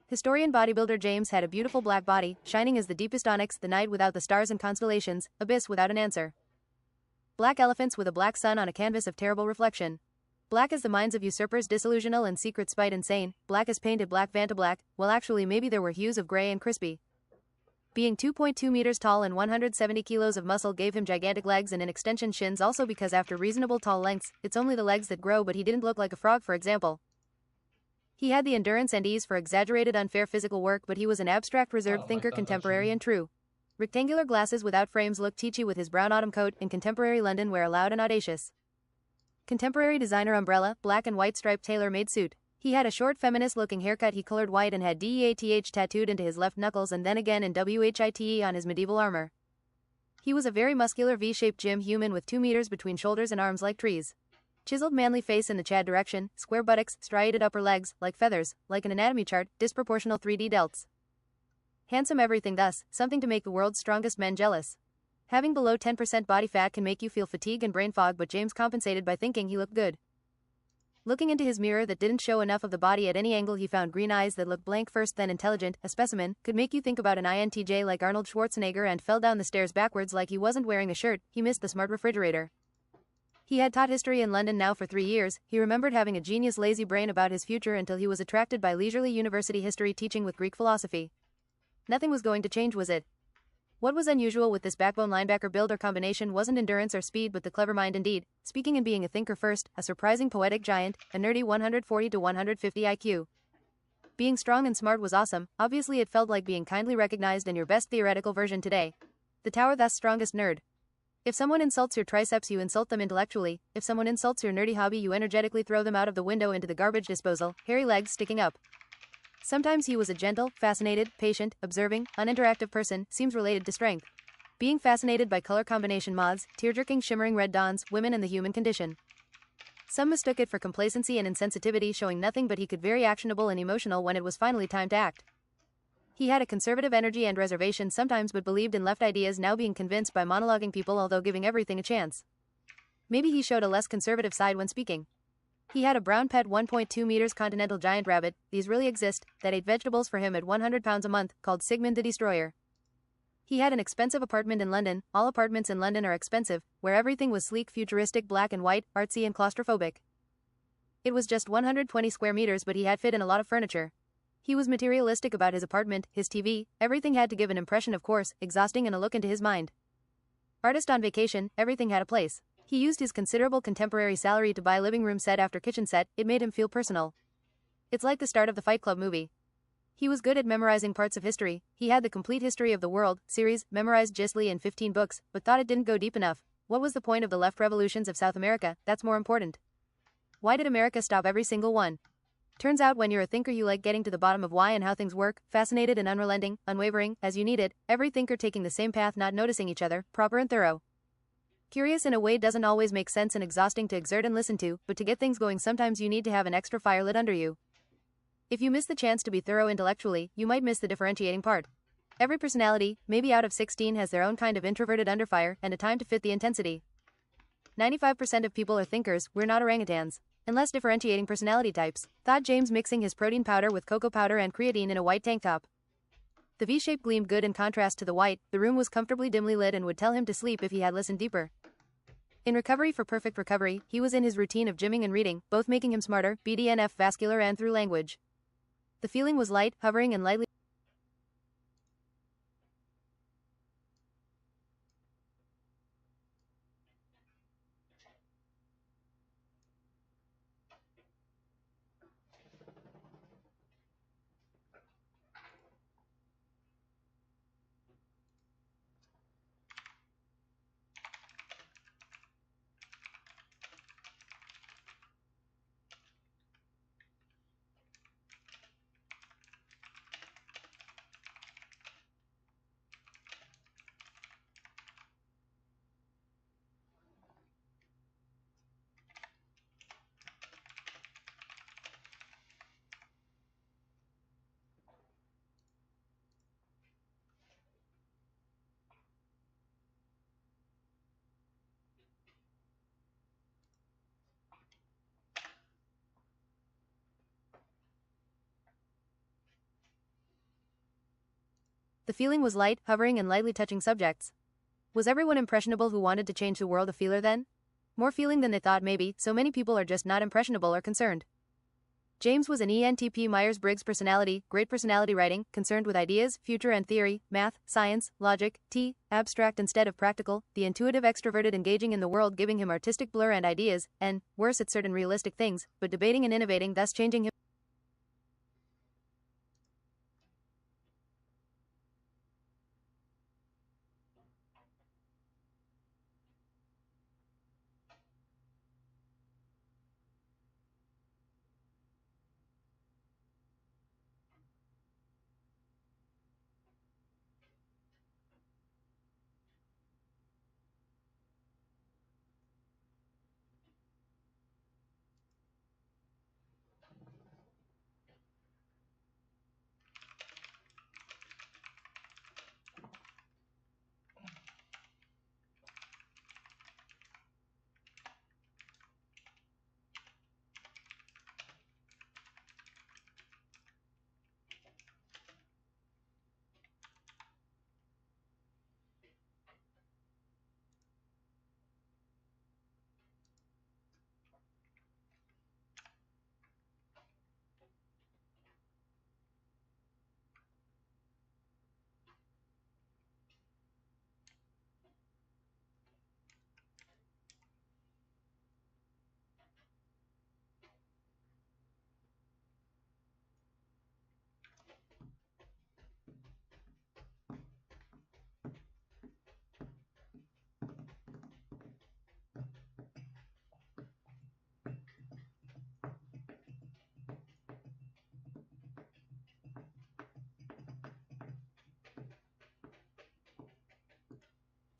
Historian bodybuilder James had a beautiful black body, shining as the deepest onyx, the night without the stars and constellations, abyss without an answer. Black elephants with a black sun on a canvas of terrible reflection. Black as the minds of usurpers, disillusional and secret spite insane, black as painted black Vanta black, well actually maybe there were hues of grey and crispy. Being 2.2 meters tall and 170 kilos of muscle gave him gigantic legs and in extension shins, also because after reasonable tall lengths, it's only the legs that grow, but he didn't look like a frog, for example. He had the endurance and ease for exaggerated unfair physical work, but he was an abstract reserved thinker, contemporary and true. Rectangular glasses without frames looked teachy with his brown autumn coat, in contemporary London wear loud and audacious. Contemporary designer umbrella, black and white striped tailor-made suit. He had a short feminist-looking haircut, he colored white and had DEATH tattooed into his left knuckles and then again in WHITE on his medieval armor. He was a very muscular V-shaped gym human with 2 meters between shoulders and arms like trees. Chiseled manly face in the Chad direction, square buttocks, striated upper legs, like feathers, like an anatomy chart, disproportional 3D delts. Handsome everything thus, something to make the world's strongest men jealous. Having below 10% body fat can make you feel fatigue and brain fog, but James compensated by thinking he looked good. Looking into his mirror that didn't show enough of the body at any angle, he found green eyes that looked blank first then intelligent, a specimen, could make you think about an INTJ like Arnold Schwarzenegger, and fell down the stairs backwards like he wasn't wearing a shirt. He missed the smart refrigerator. He had taught history in London now for 3 years. He remembered having a genius lazy brain about his future until he was attracted by leisurely university history teaching with Greek philosophy. Nothing was going to change, was it? What was unusual with this backbone linebacker build or combination wasn't endurance or speed, but the clever mind indeed, speaking and being a thinker first, a surprising poetic giant, a nerdy 140 to 150 IQ. Being strong and smart was awesome, obviously it felt like being kindly recognized in your best theoretical version today. The tower, thus strongest nerd. If someone insults your triceps, you insult them intellectually. If someone insults your nerdy hobby, you energetically throw them out of the window into the garbage disposal, hairy legs sticking up. Sometimes he was a gentle, fascinated, patient, observing, uninteractive person, seems related to strength. Being fascinated by color combination mods, tear-jerking shimmering red dawns, women and the human condition. Some mistook it for complacency and insensitivity, showing nothing, but he could very actionable and emotional when it was finally time to act. He had a conservative energy and reservation sometimes, but believed in left ideas, now being convinced by monologuing people although giving everything a chance. Maybe he showed a less conservative side when speaking. He had a brown pet 1.2 meters continental giant rabbit, these really exist, that ate vegetables for him at 100 pounds a month, called Sigmund the Destroyer. He had an expensive apartment in London. All apartments in London are expensive, where everything was sleek, futuristic, black and white, artsy and claustrophobic. It was just 120 square meters, but he had fit in a lot of furniture. He was materialistic about his apartment, his TV, everything had to give an impression, of course, exhausting and a look into his mind. Artist on vacation, everything had a place. He used his considerable contemporary salary to buy living room set after kitchen set, it made him feel personal. It's like the start of the Fight Club movie. He was good at memorizing parts of history. He had the Complete History of the World series, memorized gistly in 15 books, but thought it didn't go deep enough. What was the point of the left revolutions of South America? That's more important. Why did America stop every single one? Turns out when you're a thinker you like getting to the bottom of why and how things work, fascinated and unrelenting, unwavering, as you need it, every thinker taking the same path, not noticing each other, proper and thorough. Curious in a way doesn't always make sense and exhausting to exert and listen to, but to get things going sometimes you need to have an extra fire lit under you. If you miss the chance to be thorough intellectually, you might miss the differentiating part. Every personality, maybe out of 16, has their own kind of introverted underfire and a time to fit the intensity. 95% of people are thinkers, we're not orangutans. Unless differentiating personality types, thought James, mixing his protein powder with cocoa powder and creatine in a white tank top. The V-shape gleamed good in contrast to the white, the room was comfortably dimly lit and would tell him to sleep if he had listened deeper. In recovery for perfect recovery, he was in his routine of gymming and reading, both making him smarter, BDNF vascular and through language. The feeling was light, hovering and lightly. The feeling was light, hovering and lightly touching subjects. Was everyone impressionable who wanted to change the world a feeler then? More feeling than they thought maybe, so many people are just not impressionable or concerned. James was an ENTP Myers-Briggs personality, great personality writing, concerned with ideas, future and theory, math, science, logic, abstract instead of practical, the intuitive extroverted engaging in the world giving him artistic blur and ideas, and, worse at certain realistic things, but debating and innovating thus changing him.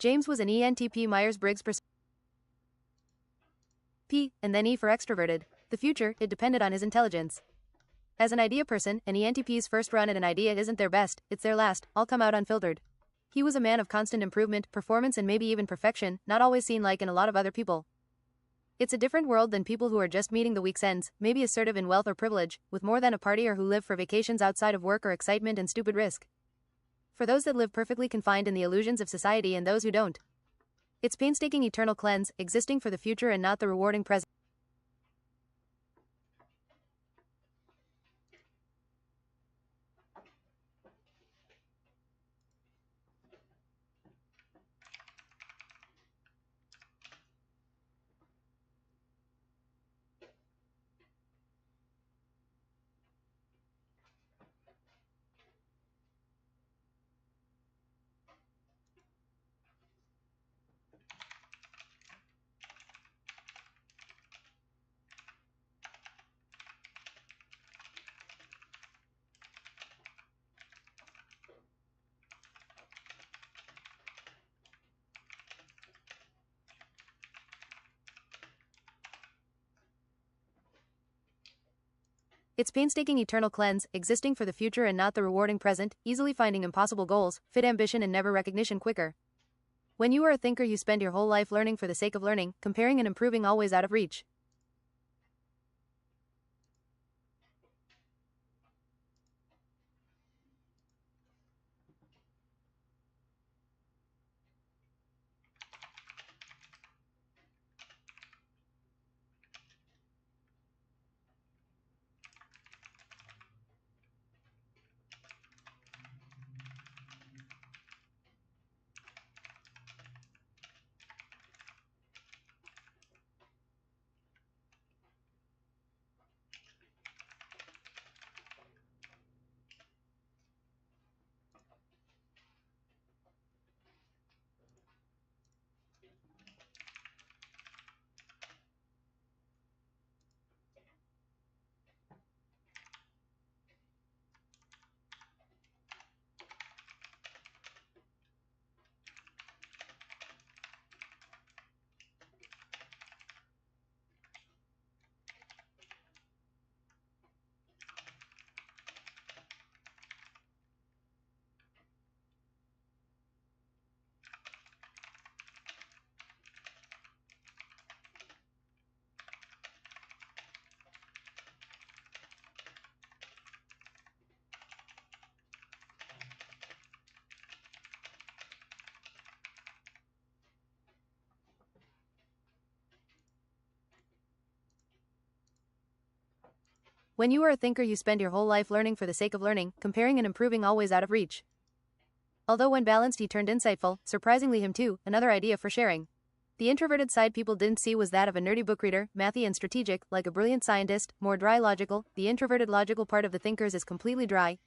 James was an ENTP Myers-Briggs and then E for extroverted. The future, it depended on his intelligence. As an idea person, an ENTP's first run at an idea isn't their best, it's their last, all come out unfiltered. He was a man of constant improvement, performance and maybe even perfection, not always seen like in a lot of other people. It's a different world than people who are just meeting the week's ends, maybe assertive in wealth or privilege, with more than a party or who live for vacations outside of work or excitement and stupid risk. For those that live perfectly confined in the illusions of society and those who don't. It's painstaking eternal cleanse, existing for the future and not the rewarding present. It's painstaking eternal cleanse, existing for the future and not the rewarding present, easily finding impossible goals, fit ambition and never recognition quicker. When you are a thinker you spend your whole life learning for the sake of learning, comparing and improving always out of reach. When you are a thinker, you spend your whole life learning for the sake of learning, comparing and improving, always out of reach. Although when balanced he turned insightful, surprisingly him too, another idea for sharing. The introverted side people didn't see was that of a nerdy book reader, mathy and strategic, like a brilliant scientist, more dry logical. The introverted logical part of the thinkers is completely dry.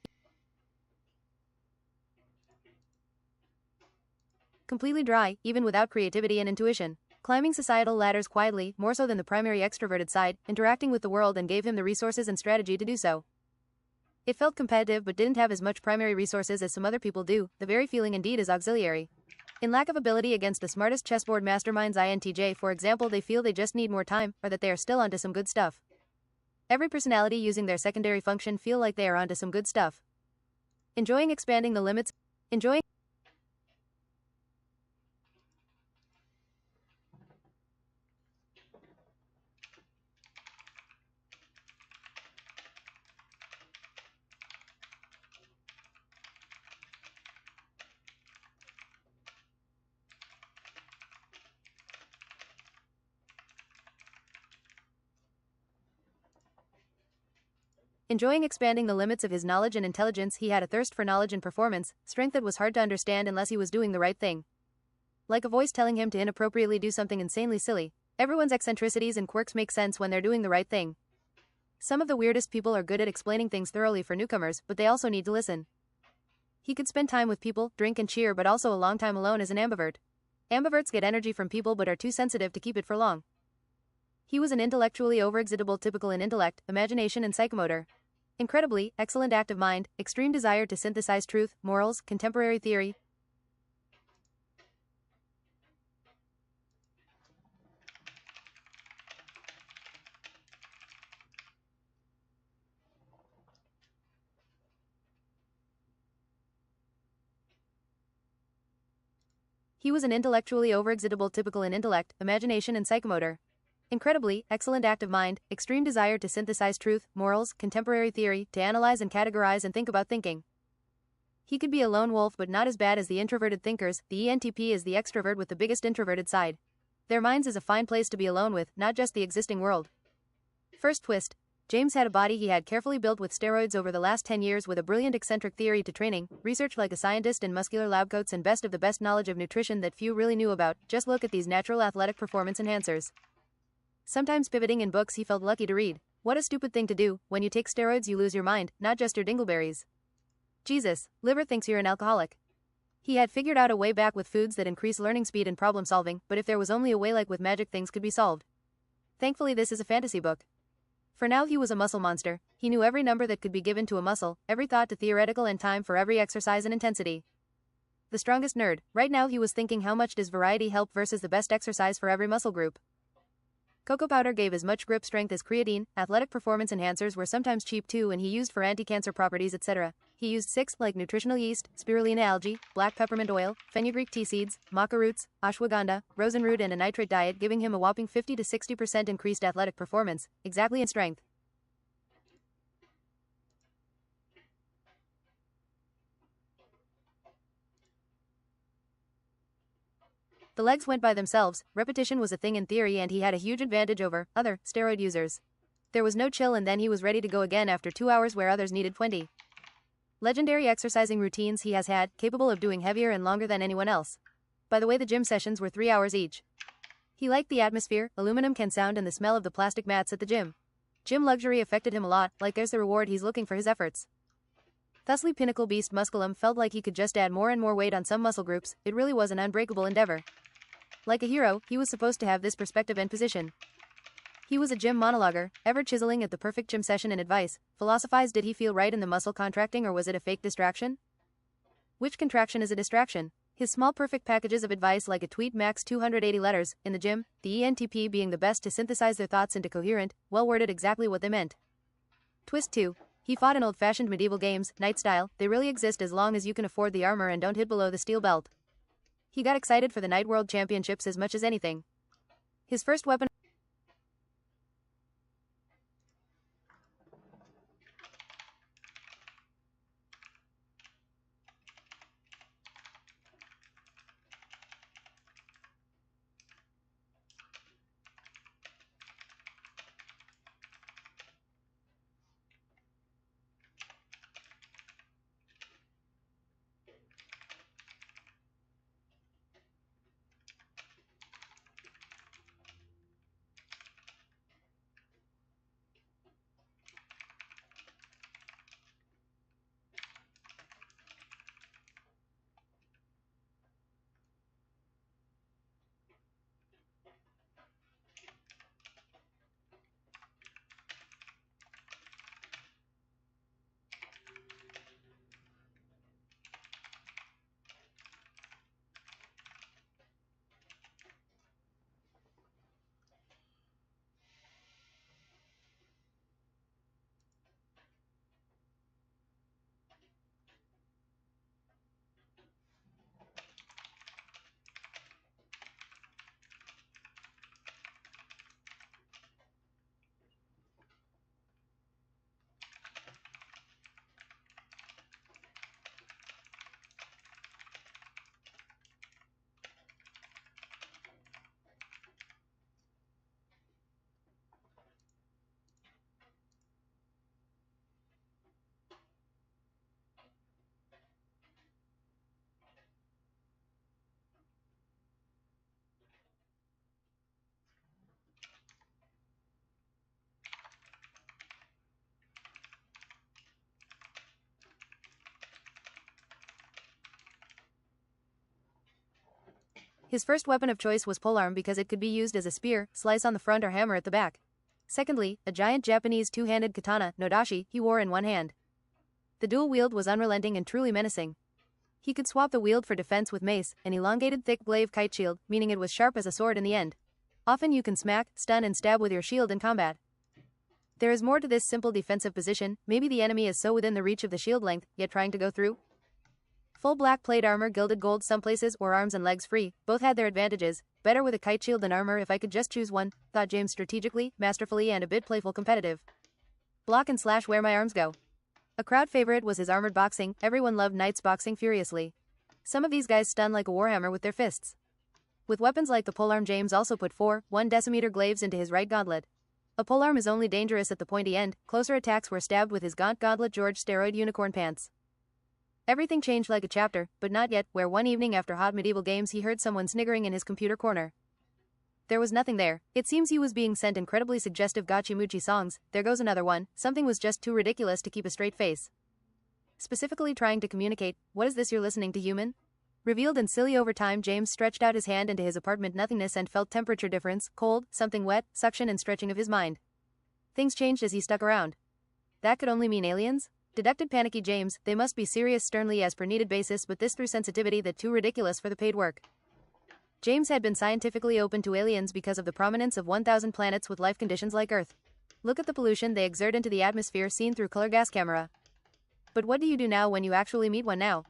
Completely dry, even without creativity and intuition. Climbing societal ladders quietly, more so than the primary extroverted side, interacting with the world and gave him the resources and strategy to do so. It felt competitive but didn't have as much primary resources as some other people do, the very feeling indeed is auxiliary. In lack of ability against the smartest chessboard masterminds INTJ, for example, they feel they just need more time, or that they are still onto some good stuff. Every personality using their secondary function feel like they are onto some good stuff. Enjoying expanding the limits. Enjoying expanding the limits of his knowledge and intelligence, he had a thirst for knowledge and performance, strength that was hard to understand unless he was doing the right thing. Like a voice telling him to inappropriately do something insanely silly. Everyone's eccentricities and quirks make sense when they're doing the right thing. Some of the weirdest people are good at explaining things thoroughly for newcomers, but they also need to listen. He could spend time with people, drink and cheer, but also a long time alone as an ambivert. Ambiverts get energy from people but are too sensitive to keep it for long. He was an intellectually overexcitable, typical in intellect, imagination and psychomotor. Incredibly, excellent active mind, extreme desire to synthesize truth, morals, contemporary theory. He was an intellectually overexcitable, typical in intellect, imagination and psychomotor. Incredibly, excellent active mind, extreme desire to synthesize truth, morals, contemporary theory, to analyze and categorize and think about thinking. He could be a lone wolf but not as bad as the introverted thinkers. The ENTP is the extrovert with the biggest introverted side. Their minds is a fine place to be alone with, not just the existing world. First twist. James had a body he had carefully built with steroids over the last 10 years with a brilliant eccentric theory to training, research like a scientist in muscular lab coats and best of the best knowledge of nutrition that few really knew about. Just look at these natural athletic performance enhancers. Sometimes pivoting in books he felt lucky to read. What a stupid thing to do. When you take steroids you lose your mind, not just your dingleberries. Jesus, liver thinks you're an alcoholic. He had figured out a way back with foods that increase learning speed and problem solving, but if there was only a way, like with magic, things could be solved. Thankfully this is a fantasy book. For now he was a muscle monster. He knew every number that could be given to a muscle, every thought to theoretical and time for every exercise and intensity. The strongest nerd. Right now he was thinking, how much does variety help versus the best exercise for every muscle group? Cocoa powder gave as much grip strength as creatine. Athletic performance enhancers were sometimes cheap too and he used for anti-cancer properties, etc. He used 6, like nutritional yeast, spirulina algae, black peppermint oil, fenugreek tea seeds, maca roots, ashwagandha, rosenroot and a nitrate diet, giving him a whopping 50 to 60% increased athletic performance, exactly in strength. The legs went by themselves, repetition was a thing in theory and he had a huge advantage over other steroid users. There was no chill and then he was ready to go again after 2 hours where others needed 20. Legendary exercising routines he has had, capable of doing heavier and longer than anyone else. By the way, the gym sessions were 3 hours each. He liked the atmosphere, aluminum can sound and the smell of the plastic mats at the gym. Gym luxury affected him a lot, like there's the reward he's looking for his efforts. Thusly pinnacle beast musculum felt like he could just add more and more weight on some muscle groups, it really was an unbreakable endeavor. Like a hero, he was supposed to have this perspective and position. He was a gym monologuer, ever chiseling at the perfect gym session and advice. Philosophize, did he feel right in the muscle contracting or was it a fake distraction? Which contraction is a distraction? His small perfect packages of advice like a tweet max 280 letters, in the gym, the ENTP being the best to synthesize their thoughts into coherent, well-worded exactly what they meant. Twist 2. He fought in old-fashioned medieval games, knight style. They really exist as long as you can afford the armor and don't hit below the steel belt. He got excited for the Knight World Championships as much as anything. His first weapon His first weapon of choice was polearm because it could be used as a spear, slice on the front or hammer at the back. Secondly, a giant Japanese two-handed katana, nodashi, he wore in one hand. The dual wield was unrelenting and truly menacing. He could swap the wield for defense with mace, an elongated thick glaive kite shield, meaning it was sharp as a sword in the end. Often you can smack, stun and stab with your shield in combat. There is more to this simple defensive position, maybe the enemy is so within the reach of the shield length, yet trying to go through. Full black plate armor, gilded gold some places, or arms and legs free, both had their advantages. Better with a kite shield than armor if I could just choose one, thought James strategically, masterfully and a bit playful competitive. Block and slash where my arms go. A crowd favorite was his armored boxing, everyone loved knights boxing furiously. Some of these guys stun like a warhammer with their fists. With weapons like the polearm, James also put 1 decimeter glaives into his right gauntlet. A polearm is only dangerous at the pointy end, closer attacks were stabbed with his gaunt gauntlet George steroid unicorn pants. Everything changed like a chapter, but not yet, where one evening after hot medieval games he heard someone sniggering in his computer corner. There was nothing there. It seems he was being sent incredibly suggestive gotchi-mochi songs. There goes another one. Something was just too ridiculous to keep a straight face. Specifically trying to communicate, what is this you're listening to, human? Revealed and silly over time, James stretched out his hand into his apartment nothingness and felt temperature difference, cold, something wet, suction and stretching of his mind. Things changed as he stuck around. That could only mean aliens? Deducted panicky James, they must be serious sternly as per needed basis, but this through sensitivity that too ridiculous for the paid work. James had been scientifically open to aliens because of the prominence of 1,000 planets with life conditions like Earth. Look at the pollution they exert into the atmosphere seen through color gas camera. But what do you do now when you actually meet one now?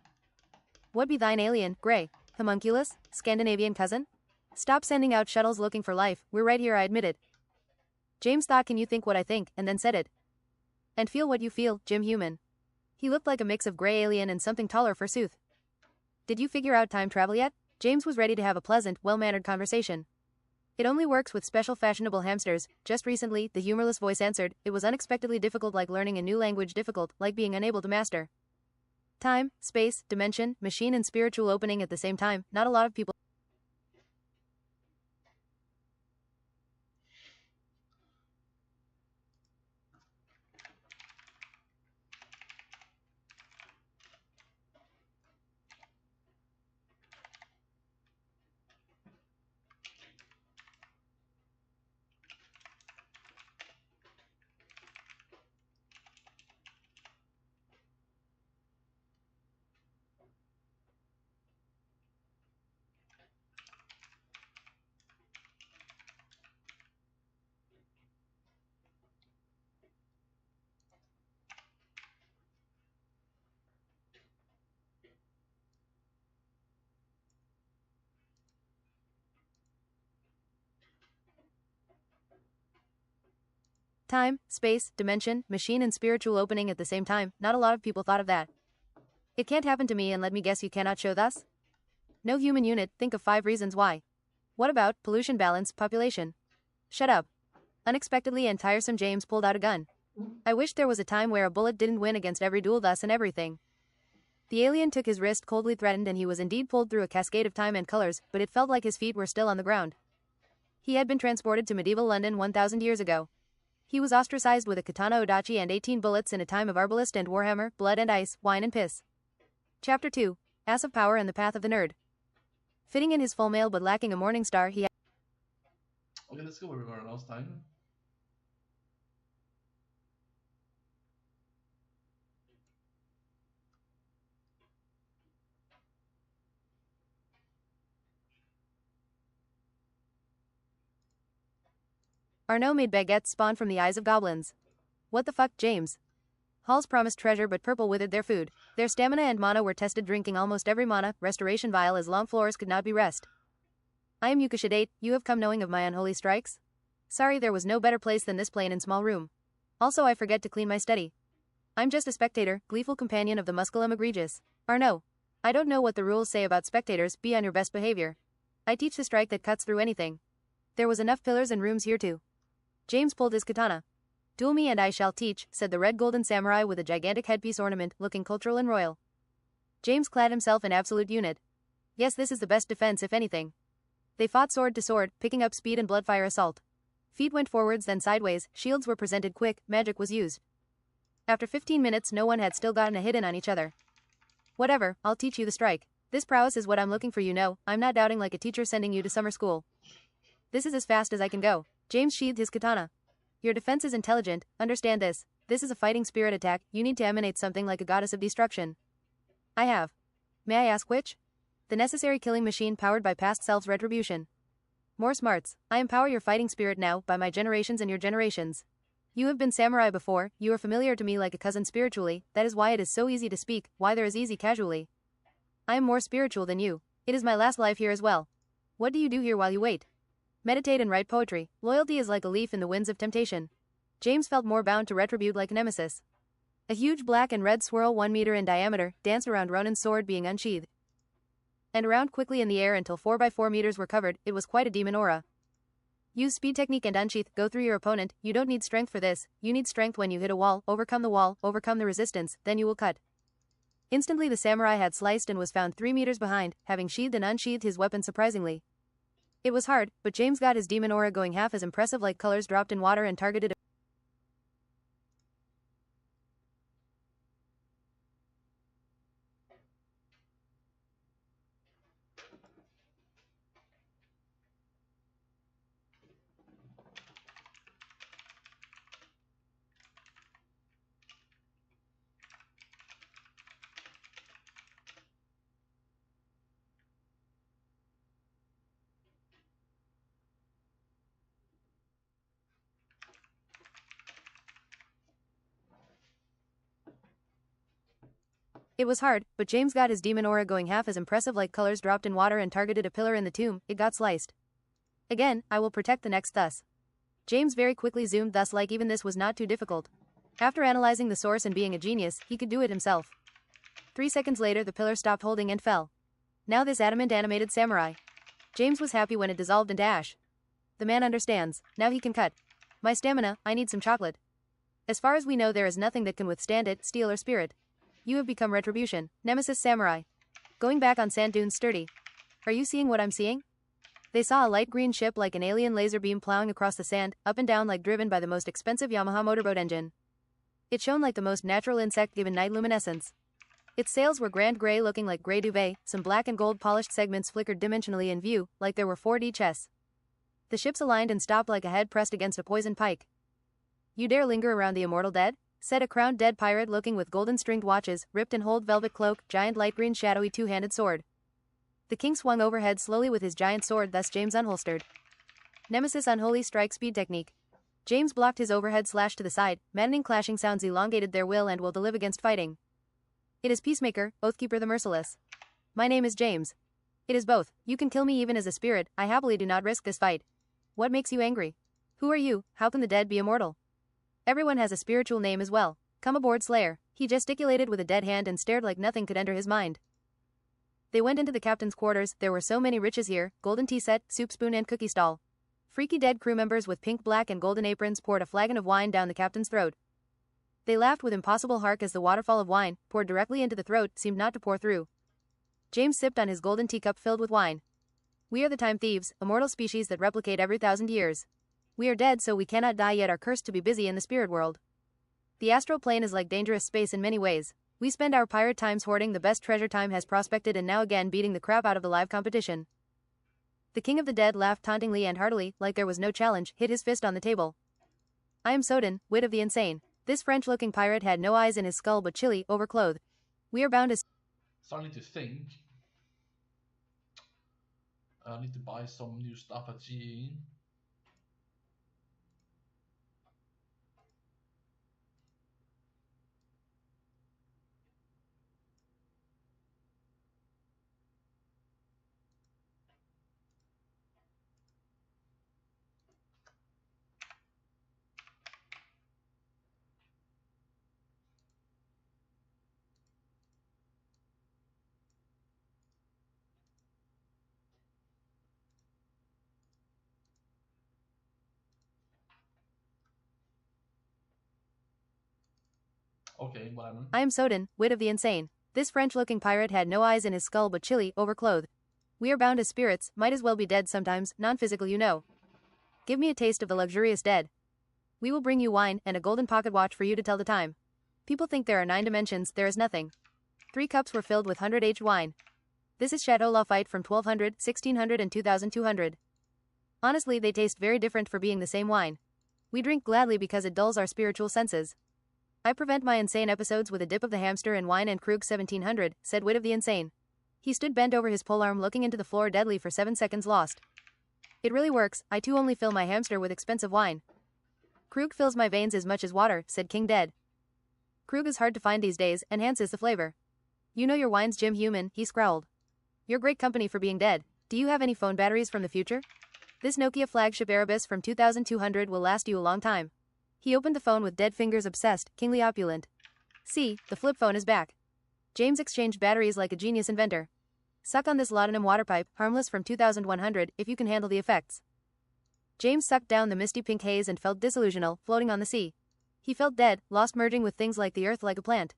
What be thine alien, grey, homunculus, Scandinavian cousin? Stop sending out shuttles looking for life, we're right here, I admit it. James thought, can you think what I think, and then said it. And feel what you feel, Jim Human. He looked like a mix of grey alien and something taller forsooth. Did you figure out time travel yet? James was ready to have a pleasant, well-mannered conversation. It only works with special fashionable hamsters. Just recently, the humorless voice answered, it was unexpectedly difficult, like learning a new language, difficult, like being unable to master. Time, space, dimension, machine and spiritual opening at the same time. Not a lot of people. Time, space, dimension, machine and spiritual opening at the same time. Not a lot of people thought of that. It can't happen to me, and let me guess, you cannot show thus? No human unit, think of 5 reasons why. What about pollution, balance, population? Shut up. Unexpectedly and tiresome, James pulled out a gun. I wish there was a time where a bullet didn't win against every duel, thus and everything. The alien took his wrist, coldly threatened, and he was indeed pulled through a cascade of time and colors, but it felt like his feet were still on the ground. He had been transported to medieval London 1,000 years ago. He was ostracized with a katana odachi and 18 bullets in a time of arbalist and warhammer, blood and ice, wine and piss. Chapter 2. Ass of Power and the Path of the Nerd. Fitting in his full mail but lacking a morning star, he had... Okay, let's go where we were last time. Arnaud made baguettes spawn from the eyes of goblins. What the fuck, James? Halls promised treasure, but purple withered their food. Their stamina and mana were tested, drinking almost every mana restoration vial as long floors could not be rest. I am Yukashidate, you have come knowing of my unholy strikes? Sorry, there was no better place than this plain and small room. Also, I forget to clean my study. I'm just a spectator, gleeful companion of the musculum egregious. Arnaud. I don't know what the rules say about spectators, be on your best behavior. I teach the strike that cuts through anything. There was enough pillars and rooms here too. James pulled his katana. Duel me and I shall teach, said the red golden samurai with a gigantic headpiece ornament, looking cultural and royal. James clad himself in absolute unit. Yes, this is the best defense, if anything. They fought sword to sword, picking up speed and bloodfire assault. Feet went forwards, then sideways, shields were presented quick, magic was used. After 15 minutes, no one had still gotten a hit in on each other. Whatever, I'll teach you the strike. This prowess is what I'm looking for, you know. I'm not doubting like a teacher sending you to summer school. This is as fast as I can go. James sheathed his katana. Your defense is intelligent, understand this. This is a fighting spirit attack, you need to emanate something like a goddess of destruction. I have. May I ask which? The necessary killing machine powered by past selves retribution. More smarts. I empower your fighting spirit now, by my generations and your generations. You have been samurai before, you are familiar to me like a cousin spiritually, that is why it is so easy to speak, why there is easy casually. I am more spiritual than you. It is my last life here as well. What do you do here while you wait? Meditate and write poetry. Loyalty is like a leaf in the winds of temptation. James felt more bound to retribute like nemesis. A huge black and red swirl 1 meter in diameter danced around Ronan's sword being unsheathed. And around quickly in the air until 4 by 4 meters were covered, it was quite a demon aura. Use speed technique and unsheath, go through your opponent, you don't need strength for this, you need strength when you hit a wall, overcome the resistance, then you will cut. Instantly the samurai had sliced and was found 3 meters behind, having sheathed and unsheathed his weapon surprisingly. It was hard, but James got his demon aura going half as impressive like colors dropped in water and targeted It was hard, but James got his demon aura going half as impressive like colors dropped in water and targeted a pillar in the tomb, it got sliced. Again, I will protect the next thus. James very quickly zoomed thus like even this was not too difficult. After analyzing the source and being a genius, he could do it himself. 3 seconds later the pillar stopped holding and fell. Now this adamant animated samurai. James was happy when it dissolved into ash. The man understands, now he can cut. My stamina, I need some chocolate. As far as we know there is nothing that can withstand it, steel or spirit. You have become retribution, nemesis samurai. Going back on sand dunes sturdy. Are you seeing what I'm seeing? They saw a light green ship like an alien laser beam plowing across the sand, up and down like driven by the most expensive Yamaha motorboat engine. It shone like the most natural insect given night luminescence. Its sails were grand gray looking like gray duvet, some black and gold polished segments flickered dimensionally in view, like there were 4D chess. The ships aligned and stopped like a head pressed against a poisoned pike. You dare linger around the immortal dead? Said a crowned dead pirate looking with golden stringed watches, ripped and hold velvet cloak, giant light green shadowy two-handed sword. The king swung overhead slowly with his giant sword, thus James unholstered. Nemesis unholy strike speed technique. James blocked his overhead slash to the side, maddening clashing sounds elongated their will and will to live against fighting. It is Peacemaker, Oathkeeper the Merciless. My name is James. It is both, you can kill me even as a spirit, I happily do not risk this fight. What makes you angry? Who are you, how can the dead be immortal? Everyone has a spiritual name as well. Come aboard, Slayer. He gesticulated with a dead hand and stared like nothing could enter his mind. They went into the captain's quarters, there were so many riches here, golden tea set, soup spoon and cookie stall. Freaky dead crew members with pink, black and golden aprons poured a flagon of wine down the captain's throat. They laughed with impossible hark as the waterfall of wine, poured directly into the throat, seemed not to pour through. James sipped on his golden teacup filled with wine. We are the time thieves, immortal species that replicate every 1,000 years. We are dead so we cannot die yet are cursed to be busy in the spirit world. The astral plane is like dangerous space in many ways. We spend our pirate times hoarding the best treasure time has prospected and now again beating the crap out of the live competition. The king of the dead laughed tauntingly and heartily, like there was no challenge, hit his fist on the table. I am Soden, wit of the insane. This French-looking pirate had no eyes in his skull but chilly, overclothed. We are bound as... Starting to think. I need to buy some new stuff at GE. Okay, whatever. I am Soden, wit of the insane. This French-looking pirate had no eyes in his skull but chilly, overclothed. We are bound as spirits, might as well be dead sometimes, non-physical you know. Give me a taste of the luxurious dead. We will bring you wine and a golden pocket watch for you to tell the time. People think there are 9 dimensions, there is nothing. 3 cups were filled with 100 aged wine. This is Chateau Lafite from 1200, 1600 and 2200. Honestly, they taste very different for being the same wine. We drink gladly because it dulls our spiritual senses. I prevent my insane episodes with a dip of the hamster in wine and Krug 1700, said Wit of the Insane. He stood bent over his polearm looking into the floor deadly for 7 seconds lost. It really works, I too only fill my hamster with expensive wine. Krug fills my veins as much as water, said King Dead. Krug is hard to find these days, enhances the flavor. You know your wines, Jim Human, he scowled. You're great company for being dead. Do you have any phone batteries from the future? This Nokia flagship Erebus from 2200 will last you a long time. He opened the phone with dead fingers obsessed, kingly opulent. See, the flip phone is back. James exchanged batteries like a genius inventor. Suck on this laudanum water pipe, harmless from 2100, if you can handle the effects. James sucked down the misty pink haze and felt disillusional, floating on the sea. He felt dead, lost merging with things like the earth like a plant.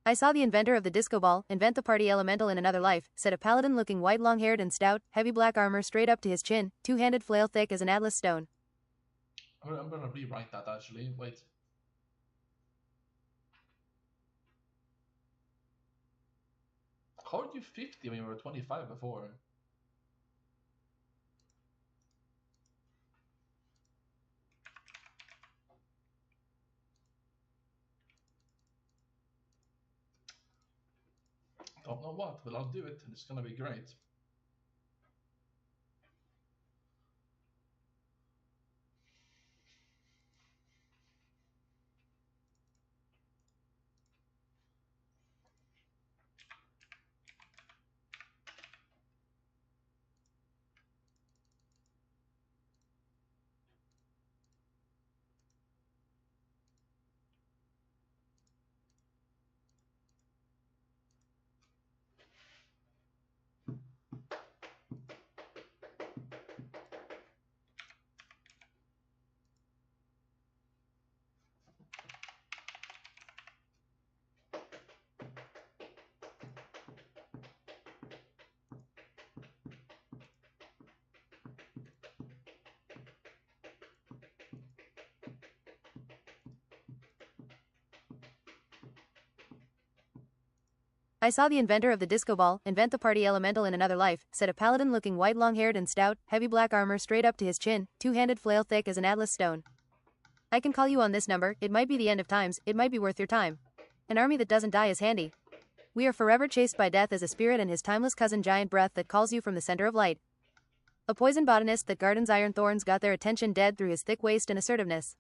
I saw the inventor of the disco ball invent the party elemental in another life, said a paladin looking white long-haired and stout, heavy black armor straight up to his chin, two-handed flail thick as an atlas stone. I'm gonna rewrite that actually, wait. How are you 50 when you were 25 before? Don't know what, but I'll do it and it's gonna be great. I saw the inventor of the disco ball invent the party elemental in another life, said a paladin looking white long-haired and stout, heavy black armor straight up to his chin, two-handed flail thick as an atlas stone. I can call you on this number, it might be the end of times, it might be worth your time. An army that doesn't die is handy. We are forever chased by death as a spirit and his timeless cousin giant breath that calls you from the center of light. A poison botanist that gardens iron thorns got their attention dead through his thick waist and assertiveness.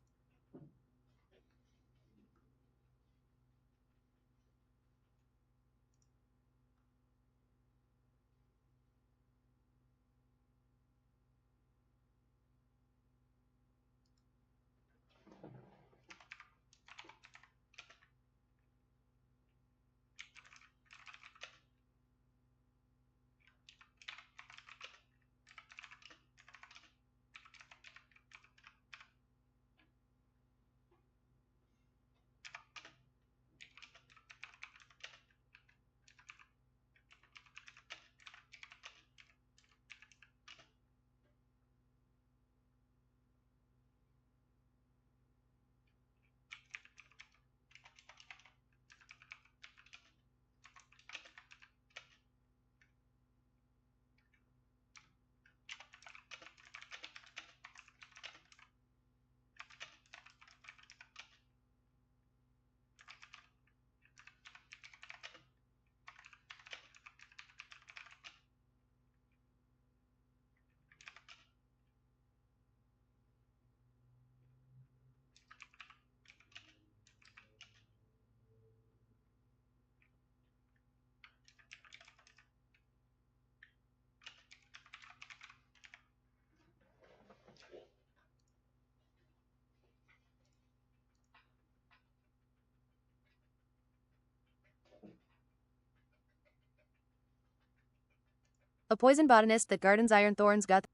A poison botanist that gardens iron thorns got...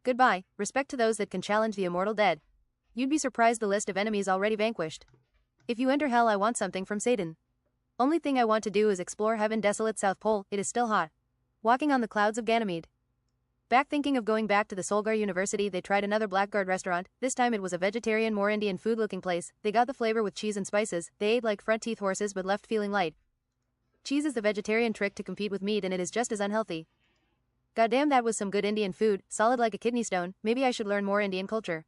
Goodbye, respect to those that can challenge the immortal dead. You'd be surprised the list of enemies already vanquished. If you enter hell I want something from Satan. Only thing I want to do is explore heaven desolate South Pole, it is still hot. Walking on the clouds of Ganymede. Back thinking of going back to the Solgar University they tried another Blackguard restaurant, this time it was a vegetarian more Indian food looking place, they got the flavor with cheese and spices, they ate like front teeth horses but left feeling light. Cheese is the vegetarian trick to compete with meat and it is just as unhealthy. Goddamn, that was some good Indian food, solid like a kidney stone. Maybe I should learn more Indian culture.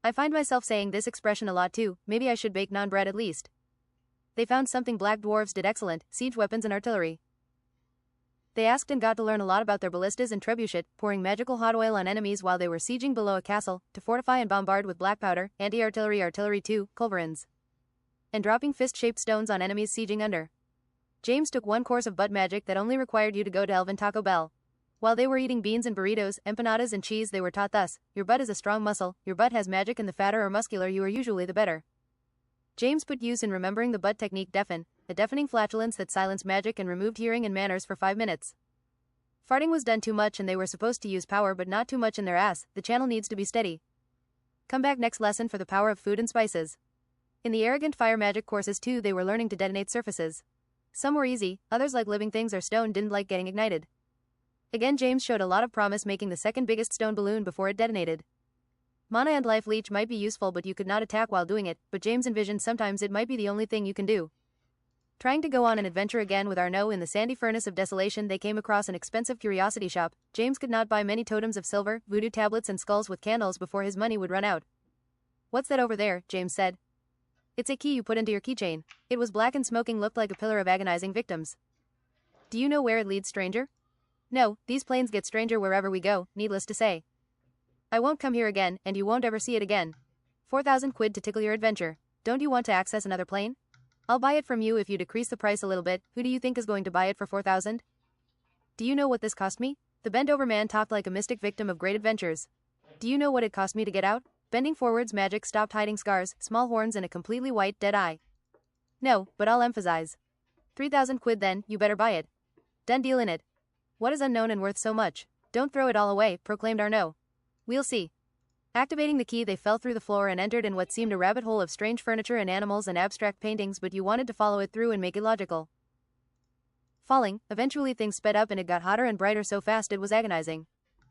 I find myself saying this expression a lot too. Maybe I should bake naan bread at least. They found something black dwarves did excellent, siege weapons and artillery. They asked and got to learn a lot about their ballistas and trebuchet, pouring magical hot oil on enemies while they were sieging below a castle, to fortify and bombard with black powder, anti-artillery, artillery 2, culverins. And dropping fist-shaped stones on enemies sieging under. James took one course of butt magic that only required you to go to Elven Taco Bell. While they were eating beans and burritos, empanadas and cheese, they were taught thus: your butt is a strong muscle, your butt has magic, and the fatter or muscular you are usually the better. James put use in remembering the butt technique deafen, a deafening flatulence that silenced magic and removed hearing and manners for 5 minutes. Farting was done too much and they were supposed to use power but not too much in their ass, the channel needs to be steady. Come back next lesson for the power of food and spices. In the arrogant fire magic courses too, they were learning to detonate surfaces. Some were easy, others like living things or stone didn't like getting ignited. Again, James showed a lot of promise making the second biggest stone balloon before it detonated. Mana and Life Leech might be useful but you could not attack while doing it, but James envisioned sometimes it might be the only thing you can do. Trying to go on an adventure again with Arnaud in the sandy furnace of desolation, they came across an expensive curiosity shop. James could not buy many totems of silver, voodoo tablets and skulls with candles before his money would run out. What's that over there? James said. It's a key you put into your keychain. It was black and smoking, looked like a pillar of agonizing victims. Do you know where it leads, stranger? No, these planes get stranger wherever we go, needless to say. I won't come here again, and you won't ever see it again. 4,000 quid to tickle your adventure. Don't you want to access another plane? I'll buy it from you if you decrease the price a little bit. Who do you think is going to buy it for 4,000? Do you know what this cost me? The bent-over man talked like a mystic victim of great adventures. Do you know what it cost me to get out? Bending forwards magic stopped hiding scars, small horns and a completely white, dead eye. No, but I'll emphasize. 3,000 quid then, you better buy it. Done deal in it. What is unknown and worth so much? Don't throw it all away, proclaimed Arnaud. We'll see. Activating the key, they fell through the floor and entered in what seemed a rabbit hole of strange furniture and animals and abstract paintings, but you wanted to follow it through and make it logical. Falling, eventually things sped up and it got hotter and brighter so fast it was agonizing.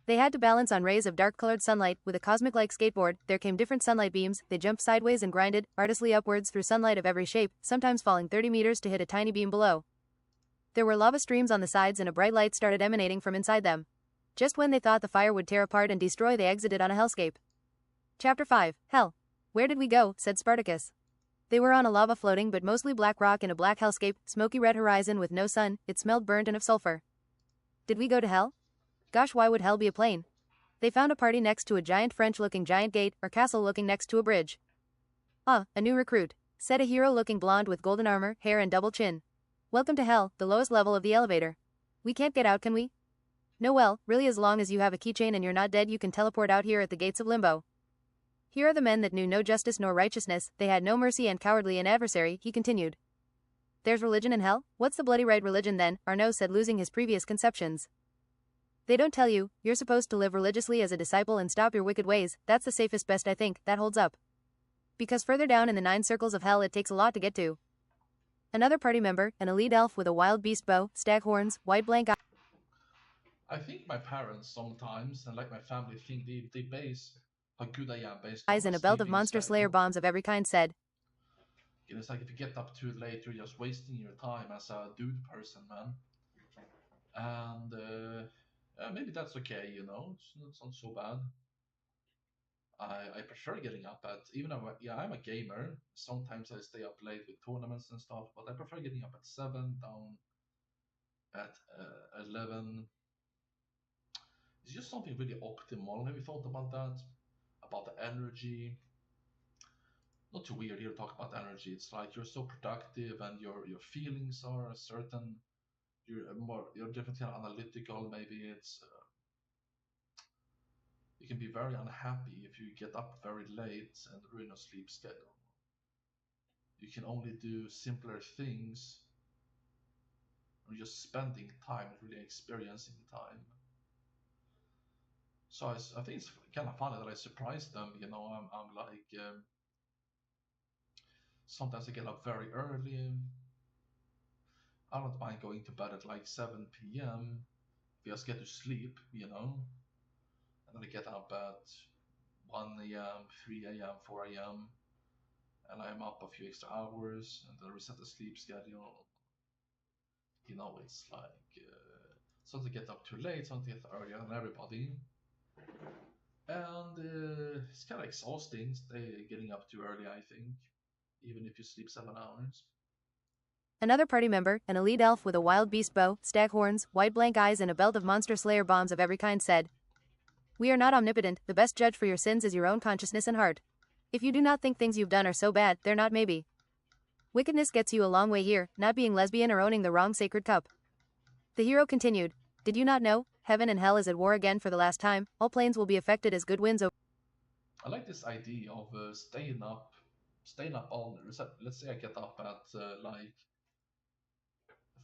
They had to balance on rays of dark-colored sunlight. With a cosmic-like skateboard, there came different sunlight beams. They jumped sideways and grinded, artistly upwards through sunlight of every shape, sometimes falling 30 meters to hit a tiny beam below. There were lava streams on the sides and a bright light started emanating from inside them. Just when they thought the fire would tear apart and destroy, they exited on a hellscape. Chapter 5. Hell. Where did we go? Said Spartacus. They were on a lava floating but mostly black rock in a black hellscape, smoky red horizon with no sun. It smelled burnt and of sulfur. Did we go to hell? Gosh, why would hell be a plane? They found a party next to a giant French-looking giant gate, or castle looking next to a bridge. Ah, a new recruit, said a hero-looking blonde with golden armor, hair and double chin. Welcome to hell, the lowest level of the elevator. We can't get out, can we? No, well, really, as long as you have a keychain and you're not dead, you can teleport out here at the gates of limbo. Here are the men that knew no justice nor righteousness, they had no mercy and cowardly an adversary, he continued. There's religion in hell? What's the bloody right religion then? Arnaud said, losing his previous conceptions. They don't tell you, you're supposed to live religiously as a disciple and stop your wicked ways. That's the safest best, I think, that holds up. Because further down in the 9 circles of hell it takes a lot to get to. Another party member, an elite elf with a wild beast bow, stag horns, white blank eye. I think my parents sometimes, and like my family, think they base how good I am based eyes on and a belt of sleeping monster slayer schedule. bombs of every kind, said. It's like if you get up too late, you're just wasting your time as a dude person, man. And maybe that's okay, you know. It's not so bad. I prefer getting up at, even though I'm a gamer. Sometimes I stay up late with tournaments and stuff, but I prefer getting up at 7, down at 11. It's just something really optimal. Have you thought about that? About the energy? Not too weird here to talk about energy. It's like you're so productive and your feelings are certain. You're definitely analytical. Maybe it's you can be very unhappy if you get up very late and ruin your sleep schedule. You can only do simpler things. Or just spending time, really experiencing time. So I think it's kind of funny that I surprised them. You know, I'm like sometimes I get up very early. I don't mind going to bed at like 7 p.m. Just get to sleep, you know. And then I get up at 1 a.m., 3 a.m., 4 a.m. And I'm up a few extra hours and then reset the sleep schedule. you know, it's like some to get up too late, some to get earlier than everybody. And it's kind of exhausting getting up too early, I think, even if you sleep 7 hours. Another party member, an elite elf with a wild beast bow, stag horns, white blank eyes and a belt of monster slayer bombs of every kind said, "We are not omnipotent, the best judge for your sins is your own consciousness and heart. If you do not think things you've done are so bad, they're not maybe. Wickedness gets you a long way here, not being lesbian or owning the wrong sacred cup." The hero continued, "Did you not know? Heaven and hell is at war again for the last time, all planes will be affected as good winds over..." I like this idea of staying up all. Let's say I get up at like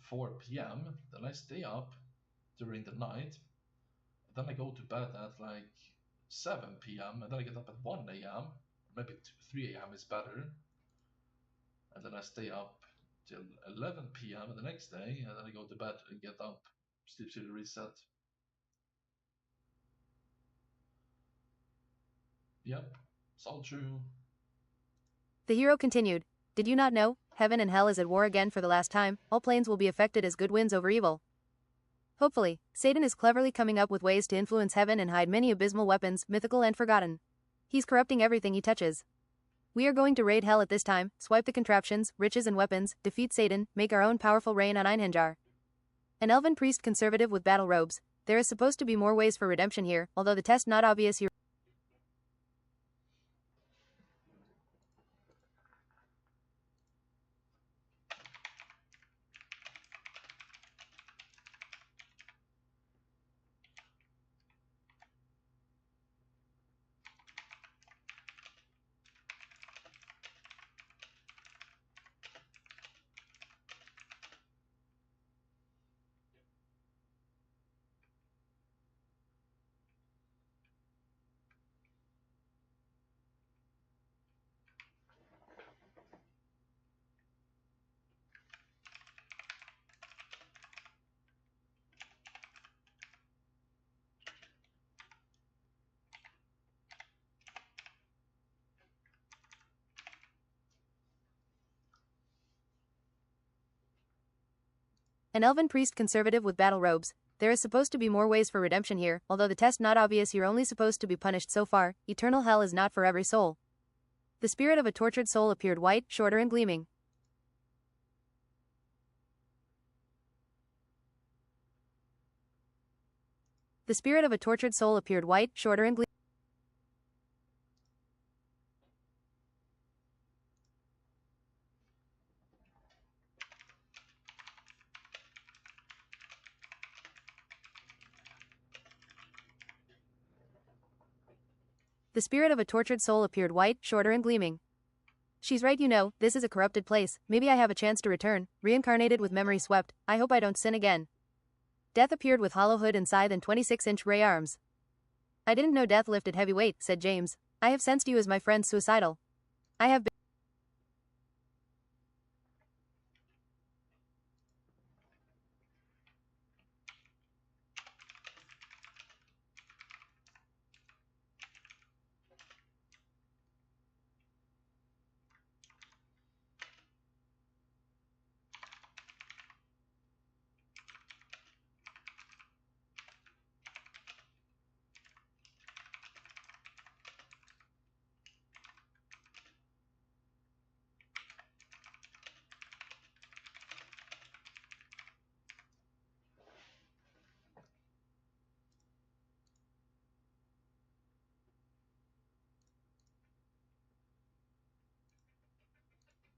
4 p.m. Then I stay up during the night. Then I go to bed at like 7 p.m. and then I get up at 1 a.m. Maybe 3 a.m. is better. And then I stay up till 11 p.m. the next day, and then I go to bed and get up, sleep till reset. Yep, it's all true. The hero continued, "Did you not know? Heaven and hell is at war again for the last time, all planes will be affected as good wins over evil." Hopefully, Satan is cleverly coming up with ways to influence heaven and hide many abysmal weapons, mythical and forgotten. He's corrupting everything he touches. We are going to raid hell at this time, swipe the contraptions, riches and weapons, defeat Satan, make our own powerful reign on Einhenjar. An elven priest conservative with battle robes. There is supposed to be more ways for redemption here, although the test not obvious you. An elven priest conservative with battle robes. There is supposed to be more ways for redemption here, although the test not obvious you're only supposed to be punished so far, eternal hell is not for every soul. The spirit of a tortured soul appeared white, shorter and gleaming. The spirit of a tortured soul appeared white, shorter and gleaming. The spirit of a tortured soul appeared white, shorter and gleaming. She's right, you know, this is a corrupted place, maybe I have a chance to return, reincarnated with memory swept, I hope I don't sin again. Death appeared with hollow hood and scythe and 26-inch gray arms. "I didn't know death lifted heavy weight," said James. "I have sensed you as my friend suicidal. I have been..."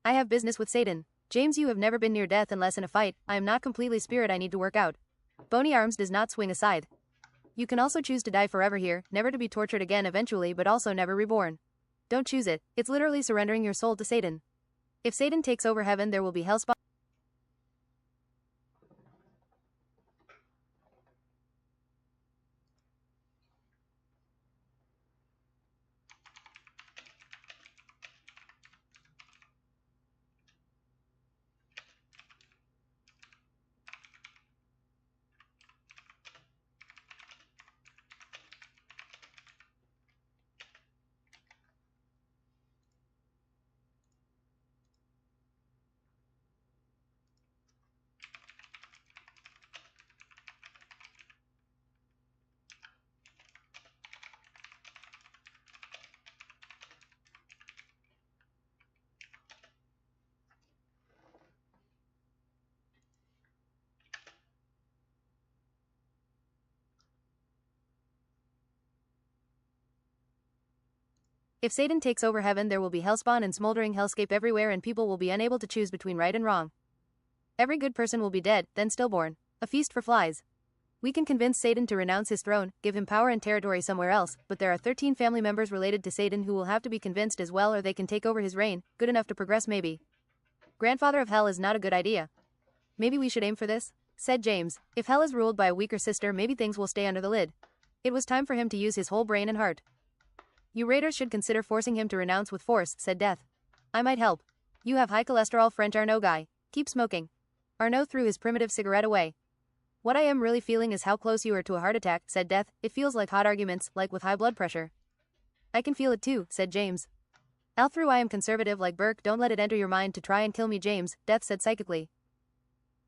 "I have business with Satan. James, you have never been near death unless in a fight. I am not completely spirit, I need to work out. Bony arms does not swing a scythe. You can also choose to die forever here, never to be tortured again eventually but also never reborn. Don't choose it, it's literally surrendering your soul to Satan. If Satan takes over heaven there will be hellspawn." If Satan takes over heaven, there will be hellspawn and smoldering hellscape everywhere, and people will be unable to choose between right and wrong. Every good person will be dead, then stillborn. A feast for flies. We can convince Satan to renounce his throne, give him power and territory somewhere else, but there are 13 family members related to Satan who will have to be convinced as well, or they can take over his reign. Good enough to progress, maybe. Grandfather of hell is not a good idea. Maybe we should aim for this, said James. If hell is ruled by a weaker sister, maybe things will stay under the lid. It was time for him to use his whole brain and heart. You raiders should consider forcing him to renounce with force, said Death. I might help. You have high cholesterol, French Arnaud guy. Keep smoking. Arnaud threw his primitive cigarette away. What I am really feeling is how close you are to a heart attack, said Death. It feels like hot arguments, like with high blood pressure. I can feel it too, said James. Althrough I am conservative like Burke, don't let it enter your mind to try and kill me, James, Death said psychically.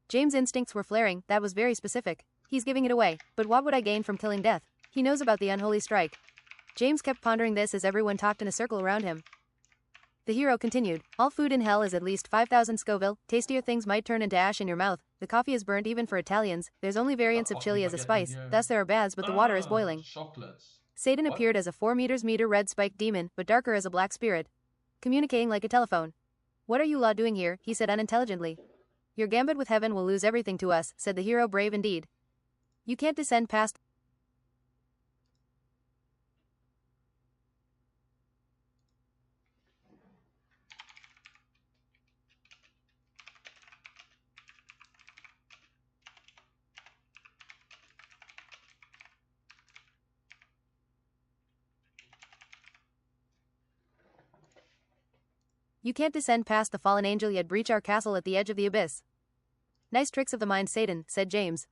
James' instincts were flaring, that was very specific. He's giving it away, but what would I gain from killing Death? He knows about the unholy strike. James kept pondering this as everyone talked in a circle around him. The hero continued, all food in hell is at least 5,000 Scoville, tastier things might turn into ash in your mouth, the coffee is burnt even for Italians, there's only variants of chili as a spice, thus there are baths but the water is boiling. Chocolates. Satan appeared as a 4 meters meter red spiked demon, but darker as a black spirit. Communicating like a telephone. What are you lot doing here, he said unintelligently. Your gambit with heaven will lose everything to us, said the hero, brave indeed. You can't descend past... You can't descend past the fallen angel yet breach our castle at the edge of the abyss. Nice tricks of the mind, Satan, said James.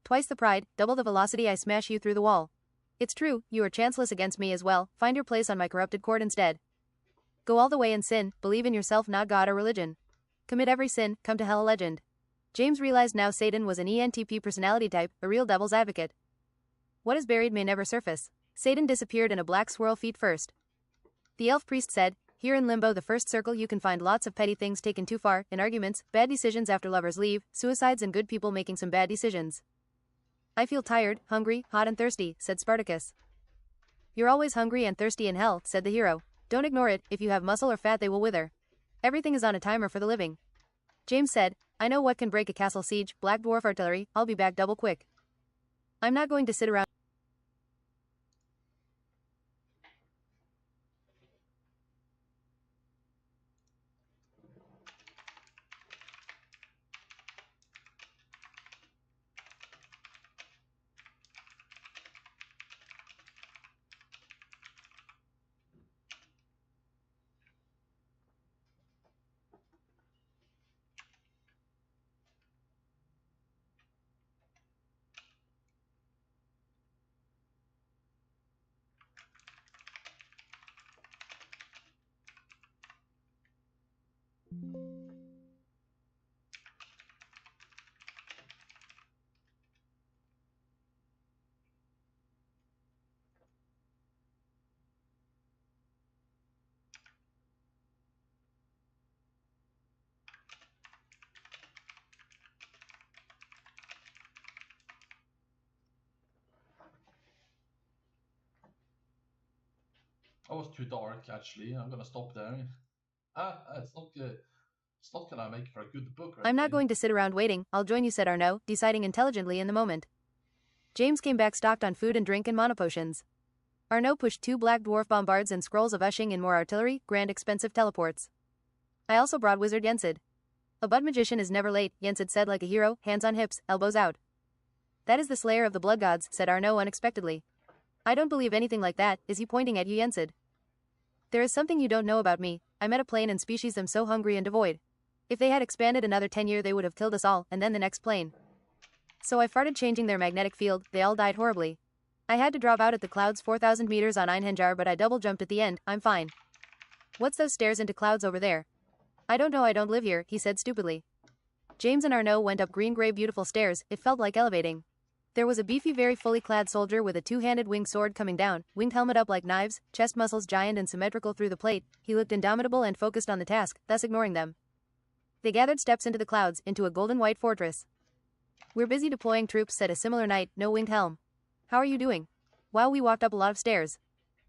Twice the pride, double the velocity, I smash you through the wall. It's true, you are chanceless against me as well, find your place on my corrupted court instead. Go all the way and sin, believe in yourself, not God or religion. Commit every sin, come to hell a legend. James realized now Satan was an ENTP personality type, a real devil's advocate. What is buried may never surface. Satan disappeared in a black swirl feet first. The elf priest said, here in limbo, the first circle, you can find lots of petty things taken too far, in arguments, bad decisions after lovers leave, suicides, and good people making some bad decisions. I feel tired, hungry, hot and thirsty, said Spartacus. You're always hungry and thirsty in hell, said the hero. Don't ignore it, if you have muscle or fat they will wither. Everything is on a timer for the living. James said, I know what can break a castle siege, black dwarf artillery, I'll be back double quick. I'm not going to sit around. That was too dark, actually. I'm gonna stop there. It's not gonna make for a good book. I'm not going to sit around waiting, I'll join you, said Arnaud, deciding intelligently in the moment. James came back stocked on food and drink and monopotions. Arnaud pushed 2 black dwarf bombards and scrolls of ushing in more artillery, grand expensive teleports. I also brought wizard Yensid. A bud magician is never late, Yensid said like a hero, hands on hips, elbows out. That is the slayer of the blood gods, said Arnaud unexpectedly. I don't believe anything like that, is he pointing at you, Yensid? There is something you don't know about me, I met a plane and species them so hungry and devoid. If they had expanded another 10 years they would have killed us all, and then the next plane. So I farted changing their magnetic field, they all died horribly. I had to drop out at the clouds 4,000 meters on Einhenjar, but I double jumped at the end, I'm fine. What's those stairs into clouds over there? I don't know, I don't live here, he said stupidly. James and Arnaud went up green gray beautiful stairs, it felt like elevating. There was a beefy, very fully clad soldier with a 2-handed winged sword coming down, winged helmet up like knives, chest muscles giant and symmetrical through the plate. He looked indomitable and focused on the task, thus ignoring them. They gathered steps into the clouds, into a golden white fortress. We're busy deploying troops, said a similar knight, no winged helm. How are you doing? Wow, we walked up a lot of stairs.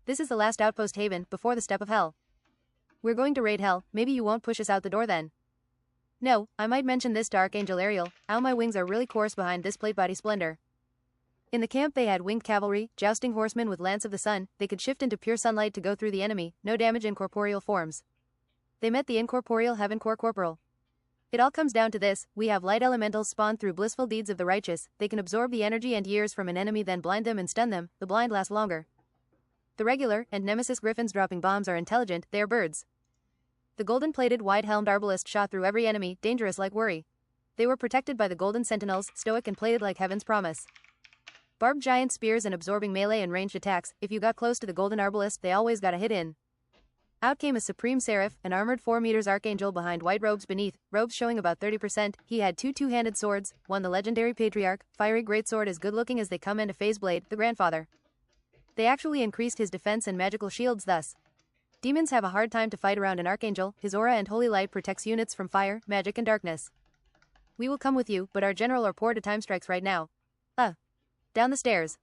This is the last outpost haven before the step of hell. We're going to raid hell, maybe you won't push us out the door then. No, I might mention this to Archangel Ariel, how my wings are really coarse behind this plate body splendor. In the camp they had winged cavalry, jousting horsemen with lance of the sun, they could shift into pure sunlight to go through the enemy, no damage in corporeal forms. They met the incorporeal heaven core corporal. It all comes down to this, we have light elementals spawned through blissful deeds of the righteous, they can absorb the energy and years from an enemy then blind them and stun them, the blind last longer. The regular and nemesis griffins dropping bombs are intelligent, they are birds. The golden-plated wide-helmed arbalist shot through every enemy, dangerous like worry. They were protected by the golden sentinels, stoic and plated like heaven's promise. Barbed giant spears and absorbing melee and ranged attacks, if you got close to the golden arbalist they always got a hit in. Out came a supreme seraph, an armored 4 meters archangel behind white robes beneath, robes showing about 30%, he had 2 two-handed swords, one the legendary patriarch, fiery greatsword as good-looking as they come and a phase blade, the grandfather. They actually increased his defense and magical shields thus. Demons have a hard time to fight around an archangel, his aura and holy light protects units from fire, magic and darkness. We will come with you, but our general are poor to time strikes right now. Down the stairs.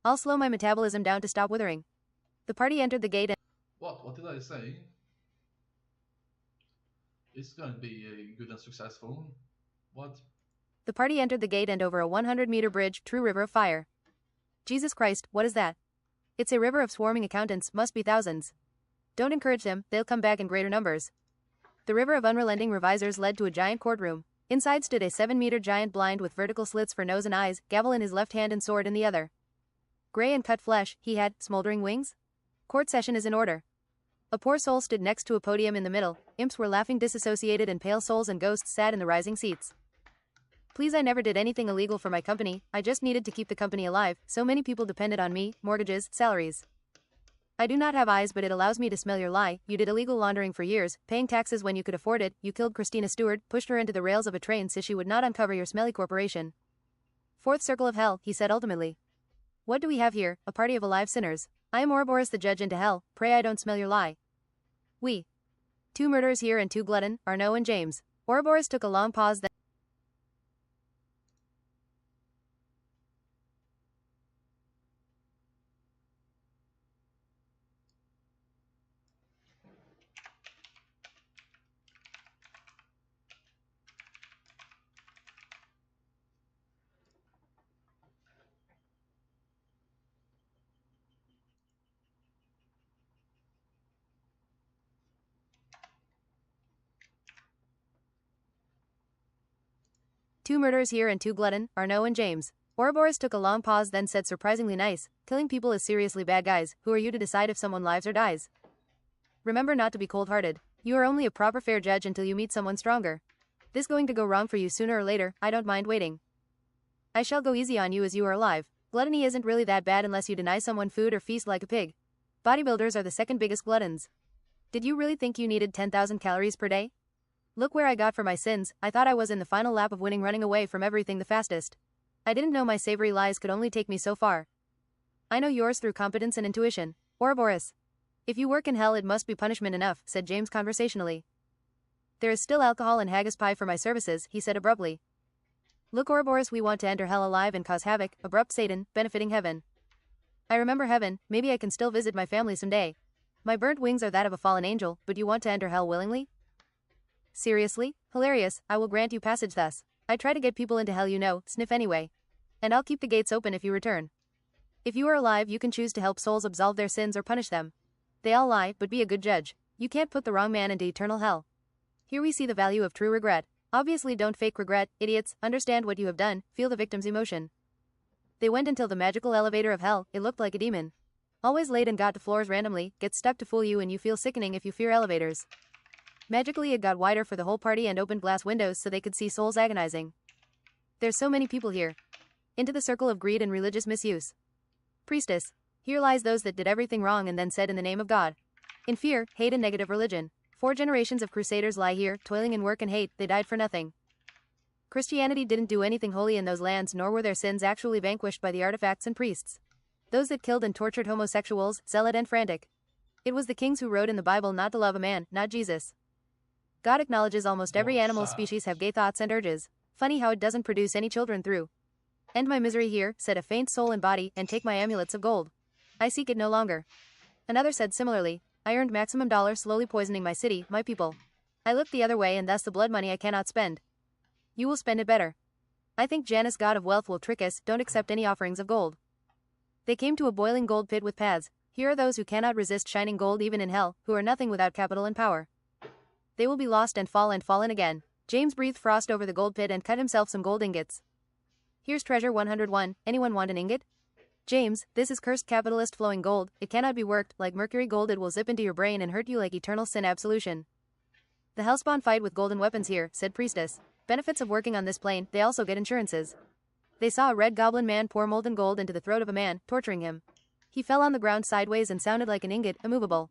I'll slow my metabolism down to stop withering. The party entered the gate and... What did I say? It's going to be good and successful. What? The party entered the gate and over a 100-meter bridge, true river of fire. Jesus Christ, what is that? It's a river of swarming accountants, must be thousands. Don't encourage them, they'll come back in greater numbers. The river of unrelenting revisers led to a giant courtroom. Inside stood a 7-meter giant blind with vertical slits for nose and eyes, gavel in his left hand and sword in the other. Gray and cut flesh, he had smoldering wings? Court session is in order. A poor soul stood next to a podium in the middle, imps were laughing disassociated and pale souls and ghosts sat in the rising seats. Please, I never did anything illegal for my company, I just needed to keep the company alive, so many people depended on me, mortgages, salaries. I do not have eyes but it allows me to smell your lie, you did illegal laundering for years, paying taxes when you could afford it, you killed Christina Stewart, pushed her into the rails of a train so she would not uncover your smelly corporation. Fourth circle of hell, he said ultimately. What do we have here, a party of alive sinners? I am Ouroboros the judge into hell, pray I don't smell your lie. We. 2 murderers here and 2 glutton, Arnaud and James. Ouroboros took a long pause then... Two murderers here and 2 glutton, Arnaud and James. Ouroboros took a long pause then said surprisingly nice, killing people is seriously bad guys, who are you to decide if someone lives or dies? Remember not to be cold-hearted, you are only a proper fair judge until you meet someone stronger. This going to go wrong for you sooner or later, I don't mind waiting. I shall go easy on you as you are alive. Gluttony isn't really that bad unless you deny someone food or feast like a pig. Bodybuilders are the second biggest gluttons. Did you really think you needed 10,000 calories per day? Look where I got for my sins, I thought I was in the final lap of winning running away from everything the fastest. I didn't know my savory lies could only take me so far. I know yours through competence and intuition. Ouroboros. If you work in hell it must be punishment enough, said James conversationally. There is still alcohol and haggis pie for my services, he said abruptly. Look Ouroboros, we want to enter hell alive and cause havoc, abrupt Satan, benefiting heaven. I remember heaven, maybe I can still visit my family someday. My burnt wings are that of a fallen angel, but you want to enter hell willingly? Seriously? Hilarious, I will grant you passage thus. I try to get people into hell you know, sniff anyway. And I'll keep the gates open if you return. If you are alive you can choose to help souls absolve their sins or punish them. They all lie, but be a good judge. You can't put the wrong man into eternal hell. Here we see the value of true regret. Obviously don't fake regret, idiots, understand what you have done, feel the victim's emotion. They went until the magical elevator of hell, it looked like a demon. Always late and got to floors randomly, gets stuck to fool you and you feel sickening if you fear elevators. Magically it got wider for the whole party and opened glass windows so they could see souls agonizing. There's so many people here. Into the circle of greed and religious misuse. Priestess. Here lies those that did everything wrong and then said in the name of God. In fear, hate and negative religion. 4 generations of crusaders lie here, toiling in work and hate, they died for nothing. Christianity didn't do anything holy in those lands nor were their sins actually vanquished by the artifacts and priests. Those that killed and tortured homosexuals, zealot and frantic. It was the kings who wrote in the Bible not to love a man, not Jesus. God acknowledges almost every animal species have gay thoughts and urges. Funny how it doesn't produce any children through. End my misery here, said a faint soul and body, and take my amulets of gold. I seek it no longer. Another said similarly, I earned maximum dollar slowly poisoning my city, my people. I looked the other way and thus the blood money I cannot spend. You will spend it better. I think Janus, god of wealth, will trick us, don't accept any offerings of gold. They came to a boiling gold pit with paths. Here are those who cannot resist shining gold even in hell, who are nothing without capital and power. They will be lost and fallen again. James breathed frost over the gold pit and cut himself some gold ingots. Here's treasure 101, anyone want an ingot? James, this is cursed capitalist flowing gold, it cannot be worked, like mercury gold it will zip into your brain and hurt you like eternal sin absolution. The hellspawn fight with golden weapons here, said Priestess. Benefits of working on this plane, they also get insurances. They saw a red goblin man pour molten gold into the throat of a man, torturing him. He fell on the ground sideways and sounded like an ingot, immovable.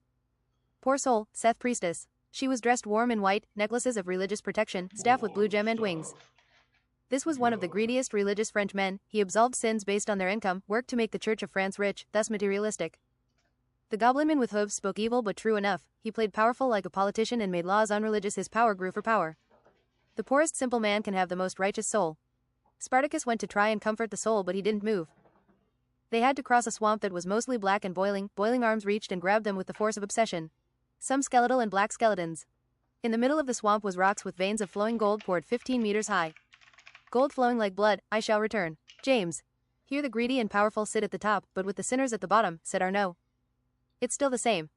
Poor soul, saith Priestess. She was dressed warm in white, necklaces of religious protection, staff with blue gem and wings. This was one of the greediest religious French men, he absolved sins based on their income, worked to make the Church of France rich, thus materialistic. The goblinman with hooves spoke evil but true enough, he played powerful like a politician and made laws unreligious, his power grew for power. The poorest simple man can have the most righteous soul. Spartacus went to try and comfort the soul but he didn't move. They had to cross a swamp that was mostly black and boiling arms reached and grabbed them with the force of obsession. Some skeletal and black skeletons. In the middle of the swamp was rocks with veins of flowing gold poured 15 meters high. Gold flowing like blood, I shall return. James. Here the greedy and powerful sit at the top, but with the sinners at the bottom, said Arnaud. It's still the same.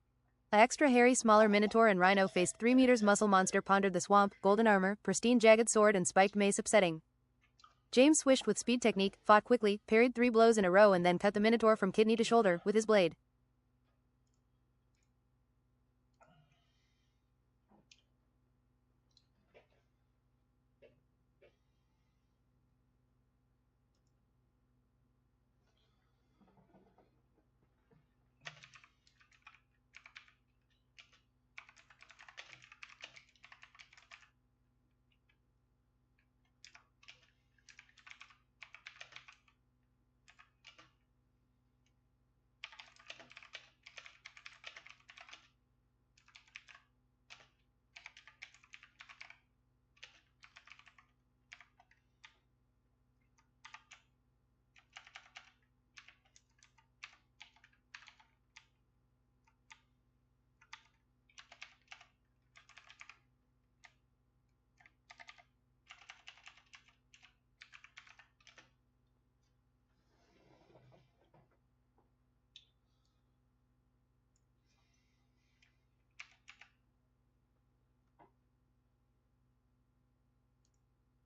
A extra hairy smaller minotaur and rhino faced 3 meters muscle monster pondered the swamp, golden armor, pristine jagged sword and spiked mace upsetting. James swished with speed technique, fought quickly, parried 3 blows in a row and then cut the minotaur from kidney to shoulder with his blade.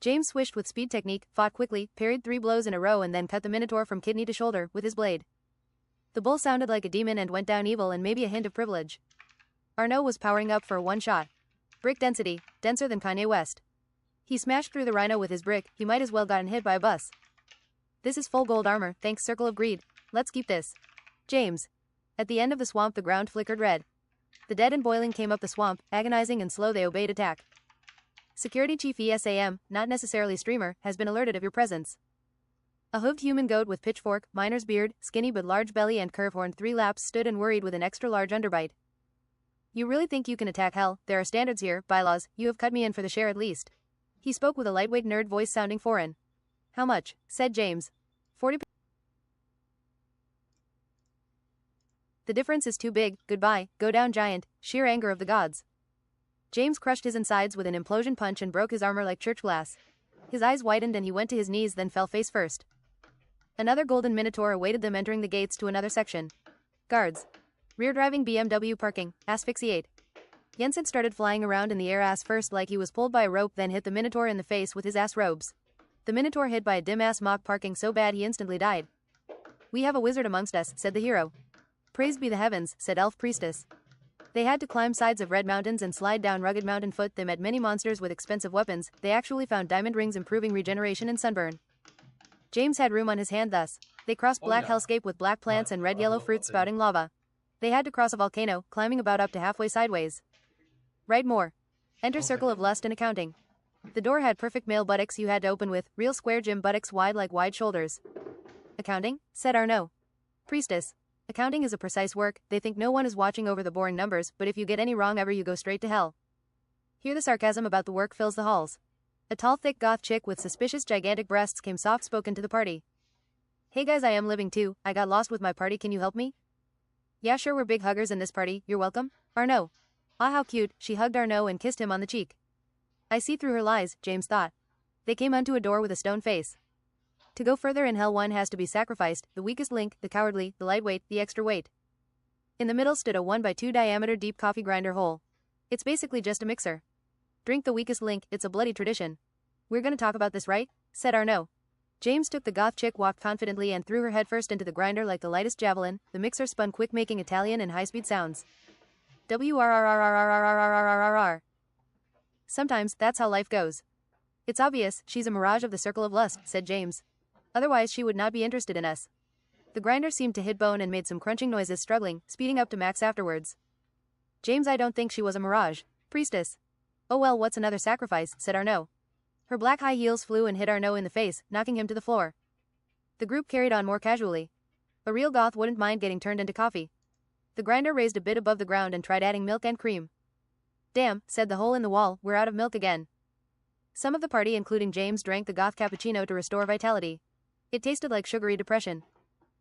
James swished with speed technique, fought quickly, parried 3 blows in a row and then cut the minotaur from kidney to shoulder with his blade. The bull sounded like a demon and went down evil and maybe a hint of privilege. Arnaud was powering up for one shot. Brick density, denser than Kanye West. He smashed through the rhino with his brick, he might as well gotten hit by a bus. This is full gold armor, thanks Circle of Greed. Let's keep this. James. At the end of the swamp the ground flickered red. The dead and boiling came up the swamp, agonizing and slow they obeyed attack. Security Chief ESAM, not necessarily streamer, has been alerted of your presence. A hooved human goat with pitchfork, miner's beard, skinny but large belly and curve-horned 3 laps stood and worried with an extra large underbite. You really think you can attack hell? There are standards here, bylaws, you have cut me in for the share at least. He spoke with a lightweight nerd voice sounding foreign. How much? Said James. 40. The difference is too big, goodbye, go down giant, sheer anger of the gods. James crushed his insides with an implosion punch and broke his armor like church glass. His eyes widened and he went to his knees then fell face first. Another golden minotaur awaited them entering the gates to another section. Guards. Rear driving BMW parking, asphyxiate. Jensen started flying around in the air ass first like he was pulled by a rope then hit the minotaur in the face with his ass robes. The minotaur hit by a dim ass mock parking so bad he instantly died. We have a wizard amongst us, said the hero. Praised be the heavens, said Elf Priestess. They had to climb sides of red mountains and slide down rugged mountain foot. They met many monsters with expensive weapons. They actually found diamond rings improving regeneration and sunburn. James had room on his hand thus. They crossed black hellscape with black plants and red-yellow fruit spouting lava. They had to cross a volcano, climbing about up to halfway sideways. Write more. Enter Circle of Lust and Accounting. The door had perfect male buttocks you had to open with, real square gym buttocks wide like wide shoulders. Accounting? Said Arnaud. Priestess. Accounting is a precise work, they think no one is watching over the boring numbers, but if you get any wrong ever you go straight to hell. Here the sarcasm about the work fills the halls. A tall thick goth chick with suspicious gigantic breasts came soft-spoken to the party. Hey guys, I am living too, I got lost with my party, can you help me? Yeah, sure, we're big huggers in this party, you're welcome. Arnaud. Ah, how cute, she hugged Arnaud and kissed him on the cheek. I see through her lies, James thought. They came unto a door with a stone face. To go further in hell one has to be sacrificed, the weakest link, the cowardly, the lightweight, the extra weight. In the middle stood a 1x2 diameter deep coffee grinder hole. It's basically just a mixer. Drink the weakest link, it's a bloody tradition. We're gonna talk about this, right? Said Arnaud. James took the goth chick, walked confidently and threw her headfirst into the grinder like the lightest javelin. The mixer spun quick, making Italian and high-speed sounds. WRRRRRRRRRRRR. Sometimes, that's how life goes. It's obvious, she's a mirage of the circle of lust, said James. Otherwise she would not be interested in us. The grinder seemed to hit bone and made some crunching noises, struggling, speeding up to max afterwards. James, I don't think she was a mirage. Priestess. Oh well, what's another sacrifice, said Arnaud. Her black high heels flew and hit Arnaud in the face, knocking him to the floor. The group carried on more casually. A real goth wouldn't mind getting turned into coffee. The grinder raised a bit above the ground and tried adding milk and cream. Damn, said the hole in the wall, we're out of milk again. Some of the party, including James, drank the goth cappuccino to restore vitality. It tasted like sugary depression.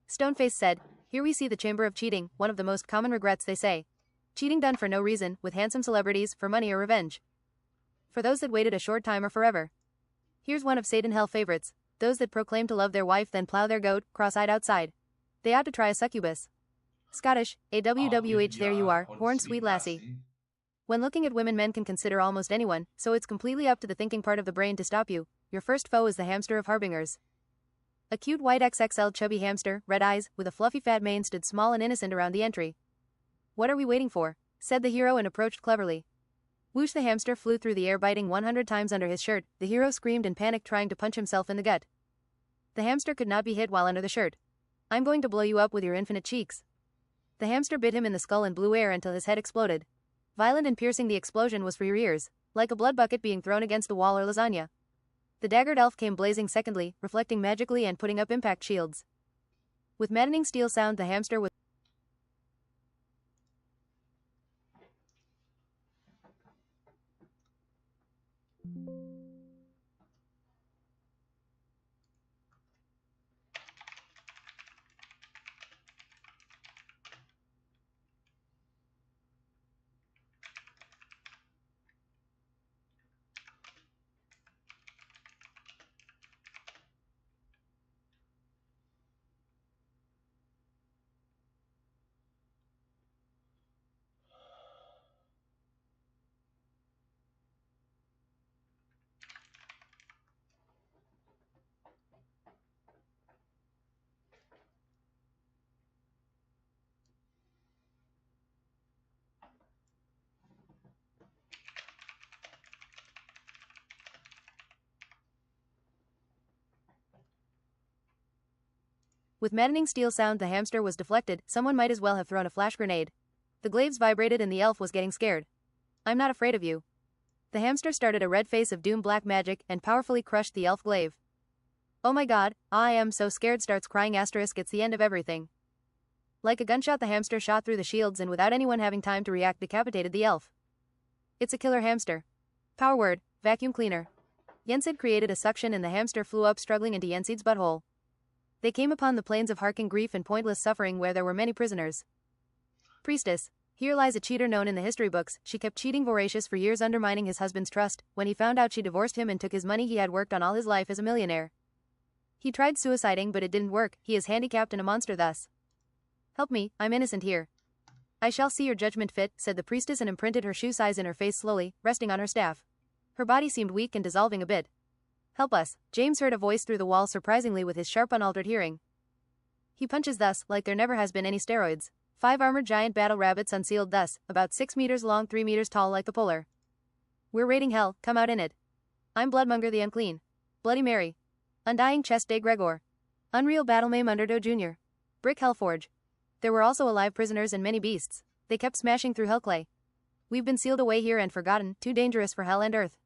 Stoneface said, here we see the chamber of cheating, one of the most common regrets, they say. Cheating done for no reason, with handsome celebrities, for money or revenge. For those that waited a short time or forever. Here's one of Satan hell favorites. Those that proclaim to love their wife then plow their goat, cross-eyed outside. They ought to try a succubus. Scottish, AWWH, there you are, horned sweet lassie. When looking at women, men can consider almost anyone, so it's completely up to the thinking part of the brain to stop you. Your first foe is the hamster of Harbingers. A cute white XXL chubby hamster, red eyes, with a fluffy fat mane stood small and innocent around the entry. What are we waiting for? Said the hero and approached cleverly. Whoosh, the hamster flew through the air, biting 100 times under his shirt. The hero screamed in panic, trying to punch himself in the gut. The hamster could not be hit while under the shirt. I'm going to blow you up with your infinite cheeks. The hamster bit him in the skull and blew air until his head exploded. Violent and piercing, the explosion was for your ears, like a blood bucket being thrown against the wall or lasagna. The daggered elf came blazing secondly, reflecting magically and putting up impact shields. With maddening steel sound, the hamster was With maddening steel sound, the hamster was deflected. Someone might as well have thrown a flash grenade. The glaives vibrated and the elf was getting scared. I'm not afraid of you. The hamster started a red face of doom black magic and powerfully crushed the elf glaive. Oh my god, I am so scared, starts crying asterisk, it's the end of everything. Like a gunshot, the hamster shot through the shields and without anyone having time to react decapitated the elf. It's a killer hamster. Power word, vacuum cleaner. Yensid created a suction and the hamster flew up struggling into Yensid's butthole. They came upon the plains of harking grief and pointless suffering where there were many prisoners. Priestess. Here lies a cheater known in the history books. She kept cheating voracious for years, undermining his husband's trust. When he found out, she divorced him and took his money he had worked on all his life as a millionaire. He tried suiciding, but it didn't work. He is handicapped and a monster thus. Help me, I'm innocent here. I shall see your judgment fit, said the priestess and imprinted her shoe size in her face slowly, resting on her staff. Her body seemed weak and dissolving a bit. Help us. James heard a voice through the wall, surprisingly with his sharp unaltered hearing. He punches thus, like there never has been any steroids. 5 armored giant battle rabbits unsealed thus, about 6 meters long, 3 meters tall, like the polar. We're raiding hell, come out in it. I'm Bloodmonger the Unclean. Bloody Mary. Undying Chest de Gregor. Unreal Battlemame Underdoe Jr. Brick Hellforge. There were also alive prisoners and many beasts. They kept smashing through hellclay. We've been sealed away here and forgotten, too dangerous for hell and earth.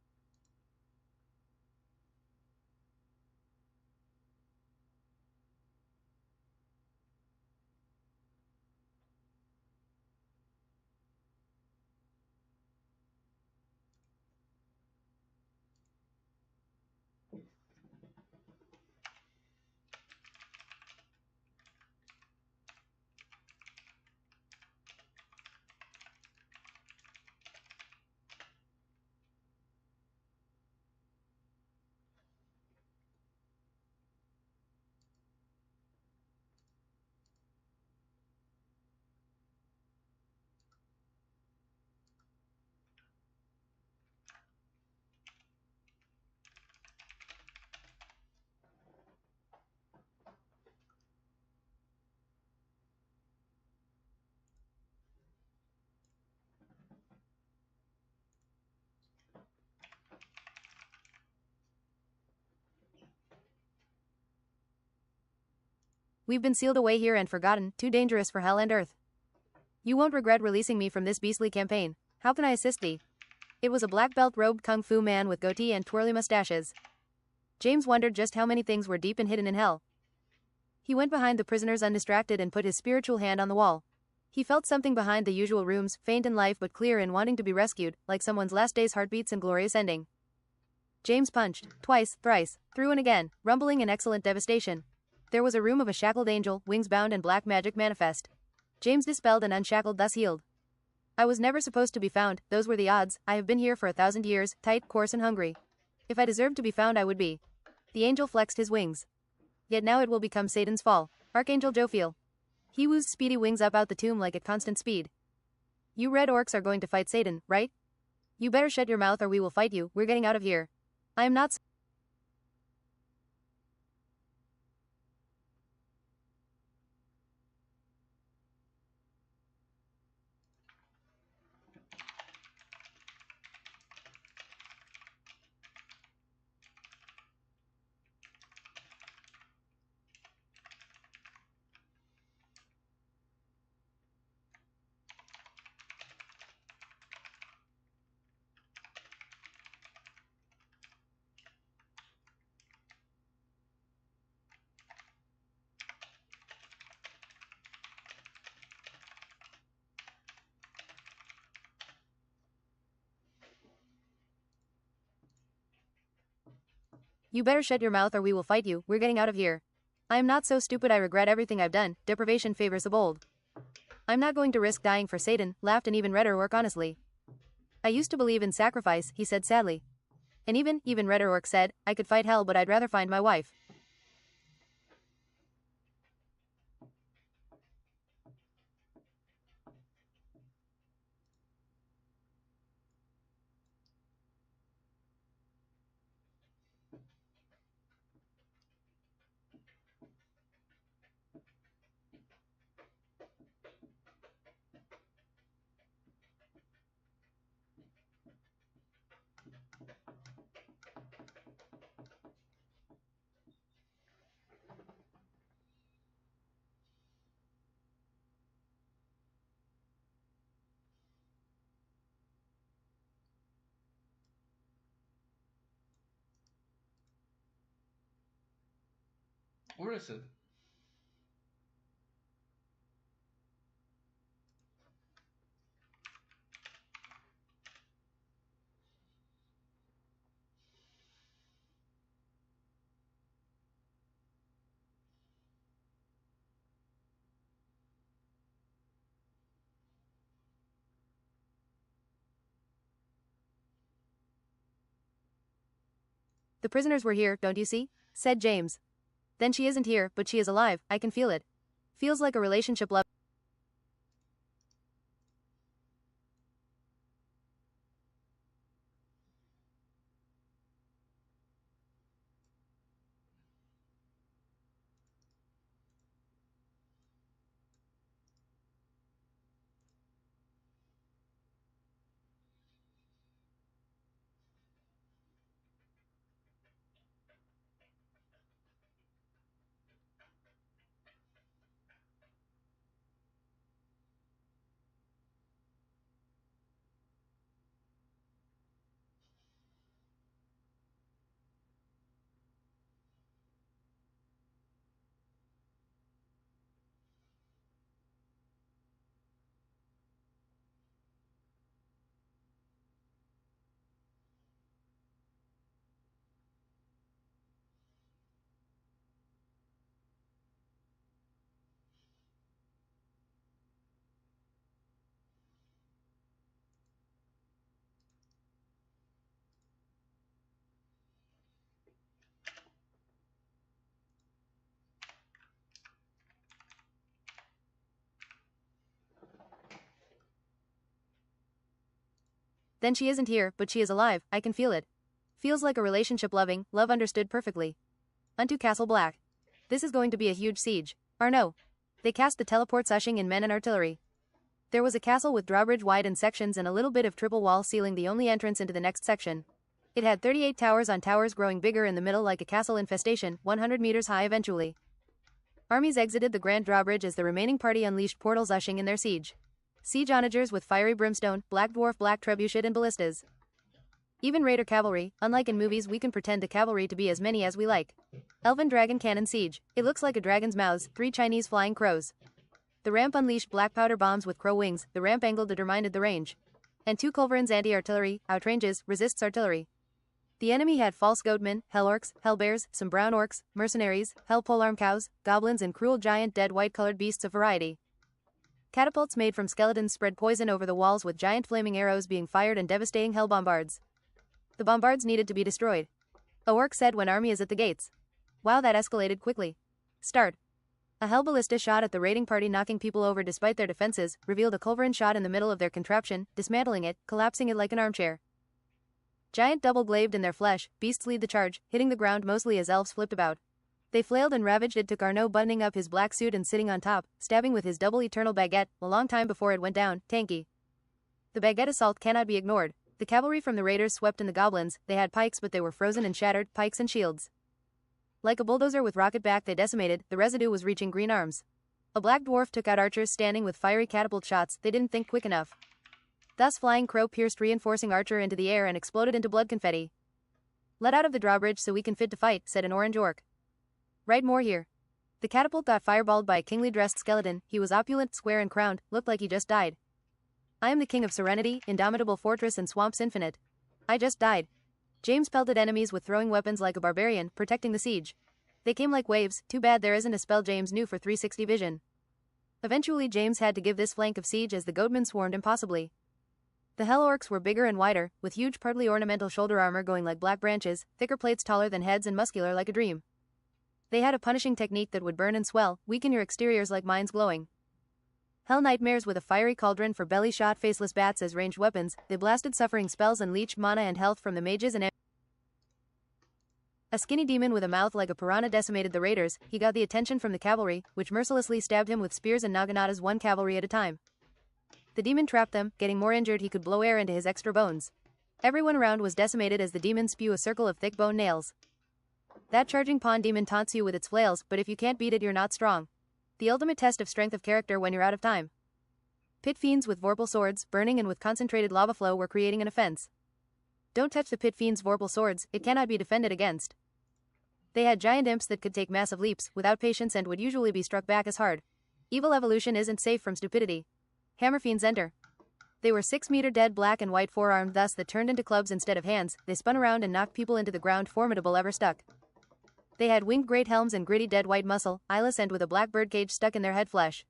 We've been sealed away here and forgotten, too dangerous for hell and earth. You won't regret releasing me from this beastly campaign. How can I assist thee? It was a black belt robed kung fu man with goatee and twirly mustaches. James wondered just how many things were deep and hidden in hell. He went behind the prisoners undistracted and put his spiritual hand on the wall. He felt something behind the usual rooms, faint in life but clear in wanting to be rescued, like someone's last day's heartbeats and glorious ending. James punched, twice, thrice, through and again, rumbling in excellent devastation. There was a room of a shackled angel, wings bound and black magic manifest. James dispelled and unshackled, thus healed. I was never supposed to be found, those were the odds. I have been here for 1,000 years, tight, coarse and hungry. If I deserved to be found I would be. The angel flexed his wings. Yet now it will become Satan's fall. Archangel Jophiel. He woos speedy wings up out the tomb like at constant speed. You red orcs are going to fight Satan, right? You better shut your mouth or we will fight you, we're getting out of here. I am not You better shut your mouth or we will fight you, we're getting out of here. I am not so stupid I regret everything I've done, deprivation favors the bold. I'm not going to risk dying for Satan, laughed an even redder orc honestly. I used to believe in sacrifice, he said sadly. And even redder orc said, I could fight hell but I'd rather find my wife. Where is it? The prisoners were here, don't you see? Said James. Then she isn't here, but she is alive, I can feel it. Feels like a relationship love. Then she isn't here, but she is alive, I can feel it. Feels like a relationship loving, love understood perfectly. Unto Castle Black. This is going to be a huge siege. Or no. They cast the teleports ushing in men and artillery. There was a castle with drawbridge wide in sections and a little bit of triple wall sealing the only entrance into the next section. It had 38 towers on towers growing bigger in the middle like a castle infestation, 100 meters high eventually. Armies exited the Grand Drawbridge as the remaining party unleashed portals ushering in their siege. Siege onagers with fiery brimstone, black dwarf, black trebuchet, and ballistas. Even raider cavalry. Unlike in movies, we can pretend the cavalry to be as many as we like. Elven dragon cannon siege. It looks like a dragon's mouths, 3 Chinese flying crows. The ramp unleashed black powder bombs with crow wings, the ramp angle determined the range. And 2 culverins anti-artillery, outranges, resists artillery. The enemy had false goatmen, hell orcs, hell bears, some brown orcs, mercenaries, hell polearm cows, goblins and cruel giant dead white-colored beasts of variety. Catapults made from skeletons spread poison over the walls with giant flaming arrows being fired and devastating hell bombards. The bombards needed to be destroyed. A orc said when army is at the gates. Wow, that escalated quickly. Start. A hell ballista shot at the raiding party, knocking people over despite their defenses, revealed a culverin shot in the middle of their contraption, dismantling it, collapsing it like an armchair. Giant double-glaive in their flesh, beasts lead the charge, hitting the ground mostly as elves flipped about. They flailed and ravaged. It took Arnaud buttoning up his black suit and sitting on top, stabbing with his double eternal baguette, a long time before it went down, tanky. The baguette assault cannot be ignored. The cavalry from the raiders swept in the goblins. They had pikes but they were frozen and shattered, pikes and shields. Like a bulldozer with rocket back they decimated, the residue was reaching green arms. A black dwarf took out archers standing with fiery catapult shots, they didn't think quick enough. Thus flying crow pierced reinforcing archer into the air and exploded into blood confetti. Let out of the drawbridge so we can fit to fight, said an orange orc. Right, more here. The catapult got fireballed by a kingly dressed skeleton. He was opulent, square and crowned, looked like he just died. I am the king of serenity, indomitable fortress and swamps infinite. I just died. James pelted enemies with throwing weapons like a barbarian, protecting the siege. They came like waves. Too bad there isn't a spell James knew for 360 vision. Eventually James had to give this flank of siege as the goatmen swarmed impossibly. The hell orcs were bigger and wider, with huge partly ornamental shoulder armor going like black branches, thicker plates taller than heads and muscular like a dream. They had a punishing technique that would burn and swell, weaken your exteriors like mines glowing. Hell nightmares with a fiery cauldron for belly shot faceless bats as ranged weapons, they blasted suffering spells and leached mana and health from the mages and a skinny demon with a mouth like a piranha decimated the raiders. He got the attention from the cavalry, which mercilessly stabbed him with spears and naganatas, 1 cavalry at a time. The demon trapped them, getting more injured he could blow air into his extra bones. Everyone around was decimated as the demon spew a circle of thick bone nails. That charging pawn demon taunts you with its flails, but if you can't beat it you're not strong. The ultimate test of strength of character when you're out of time. Pit fiends with vorpal swords, burning and with concentrated lava flow were creating an offense. Don't touch the pit fiends' vorpal swords, it cannot be defended against. They had giant imps that could take massive leaps, without patience and would usually be struck back as hard. Evil evolution isn't safe from stupidity. Hammer fiends enter. They were 6-meter dead black and white four-armed thus that turned into clubs instead of hands, they spun around and knocked people into the ground, formidable ever stuck. They had winged great helms and gritty dead white muscle, eyeless and with a black bird cage stuck in their head flesh.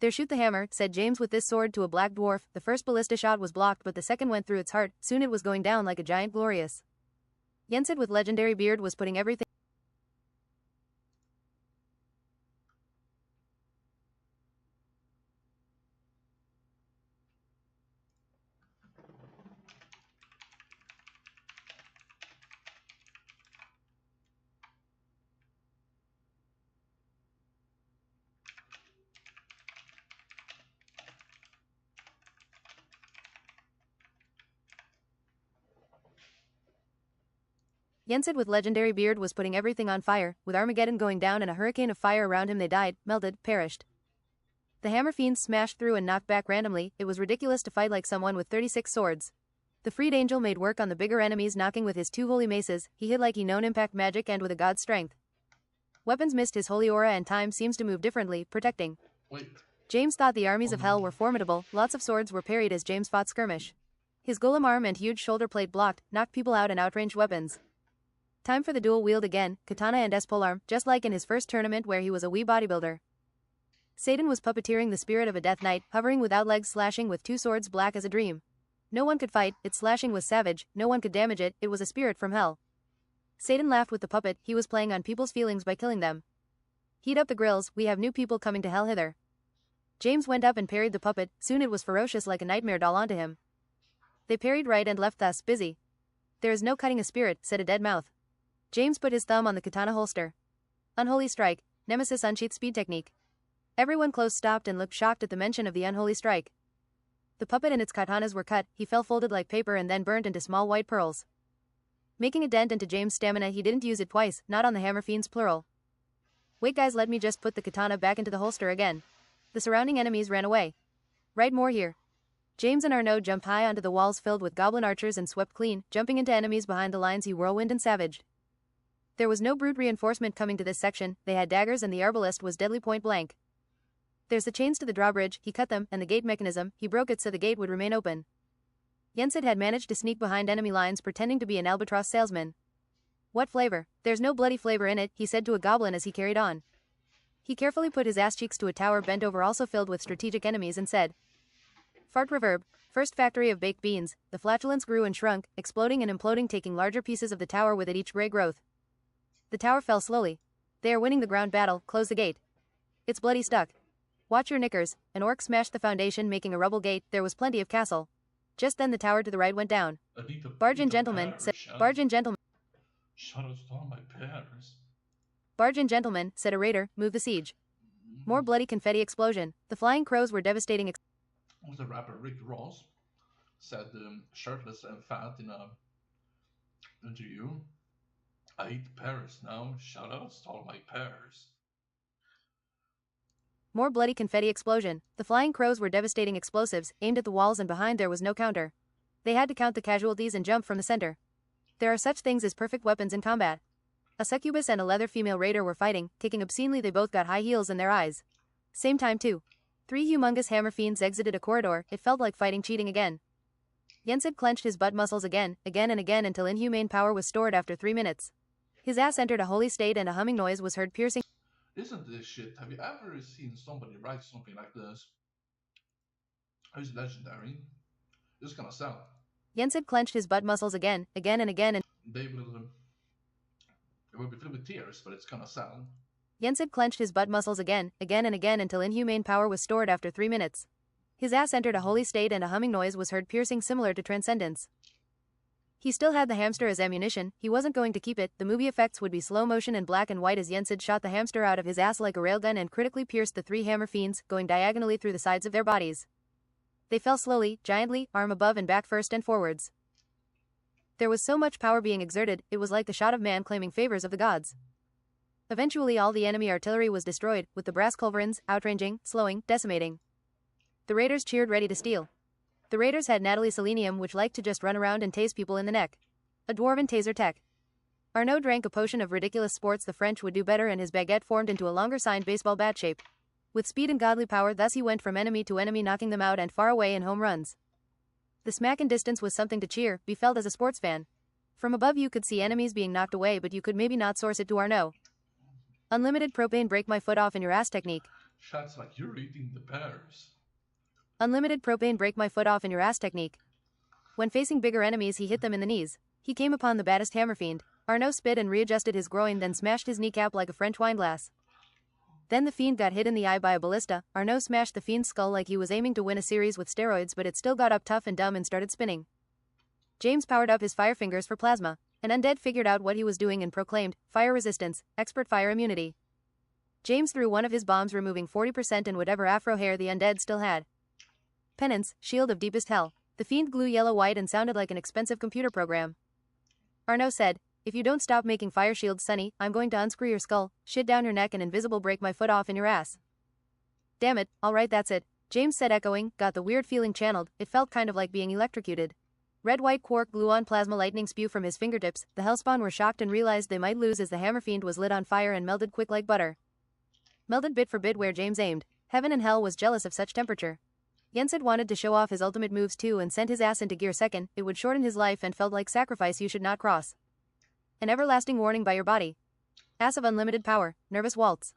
There shoot the hammer, said James with this sword to a black dwarf. The first ballista shot was blocked but the second went through its heart, soon it was going down like a giant glorious. Yensid with legendary beard was putting everything Yensid with legendary beard was putting everything on fire, with Armageddon going down and a hurricane of fire around him. They died, melted, perished. The hammer fiends smashed through and knocked back randomly. It was ridiculous to fight like someone with 36 swords. The freed angel made work on the bigger enemies, knocking with his 2 holy maces. He hit like he known impact magic and with a god's strength. Weapons missed his holy aura and time seems to move differently, protecting. Wait. James thought the armies of hell were formidable. Lots of swords were parried as James fought skirmish. His golem arm and huge shoulder plate blocked, knocked people out and outranged weapons. Time for the dual wield again, katana and polearm, just like in his first tournament where he was a wee bodybuilder. Satan was puppeteering the spirit of a death knight, hovering without legs, slashing with 2 swords black as a dream. No one could fight, its slashing was savage, no one could damage it, it was a spirit from hell. Satan laughed with the puppet, he was playing on people's feelings by killing them. Heat up the grills, we have new people coming to hell hither. James went up and parried the puppet, soon it was ferocious like a nightmare doll onto him. They parried right and left thus, busy. There is no cutting a spirit, said a dead mouth. James put his thumb on the katana holster. Unholy strike, nemesis unsheath speed technique. Everyone close stopped and looked shocked at the mention of the unholy strike. The puppet and its katanas were cut, he fell folded like paper and then burnt into small white pearls. Making a dent into James' stamina, he didn't use it twice, not on the hammer fiends plural. Wait guys, let me just put the katana back into the holster again. The surrounding enemies ran away. Right, more here. James and Arnaud jumped high onto the walls filled with goblin archers and swept clean, jumping into enemies behind the lines he whirlwind and savaged. There was no brute reinforcement coming to this section, they had daggers and the arbalist was deadly point blank. There's the chains to the drawbridge, he cut them, and the gate mechanism, he broke it so the gate would remain open. Yensid had managed to sneak behind enemy lines pretending to be an albatross salesman. What flavor? There's no bloody flavor in it, he said to a goblin as he carried on. He carefully put his ass cheeks to a tower bent over also filled with strategic enemies and said, Fart reverb, first factory of baked beans, the flatulence grew and shrunk, exploding and imploding taking larger pieces of the tower with it each grey growth. The tower fell slowly. They are winning the ground battle, close the gate. It's bloody stuck. Watch your knickers, an orc smashed the foundation making a rubble gate, there was plenty of castle. Just then the tower to the right went down. Barge and gentlemen, said, Barge and gentlemen. Shut us down, my parents. Barge and gentlemen, said a raider, move the siege. More bloody confetti explosion. The flying crows were devastating. The rapper Rick Ross said, shirtless and fat in a interview, I eat pears now, shout outs to all my pears. More bloody confetti explosion. The flying crows were devastating explosives, aimed at the walls and behind there was no counter. They had to count the casualties and jump from the center. There are such things as perfect weapons in combat. A succubus and a leather female raider were fighting, kicking obscenely they both got high heels in their eyes. Same time too. 3 humongous hammer fiends exited a corridor, it felt like fighting cheating again. Yensid clenched his butt muscles again and again until inhumane power was stored after 3 minutes. His ass entered a holy state and a humming noise was heard piercing. Isn't this shit? Have you ever seen somebody write something like this? It's legendary. It's gonna sell. Yensid clenched his butt muscles again and again and it will be filled with tears, but it's gonna sell. Yensid clenched his butt muscles again and again until inhumane power was stored after 3 minutes. His ass entered a holy state and a humming noise was heard piercing similar to transcendence. He still had the hamster as ammunition, he wasn't going to keep it, the movie effects would be slow motion and black and white as Yensid shot the hamster out of his ass like a railgun and critically pierced the 3 hammer fiends, going diagonally through the sides of their bodies. They fell slowly, giantly, arm above and back first and forwards. There was so much power being exerted, it was like the shot of man claiming favors of the gods. Eventually all the enemy artillery was destroyed, with the brass culverins, outranging, slowing, decimating. The raiders cheered ready to steal. The raiders had Natalie Selenium which liked to just run around and tase people in the neck. A dwarven taser tech. Arnaud drank a potion of ridiculous sports the French would do better and his baguette formed into a longer signed baseball bat shape. With speed and godly power thus he went from enemy to enemy knocking them out and far away in home runs. The smack in distance was something to cheer, be felt as a sports fan. From above you could see enemies being knocked away but you could maybe not source it to Arnaud. Unlimited propane break my foot off in your ass technique. Shots like you're eating the pears. Unlimited propane break my foot off in your ass technique. When facing bigger enemies he hit them in the knees. He came upon the baddest hammer fiend. Arnaud spit and readjusted his groin then smashed his kneecap like a French wine glass. Then the fiend got hit in the eye by a ballista. Arnaud smashed the fiend's skull like he was aiming to win a series with steroids but it still got up tough and dumb and started spinning. James powered up his fire fingers for plasma. An undead figured out what he was doing and proclaimed, fire resistance, expert fire immunity. James threw one of his bombs removing 40% and whatever afro hair the undead still had. Penance, shield of deepest hell. The fiend glue yellow-white and sounded like an expensive computer program. Arnaud said, if you don't stop making fire shields, Sonny, I'm going to unscrew your skull, shit down your neck and invisible break my foot off in your ass. Damn it, alright that's it. James said echoing, got the weird feeling channeled, it felt kind of like being electrocuted. Red-white quark glue on plasma lightning spew from his fingertips, the Hellspawn were shocked and realized they might lose as the hammer fiend was lit on fire and melted quick like butter. Melted bit for bit where James aimed. Heaven and hell was jealous of such temperature. Yensid wanted to show off his ultimate moves too and sent his ass into gear second, it would shorten his life and felt like sacrifice you should not cross. An everlasting warning by your body. Ass of unlimited power, nervous waltz.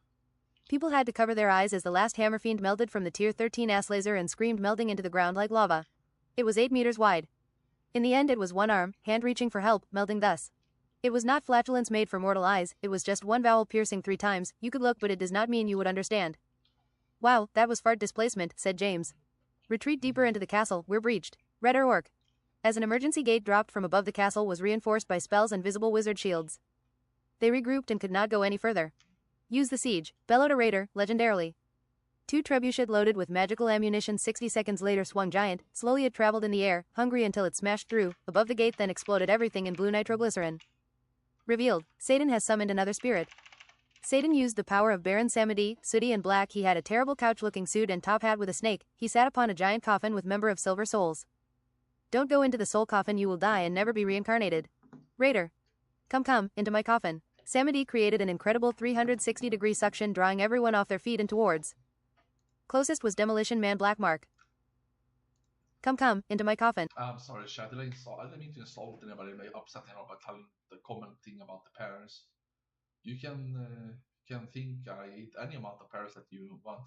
People had to cover their eyes as the last hammer fiend melted from the tier 13 ass laser and screamed melting into the ground like lava. It was 8 meters wide. In the end it was one arm, hand reaching for help, melting thus. It was not flatulence made for mortal eyes, it was just one vowel piercing 3 times, you could look but it does not mean you would understand. Wow, that was fart displacement, said James. Retreat deeper into the castle, we're breached. Red or orc. As an emergency gate dropped from above the castle was reinforced by spells and visible wizard shields. They regrouped and could not go any further. Use the siege, bellowed a raider, legendarily. 2 trebuchet loaded with magical ammunition 60 seconds later swung giant, slowly it traveled in the air, hungry until it smashed through, above the gate then exploded everything in blue nitroglycerin. Revealed, Satan has summoned another spirit. Satan used the power of Baron Samedi, sooty and black. He had a terrible couch-looking suit and top hat with a snake. He sat upon a giant coffin with member of silver souls. Don't go into the soul coffin, you will die and never be reincarnated. Raider. Come, into my coffin. Samedi created an incredible 360-degree suction, drawing everyone off their feet and towards. Closest was Demolition Man Black Mark. Come, into my coffin. I'm sorry, chat. I didn't mean to insult anybody by upsetting or by telling the commenting about the parents. You can think I eat any amount of pears that you want.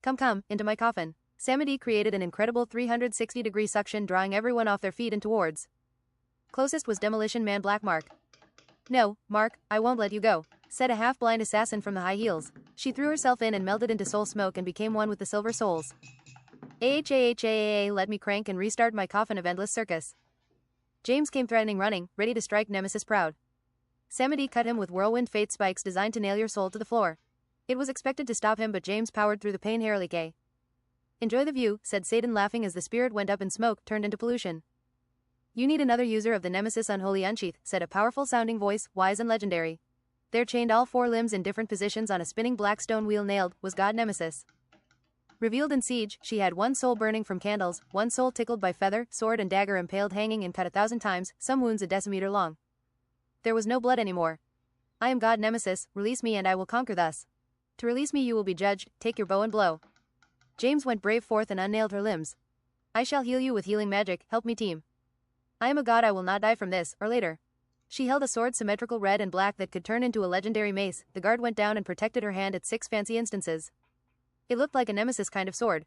Come, into my coffin. Samedi created an incredible 360-degree suction, drawing everyone off their feet and towards. Closest was Demolition Man Black Mark. No, Mark, I won't let you go, said a half-blind assassin from the high heels. She threw herself in and melted into soul smoke and became one with the silver souls. Let me crank and restart my coffin of endless circus. James came threatening, running, ready to strike Nemesis proud. Samedi cut him with whirlwind fate spikes designed to nail your soul to the floor. It was expected to stop him, but James powered through the pain heroically. Enjoy the view, said Satan, laughing as the spirit went up in smoke, turned into pollution. You need another user of the Nemesis Unholy Unsheath, said a powerful sounding voice, wise and legendary. There, chained all four limbs in different positions on a spinning black stone wheel nailed, was God Nemesis. Revealed in siege, she had one soul burning from candles, one soul tickled by feather, sword and dagger impaled, hanging and cut 1,000 times, some wounds a decimeter long. There was no blood anymore. I am God Nemesis, release me and I will conquer thus. To release me you will be judged, take your bow and blow. James went brave forth and unnailed her limbs. I shall heal you with healing magic, help me team. I am a god, I will not die from this, or later. She held a sword symmetrical red and black that could turn into a legendary mace. The guard went down and protected her hand at 6 fancy instances. It looked like a Nemesis kind of sword.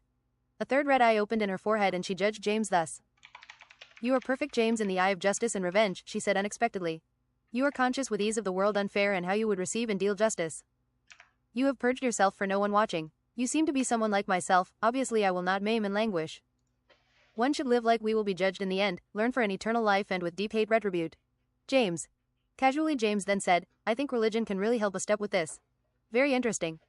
A third red eye opened in her forehead and she judged James thus. You are perfect, James, in the eye of justice and revenge, she said unexpectedly. You are conscious with ease of the world unfair and how you would receive and deal justice. You have purged yourself for no one watching. You seem to be someone like myself, obviously I will not maim and languish. One should live like we will be judged in the end, learn for an eternal life and with deep hate retribute. James. Casually James then said, I think religion can really help a step with this. Very interesting.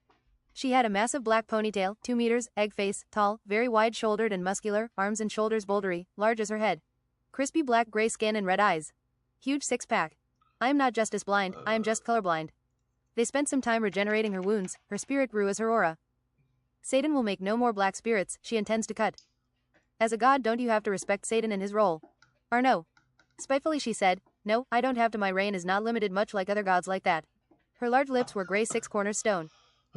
She had a massive black ponytail, 2 meters, egg face, tall, very wide-shouldered and muscular, arms and shoulders bouldery, large as her head. Crispy black-gray skin and red eyes. Huge six-pack. I am not justice blind, I am just colorblind. They spent some time regenerating her wounds, her spirit grew as her aura. Satan will make no more black spirits, she intends to cut. As a god, don't you have to respect Satan and his role? Or no? Spitefully she said, no, I don't have to, my reign is not limited much like other gods like that. Her large lips were gray 6-cornered stone.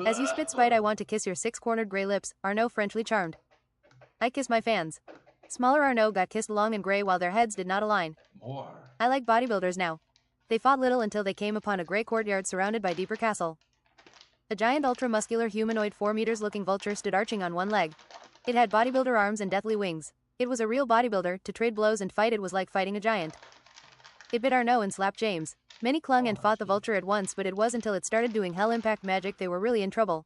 As you spit spite I want to kiss your 6-cornered gray lips, Arnaud Frenchly charmed. I kiss my fans. Smaller Arnaud got kissed long and gray while their heads did not align. More. I like bodybuilders now. They fought little until they came upon a gray courtyard surrounded by deeper castle. A giant ultra-muscular humanoid 4 meters looking vulture stood arching on one leg. It had bodybuilder arms and deathly wings. It was a real bodybuilder, to trade blows and fight it was like fighting a giant. It bit Arnaud and slapped James. Many clung and fought the vulture at once, but it was until it started doing hell impact magic they were really in trouble.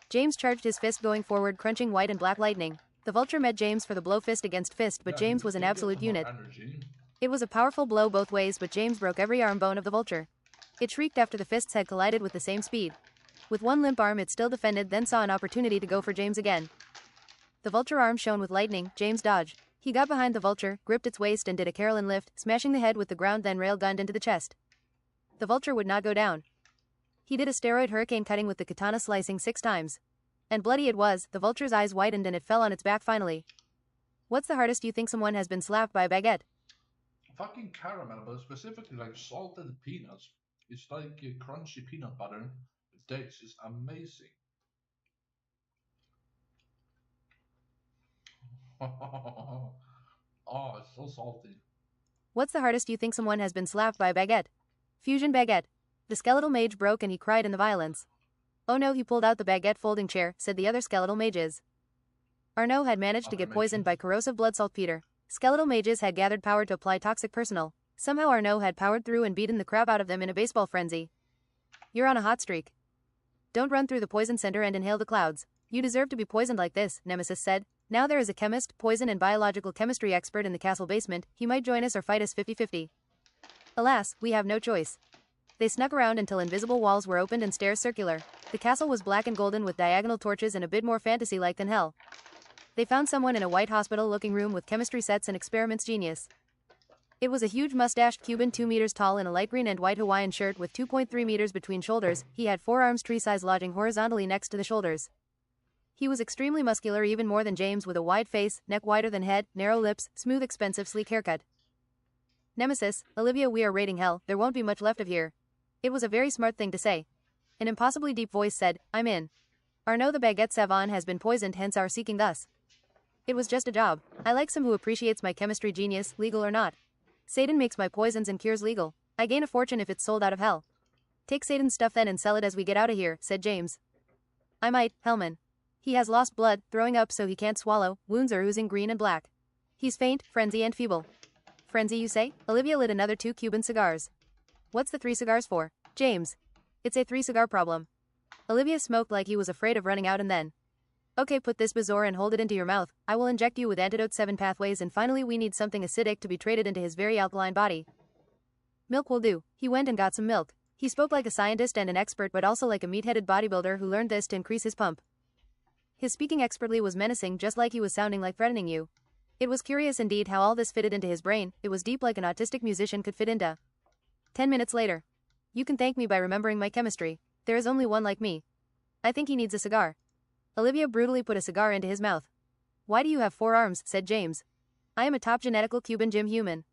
James charged his fist going forward, crunching white and black lightning. The vulture met James for the blow fist against fist, but James was an absolute unit. It was a powerful blow both ways, but James broke every arm bone of the vulture. It shrieked after the fists had collided with the same speed. With one limp arm it still defended, then saw an opportunity to go for James again. The vulture arm shone with lightning, James dodged. He got behind the vulture, gripped its waist and did a Carolyn lift, smashing the head with the ground, then railgunned into the chest. The vulture would not go down. He did a steroid hurricane cutting with the katana, slicing 6 times. And bloody it was, the vulture's eyes widened and it fell on its back finally. What's the hardest you think someone has been slapped by a baguette? Fucking caramel, but specifically like salted peanuts. It's like crunchy peanut butter with dates. It's amazing. Oh, it's so salty. What's the hardest you think someone has been slapped by a baguette? Fusion baguette. The skeletal mage broke and he cried in the violence. Oh no, he pulled out the baguette folding chair, said the other skeletal mages. Arnaud had managed to get poisoned by corrosive blood saltpeter. Skeletal mages had gathered power to apply toxic personal. Somehow Arnaud had powered through and beaten the crap out of them in a baseball frenzy. You're on a hot streak. Don't run through the poison center and inhale the clouds. You deserve to be poisoned like this, Nemesis said. Now there is a chemist, poison and biological chemistry expert in the castle basement. He might join us or fight us 50-50. Alas, we have no choice. They snuck around until invisible walls were opened and stairs circular. The castle was black and golden with diagonal torches and a bit more fantasy-like than hell. They found someone in a white hospital-looking room with chemistry sets and experiments. Genius. It was a huge mustached Cuban 2 meters tall in a light green and white Hawaiian shirt with 2.3 meters between shoulders. He had forearms tree-size lodging horizontally next to the shoulders. He was extremely muscular, even more than James, with a wide face, neck wider than head, narrow lips, smooth, expensive, sleek haircut. Nemesis, Olivia, we are raiding hell, there won't be much left of here. It was a very smart thing to say. An impossibly deep voice said, I'm in. Arnaud the baguette savant has been poisoned, hence our seeking thus. It was just a job. I like some who appreciates my chemistry genius, legal or not. Satan makes my poisons and cures legal. I gain a fortune if it's sold out of hell. Take Satan's stuff then and sell it as we get out of here, said James. I might, Hellman. He has lost blood, throwing up so he can't swallow, wounds are oozing green and black. He's faint, frenzy and feeble. Frenzy, you say? Olivia lit another 2 Cuban cigars. What's the 3 cigars for? James. It's a 3-cigar problem. Olivia smoked like he was afraid of running out and then. Okay, put this bezoar and hold it into your mouth. I will inject you with antidote 7 pathways, and finally we need something acidic to be traded into his very alkaline body. Milk will do. He went and got some milk. He spoke like a scientist and an expert, but also like a meat-headed bodybuilder who learned this to increase his pump. His speaking expertly was menacing, just like he was sounding like threatening you. It was curious indeed how all this fitted into his brain. It was deep, like an autistic musician could fit into. 10 minutes later. You can thank me by remembering my chemistry. There is only one like me. I think he needs a cigar. Olivia brutally put a cigar into his mouth. Why do you have 4 arms? Said James. I am a top genetical Cuban gym human.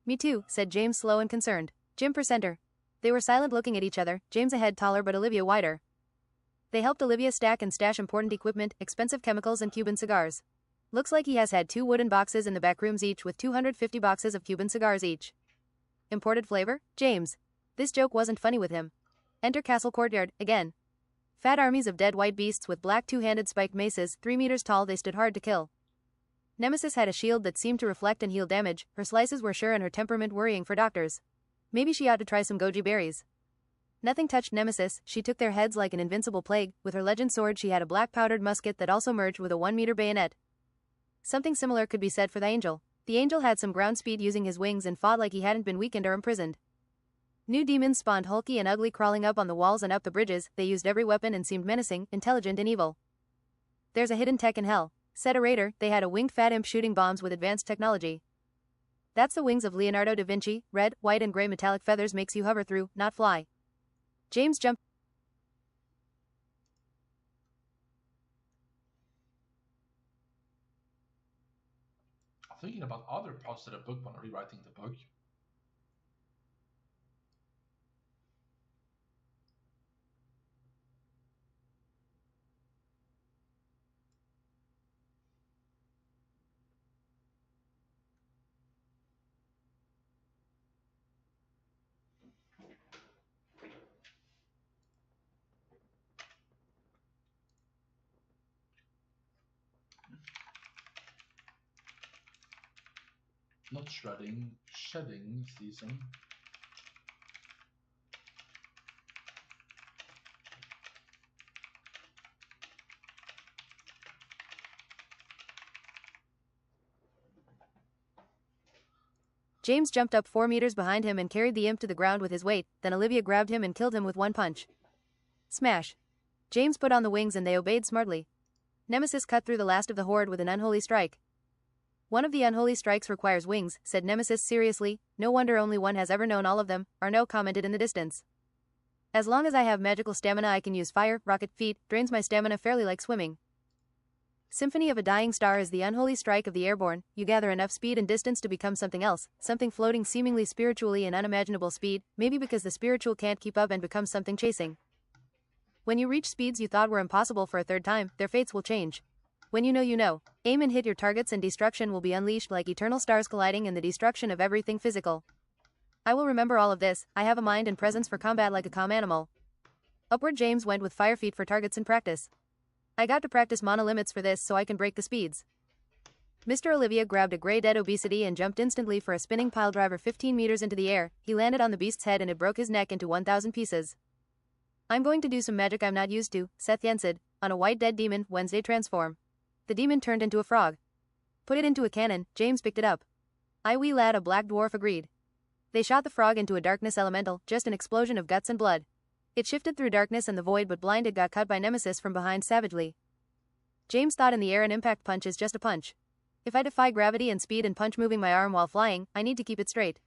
Me too, said James, slow and concerned. Jim Percenter. They were silent, looking at each other, James a head taller but Olivia wider. They helped Olivia stack and stash important equipment, expensive chemicals and Cuban cigars. Looks like he has had 2 wooden boxes in the back rooms each with 250 boxes of Cuban cigars each. Imported flavor? James. This joke wasn't funny with him. Enter castle courtyard, again. Fat armies of dead white beasts with black 2-handed spiked maces, 3 meters tall, they stood hard to kill. Nemesis had a shield that seemed to reflect and heal damage, her slices were sure and her temperament worrying for doctors. Maybe she ought to try some goji berries. Nothing touched Nemesis, she took their heads like an invincible plague. With her legend sword she had a black powdered musket that also merged with a 1-meter bayonet. Something similar could be said for the Angel. The Angel had some ground speed using his wings and fought like he hadn't been weakened or imprisoned. New demons spawned hulky and ugly, crawling up on the walls and up the bridges. They used every weapon and seemed menacing, intelligent and evil. There's a hidden tech in hell, said a raider. They had a winged fat imp shooting bombs with advanced technology. That's the wings of Leonardo da Vinci. Red, white and gray metallic feathers makes you hover through, not fly. James jumped. I'm thinking about other parts of the book when rewriting the book. Not shredding, shedding season. James jumped up 4 meters behind him and carried the imp to the ground with his weight, then Olivia grabbed him and killed him with 1 punch. Smash. James put on the wings and they obeyed smartly. Nemesis cut through the last of the horde with an unholy strike. One of the unholy strikes requires wings, said Nemesis seriously. No wonder only one has ever known all of them, Arnaud commented in the distance. As long as I have magical stamina I can use fire, rocket feet, drains my stamina fairly like swimming. Symphony of a Dying Star is the unholy strike of the airborne. You gather enough speed and distance to become something else, something floating seemingly spiritually in unimaginable speed, maybe because the spiritual can't keep up and becomes something chasing. When you reach speeds you thought were impossible for a 3rd time, their fates will change. When you know you know. Aim and hit your targets and destruction will be unleashed like eternal stars colliding in the destruction of everything physical. I will remember all of this. I have a mind and presence for combat like a calm animal. Upward James went with fire feet for targets in practice. I got to practice monolimits for this so I can break the speeds. Mr. Olivia grabbed a gray dead obesity and jumped instantly for a spinning piledriver 15 meters into the air. He landed on the beast's head and it broke his neck into 1,000 pieces. I'm going to do some magic I'm not used to, Seth Yensid, on a white dead demon, Wednesday transform. The demon turned into a frog. Put it into a cannon, James picked it up. "Aye wee lad," a black dwarf agreed. They shot the frog into a darkness elemental, just an explosion of guts and blood. It shifted through darkness and the void, but blinded got cut by Nemesis from behind savagely. James thought in the air an impact punch is just a punch. If I defy gravity and speed and punch moving my arm while flying, I need to keep it straight.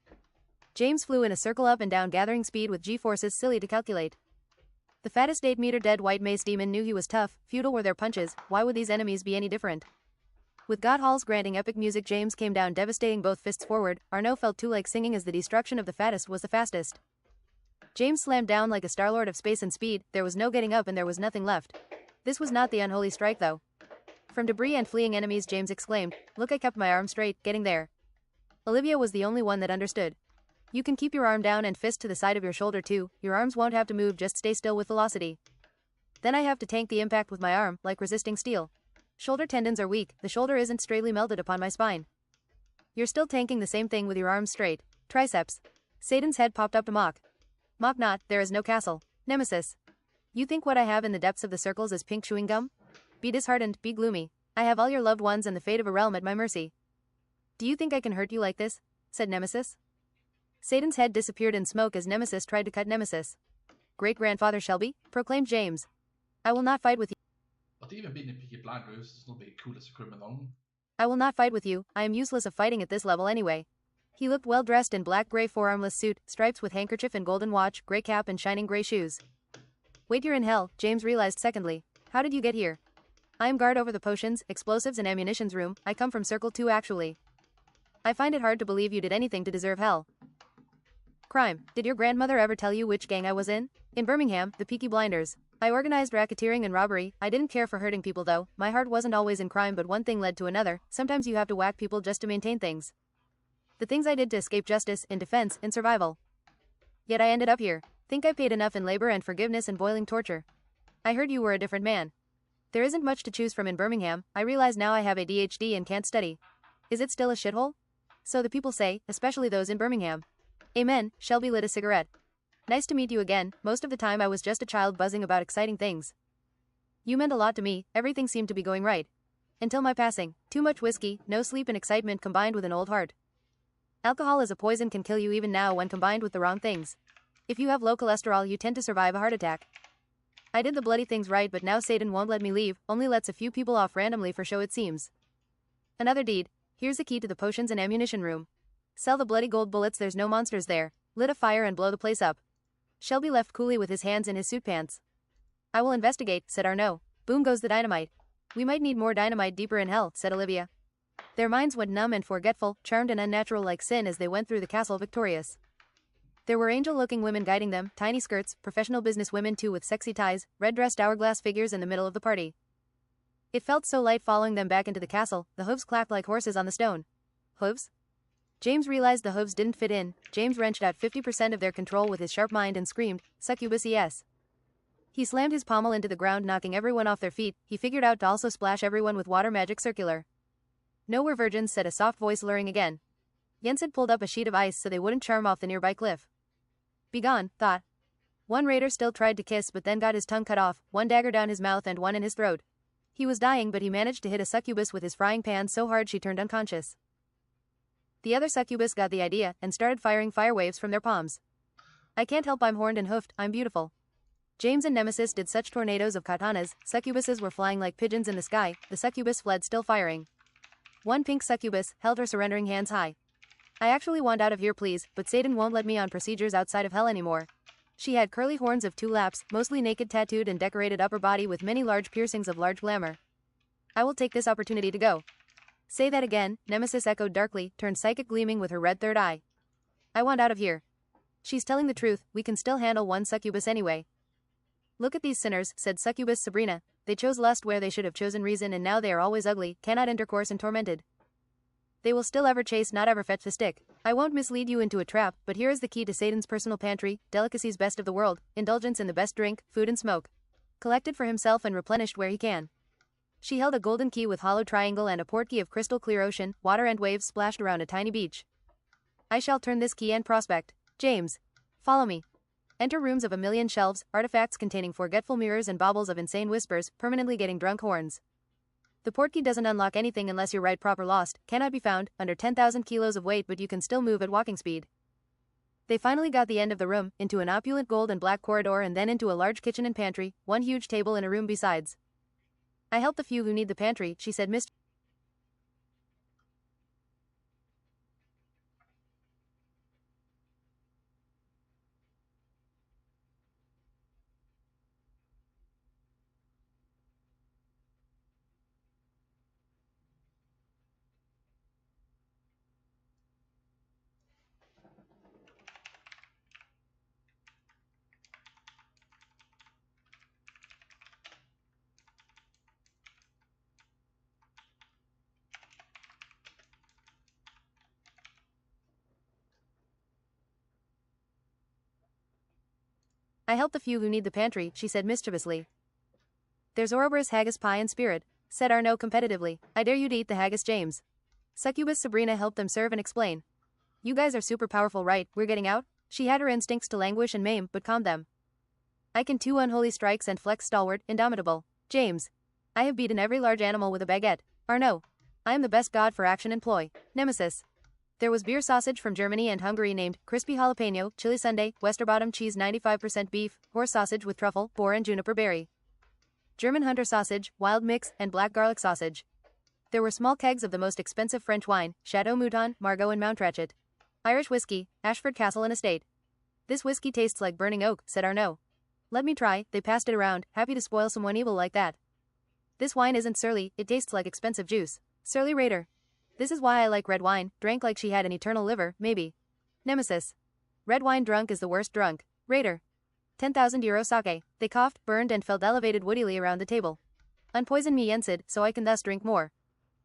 James flew in a circle up and down, gathering speed with G-forces silly to calculate. The fattest 8-meter dead white mace demon knew he was tough, futile were their punches, why would these enemies be any different? With God Halls granting epic music, James came down devastating, both fists forward. Arno felt too like singing as the destruction of the fattest was the fastest. James slammed down like a Star-Lord of space and speed, there was no getting up and there was nothing left. This was not the unholy strike though. From debris and fleeing enemies, James exclaimed, "Look, I kept my arm straight, getting there." Olivia was the only one that understood. You can keep your arm down and fist to the side of your shoulder too, your arms won't have to move, just stay still with velocity. Then I have to tank the impact with my arm, like resisting steel. Shoulder tendons are weak, the shoulder isn't straightly melted upon my spine. You're still tanking the same thing with your arms straight. Triceps. Satan's head popped up to mock. Mock not, there is no castle. Nemesis. You think what I have in the depths of the circles is pink chewing gum? Be disheartened, be gloomy. I have all your loved ones and the fate of a realm at my mercy. Do you think I can hurt you like this? Said Nemesis. Satan's head disappeared in smoke as Nemesis tried to cut Nemesis. Great-grandfather Shelby, proclaimed James. I will not fight with you. But even being in Peaky Blinders does not be cool as a criminal. I will not fight with you, I am useless of fighting at this level anyway. He looked well dressed in black-gray forearmless suit, stripes with handkerchief and golden watch, gray cap and shining gray shoes. Wait, you're in hell, James realized secondly. How did you get here? I am guard over the potions, explosives and ammunitions room, I come from Circle 2 actually. I find it hard to believe you did anything to deserve hell. Crime. Did your grandmother ever tell you which gang I was in? In Birmingham, the Peaky Blinders. I organized racketeering and robbery. I didn't care for hurting people though. My heart wasn't always in crime, but one thing led to another. Sometimes you have to whack people just to maintain things. The things I did to escape justice, in defense, in survival. Yet I ended up here. Think I paid enough in labor and forgiveness and boiling torture. I heard you were a different man. There isn't much to choose from in Birmingham. I realize now I have ADHD and can't study. Is it still a shithole? So the people say, especially those in Birmingham. Amen. Shelby lit a cigarette. Nice to meet you again. Most of the time I was just a child buzzing about exciting things. You meant a lot to me, everything seemed to be going right. Until my passing. Too much whiskey, no sleep and excitement combined with an old heart. Alcohol as a poison can kill you even now when combined with the wrong things. If you have low cholesterol you tend to survive a heart attack. I did the bloody things right, but now Satan won't let me leave, only lets a few people off randomly for show it seems. Another deed. Here's the key to the potions and ammunition room. Sell the bloody gold bullets, there's no monsters there. Lit a fire and blow the place up. Shelby left coolly with his hands in his suit pants. I will investigate, said Arno. Boom goes the dynamite. We might need more dynamite deeper in hell, said Olivia. Their minds went numb and forgetful, charmed and unnatural like sin as they went through the castle victorious. There were angel-looking women guiding them, tiny skirts, professional business women too with sexy ties, red-dressed hourglass figures in the middle of the party. It felt so light following them back into the castle, the hooves clapped like horses on the stone. Hooves? James realized the hooves didn't fit in. James wrenched out 50% of their control with his sharp mind and screamed, "Succubus yes." He slammed his pommel into the ground, knocking everyone off their feet. He figured out to also splash everyone with water magic circular. No, we're virgins, said a soft voice luring again. Jens had pulled up a sheet of ice so they wouldn't charm off the nearby cliff. Begone, thought. One raider still tried to kiss but then got his tongue cut off, one dagger down his mouth and one in his throat. He was dying but he managed to hit a succubus with his frying pan so hard she turned unconscious. The other succubus got the idea and started firing fire waves from their palms. I can't help I'm horned and hoofed, I'm beautiful. James and Nemesis did such tornadoes of katanas, succubuses were flying like pigeons in the sky, the succubus fled still firing. One pink succubus held her surrendering hands high. I actually want out of here please, but Satan won't let me on procedures outside of hell anymore. She had curly horns of 2 laps, mostly naked, tattooed and decorated upper body with many large piercings of large glamour. I will take this opportunity to go. Say that again, Nemesis echoed darkly, turned psychic gleaming with her red third eye. I want out of here. She's telling the truth, we can still handle one succubus anyway. Look at these sinners, said succubus Sabrina. They chose lust where they should have chosen reason and now they are always ugly, cannot intercourse and tormented. They will still ever chase, not ever fetch the stick. I won't mislead you into a trap, but here is the key to Satan's personal pantry, delicacies best of the world, indulgence in the best drink, food and smoke. Collected for himself and replenished where he can. She held a golden key with hollow triangle and a portkey of crystal clear ocean, water and waves splashed around a tiny beach. I shall turn this key and prospect. James. Follow me. Enter rooms of 1,000,000 shelves, artifacts containing forgetful mirrors and baubles of insane whispers, permanently getting drunk horns. The portkey doesn't unlock anything unless you're right proper lost, cannot be found, under 10,000 kilos of weight but you can still move at walking speed. They finally got the end of the room, into an opulent gold and black corridor and then into a large kitchen and pantry, one huge table and a room besides. I help the few who need the pantry, she said Mr. I help the few who need the pantry, she said mischievously. There's Ouroboros haggis pie and spirit, said Arnaud competitively. I dare you to eat the haggis, James. Succubus Sabrina helped them serve and explain. You guys are super powerful, right? We're getting out? She had her instincts to languish and maim, but calmed them. I can 2 unholy strikes and flex stalwart, indomitable. James. I have beaten every large animal with a baguette. Arnaud. I am the best god for action and ploy. Nemesis. There was beer sausage from Germany and Hungary named crispy jalapeno, chili sundae, Westerbottom cheese 95% beef, horse sausage with truffle, boar and juniper berry. German hunter sausage, wild mix, and black garlic sausage. There were small kegs of the most expensive French wine, Chateau Mouton, Margaux and Mountrachet. Irish whiskey, Ashford Castle and Estate. This whiskey tastes like burning oak, said Arnaud. Let me try, they passed it around, happy to spoil someone evil like that. This wine isn't surly, it tastes like expensive juice. Surly Raider. This is why I like red wine, drank like she had an eternal liver, maybe. Nemesis. Red wine drunk is the worst drunk. Raider. 10,000 euro sake. They coughed, burned and felt elevated woodily around the table. Unpoison me Yensid, so I can thus drink more.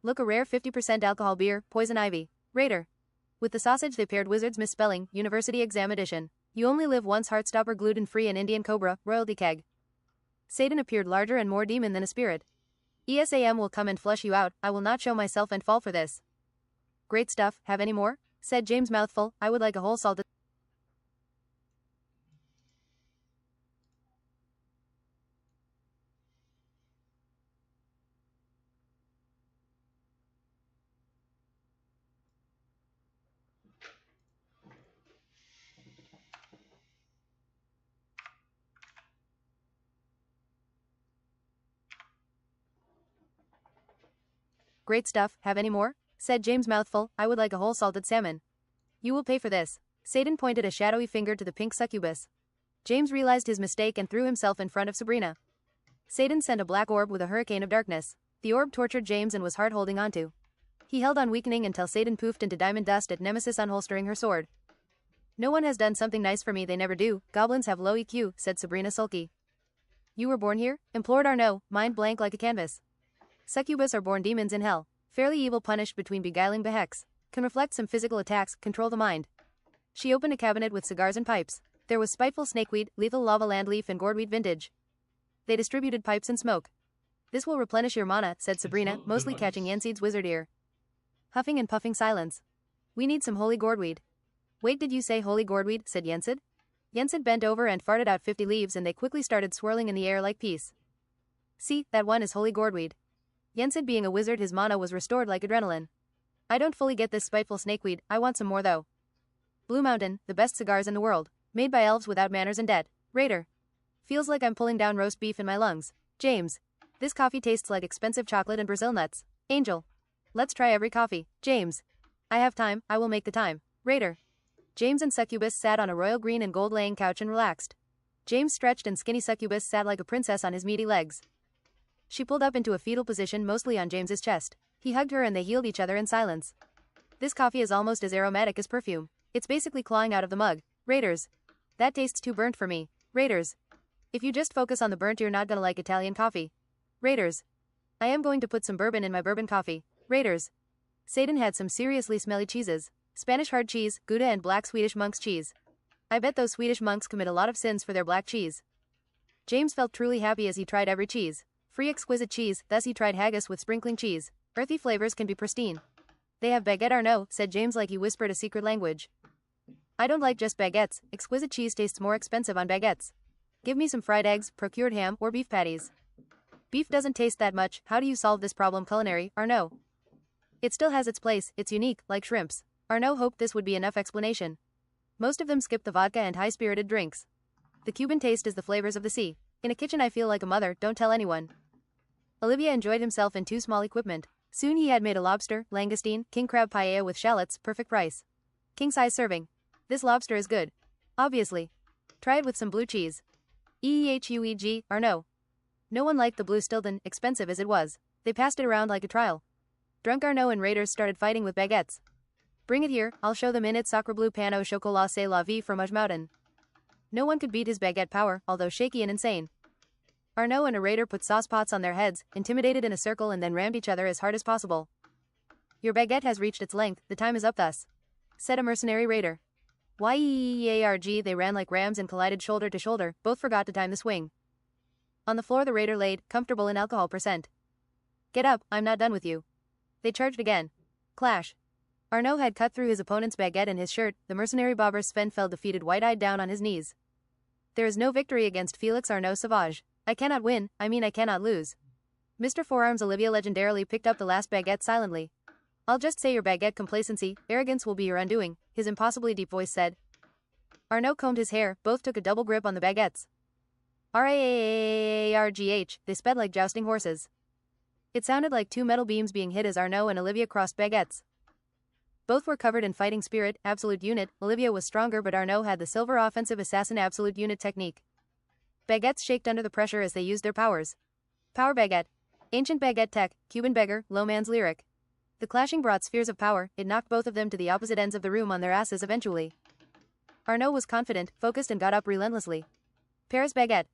Look a rare 50% alcohol beer, poison ivy. Raider. With the sausage they paired Wizard's Misspelling, University Exam Edition. You only live once Heartstopper gluten-free and Indian Cobra, royalty keg. Satan appeared larger and more demon than a spirit. ESAM will come and flush you out, I will not show myself and fall for this. Great stuff, have any more? Said James mouthful, I would like a whole salted. Great stuff, have any more? Said James mouthful, I would like a whole salted salmon. You will pay for this. Satan pointed a shadowy finger to the pink succubus. James realized his mistake and threw himself in front of Sabrina. Satan sent a black orb with a hurricane of darkness. The orb tortured James and was hard holding onto. He held on weakening until Satan poofed into diamond dust at Nemesis unholstering her sword. No one has done something nice for me, they never do. Goblins have low EQ, said Sabrina sulky. You were born here? Implored Arnaud, mind blank like a canvas. Succubus are born demons in hell. Fairly evil punished between beguiling behex. Can reflect some physical attacks, control the mind. She opened a cabinet with cigars and pipes. There was spiteful snakeweed, lethal lava landleaf and gourdweed vintage. They distributed pipes and smoke. This will replenish your mana, said Sabrina, mostly catching Yensid's wizard ear. Huffing and puffing silence. We need some holy gourdweed. Wait, did you say holy gourdweed, said Yensid. Yensid bent over and farted out 50 leaves and they quickly started swirling in the air like peace. See, that one is holy gourdweed. Yensid being a wizard, his mana was restored like adrenaline. I don't fully get this spiteful snakeweed, I want some more though. Blue Mountain, the best cigars in the world. Made by elves without manners and debt. Raider. Feels like I'm pulling down roast beef in my lungs. James. This coffee tastes like expensive chocolate and Brazil nuts. Angel. Let's try every coffee. James. I have time, I will make the time. Raider. James and Succubus sat on a royal green and gold laying couch and relaxed. James stretched and skinny Succubus sat like a princess on his meaty legs. She pulled up into a fetal position mostly on James's chest. He hugged her and they healed each other in silence. This coffee is almost as aromatic as perfume. It's basically clawing out of the mug. Raiders. That tastes too burnt for me. Raiders. If you just focus on the burnt you're not gonna like Italian coffee. Raiders. I am going to put some bourbon in my bourbon coffee. Raiders. Satan had some seriously smelly cheeses. Spanish hard cheese, Gouda and black Swedish monk's cheese. I bet those Swedish monks commit a lot of sins for their black cheese. James felt truly happy as he tried every cheese. Free exquisite cheese, thus he tried haggis with sprinkling cheese. Earthy flavors can be pristine. They have baguette Arnaud, said James like he whispered a secret language. I don't like just baguettes, exquisite cheese tastes more expensive on baguettes. Give me some fried eggs, procured ham, or beef patties. Beef doesn't taste that much, how do you solve this problem culinary, Arnaud? It still has its place, it's unique, like shrimps. Arnaud hoped this would be enough explanation. Most of them skip the vodka and high-spirited drinks. The Cuban taste is the flavors of the sea. In a kitchen I feel like a mother, don't tell anyone. Olivier enjoyed himself in too small equipment. Soon he had made a lobster, langoustine, king crab paella with shallots, perfect price. King-size serving. This lobster is good. Obviously. Try it with some blue cheese. EEHUEG, Arnaud. No one liked the blue Stilton, expensive as it was. They passed it around like a trial. Drunk Arnaud and raiders started fighting with baguettes. Bring it here, I'll show them in it sacre bleu pan au chocolat c'est la vie fromage mountain. No one could beat his baguette power, although shaky and insane. Arnaud and a raider put sauce pots on their heads, intimidated in a circle and then rammed each other as hard as possible. Your baguette has reached its length, the time is up thus, said a mercenary raider. YEEARG they ran like rams and collided shoulder to shoulder, both forgot to time the swing. On the floor the raider laid, comfortable in alcohol percent. Get up, I'm not done with you. They charged again. Clash. Arnaud had cut through his opponent's baguette and his shirt, the mercenary bobber Sven fell defeated wide-eyed down on his knees. There is no victory against Felix Arnaud Sauvage. I cannot win, I mean I cannot lose. Mr. Forearms Olivier legendarily picked up the last baguette silently. I'll just say your baguette complacency, arrogance will be your undoing, his impossibly deep voice said. Arnaud combed his hair, both took a double grip on the baguettes. RAAARGH, they sped like jousting horses. It sounded like two metal beams being hit as Arnaud and Olivia crossed baguettes. Both were covered in fighting spirit, absolute unit, Olivia was stronger but Arnaud had the silver offensive assassin absolute unit technique. Baguettes shaked under the pressure as they used their powers. Power baguette. Ancient baguette tech, Cuban beggar, low man's lyric. The clashing brought spheres of power, it knocked both of them to the opposite ends of the room on their asses eventually. Arnaud was confident, focused and got up relentlessly. Paris baguette.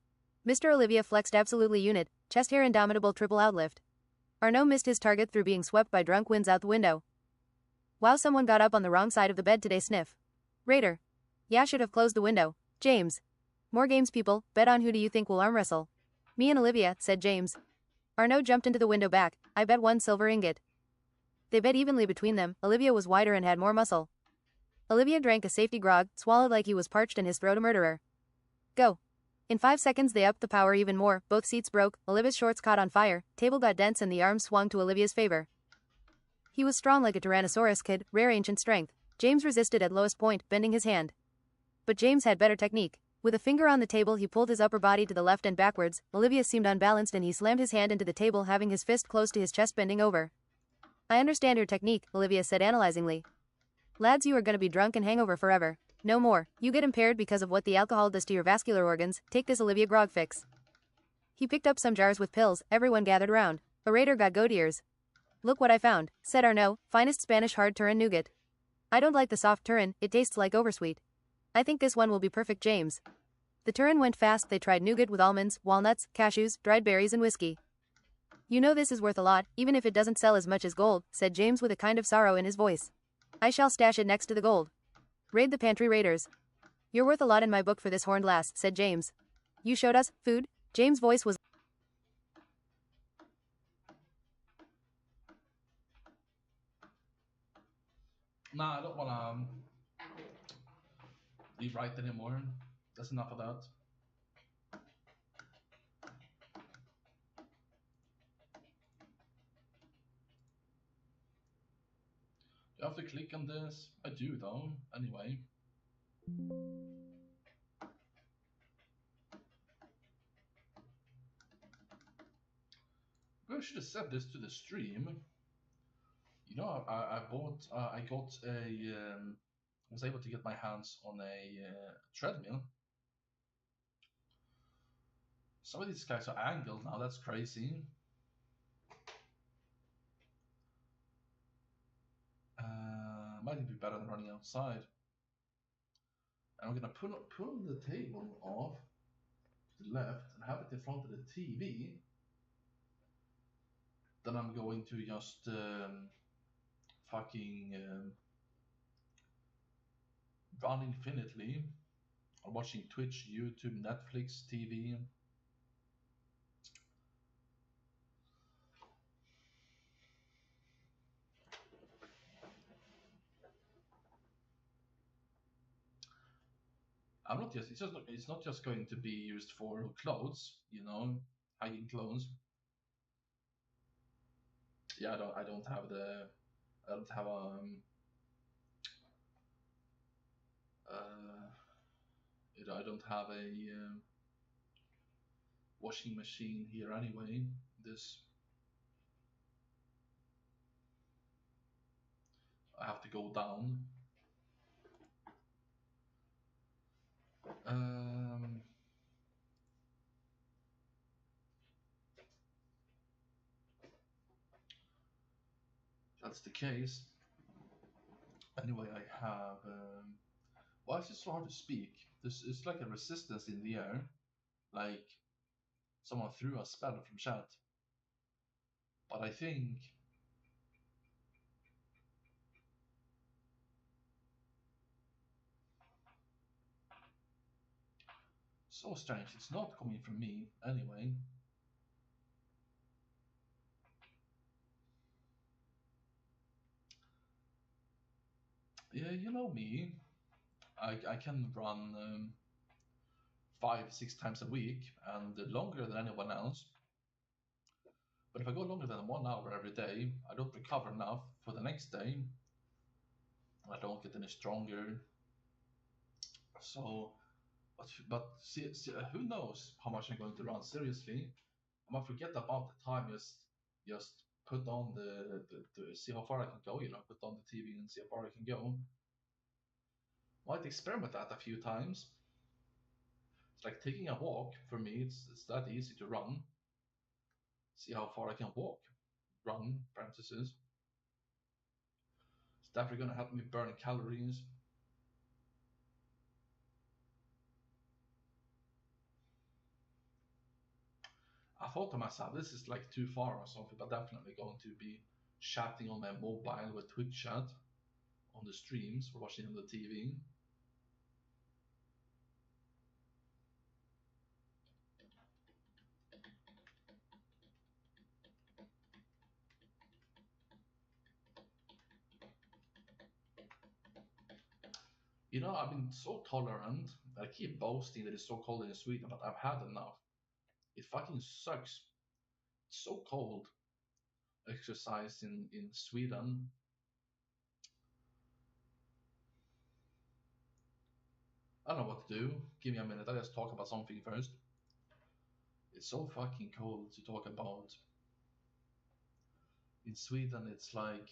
Mr. Olivia flexed absolutely unit, chest hair indomitable triple outlift. Arnaud missed his target through being swept by drunk winds out the window. Wow, someone got up on the wrong side of the bed today sniff. Raider. Yeah, should have closed the window. James. More games people, bet on who do you think will arm wrestle. Me and Olivia, said James. Arnaud jumped into the window back, I bet 1 silver ingot. They bet evenly between them, Olivia was wider and had more muscle. Olivia drank a safety grog, swallowed like he was parched in his throat a murderer. Go. In 5 seconds they upped the power even more, both seats broke, Olivia's shorts caught on fire, table got dense and the arms swung to Olivia's favor. He was strong like a Tyrannosaurus kid, rare ancient strength. James resisted at lowest point, bending his hand. But James had better technique. With a finger on the table he pulled his upper body to the left and backwards, Olivia seemed unbalanced and he slammed his hand into the table having his fist close to his chest bending over. I understand your technique, Olivia said analyzingly. Lads, you are gonna be drunk and hangover forever. No more. You get impaired because of what the alcohol does to your vascular organs. Take this Olivia grog fix. He picked up some jars with pills, everyone gathered round. A raider got goat ears. Look what I found, said Arnaud, finest Spanish hard Turin nougat. I don't like the soft Turin, it tastes like oversweet. I think this one will be perfect, James. The Turin went fast, they tried nougat with almonds, walnuts, cashews, dried berries and whiskey. You know this is worth a lot, even if it doesn't sell as much as gold, said James with a kind of sorrow in his voice. I shall stash it next to the gold. Raid the pantry raiders. You're worth a lot in my book for this horned lass, said James. You showed us food? James' voice was Nah, I don't wanna leave right anymore. That's enough of that. You have to click on this. I do though, anyway. I should have said this to the stream. You know, I bought, I got a, was able to get my hands on a treadmill. Some of these guys are angled now, that's crazy. Might even be better than running outside. And I'm gonna pull the table off to the left and have it in front of the TV. Then I'm going to just fucking run infinitely. I'm watching Twitch, YouTube, Netflix, TV. I'm not just, it's not just going to be used for clothes, you know, hanging clothes. Yeah, I don't have the, I don't have I don't have a washing machine here anyway. This I have to go down. That's the case. Anyway, I have. Why is it so hard to speak? It's like a resistance in the air, like someone threw a spell from chat. But I think so strange. It's not coming from me anyway. Yeah, you know me. I can run 5-6 times a week and longer than anyone else. But if I go longer than 1 hour every day, I don't recover enough for the next day. I don't get any stronger. So, but see, who knows how much I'm going to run? Seriously, I might forget about the time. Just put on the see how far I can go. You know, put on the TV and see how far I can go. Might experiment that a few times. It's like taking a walk for me. It's that easy to run. See how far I can walk, run, parentheses. It's definitely gonna help me burn calories. I thought to myself, this is like too far or something, but definitely going to be chatting on my mobile with Twitch chat on the streams or watching on the TV. You know, I've been so tolerant. I keep boasting that it's so cold in Sweden, but I've had enough. It fucking sucks. It's so cold. Exercise in Sweden. I don't know what to do. Give me a minute. I just talk about something first. It's so fucking cold to talk about. In Sweden, it's like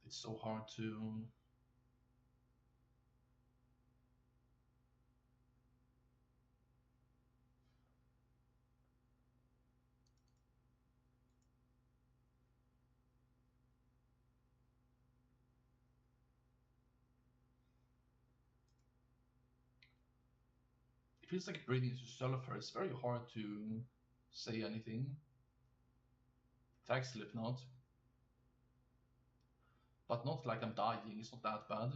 it's so hard to. It feels like breathing into sulfur. It's very hard to say anything. Thanks, Slipknot. But not like I'm dying. It's not that bad.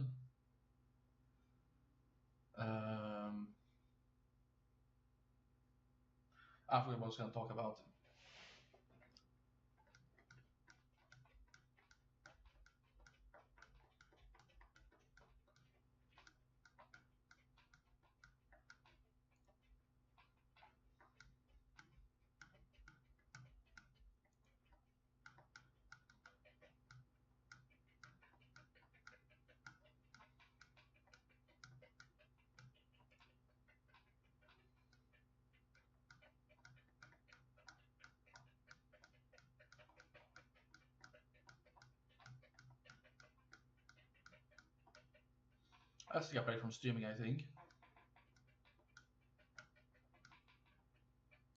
I forgot what I was going to talk about. I still got back from streaming, I think.